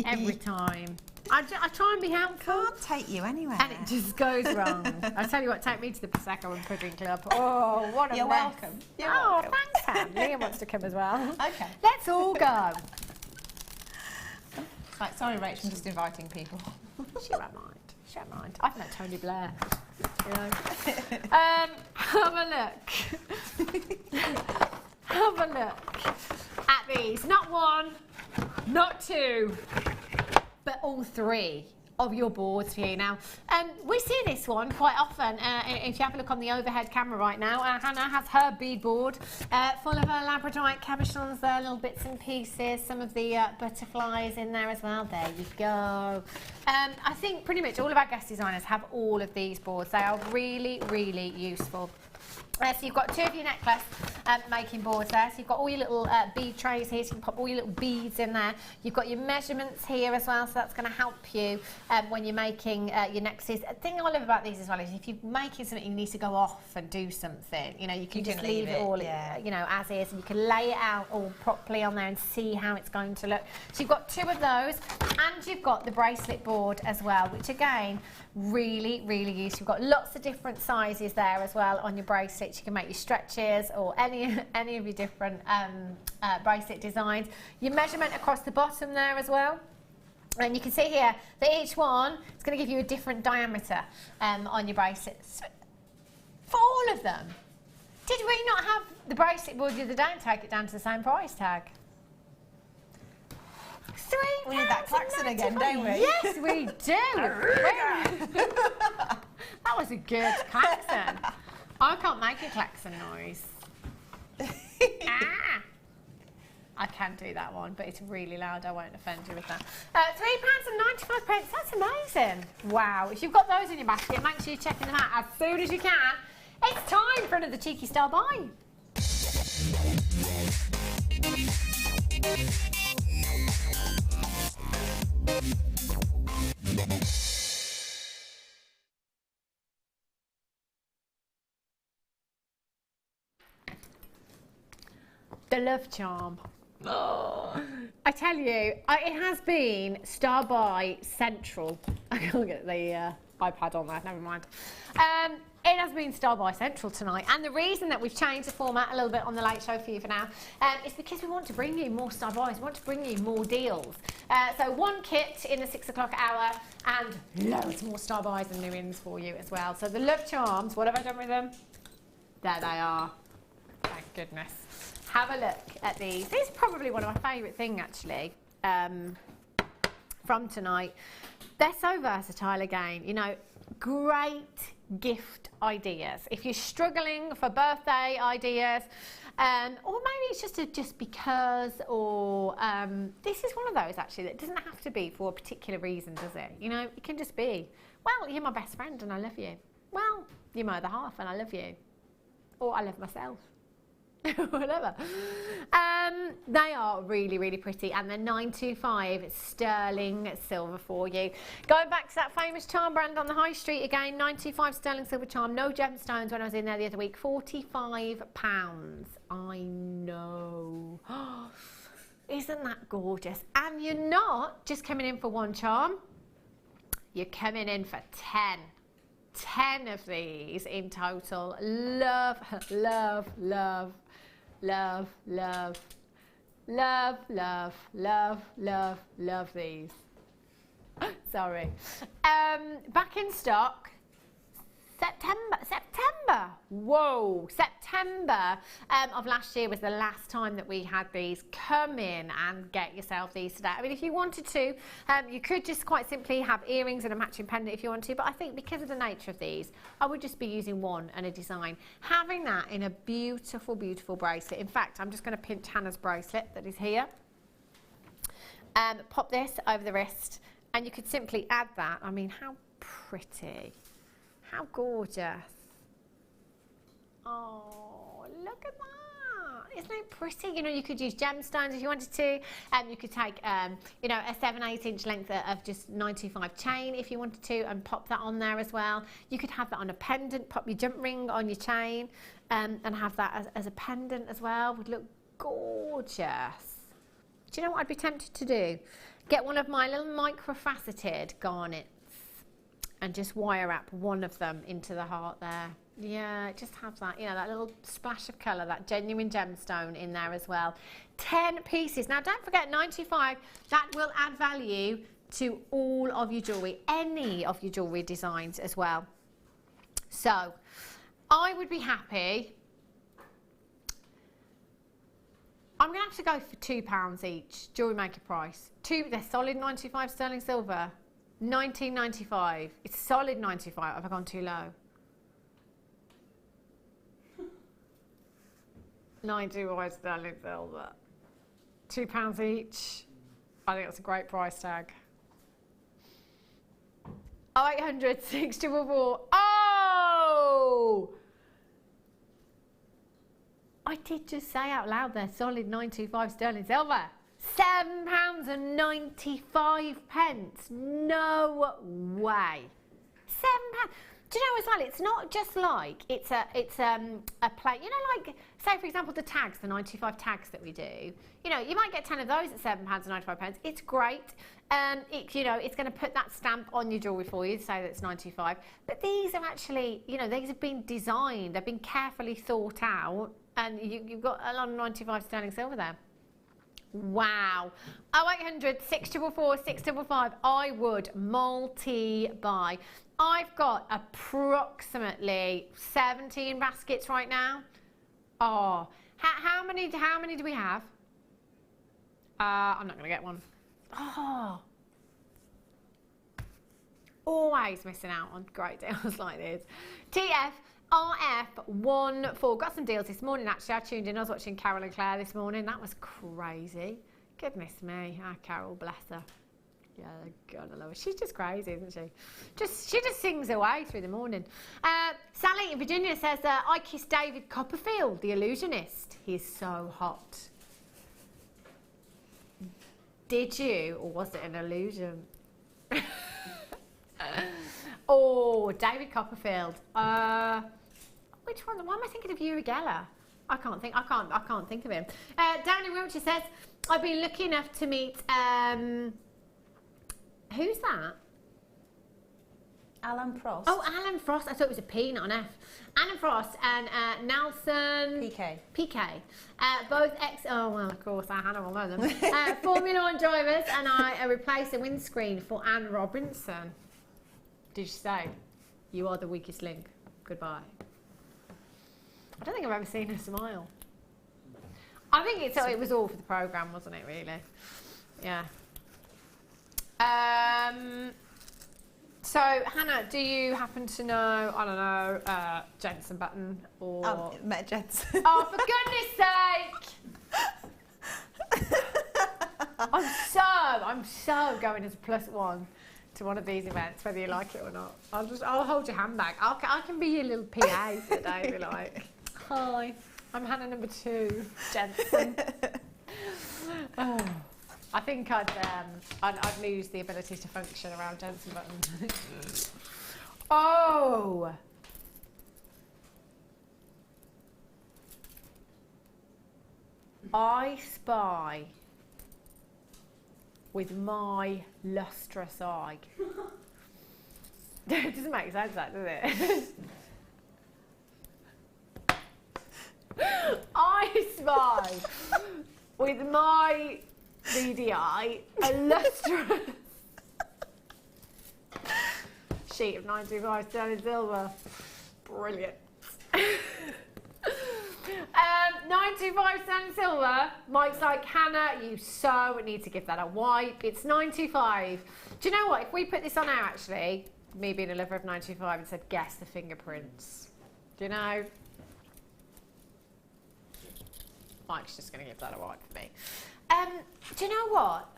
Every time. I try and be helpful. Can't take you anywhere. And it just goes wrong. I tell you what, take me to the Prosecco and Pudding Club. Oh, what a You're mess. welcome. You're welcome. Thanks, Pam. Liam wants to come as well. Okay. Let's all go. Like, sorry, Rach, I'm just inviting people. She won't mind. She won't mind. I've met Tony Blair. You know. Have a look. Have a look at these. Not 1, not 2, but all 3 of your boards here now. We see this one quite often. If you have a look on the overhead camera right now, Hannah has her bead board full of her Labradorite Cabochons there, little bits and pieces, some of the butterflies in there as well. There you go. I think pretty much all of our guest designers have all of these boards. They are really, really useful. So you've got 2 of your necklace making boards there. So you've got all your little bead trays here, so you can pop all your little beads in there. You've got your measurements here as well, so that's going to help you when you're making your necklaces. The thing I love about these as well is if you're making something, you need to go off and do something. You know, you can just leave it all, you know, as is, and you can lay it out all properly on there and see how it's going to look. So you've got 2 of those, and you've got the bracelet board as well, which again, really, really useful. You've got lots of different sizes there as well on your bracelets. You can make your stretches or any of your different bracelet designs. Your measurement across the bottom there as well. And you can see here that each one is going to give you a different diameter on your bracelets. For all of them. Did we not have the bracelet board the other day and take it down to the same price tag? We need that klaxon again, don't we? Yes, we do. That was a good klaxon. I can't make a klaxon noise. I can do that one, but it's really loud. I won't offend you with that. £3.95. That's amazing. Wow. If you've got those in your basket, make sure you're checking them out as soon as you can. It's time for another cheeky style buy. The love charm. Oh, I tell you, it has been Star Buy Central. I can't get the iPad on there, never mind. It has been Star Buy Central tonight, and the reason that we've changed the format a little bit on the late show for you for now is because we want to bring you more Star Buys, we want to bring you more deals. So 1 kit in the 6 o'clock hour and loads more Star Buys and new ins for you as well. So the love charms, what have I done with them? There they are. Thank goodness. Have a look at these. These are probably one of my favourite things actually. From from tonight. They're so versatile again, you know, great gift ideas. If you're struggling for birthday ideas, or maybe it's just because, or this is one of those actually that doesn't have to be for a particular reason, does it? You know, it can just be, well, you're my best friend and I love you. Well, you're my other half and I love you. Or I love myself. Whatever. They are really, really pretty, and they're 925 sterling silver for you. Going back to that famous charm brand on the high street again, 925 sterling silver charm, no gemstones. When I was in there the other week, £45. I know. Isn't that gorgeous? And you're not just coming in for one charm, you're coming in for 10 of these in total. Love, love, love, love, love, love, love, love, love, love these. Sorry. Back in stock. September. Whoa, September of last year was the last time that we had these. Come in and get yourself these today. I mean, if you wanted to, you could just quite simply have earrings and a matching pendant if you want to, but I think because of the nature of these, I would just be using one and a design. Having that in a beautiful, beautiful bracelet. In fact, I'm just going to pinch Hannah's bracelet that is here. Pop this over the wrist, and you could simply add that. I mean, how pretty. How gorgeous. Oh, look at that. Isn't it pretty? You know, you could use gemstones if you wanted to. You could take, you know, a 7-8 inch length of just 925 chain if you wanted to, and pop that on there as well. You could have that on a pendant, pop your jump ring on your chain, and have that as a pendant as well. Would look gorgeous. Do you know what I'd be tempted to do? Get one of my little microfaceted garnets and just wire wrap one of them into the heart there. Yeah, just have that, you know, that little splash of colour, that genuine gemstone in there as well. 10 pieces. Now, don't forget, 95, that will add value to all of your jewellery, any of your jewellery designs as well. So, I would be happy. I'm going to have to go for £2 each, Jewellery Maker price. They're solid 95 sterling silver. 19.95. It's solid 95. Have I gone too low? 95 sterling silver. £2 each. I think that's a great price tag. 0800 644. Oh! I did just say out loud there, solid 925 sterling silver. £7.95. No way. £7. Do you know as well? It's not just like it's a plate. You know, like say for example the tags, the 95 tags that we do. You know, you might get 10 of those at £7.95. It's great. You know, it's going to put that stamp on your jewellery for you to say that it's 95. But these are actually, you know, these have been designed. They've been carefully thought out, and you've got a lot of 95 sterling silver there. Wow. 0800 644 655. I would multi-buy. I've got approximately 17 baskets right now. Oh, how many do we have? I'm not going to get one. Oh. Always missing out on great deals like this. RF14. Got some deals this morning actually. I tuned in. I was watching Carol and Claire this morning. That was crazy. Goodness me. Ah, Carol, bless her. Yeah, God, I love her. She's just crazy, isn't she? She just sings away through the morning. Sally in Virginia says, I kissed David Copperfield, the illusionist. He is so hot. Did you? Or was it an illusion? Oh, David Copperfield. Which one? Why am I thinking of Uri Geller? I can't think of him. Down in Wiltshire says, I've been lucky enough to meet who's that? Alan Frost. Oh, Alan Frost. I thought it was a P, not an F. Alan Frost and Nelson PK. Both oh well, of course, Hannah will know them. Formula One drivers, and I replaced the windscreen for Anne Robinson. Did you say? You are the weakest link. Goodbye. I don't think I've ever seen her smile. I think it was all for the programme, wasn't it, really? Yeah. So, Hannah, do you happen to know, I don't know, Jensen button or... Met Jensen. Oh, for goodness sake! I'm so going as a +1 to one of these events, whether you like it or not. I'll hold your hand back. I can be your little PA for the day, be like, hi, I'm Hannah number 2, Jensen. Oh. I think I'd lose the ability to function around Jensen button. Oh! I spy with my lustrous eye. It doesn't make sense, that, does it? I spy with my beady eye a lustrous sheet of 925 sterling silver. Brilliant. 925 sterling silver. Mike's like, Hannah, you so need to give that a wipe. It's 925. Do you know what? If we put this on air, actually, me being a lover of 925, and said, guess the fingerprints. Do you know? Mike's just going to give that a wipe for me. Do you know what?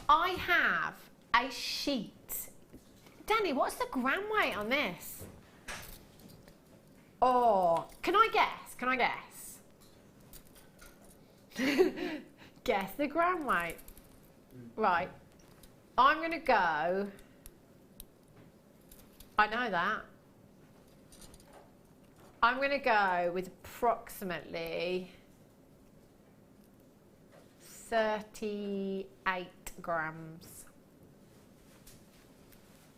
I have a sheet. Danny, what's the gram weight on this? Oh, can I guess? Can I guess? Guess the gram weight. Right. I'm going to go. I know that. I'm going to go with approximately 38 grams.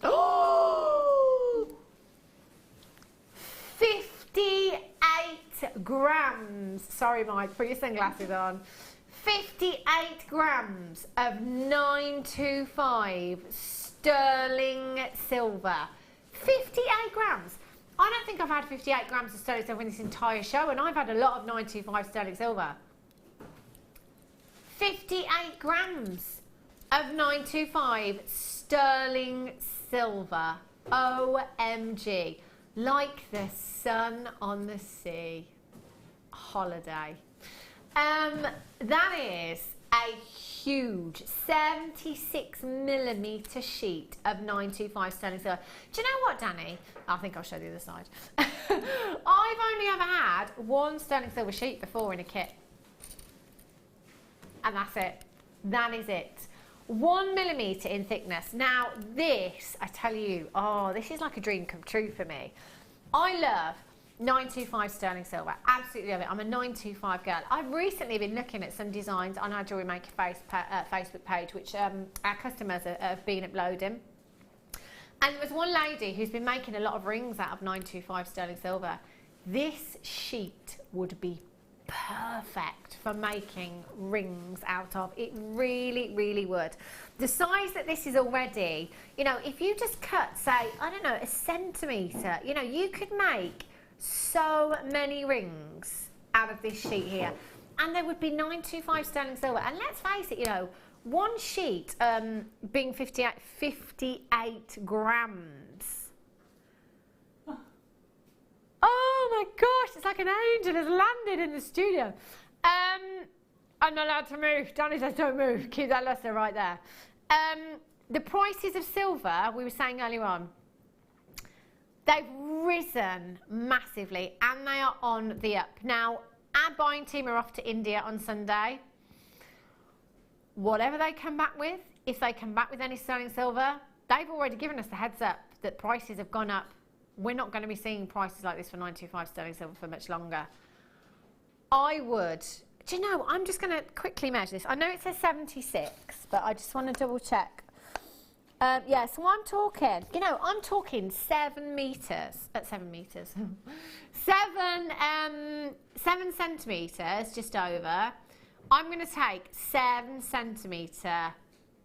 Oh! 58 grams. Sorry, Mike, put your sunglasses on. 58 grams of 925 sterling silver. 58 grams. I don't think I've had 58 grams of sterling silver in this entire show, and I've had a lot of 925 sterling silver. 58 grams of 925 sterling silver. OMG. Like the sun on the sea. Holiday. That is a huge 76mm sheet of 925 sterling silver. Do you know what, Danny? I think I'll show the other side. I've only ever had one sterling silver sheet before in a kit. And that's it. That is it. 1mm in thickness. Now this, I tell you, oh, this is like a dream come true for me. I love 925 sterling silver. Absolutely love it. I'm a 925 girl. I've recently been looking at some designs on our Jewellery Maker Facebook page, which our customers have been uploading. And there was one lady who's been making a lot of rings out of 925 sterling silver. This sheet would be perfect for making rings out of. It really, really would. The size that this is already, you know, if you just cut, say, I don't know, a centimetre, you know, you could make so many rings out of this sheet here. And there would be 925 sterling silver. And let's face it, you know, one sheet being 58 grams. Oh my gosh, it's like an angel has landed in the studio. I'm not allowed to move. Danny says don't move. Keep that luster right there. The prices of silver, we were saying earlier on, they've risen massively and they are on the up. Now, our buying team are off to India on Sunday. Whatever they come back with, if they come back with any sterling silver, they've already given us the heads up that prices have gone up. We're not going to be seeing prices like this for 925 sterling silver for much longer. I would, do you know, I'm just going to quickly measure this. I know it says 76, but I just want to double check. Yeah, so I'm talking, you know, I'm talking 7 metres, 7 metres, 7 centimetres, just over. I'm going to take 7 centimetre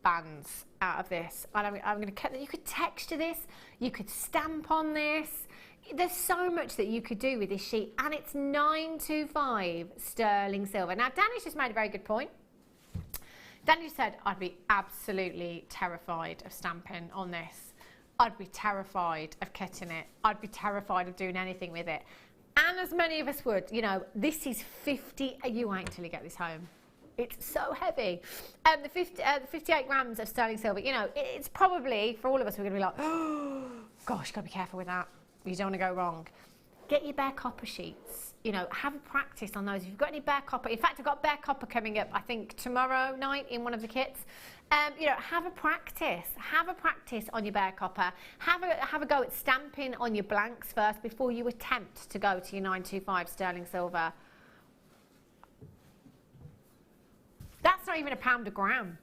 bands out of this. And I'm going to cut that. You could texture this, you could stamp on this. There's so much that you could do with this sheet, and it's 925 sterling silver. Now, Danny's just made a very good point. Danny said, I'd be absolutely terrified of stamping on this. I'd be terrified of cutting it. I'd be terrified of doing anything with it. And as many of us would, you know, this is 50, you ain't till you get this home. It's so heavy. The 58 grams of sterling silver, you know, it's probably, for all of us, we're going to be like, oh, gosh, got to be careful with that. You don't want to go wrong. Get your bare copper sheets. You know, have a practice on those. If you've got any bare copper, in fact, I've got bare copper coming up, I think, tomorrow night in one of the kits. You know, have a practice. Have a practice on your bare copper. Have a go at stamping on your blanks first before you attempt to go to your 925 sterling silver. That's not even £1 a gram.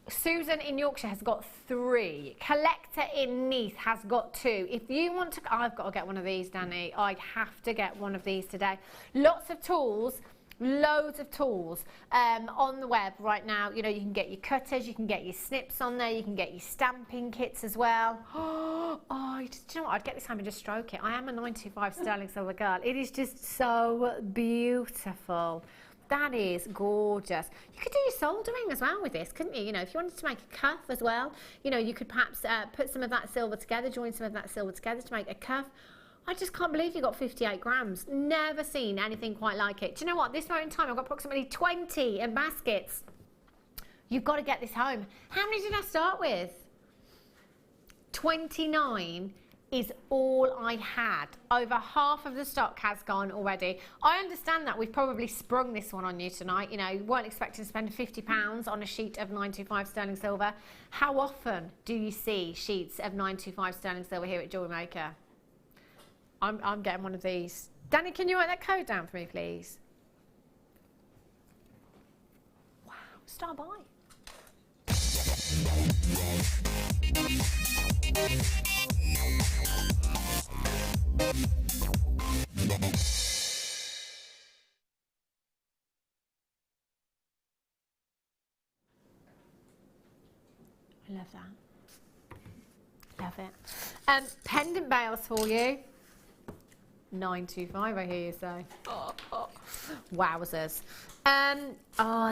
Susan in Yorkshire has got 3. Collector in Neath has got 2. If you want to, I've got to get one of these, Danny. I have to get one of these today. Lots of tools, loads of tools on the web right now. You know, you can get your cutters, you can get your snips on there, you can get your stamping kits as well. Oh, do you know what? I'd get this home and just stroke it. I am a 925 sterling silver girl. It is just so beautiful. That is gorgeous. You could do your soldering as well with this, couldn't you? You know, if you wanted to make a cuff as well, you know, you could perhaps put some of that silver together, join some of that silver together to make a cuff. I just can't believe you got 58 grams. Never seen anything quite like it. Do you know what? This moment in time, I've got approximately 20 in baskets. You've got to get this home. How many did I start with? 29 is all I had. Over half of the stock has gone already. I understand that we've probably sprung this one on you tonight. You know, you weren't expecting to spend £50 on a sheet of 925 sterling silver. How often do you see sheets of 925 sterling silver here at Jewellery Maker? I'm getting one of these. Danny, can you write that code down for me, please? Wow, star buy. I love that. Love it. Pendant bales for you. 925, I hear you say. Wowzers.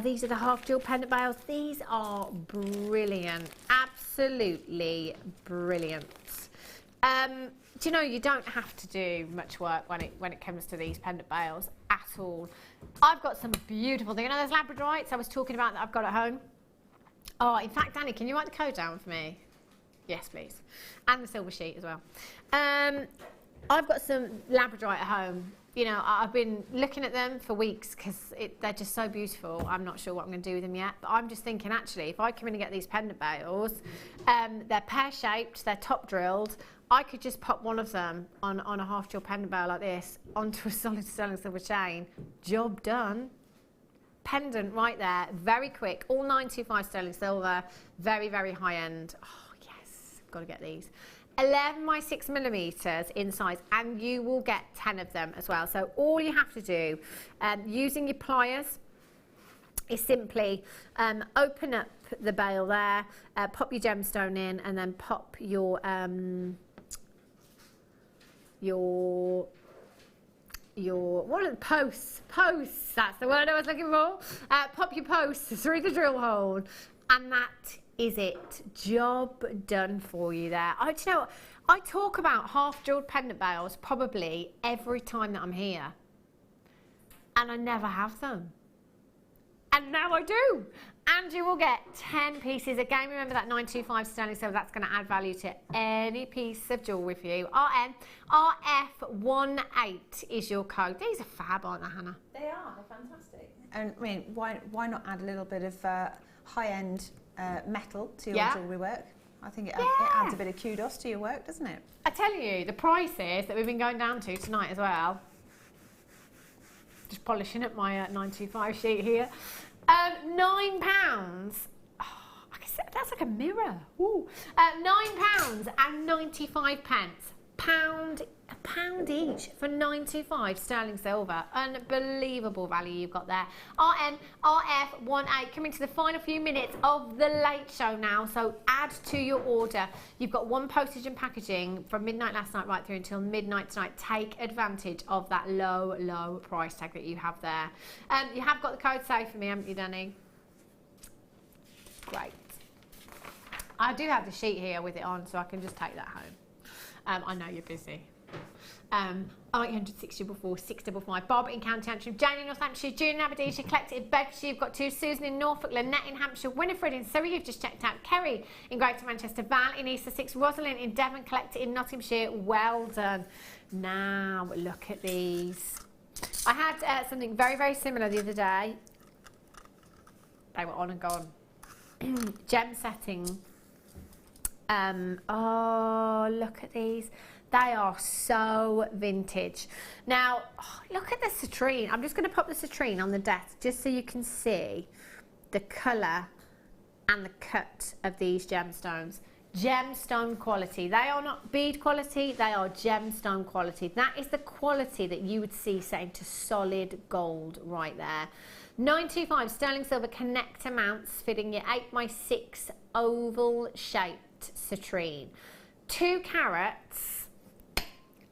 These are the half jewel pendant bales. These are brilliant. Absolutely brilliant. Do you know, you don't have to do much work when it comes to these pendant bales at all. I've got some beautiful things. You know those Labradorites I was talking about that I've got at home? Oh, in fact, Danny, can you write the code down for me? Yes, please. And the silver sheet as well. I've got some Labradorite at home. You know, I've been looking at them for weeks because they're just so beautiful. I'm not sure what I'm going to do with them yet. But I'm just thinking, actually, if I come in and get these pendant bales, they're pear-shaped, they're top-drilled. I could just pop one of them on a half-jewel pendant bale like this onto a solid sterling silver chain. Job done. Pendant right there, very quick. All 925 sterling silver, very, very high-end. Oh, yes, got to get these. 11 by 6 millimeters in size, and you will get 10 of them as well. So all you have to do, using your pliers, is simply open up the bale there, pop your gemstone in, and then pop your what are the posts? Posts, that's the word I was looking for. Pop your posts through the drill hole, and that is it. Job done for you there. Do you know what? I talk about half-jeweled pendant bales probably every time that I'm here, and I never have them. And now I do. And you will get 10 pieces. Again, remember that 925 sterling silver, that's going to add value to any piece of jewellery for you. RF18 is your code. These are fab, aren't they, Hannah? They are. They're fantastic. And I mean, why not add a little bit of high-end metal to your jewellery work? I think it adds a bit of kudos to your work, doesn't it? I tell you, the prices that we've been going down to tonight as well. Just polishing up my 925 sheet here. £9. Oh, that's like a mirror. Ooh. £9 and 95 pence. £1 each for £9.25 sterling silver. Unbelievable value you've got there. RF18 coming to the final few minutes of the late show now, so add to your order. You've got one postage and packaging from midnight last night right through until midnight tonight. Take advantage of that low price tag that you have there. You have got the code saved for me, haven't you, Danny? Great. I do have the sheet here with it on, so I can just take that home. I know you're busy. 0800 644 655. Barbara in County Antrim, Jane in Northamptonshire, June in Aberdeenshire, Collected in Bedfordshire. You've got 2, Susan in Norfolk, Lynette in Hampshire, Winifred in Surrey, you've just checked out, Kerry in Greater Manchester, Val in East Sussex, Rosalind in Devon, Collected in Nottinghamshire. Well done. Now look at these. I had something very similar the other day. They were on and gone. Gem setting. Oh, look at these. They are so vintage. Now, look at the citrine. I'm just going to pop the citrine on the desk just so you can see the colour and the cut of these gemstones. Gemstone quality. They are not bead quality, they are gemstone quality. That is the quality that you would see set into solid gold right there. 925 sterling silver connector mounts fitting your 8x6 oval shaped citrine. 2 carats.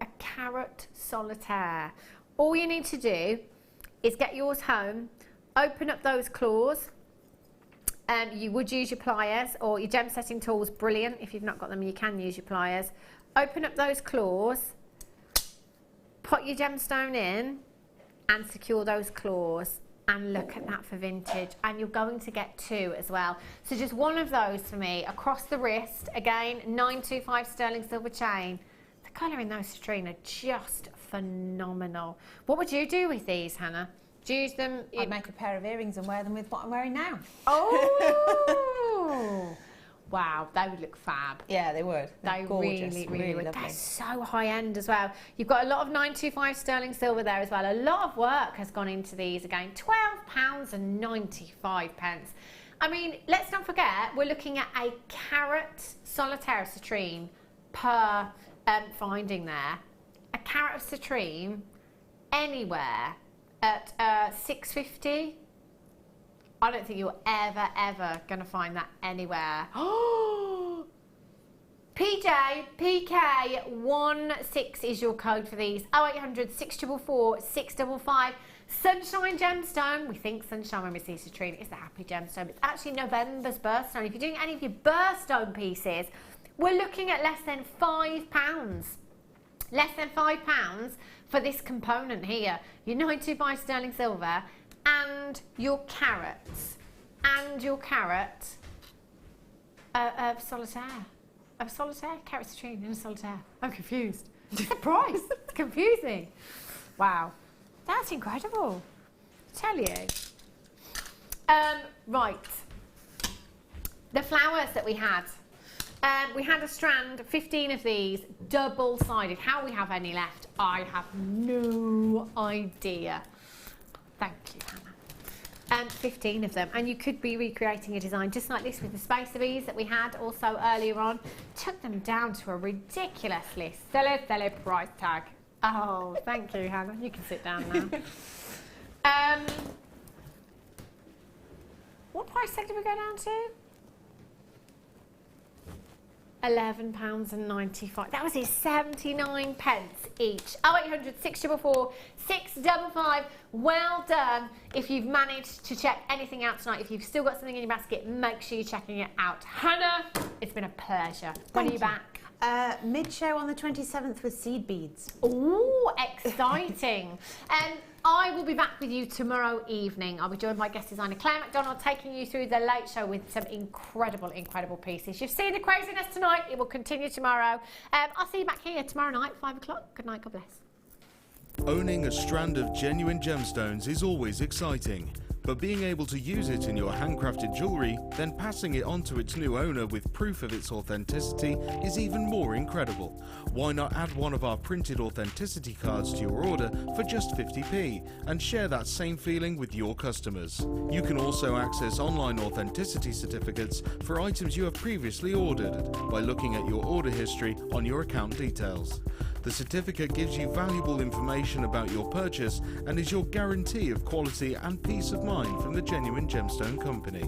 A carat solitaire. All you need to do is get yours home, open up those claws. You would use your pliers or your gem setting tools, brilliant. If you've not got them, you can use your pliers. Open up those claws, put your gemstone in and secure those claws, and look at that for vintage. And you're going to get 2 as well. So just one of those for me across the wrist. Again, 925 sterling silver chain. The colour in those citrine are just phenomenal. What would you do with these, Hannah? Do you use them? I'd make a pair of earrings and wear them with what I'm wearing now. Oh! Wow, they would look fab. Yeah, they would. They gorgeous, really would. lovely. They're so high end as well. You've got a lot of 925 sterling silver there as well. A lot of work has gone into these again. £12.95. I mean, let's not forget, we're looking at a carat solitaire citrine per finding there. A carat of citrine anywhere at $6.50. I don't think you're ever going to find that anywhere. PK16 is your code for these. 0800 644 655. Sunshine gemstone. We think sunshine when we see citrine. It's a happy gemstone. It's actually November's birthstone. If you're doing any of your birthstone pieces, we're looking at less than £5. Less than £5 for this component here. Your 925 sterling silver and your carats and your carat of solitaire. Of solitaire? Carat citrine in a solitaire. I'm confused. The price. It's confusing. Wow. That's incredible. I tell you. Right. The flowers that we had. We had a strand, 15 of these, double-sided. How we have any left, I have no idea. Thank you, Hannah. 15 of them. And you could be recreating a design just like this with the space of ease that we had also earlier on. Took them down to a ridiculously silly price tag. Oh, thank you, Hannah. You can sit down now. What price tag did we go down to? £11.95. That was it, 79 pence each. 0800 644 655. Well done. If you've managed to check anything out tonight, if you've still got something in your basket, make sure you're checking it out. Hannah, it's been a pleasure. When are you back? Mid-show on the 27th with seed beads. Ooh, exciting. I will be back with you tomorrow evening. I'll be joined by guest designer Claire McDonald, taking you through the late show with some incredible pieces. You've seen the craziness tonight. It will continue tomorrow. I'll see you back here tomorrow night, 5 o'clock. Good night, God bless. Owning a strand of genuine gemstones is always exciting, but being able to use it in your handcrafted jewellery, then passing it on to its new owner with proof of its authenticity is even more incredible. Why not add one of our printed authenticity cards to your order for just 50p and share that same feeling with your customers? You can also access online authenticity certificates for items you have previously ordered by looking at your order history on your account details. The certificate gives you valuable information about your purchase and is your guarantee of quality and peace of mind from the genuine gemstone company.